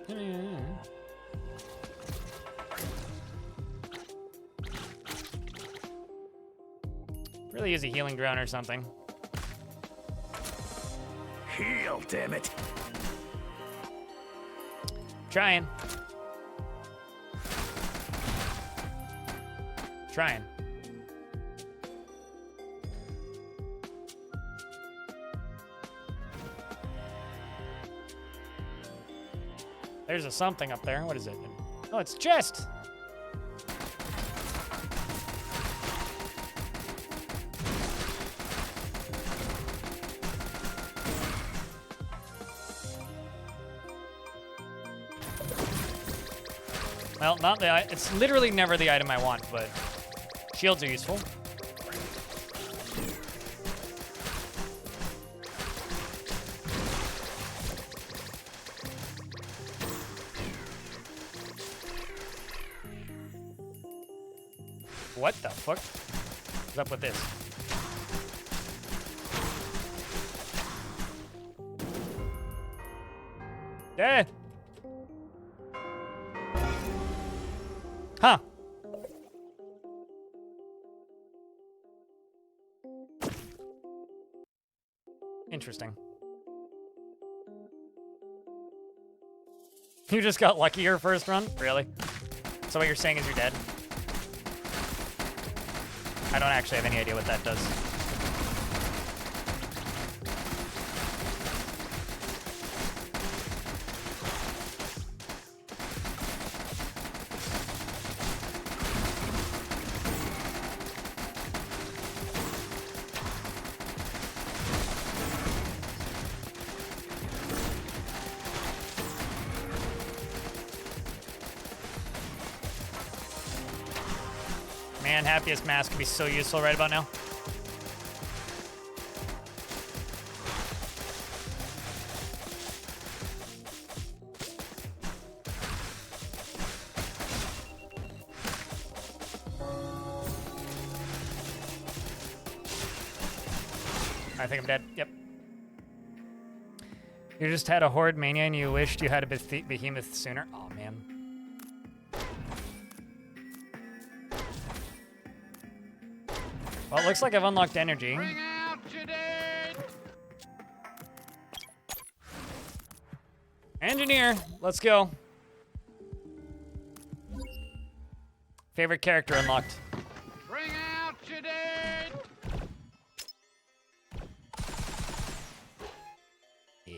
Speaker 1: Really use a healing drone or something.
Speaker 5: Heal, damn it.
Speaker 1: Trying. Trying. There's a something up there. What is it? Oh, it's chest. Well, not the. It's literally never the item I want, but shields are useful. What the fuck? What's up with this? Eh. Huh. Interesting. You just got lucky your first run? Really? So what you're saying is you're dead? I don't actually have any idea what that does. Man, Happiest Mask could be so useful right about now. I think I'm dead. Yep. You just had a Horde Mania and you wished you had a Behemoth sooner? Oh, man. Well, it looks like I've unlocked energy.
Speaker 2: Bring out your dead.
Speaker 1: Engineer, let's go. Favorite character unlocked.
Speaker 2: Bring out your dead.
Speaker 1: Yeah.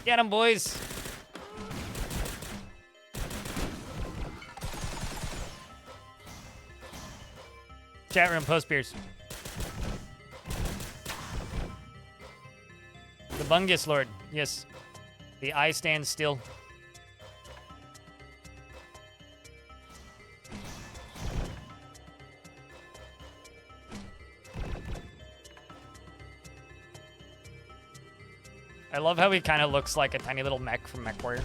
Speaker 1: Get 'em, boys. Chat room, post beers. The Bungus Lord, yes. The eye stands still. I love how he kind of looks like a tiny little mech from MechWarrior.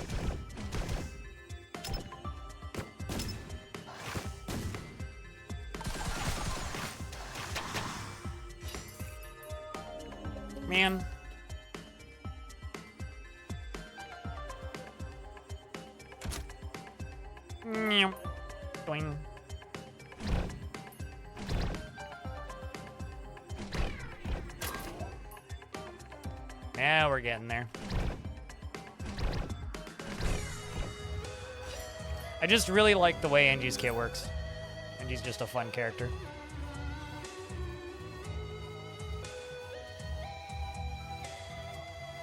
Speaker 1: Man. Meow. Doing. Now we're getting there. I just really like the way Angie's kit works. Angie's just a fun character.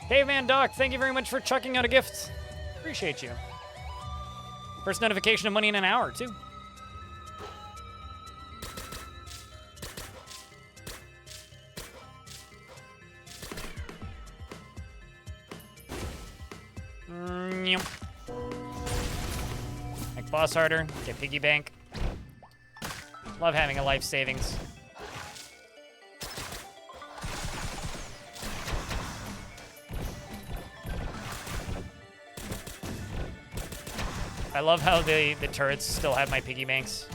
Speaker 1: Caveman Doc, thank you very much for chucking out a gift. Appreciate you. First notification of money in an hour, too. Yep. Make boss harder, get piggy bank. Love having a life savings. I love how the turrets still have my piggy banks.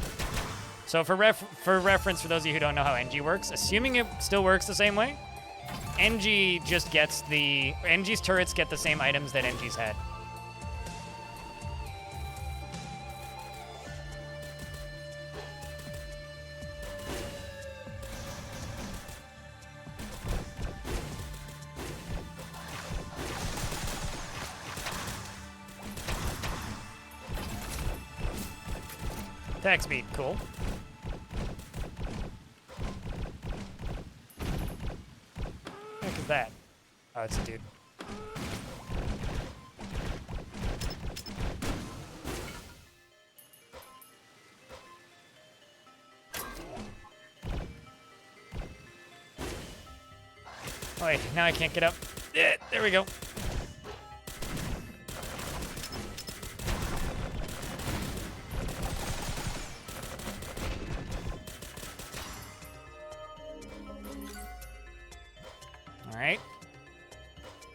Speaker 1: So for reference, for those of you who don't know how NG works, assuming it still works the same way, NG's turrets get the same items that NG's had. Attack speed, cool. What the heck is that? Oh, it's a dude. Oh wait, now I can't get up. There we go. Alright.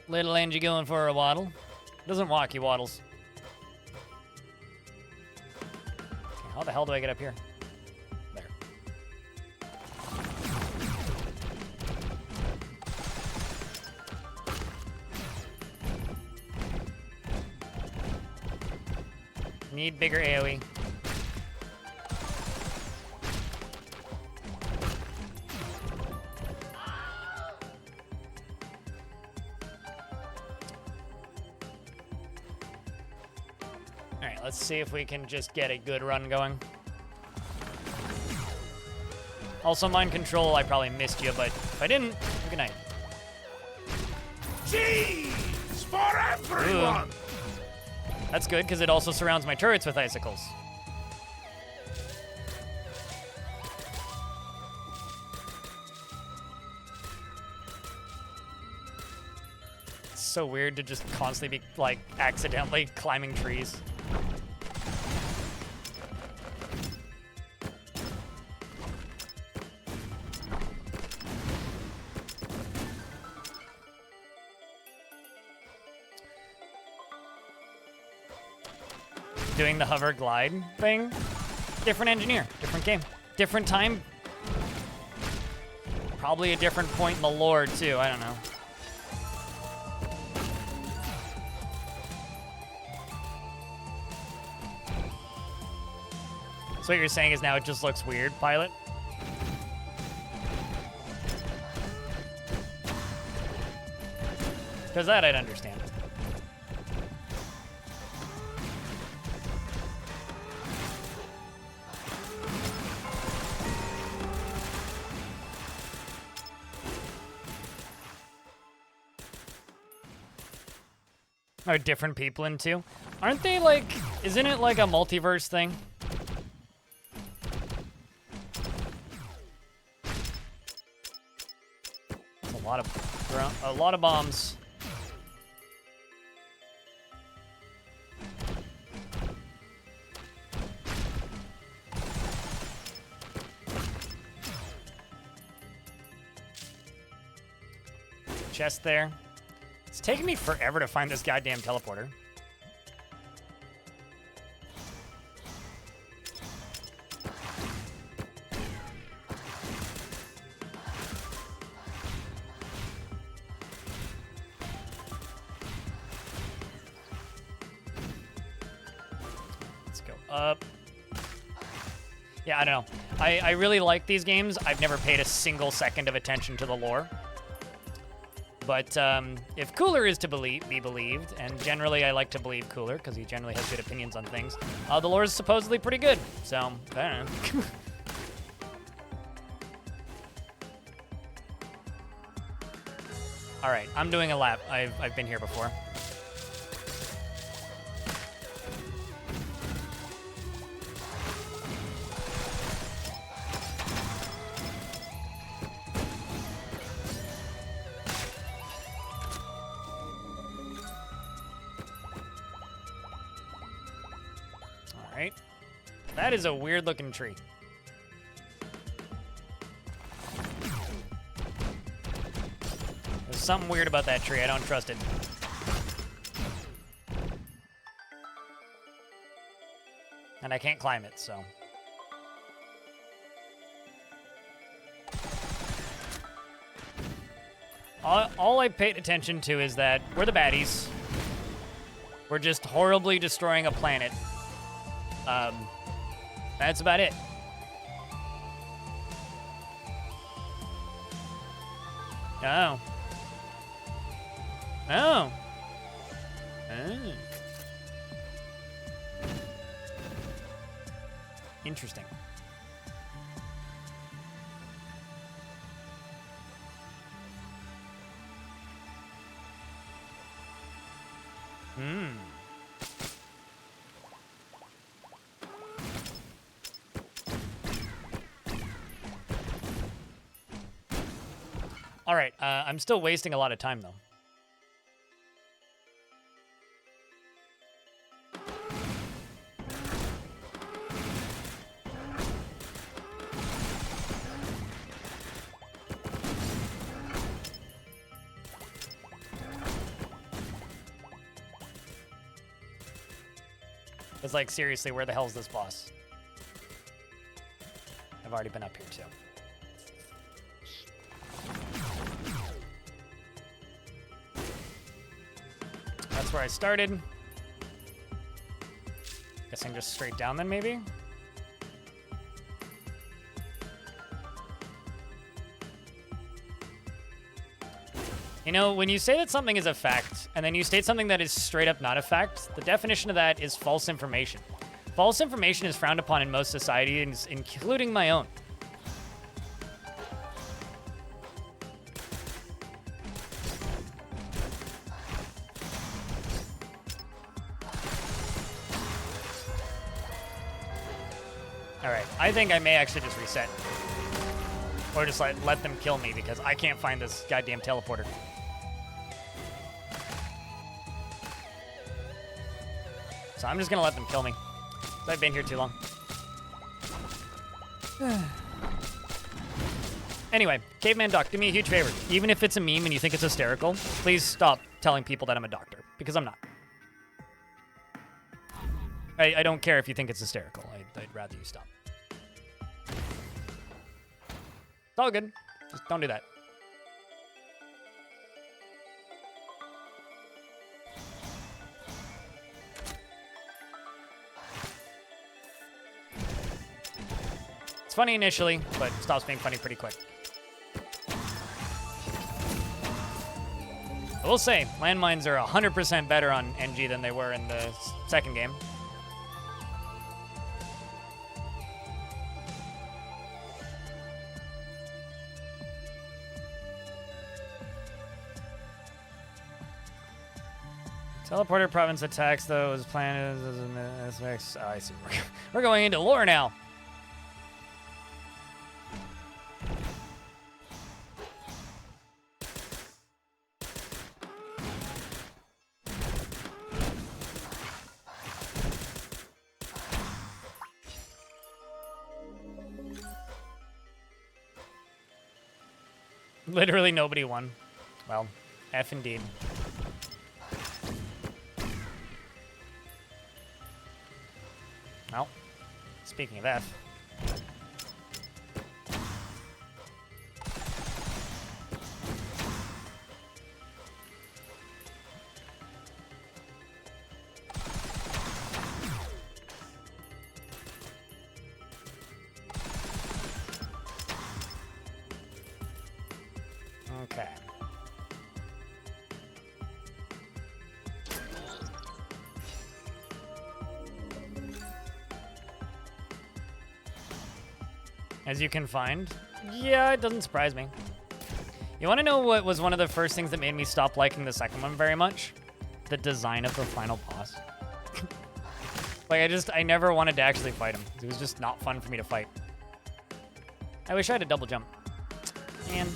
Speaker 1: Little Angie going for a waddle. Doesn't walk, he waddles. Okay, how the hell do I get up here? There. Need bigger AoE. All right, let's see if we can just get a good run going. Also, mind control, I probably missed you, but if I didn't, good night.
Speaker 5: Cheese for everyone!
Speaker 1: That's good, because it also surrounds my turrets with icicles. It's so weird to just constantly be, like, accidentally climbing trees. Doing the hover glide thing. Different engineer, different game, different time. Probably a different point in the lore too, I don't know. So what you're saying is now it just looks weird, Pilot? Because that I'd understand. Are different people in two? Aren't they like, isn't it like a multiverse thing? That's a lot of bombs. Chest there. It's taking me forever to find this goddamn teleporter. Let's go up. Yeah, I don't know. I really like these games. I've never paid a single second of attention to the lore. But if Cooler is to be believed, and generally I like to believe Cooler because he generally has good opinions on things, the lore is supposedly pretty good. So, I don't know. All right, I'm doing a lap. I've been here before. That is a weird looking tree. There's something weird about that tree. I don't trust it. And I can't climb it, so. All I paid attention to is that we're the baddies. We're just horribly destroying a planet. That's about it. Oh. Oh. Oh. Interesting. Hmm. All right, I'm still wasting a lot of time, though. It's like, seriously, where the hell is this boss? I've already been up here, too. That's where I started. Guessing just straight down then, maybe? You know, when you say that something is a fact, and then you state something that is straight up not a fact, the definition of that is false information. False information is frowned upon in most societies, including my own. Alright, I think I may actually just reset. Or just let them kill me because I can't find this goddamn teleporter. So I'm just gonna let them kill me. I've been here too long. Anyway, Caveman Doc, do me a huge favor. Even if it's a meme and you think it's hysterical, please stop telling people that I'm a doctor, because I'm not. I don't care if you think it's hysterical. I'd rather you stop. It's all good. Just don't do that. It's funny initially, but stops being funny pretty quick. I will say, landmines are 100% better on NG than they were in the second game. Teleporter province attacks, though, is planned as oh, I see. We're going into lore now. Literally nobody won. Well, F indeed. Well, speaking of F. Okay. As you can find, yeah, it doesn't surprise me. You want to know what was one of the first things that made me stop liking the second one very much? The design of the final boss. Like, I never wanted to actually fight him. It was just not fun for me to fight. I wish I had a double jump. Man.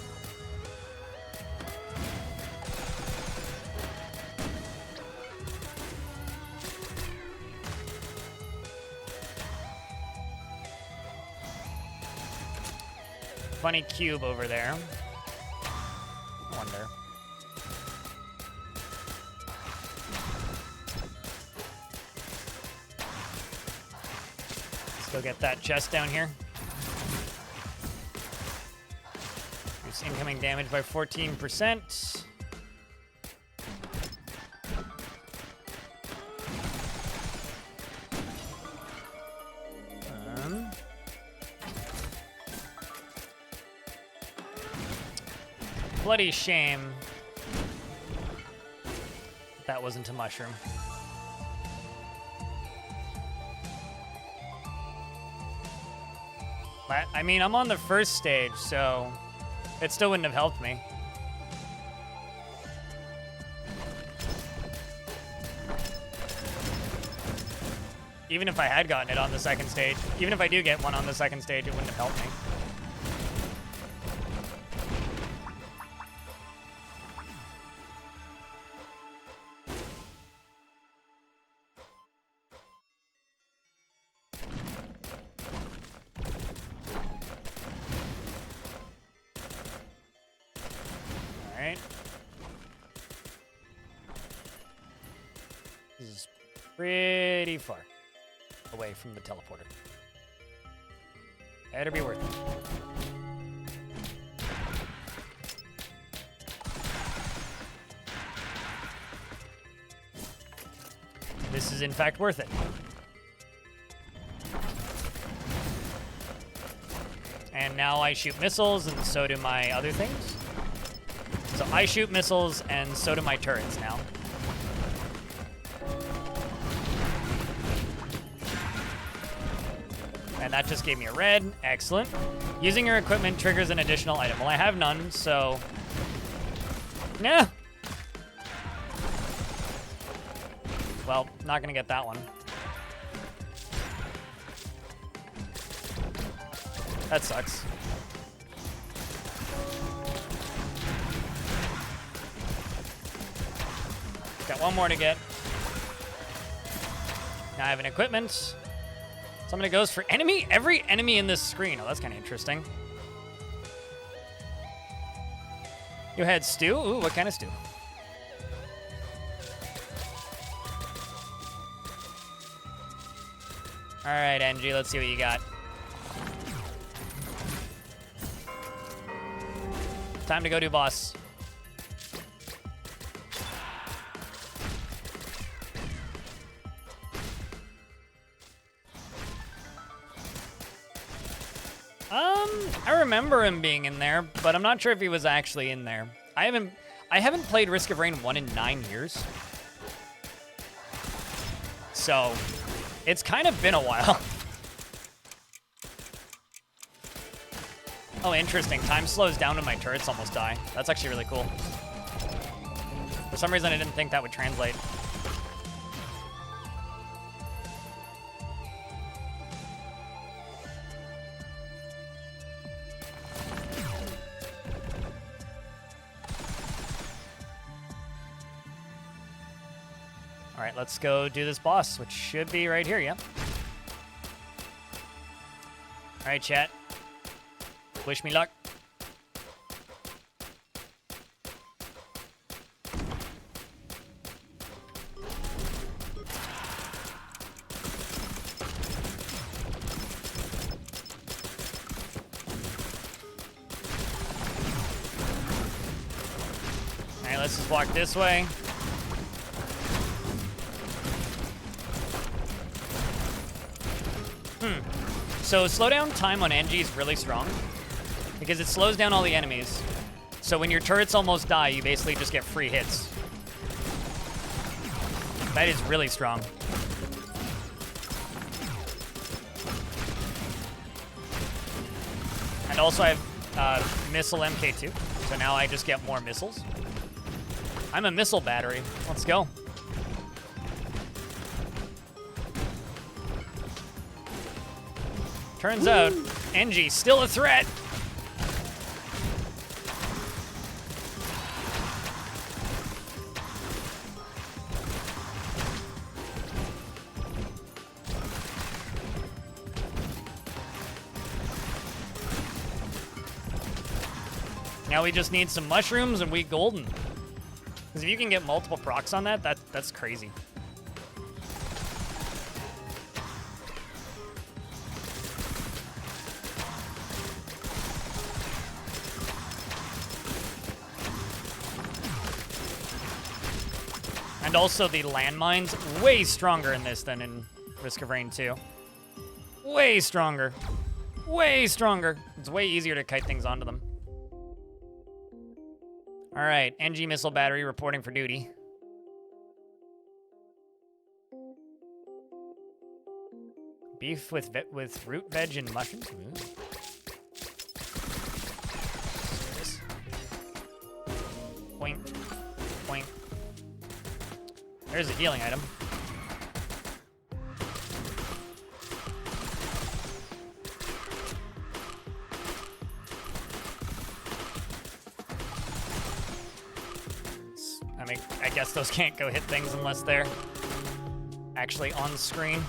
Speaker 1: Funny cube over there. Wonder. Let's go get that chest down here. Reduce incoming damage by 14%. Bloody shame that wasn't a mushroom. But, I mean, I'm on the first stage, so it still wouldn't have helped me. Even if I had gotten it on the second stage, even if I do get one on the second stage, it wouldn't have helped me. This is pretty far away from the teleporter. Better be worth it. This is in fact worth it. And now I shoot missiles, and so do my other things. So I shoot missiles, and so do my turrets now. And that just gave me a red. Excellent. Using your equipment triggers an additional item. Well, I have none, so... Nah. Well, not gonna get that one. That sucks. Got one more to get. Now I have an equipment. Somebody goes for enemy. Every enemy in this screen. Oh, that's kind of interesting. You had stew? Ooh, what kind of stew? All right, NG, let's see what you got. Time to go do boss. I remember him being in there, but I'm not sure if he was actually in there. I haven't played Risk of Rain 1 in 9 years. So, it's kind of been a while. Oh, interesting. Time slows down when my turrets almost die. That's actually really cool. For some reason, I didn't think that would translate. All right, let's go do this boss, which should be right here, yeah? All right, chat. Wish me luck. All right, let's just walk this way. So slowdown time on NG is really strong because it slows down all the enemies. So when your turrets almost die, you basically just get free hits. That is really strong. And also I have missile MK2, so now I just get more missiles. I'm a missile battery. Let's go. Turns out, NG's still a threat. Now we just need some mushrooms and we golden. Because if you can get multiple procs on that, that's crazy. And also the landmines, way stronger in this than in Risk of Rain 2. Way stronger. Way stronger. It's way easier to kite things onto them. All right, NG missile battery reporting for duty. Beef with root veg and mushrooms. Ooh. Point, point. There's a healing item. I mean, I guess those can't go hit things unless they're actually on screen.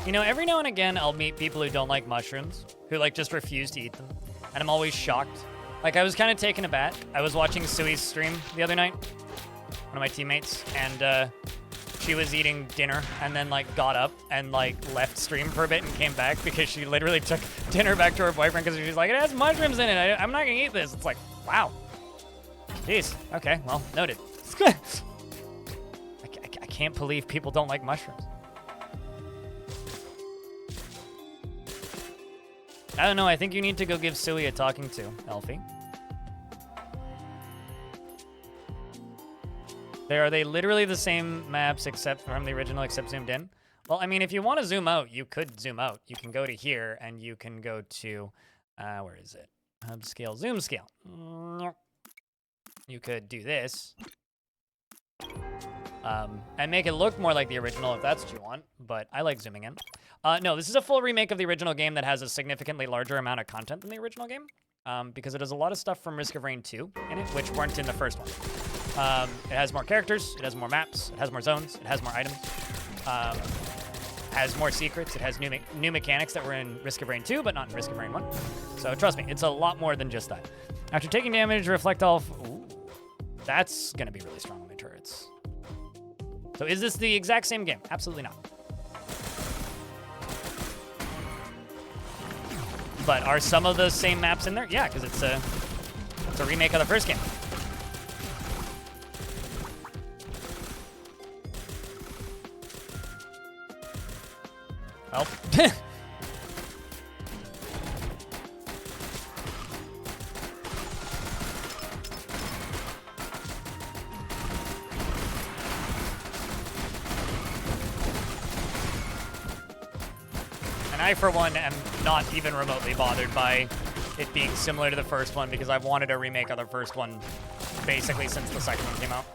Speaker 1: You know, every now and again, I'll meet people who don't like mushrooms, who like just refuse to eat them. And I'm always shocked. Like, I was kind of taken aback. I was watching Sui's stream the other night, one of my teammates, and she was eating dinner and then, like, got up and, like, left stream for a bit and came back because she literally took dinner back to her boyfriend because she's like, it has mushrooms in it. I'm not going to eat this. It's like, wow. Jeez. Okay, well, noted. I can't believe people don't like mushrooms. I don't know. I think you need to go give Silly a talking to, Elfie. Are they literally the same maps except from the original, except zoomed in? Well, I mean, if you want to zoom out, you could zoom out. You can go to here, and you can go to, where is it? Hub scale, zoom scale. You could do this. And make it look more like the original if that's what you want, but I like zooming in. No, this is a full remake of the original game that has a significantly larger amount of content than the original game, because it has a lot of stuff from Risk of Rain 2 in it, which weren't in the first one. It has more characters, it has more maps, it has more zones, it has more items, has more secrets, it has new mechanics that were in Risk of Rain 2, but not in Risk of Rain 1. So trust me, it's a lot more than just that. After taking damage, reflect all... Ooh, that's gonna be really strong on my turrets. So is this the exact same game? Absolutely not. But are some of the same maps in there? Yeah, because it's a remake of the first game. Well. And I, for one, am not even remotely bothered by it being similar to the first one because I've wanted a remake of the first one basically since the second one came out.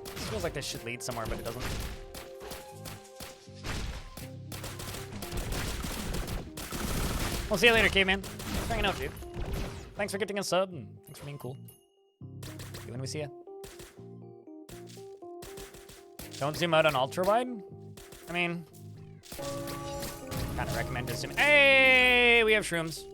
Speaker 1: This feels like this should lead somewhere, but it doesn't. We'll see you later, caveman. Thanks for hanging out, dude. Thanks for getting a sub, and thanks for being cool. See you when we see ya. Don't zoom out on ultra wide. I mean, kind of recommend to zoom. Hey, we have shrooms.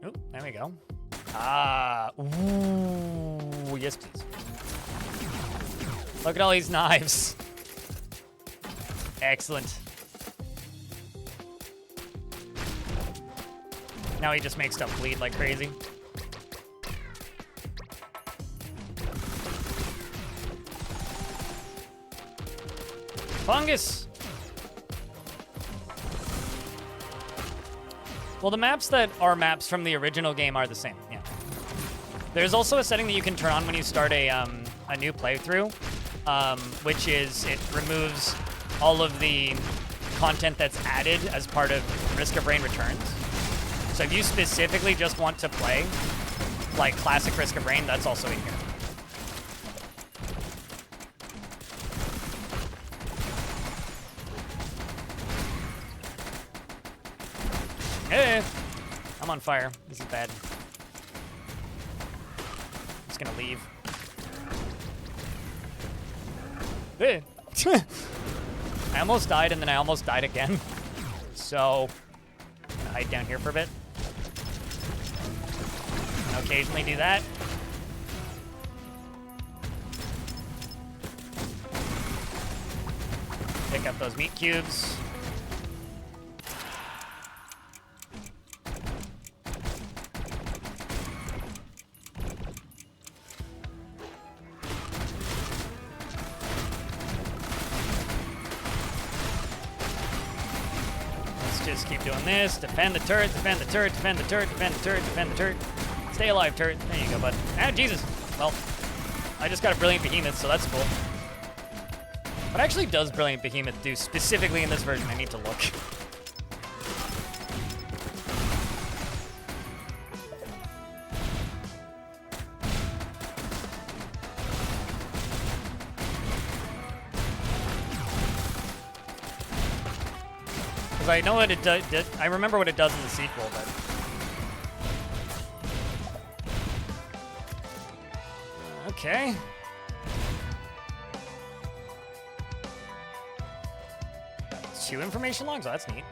Speaker 1: Oop, there we go. Ah, ooh, yes please. Look at all these knives. Excellent. Now he just makes stuff bleed like crazy. Fungus! Well, the maps that are maps from the original game are the same, yeah. There's also a setting that you can turn on when you start a new playthrough, which is it removes all of the content that's added as part of Risk of Rain Returns. So if you specifically just want to play like classic Risk of Rain, that's also in here. Hey, I'm on fire. This is bad. I'm just gonna leave. Hey. I almost died and then I almost died again. So, I'm gonna hide down here for a bit. I'll occasionally do that. Pick up those meat cubes. Just keep doing this. Defend the turret, defend the turret, defend the turret, defend the turret, defend the turret. Stay alive, turret. There you go, bud. Ah, Jesus. Well, I just got a Brilliant Behemoth, so that's cool. What actually does Brilliant Behemoth do specifically in this version? I need to look. Because I know what it does. I remember what it does in the sequel, but okay. Two information logs. Oh, that's neat.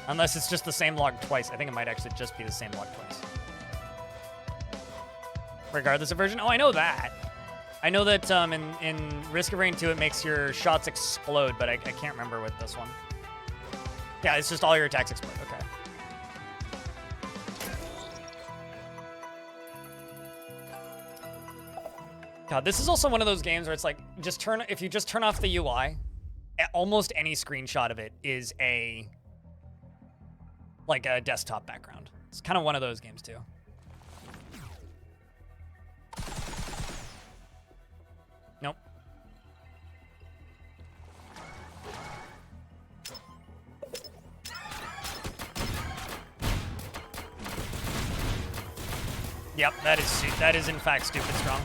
Speaker 1: Unless it's just the same log twice. I think it might actually just be the same log twice. regardless of version. Oh, I know that. I know that in Risk of Rain 2, it makes your shots explode, but I can't remember with this one. Yeah, it's just all your attacks explode. Okay. God, this is also one of those games where it's like, if you just turn off the UI, almost any screenshot of it is like a desktop background. It's kind of one of those games too. Nope. Yep, that is in fact stupid strong.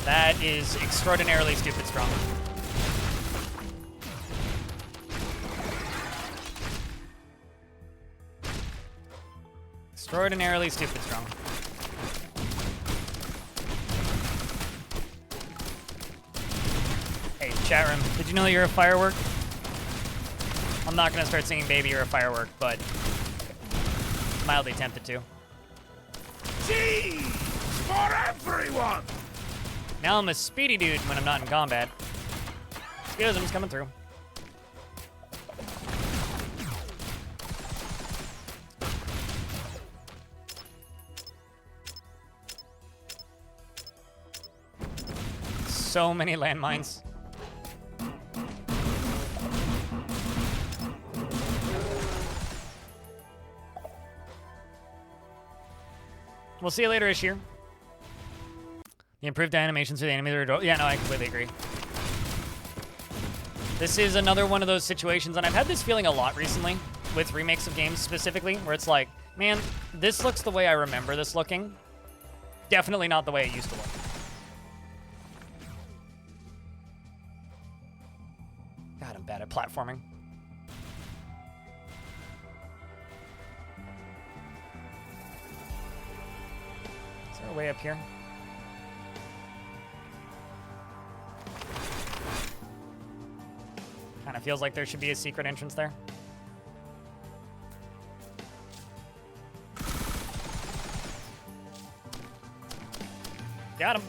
Speaker 1: That is extraordinarily stupid strong. Extraordinarily stupid strong. Hey, chat room, did you know you're a firework? I'm not gonna start singing Baby You're a Firework, but mildly tempted to.
Speaker 5: Cheese for everyone!
Speaker 1: Now I'm a speedy dude when I'm not in combat. Schism's coming through. So many landmines. We'll see you later, Ishir. The improved animations for the enemies are yeah, no, I completely agree. This is another one of those situations, and I've had this feeling a lot recently with remakes of games specifically, where it's like, man, this looks the way I remember this looking. Definitely not the way it used to look. God, I'm bad at platforming. Is there a way up here? Kind of feels like there should be a secret entrance there. Got him.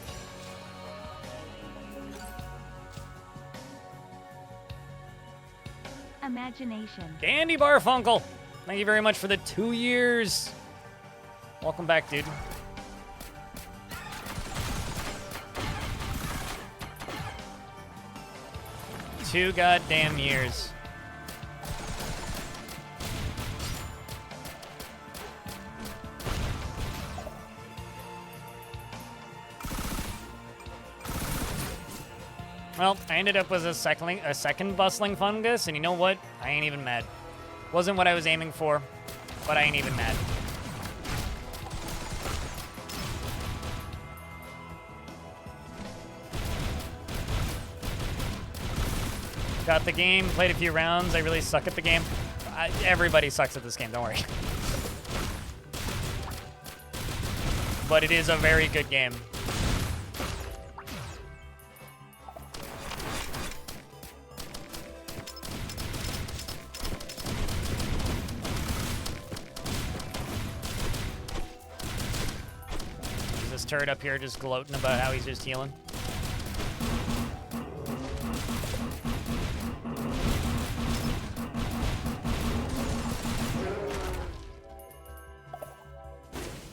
Speaker 4: Imagination.
Speaker 1: Candy Bar Funkle. Thank you very much for the 2 years. Welcome back, dude. Two goddamn years. Well, I ended up with a second bustling fungus, and you know what? I ain't even mad. Wasn't what I was aiming for, but I ain't even mad. Got the game, played a few rounds. I really suck at the game. Everybody sucks at this game, don't worry. But it is a very good game. Is this turret up here just gloating about how he's just healing?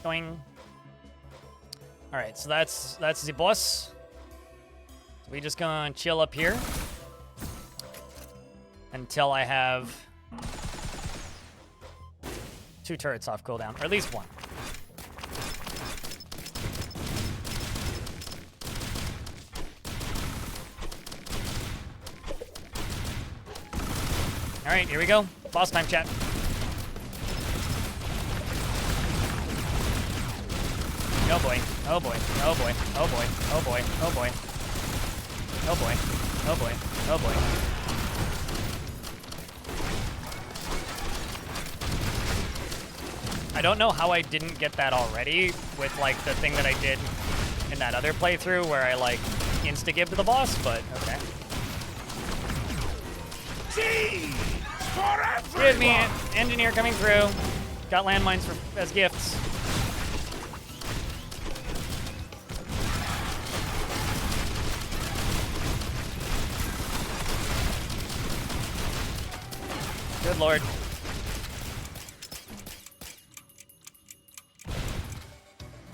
Speaker 1: Doing. All right, so that's the boss. So we just gonna chill up here until I have 2 turrets off cooldown, or at least 1. All right, here we go. Boss time, chat. Oh boy, oh boy, oh boy, oh boy, oh boy, oh boy. Oh boy, oh boy, oh boy. I don't know how I didn't get that already with like the thing that I did in that other playthrough where I like insta-gibbed the boss, but okay.
Speaker 5: Cheese for everyone!
Speaker 1: Give me it. Engineer coming through. Got landmines as gifts. Good lord.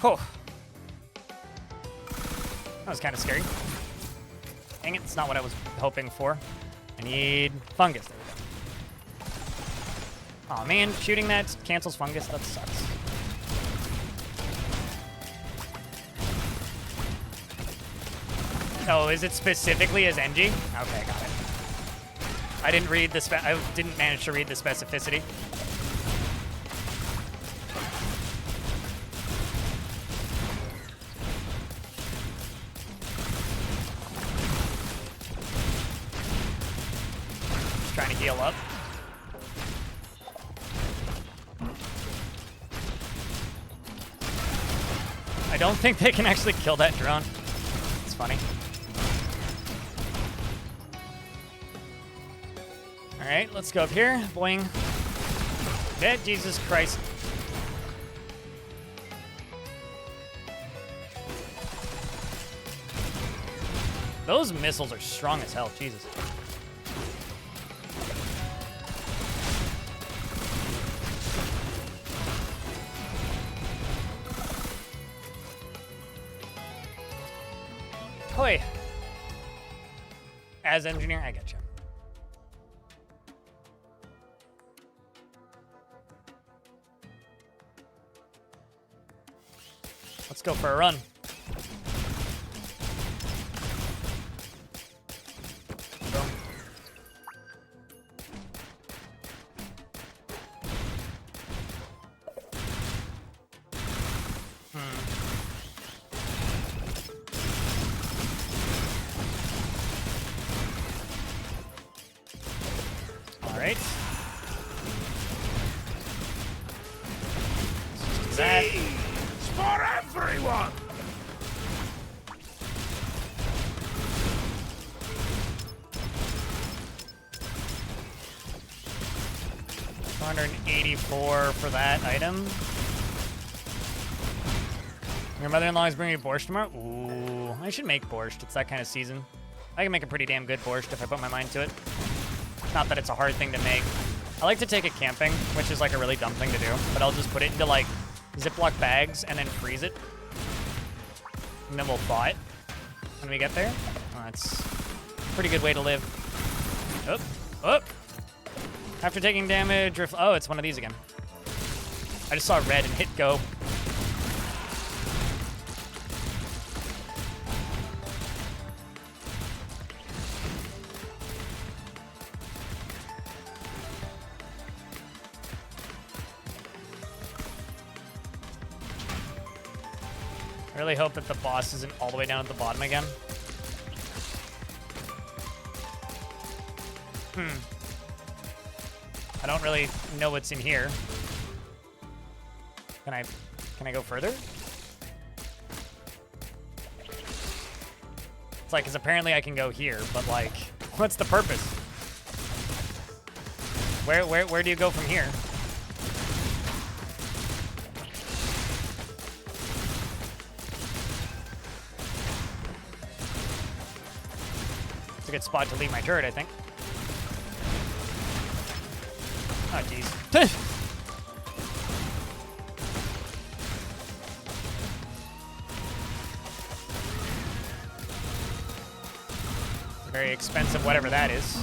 Speaker 1: Oh. That was kind of scary. Dang it, it's not what I was hoping for. I need fungus. There we go. Oh man, shooting that cancels fungus. That sucks. Oh, is it specifically as NG? Okay, got it. I didn't read the I didn't manage to read the specificity. Trying to heal up. I don't think they can actually kill that drone. It's funny. All right, let's go up here. Boing. Dead, Jesus Christ. Those missiles are strong as hell, Jesus. Hoi. As engineer, I getcha. Let's go for a run. Boom. All right. That.
Speaker 5: Cheese for everyone!
Speaker 1: 284 for that item. Your mother-in-law is bringing you borscht tomorrow? Ooh, I should make borscht. It's that kind of season. I can make a pretty damn good borscht if I put my mind to it. Not that it's a hard thing to make. I like to take it camping, which is like a really dumb thing to do, but I'll just put it into like Ziploc bags and then freeze it. And then we'll thaw it when we get there. Oh, that's a pretty good way to live. Oop, oop. After taking damage, oh, it's one of these again. I just saw red and hit go. I really hope that the boss isn't all the way down at the bottom again. I don't really know what's in here. Can I go further? It's like, 'cause apparently I can go here, but like, what's the purpose? Where do you go from here? It's a good spot to leave my turret, I think. Oh, jeez. Very expensive, whatever that is.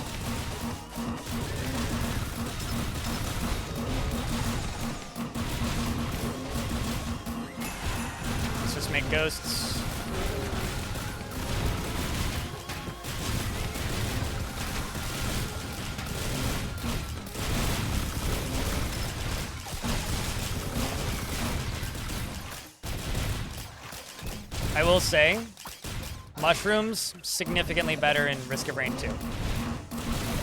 Speaker 1: Let's just make ghosts. I will say, mushrooms, significantly better in Risk of Rain 2.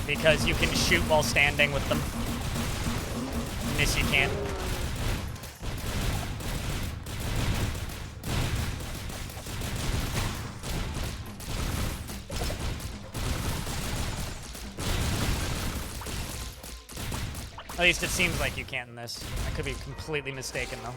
Speaker 1: Because you can shoot while standing with them. In this you can't. At least it seems like you can't in this. I could be completely mistaken though.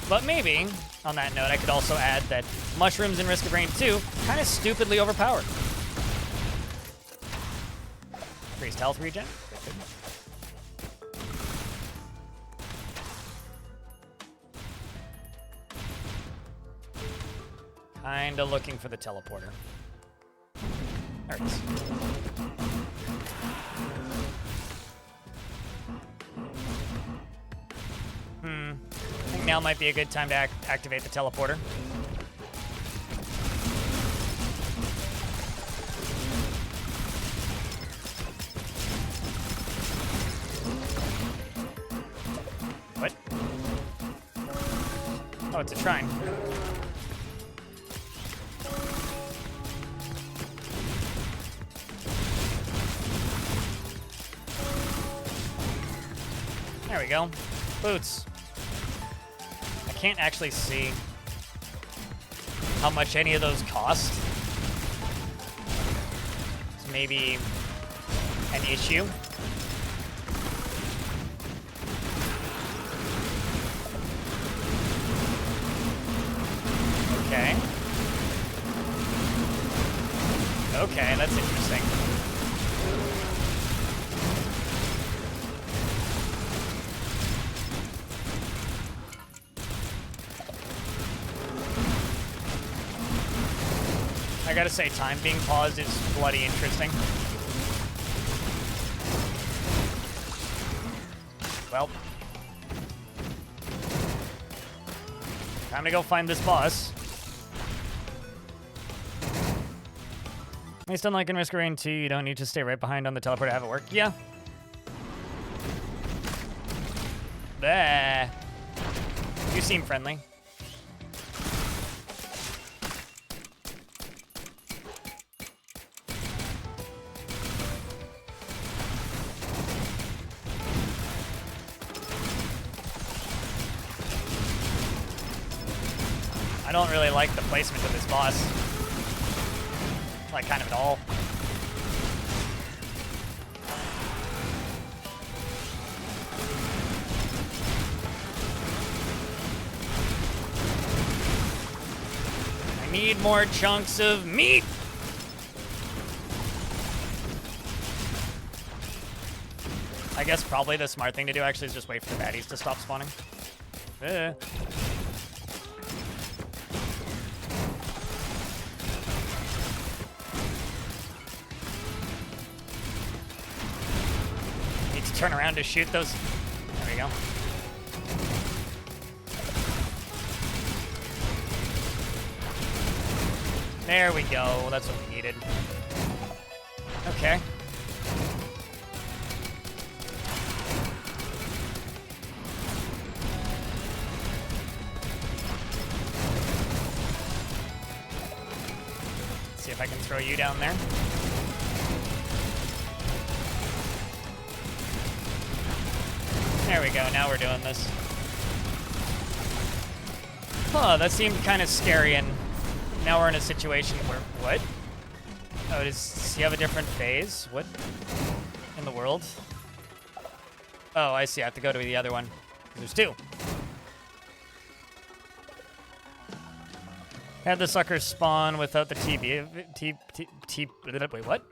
Speaker 1: But maybe, on that note, I could also add that mushrooms in Risk of Rain 2 kind of stupidly overpowered. Increased health regen. Good. Kinda looking for the teleporter. There it is. I think now might be a good time to activate the teleporter. What? Oh, it's a shrine. There we go. Boots. I can't actually see how much any of those cost. It's maybe an issue. Okay. Okay, that's interesting. I gotta say, time being paused is bloody interesting. Well. Time to go find this boss. At least unlike in Risk of Rain 2, you don't need to stay right behind on the teleporter to have it work. Yeah. There. You seem friendly. I don't really like the placement of this boss. Like, kind of at all. I need more chunks of meat! I guess probably the smart thing to do actually is just wait for the baddies to stop spawning. Turn around to shoot those. There we go. There we go. That's what we needed. Okay. Let's see if I can throw you down there. There we go, now we're doing this. Huh, that seemed kind of scary, and now we're in a situation where... What? Oh, does he have a different phase? What in the world? Oh, I see, I have to go to the other one. There's two. Had the suckers spawn without the wait, what?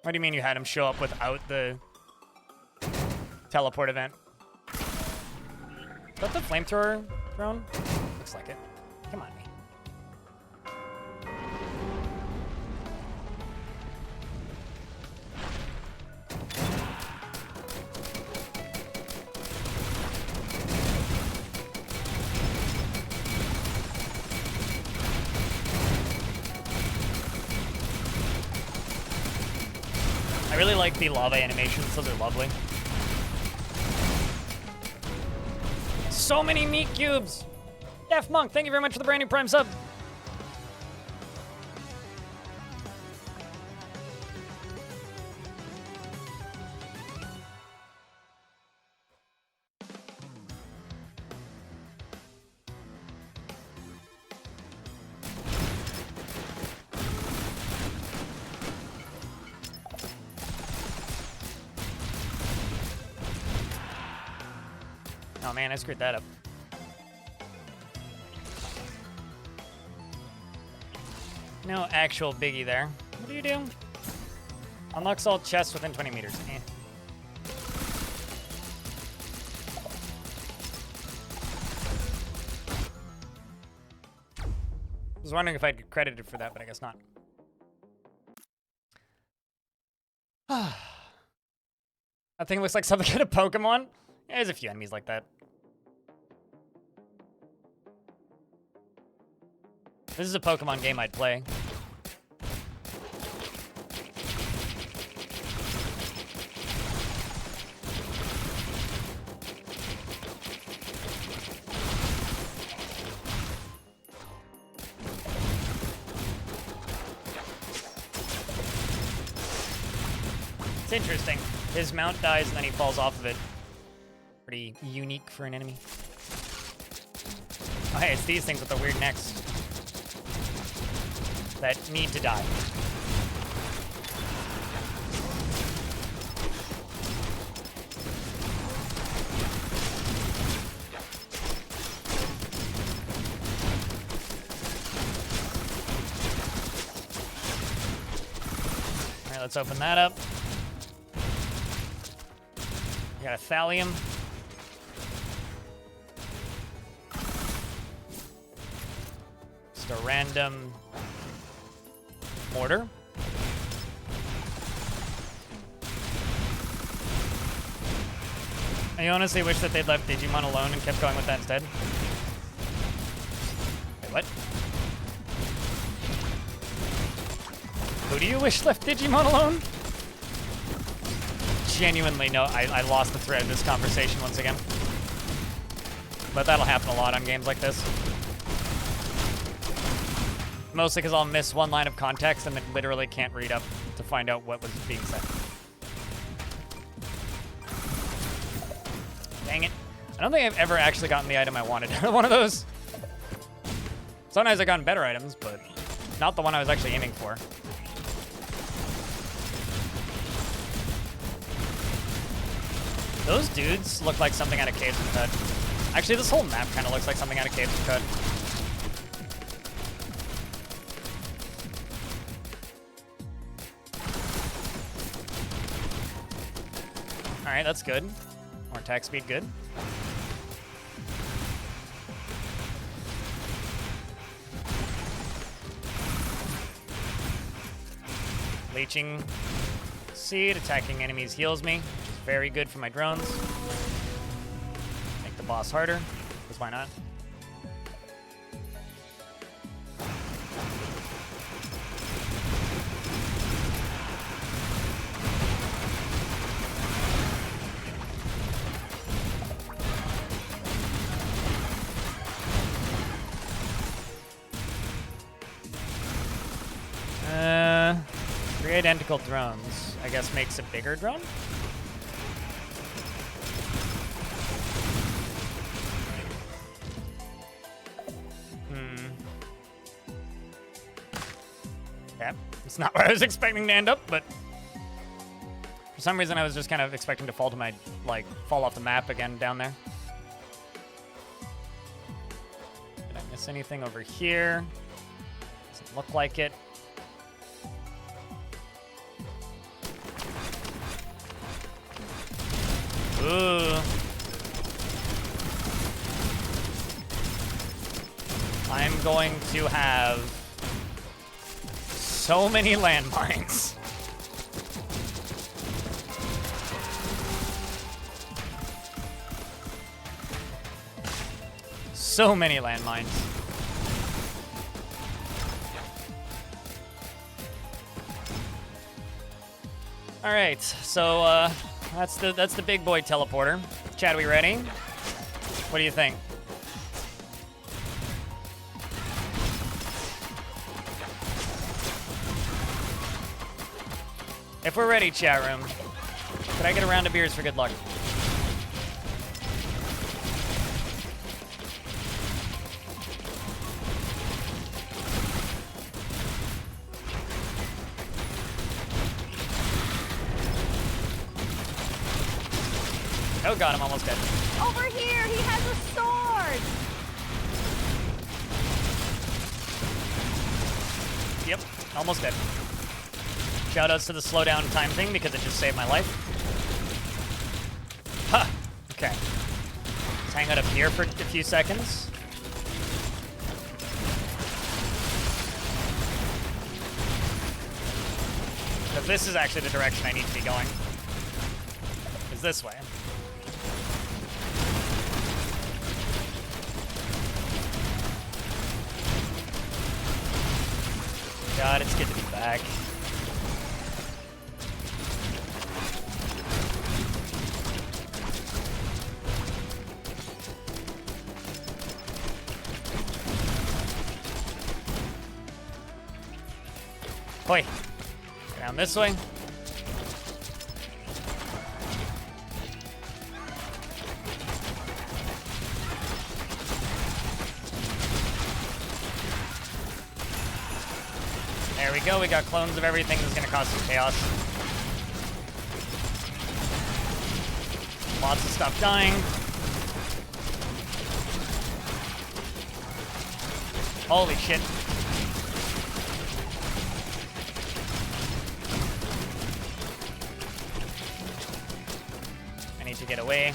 Speaker 1: What do you mean you had him show up without the teleport event? Is that the flamethrower drone? Looks like it. Come on, me. I really like the lava animations, those are lovely. So many meat cubes! Def Monk, thank you very much for the brand new Prime sub. Oh man, I screwed that up. No actual biggie there. What do you do? Unlocks all chests within 20 meters. Eh. I was wondering if I'd get credited for that, but I guess not. That thing looks like something out of Pokemon. Yeah, there's a few enemies like that. This is a Pokemon game I'd play. It's interesting. His mount dies and then he falls off of it. Pretty unique for an enemy. Oh, hey, it's these things with the weird necks that need to die. All right, let's open that up. We got a thallium. Just a random mortar. I honestly wish that they'd left Digimon alone and kept going with that instead. Wait, what? Who do you wish left Digimon alone? Genuinely, no, I lost the thread of this conversation once again. But that'll happen a lot on games like this. Mostly because I'll miss one line of context and then literally can't read up to find out what was being said. Dang it. I don't think I've ever actually gotten the item I wanted out of one of those. Sometimes I've gotten better items, but not the one I was actually aiming for. Those dudes look like something out of Caves of Cut. Actually, this whole map kind of looks like something out of Caves of Cut. Alright, that's good. More attack speed, good. Leeching Seed, attacking enemies heals me. Very good for my drones. Make the boss harder, because why not? Three identical drones, I guess, makes a bigger drone? Okay, it's not where I was expecting to end up, but for some reason I was just kind of expecting to fall to my, fall off the map again down there. Did I miss anything over here? Doesn't look like it. Ooh. I'm going to have so many landmines. So many landmines. All right, so that's the big boy teleporter. Chad, we ready? What do you think? If we're ready, chat room, could I get a round of beers for good luck? Oh god, I'm almost dead.
Speaker 4: Over here, he has a sword.
Speaker 1: Yep. Almost dead. Shoutouts to the slowdown time thing because it just saved my life. Ha! Okay. Let's hang out up here for a few seconds. Because this is actually the direction I need to be going. Is this way. God, it's good to be back. Hoi. Down this way. There we go, we got clones of everything that's gonna cause some chaos. Lots of stuff dying. Holy shit. I need to get away.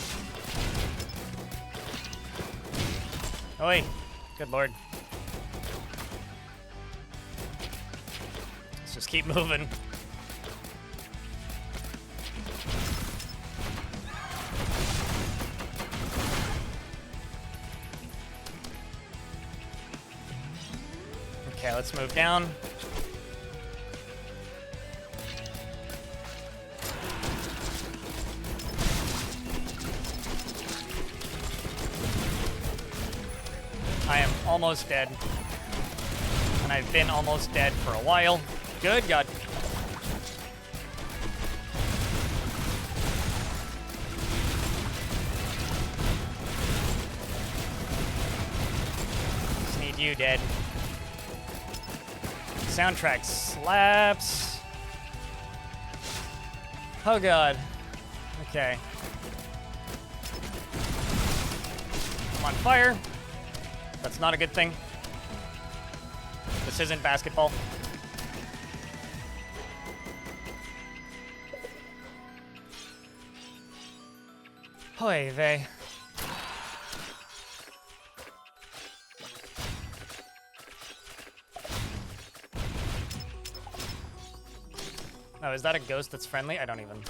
Speaker 1: Oi, good lord. Just keep moving. Okay, let's move down. I am almost dead. And I've been almost dead for a while. Good God. Just need you dead. Soundtrack slaps. Oh God. Okay. I'm on fire. That's not a good thing. This isn't basketball. Oy vey. Oh, is that a ghost that's friendly? I don't even.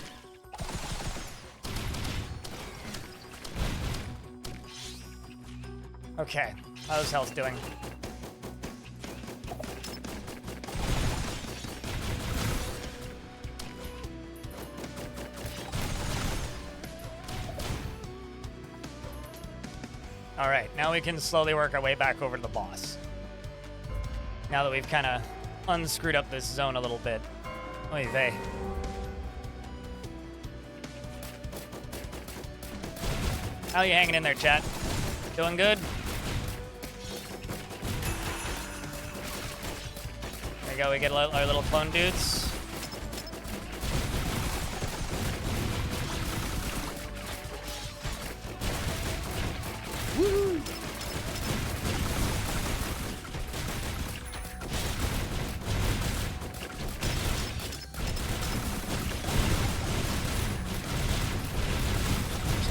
Speaker 1: Okay, how's health doing? Alright, now we can slowly work our way back over to the boss. Now that we've kind of unscrewed up this zone a little bit. Oy vey. How you hanging in there, chat? Doing good? There we go, we get our little clone dudes.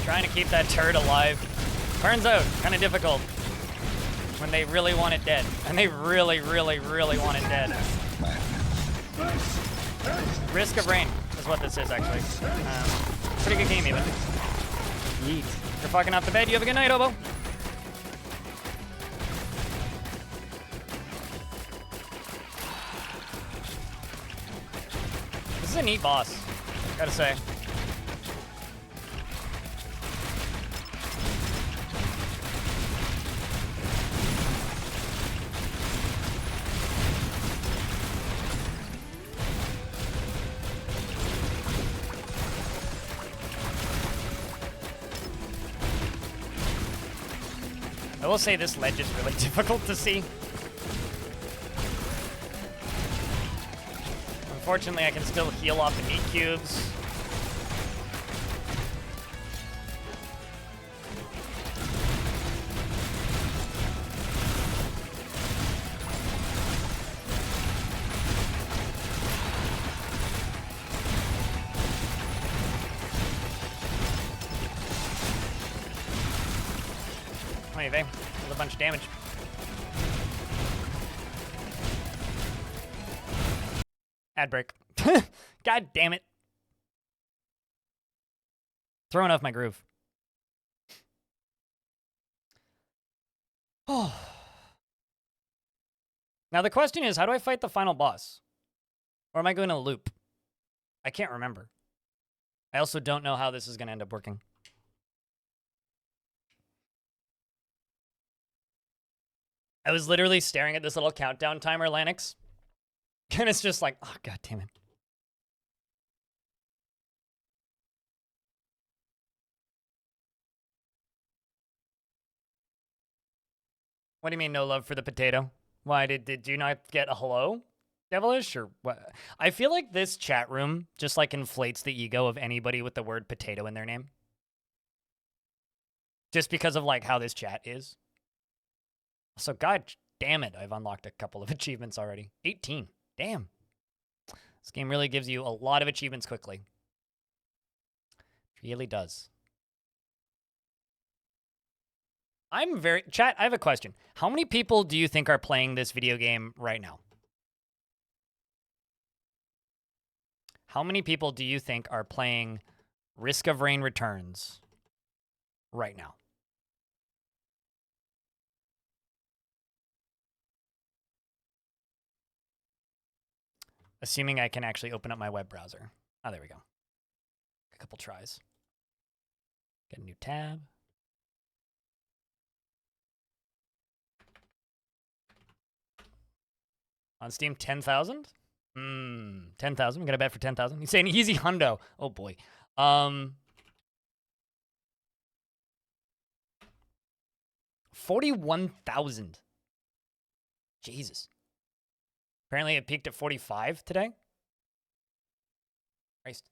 Speaker 1: Trying to keep that turret alive. Turns out, kind of difficult when they really want it dead. And they really, really, really want it dead. Risk of Rain is what this is, actually. Pretty good game, even. Yeet. You're fucking off the bed. You have a good night, Obo. This is a neat boss, gotta say. I will say this ledge is really difficult to see. Unfortunately, I can still heal off the meat cubes. me, Vay. With a bunch of damage. Ad break. God damn it. Throwing off my groove. Oh. Now the question is, how do I fight the final boss? Or am I going to loop? I can't remember. I also don't know how this is going to end up working. I was literally staring at this little countdown timer, Lanix. And it's just like, oh, God damn it. What do you mean no love for the potato? Why, did you not get a hello, Devilish, or what? I feel like this chat room just like inflates the ego of anybody with the word potato in their name. Just because of like how this chat is. So God damn it, I've unlocked a couple of achievements already. 18, damn. This game really gives you a lot of achievements quickly. It really does. Chat, I have a question. How many people do you think are playing this video game right now? How many people do you think are playing Risk of Rain Returns right now? Assuming I can actually open up my web browser. Oh, there we go. A couple tries. Get a new tab. On Steam, 10,000? 10,000. We got a bet for 10,000. He's saying easy hundo. Oh boy. 41,000. Jesus. Apparently it peaked at 45 today. Christ.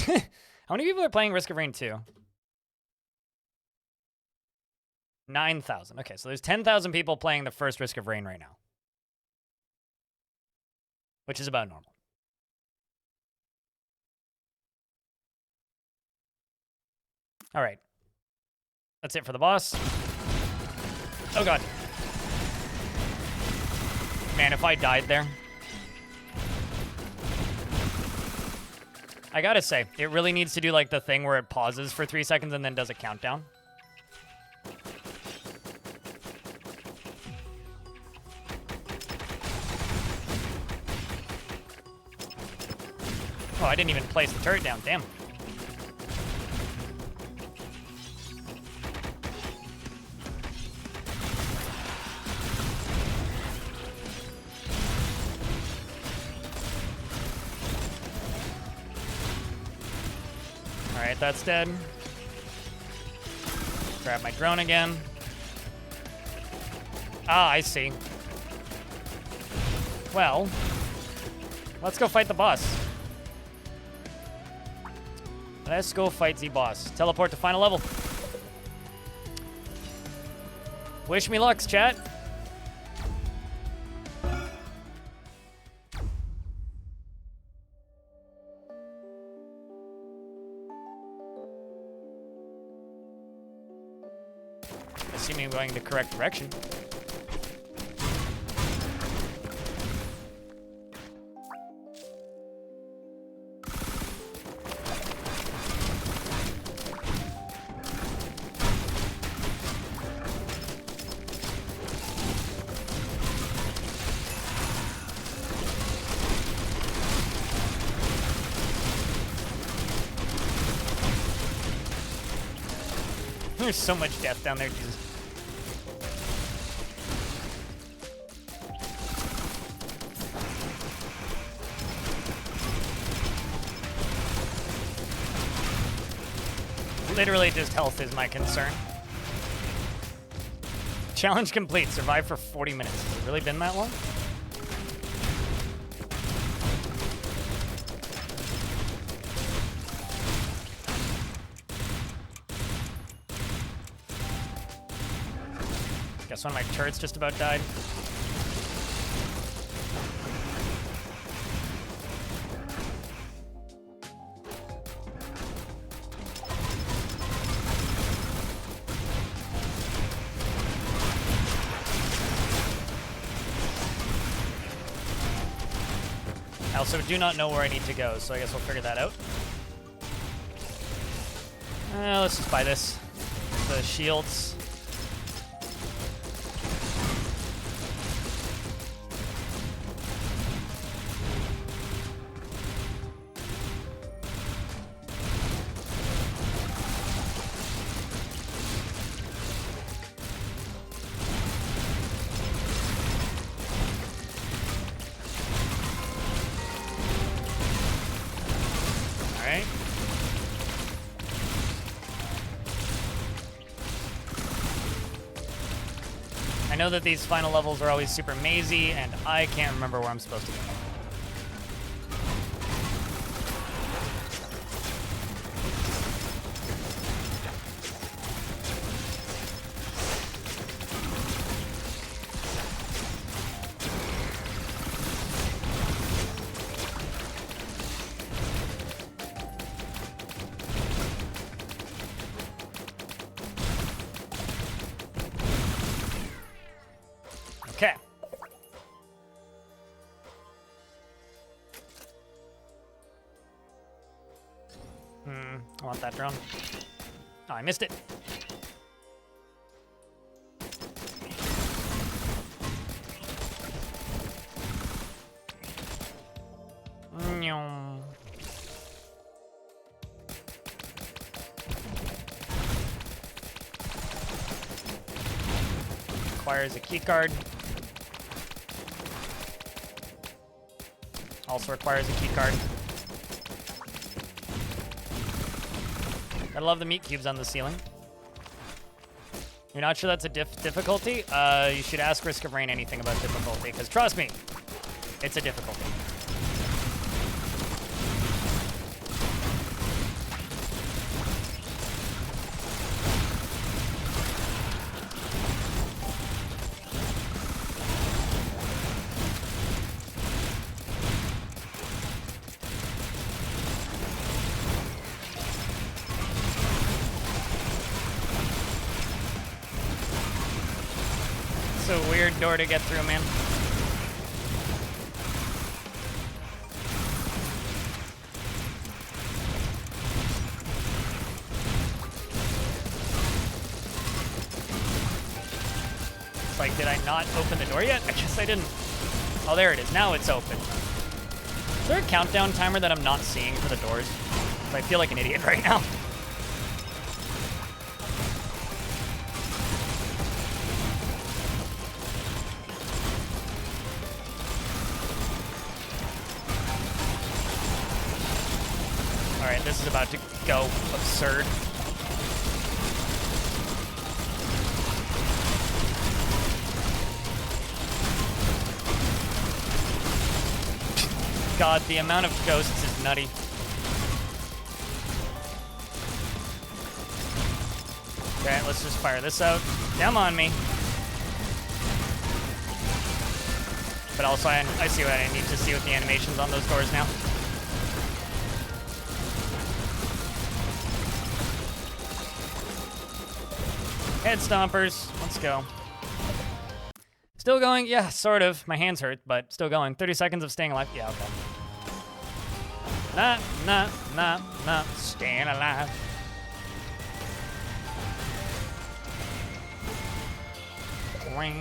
Speaker 1: How many people are playing Risk of Rain 2? 9,000. Okay, so there's 10,000 people playing the first Risk of Rain right now. Which is about normal. All right. That's it for the boss. Oh, God. Man, if I died there. I gotta say, it really needs to do like the thing where it pauses for 3 seconds and then does a countdown. Oh, I didn't even place the turret down. Damn. All right, that's dead. Grab my drone again. Ah, I see. Well, let's go fight the boss. Let's go fight the boss. Teleport to final level. Wish me lucks, chat. Assuming I'm going the correct direction. There's so much death down there, Jesus. Literally just health is my concern. Challenge complete. Survive for 40 minutes. Has it really been that long? Guess one of my turrets just about died. I also do not know where I need to go, so I guess we'll figure that out. Let's just buy this. The shields. Alright. I know that these final levels are always super mazy, and I can't remember where I'm supposed to go. Okay. I want that drone. Oh, I missed it. Nyong. Requires a keycard. Also requires a keycard. I love the meat cubes on the ceiling. You're not sure that's a difficulty? You should ask Risk of Rain anything about difficulty, because trust me, it's a difficulty. It's a weird door to get through, man. It's like, did I not open the door yet? I guess I didn't. Oh, there it is. Now it's open. Is there a countdown timer that I'm not seeing for the doors? 'Cause I feel like an idiot right now. Alright, this is about to go absurd. God, the amount of ghosts is nutty. Okay, let's just fire this out. Come on me. But also, I see what I need to see with the animations on those doors now. Head stompers. Let's go. Still going? Yeah, sort of. My hands hurt, but still going. 30 seconds of staying alive. Yeah, okay. Nah. Staying alive. Make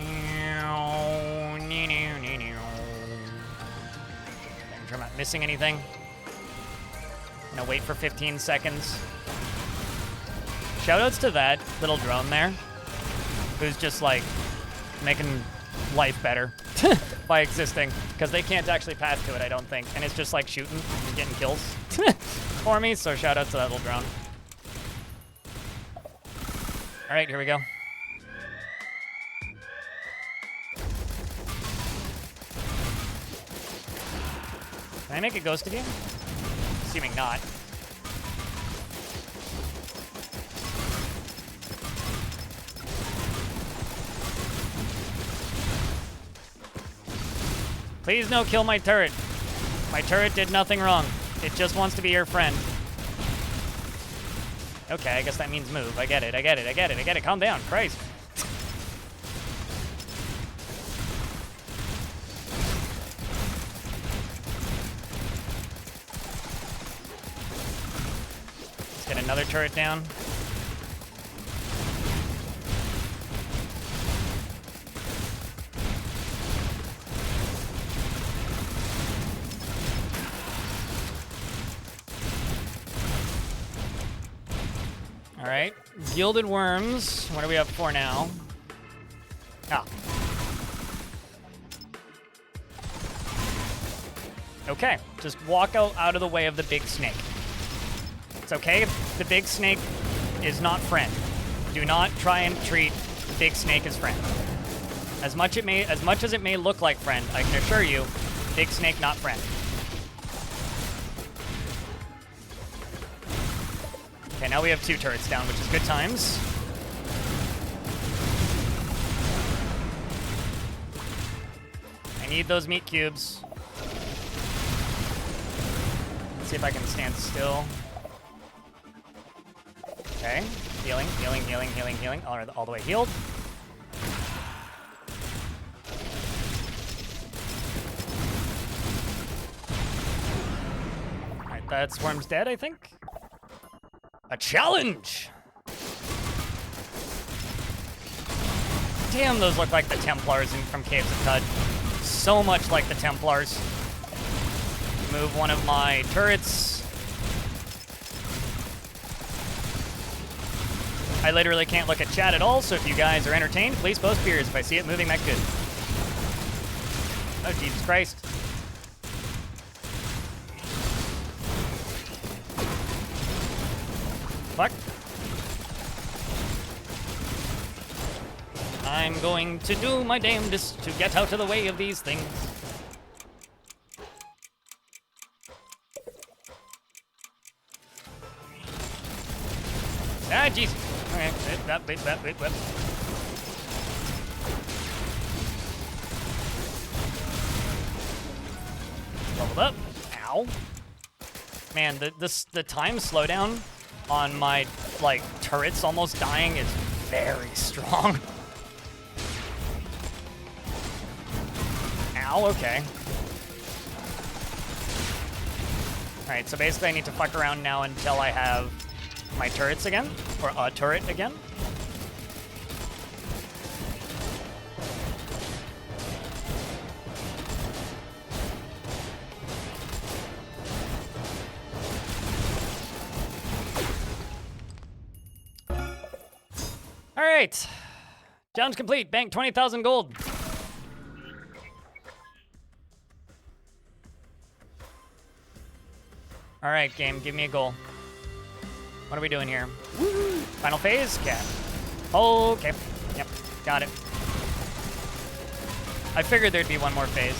Speaker 1: sure I'm not missing anything. I'm gonna wait for 15 seconds. Shoutouts to that little drone there, who's just like making life better by existing, because they can't actually pass to it, I don't think, and it's just like shooting and getting kills for me. So shout out to that little drone. All right, here we go. Can I make a ghost of you? Assuming not. Please no kill my turret. My turret did nothing wrong. It just wants to be your friend. Okay, I guess that means move. I get it. Calm down, Christ. Get another turret down. All right, Gilded Worms. What are we up for now? Ah. Okay, just walk out of the way of the big snake. It's okay if the big snake is not friend. Do not try and treat the big snake as friend. As much as it may look like friend, I can assure you, big snake not friend. Okay, now we have 2 turrets down, which is good times. I need those meat cubes. Let's see if I can stand still. Okay, healing, healing, healing, healing, healing. All the way healed. All right, that Worm's dead, I think. A challenge! Damn, those look like the Templars from Caves of Qud. So much like the Templars. Move one of my turrets. I literally can't look at chat at all, so if you guys are entertained, please post beers if I see it moving that good. Oh, Jesus Christ. Fuck. I'm going to do my damnedest to get out of the way of these things. Ah, Jesus. Okay, whip. Leveled up. Ow. Man, the time slowdown on my, like, turrets almost dying is very strong. Ow, okay. Alright, so basically I need to fuck around now until I have my turrets again, or a turret again. All right, challenge complete. Bank 20,000 gold. All right, game, give me a goal. What are we doing here? Final phase? Yeah. Okay. Yep, got it. I figured there'd be one more phase.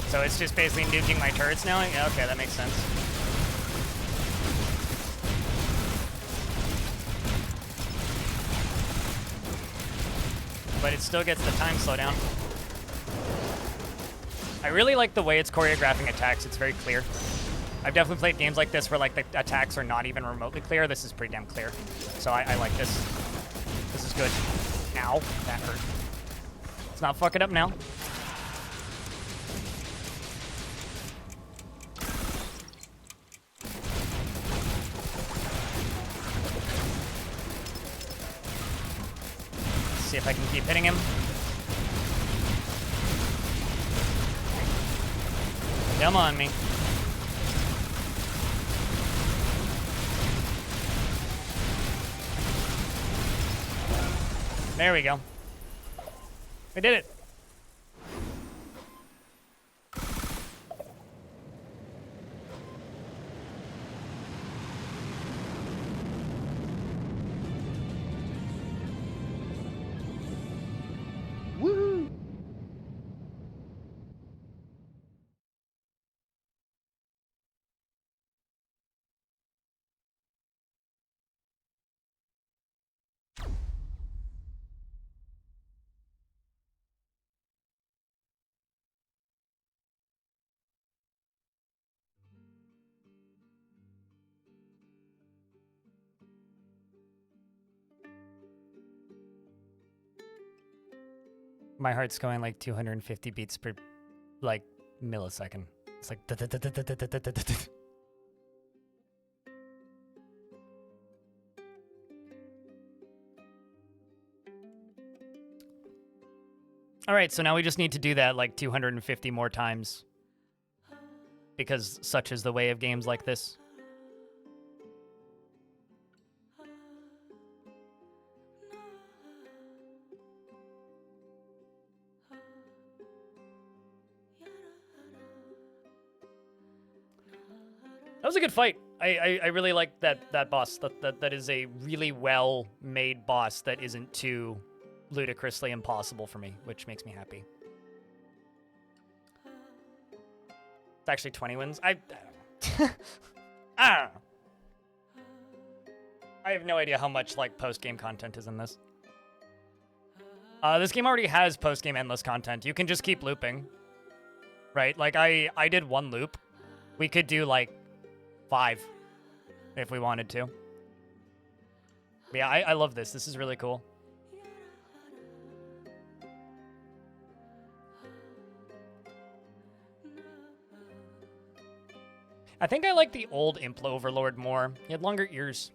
Speaker 1: So it's just basically nuking my turrets now? Yeah, okay, that makes sense. But it still gets the time slowdown. I really like the way it's choreographing attacks. It's very clear. I've definitely played games like this where like the attacks are not even remotely clear. This is pretty damn clear. So I like this. This is good. Ow, that hurt. Let's not fuck it up now. See if I can keep hitting him. Come on, me. There we go. We did it. My heart's going like 250 beats per like millisecond. It's like All right, so now we just need to do that like 250 more times. Because such is the way of games like this. That was a good fight. I really like that boss. That is a really well made boss that isn't too ludicrously impossible for me, which makes me happy. It's actually 20 wins. I don't know. I have no idea how much like post-game content is in this. This game already has post-game endless content. You can just keep looping. Right? Like I did one loop. We could do like 5 if we wanted to. But yeah, I love this. This is really cool. I think I like the old Implo Overlord more. He had longer ears.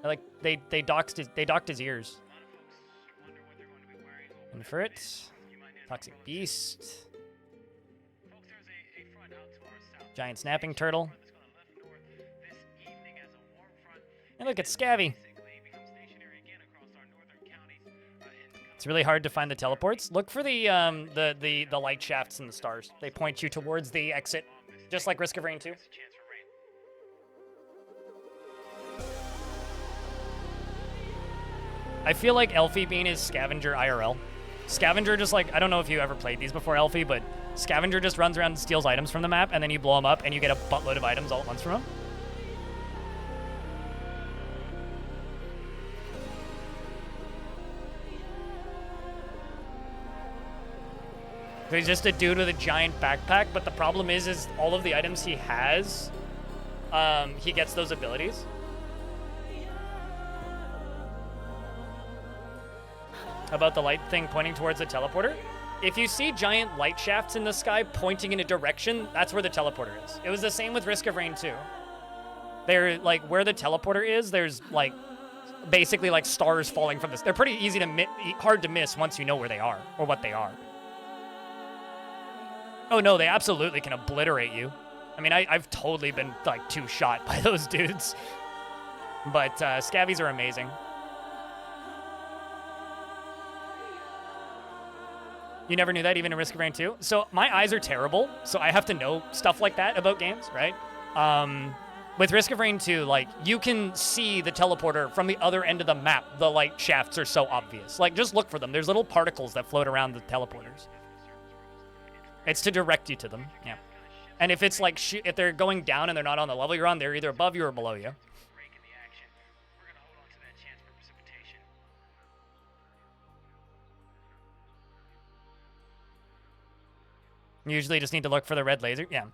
Speaker 1: I like they docked his ears. And for it, Toxic Beast, Giant Snapping Turtle. And look, it's Scavvy. It's really hard to find the teleports. Look for the light shafts and the stars. They point you towards the exit, just like Risk of Rain 2. I feel like Elfie Bean is Scavenger IRL. Scavenger just like, I don't know if you ever played these before, Elfie, but Scavenger just runs around and steals items from the map, and then you blow them up, and you get a buttload of items all at once from him. He's just a dude with a giant backpack, but the problem is all of the items he has, he gets those abilities. About the light thing pointing towards the teleporter. If you see giant light shafts in the sky pointing in a direction, that's where the teleporter is. It was the same with Risk of Rain 2. They're like, where the teleporter is, there's like, basically like stars falling from this. They're pretty easy to hard to miss once you know where they are, or what they are. Oh no, they absolutely can obliterate you. I mean, I've totally been like two-shot by those dudes. But Scabbies are amazing. You never knew that, even in Risk of Rain 2? So my eyes are terrible, so I have to know stuff like that about games, right? With Risk of Rain 2, like, you can see the teleporter from the other end of the map. The light shafts are so obvious. Like, just look for them. There's little particles that float around the teleporters. It's to direct you to them, yeah. And if it's like, if they're going down and they're not on the level you're on, they're either above you or below you. You usually just need to look for the red laser. Yeah.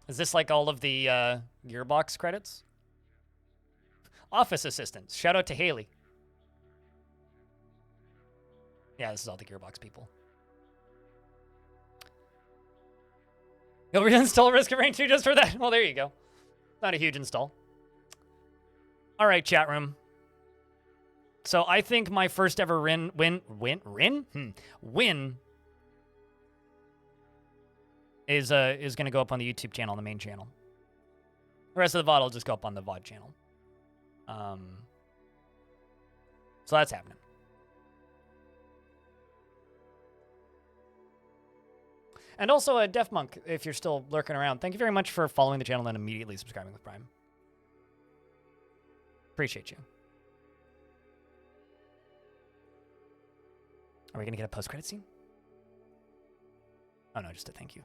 Speaker 1: Is this like all of the Gearbox credits? Office assistants. Shout out to Haley. Yeah, this is all the Gearbox people. You'll reinstall Risk of Rain 2 just for that? Well, there you go. Not a huge install. All right, chat room. So I think my first ever win is going to go up on the YouTube channel, the main channel. The rest of the VOD will just go up on the VOD channel. So that's happening. And also, Def Monk, if you're still lurking around, thank you very much for following the channel and immediately subscribing with Prime. Appreciate you. Are we going to get a post-credit scene? Oh, no, just a thank you.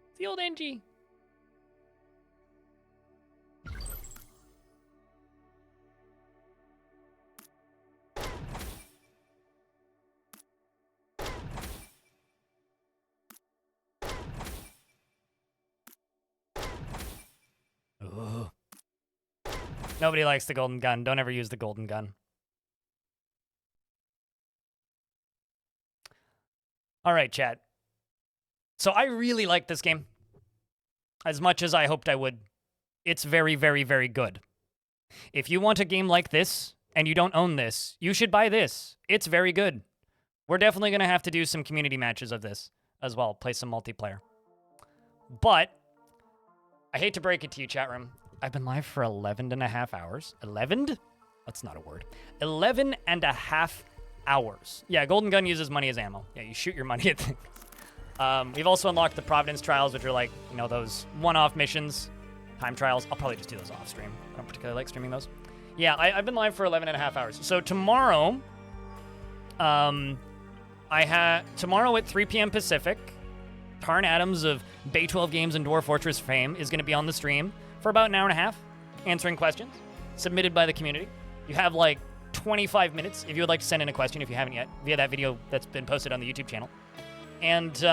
Speaker 1: It's the old NG. Nobody likes the golden gun. Don't ever use the golden gun. All right, chat. So I really like this game. As much as I hoped I would. It's very, very, very good. If you want a game like this, and you don't own this, you should buy this. It's very good. We're definitely going to have to do some community matches of this as well. Play some multiplayer. But, I hate to break it to you, chat room. I've been live for 11 and a half hours. 11? That's not a word. 11 and a half hours. Yeah, Golden Gun uses money as ammo. Yeah, you shoot your money at things. We've also unlocked the Providence Trials, which are like, you know, those one-off missions, time trials. I'll probably just do those off stream. I don't particularly like streaming those. Yeah, I've been live for 11 and a half hours. So tomorrow, tomorrow at 3 p.m. Pacific, Tarn Adams of Bay 12 Games and Dwarf Fortress fame is going to be on the stream for about an hour and a half, answering questions submitted by the community. You have like 25 minutes if you would like to send in a question, if you haven't yet, via that video that's been posted on the YouTube channel. And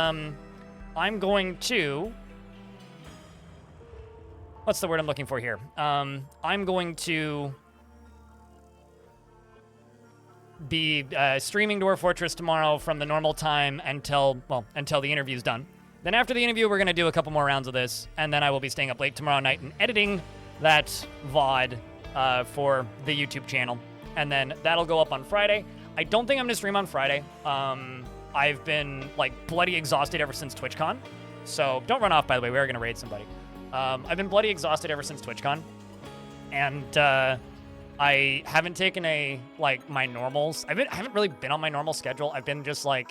Speaker 1: I'm going to... What's the word I'm looking for here? I'm going to be streaming Dwarf Fortress tomorrow from the normal time until the interview's done. Then after the interview, we're going to do a couple more rounds of this, and then I will be staying up late tomorrow night and editing that VOD for the YouTube channel. And then that'll go up on Friday. I don't think I'm going to stream on Friday. I've been, like, bloody exhausted ever since TwitchCon. So don't run off, by the way. We are going to raid somebody. I've been bloody exhausted ever since TwitchCon. And I haven't taken my normals. I haven't really been on my normal schedule. I've been just, like,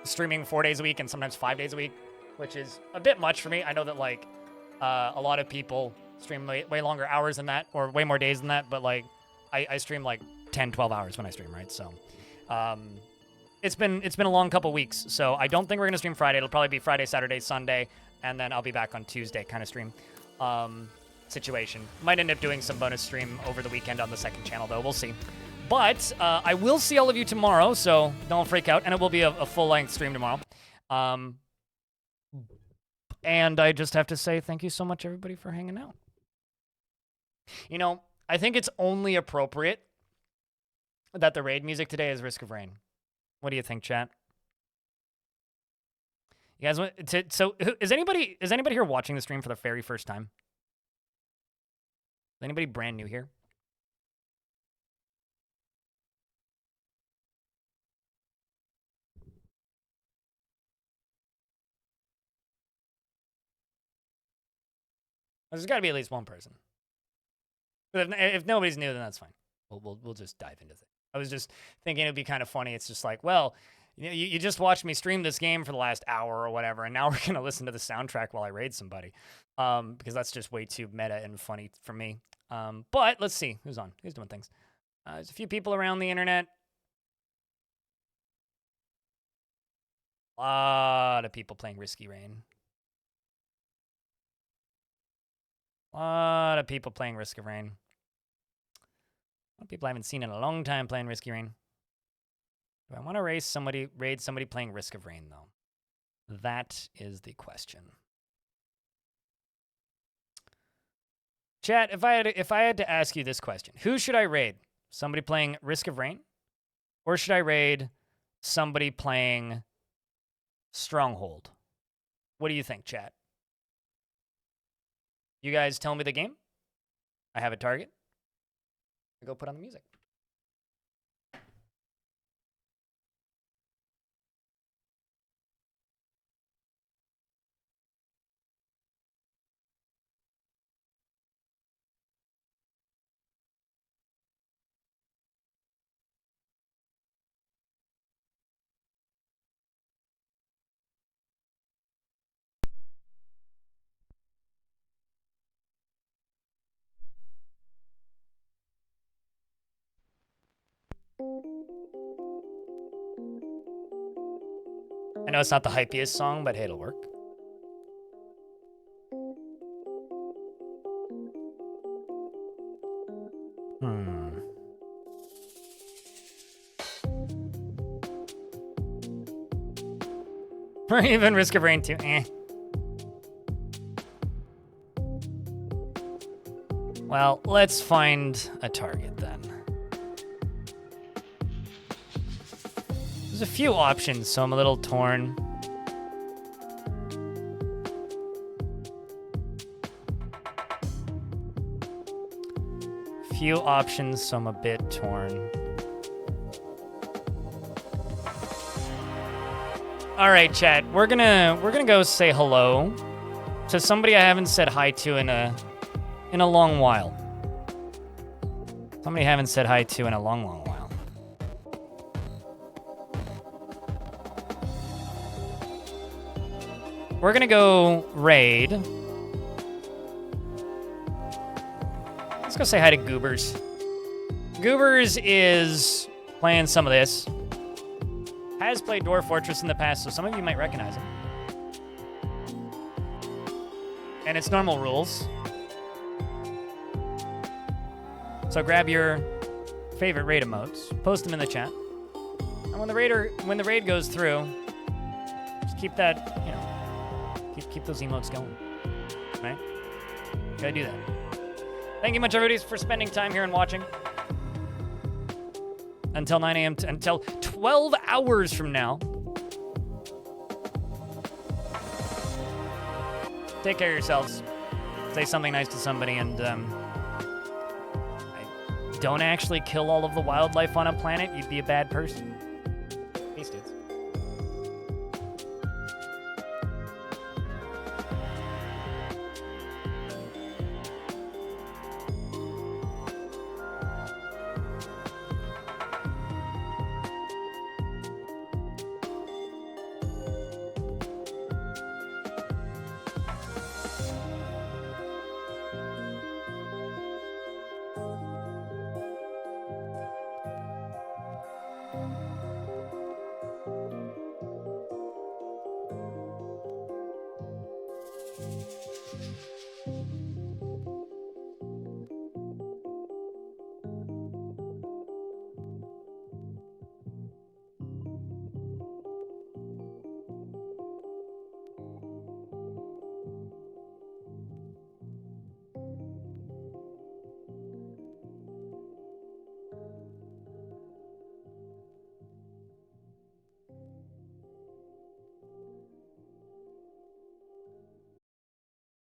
Speaker 1: streaming 4 days a week and sometimes 5 days a week, which is a bit much for me. I know that, like, a lot of people stream way longer hours than that, or way more days than that, but, like, I stream, like, 10, 12 hours when I stream, right? So, it's been a long couple weeks, so I don't think we're going to stream Friday. It'll probably be Friday, Saturday, Sunday, and then I'll be back on Tuesday kind of stream situation. Might end up doing some bonus stream over the weekend on the second channel, though. We'll see. But I will see all of you tomorrow, so don't freak out. And it will be a full-length stream tomorrow. And I just have to say thank you so much, everybody, for hanging out. You know, I think it's only appropriate that the raid music today is Risk of Rain. What do you think, chat? You guys want to... So, is anybody here watching the stream for the very first time? Is anybody brand new here? There's got to be at least one person. But if nobody's new, then that's fine. We'll just dive into it. I was just thinking it'd be kind of funny. It's just like, well, you just watched me stream this game for the last hour or whatever, and now we're gonna listen to the soundtrack while I raid somebody, because that's just way too meta and funny for me. But let's see who's on. Who's doing things? There's a few people around the internet. A lot of people playing Risky Rain. A lot of people playing Risk of Rain. A lot of people I haven't seen in a long time playing Risky Rain. Do I want to raid somebody playing Risk of Rain, though? That is the question. Chat, if I had to ask you this question, who should I raid? Somebody playing Risk of Rain? Or should I raid somebody playing Stronghold? What do you think, chat? You guys tell me the game. I have a target. I go put on the music. I know it's not the hypiest song, but hey, it'll work. Or even Risk of Rain 2. Well, let's find a target then. There's a few options, so I'm a little torn. Few options, so I'm a bit torn. All right, chat. We're gonna go say hello to somebody I haven't said hi to in a long while. Somebody I haven't said hi to in a long while. We're gonna go raid. Let's go say hi to Goobers. Goobers is playing some of this. Has played Dwarf Fortress in the past, so some of you might recognize him. And it's normal rules. So grab your favorite raid emotes, post them in the chat. And when the raid goes through, just keep that, you know, keep those emotes going. Right? Gotta do that. Thank you much, everybody, for spending time here and watching. Until 9 a.m. Until 12 hours from now. Take care of yourselves. Say something nice to somebody, and don't actually kill all of the wildlife on a planet. You'd be a bad person.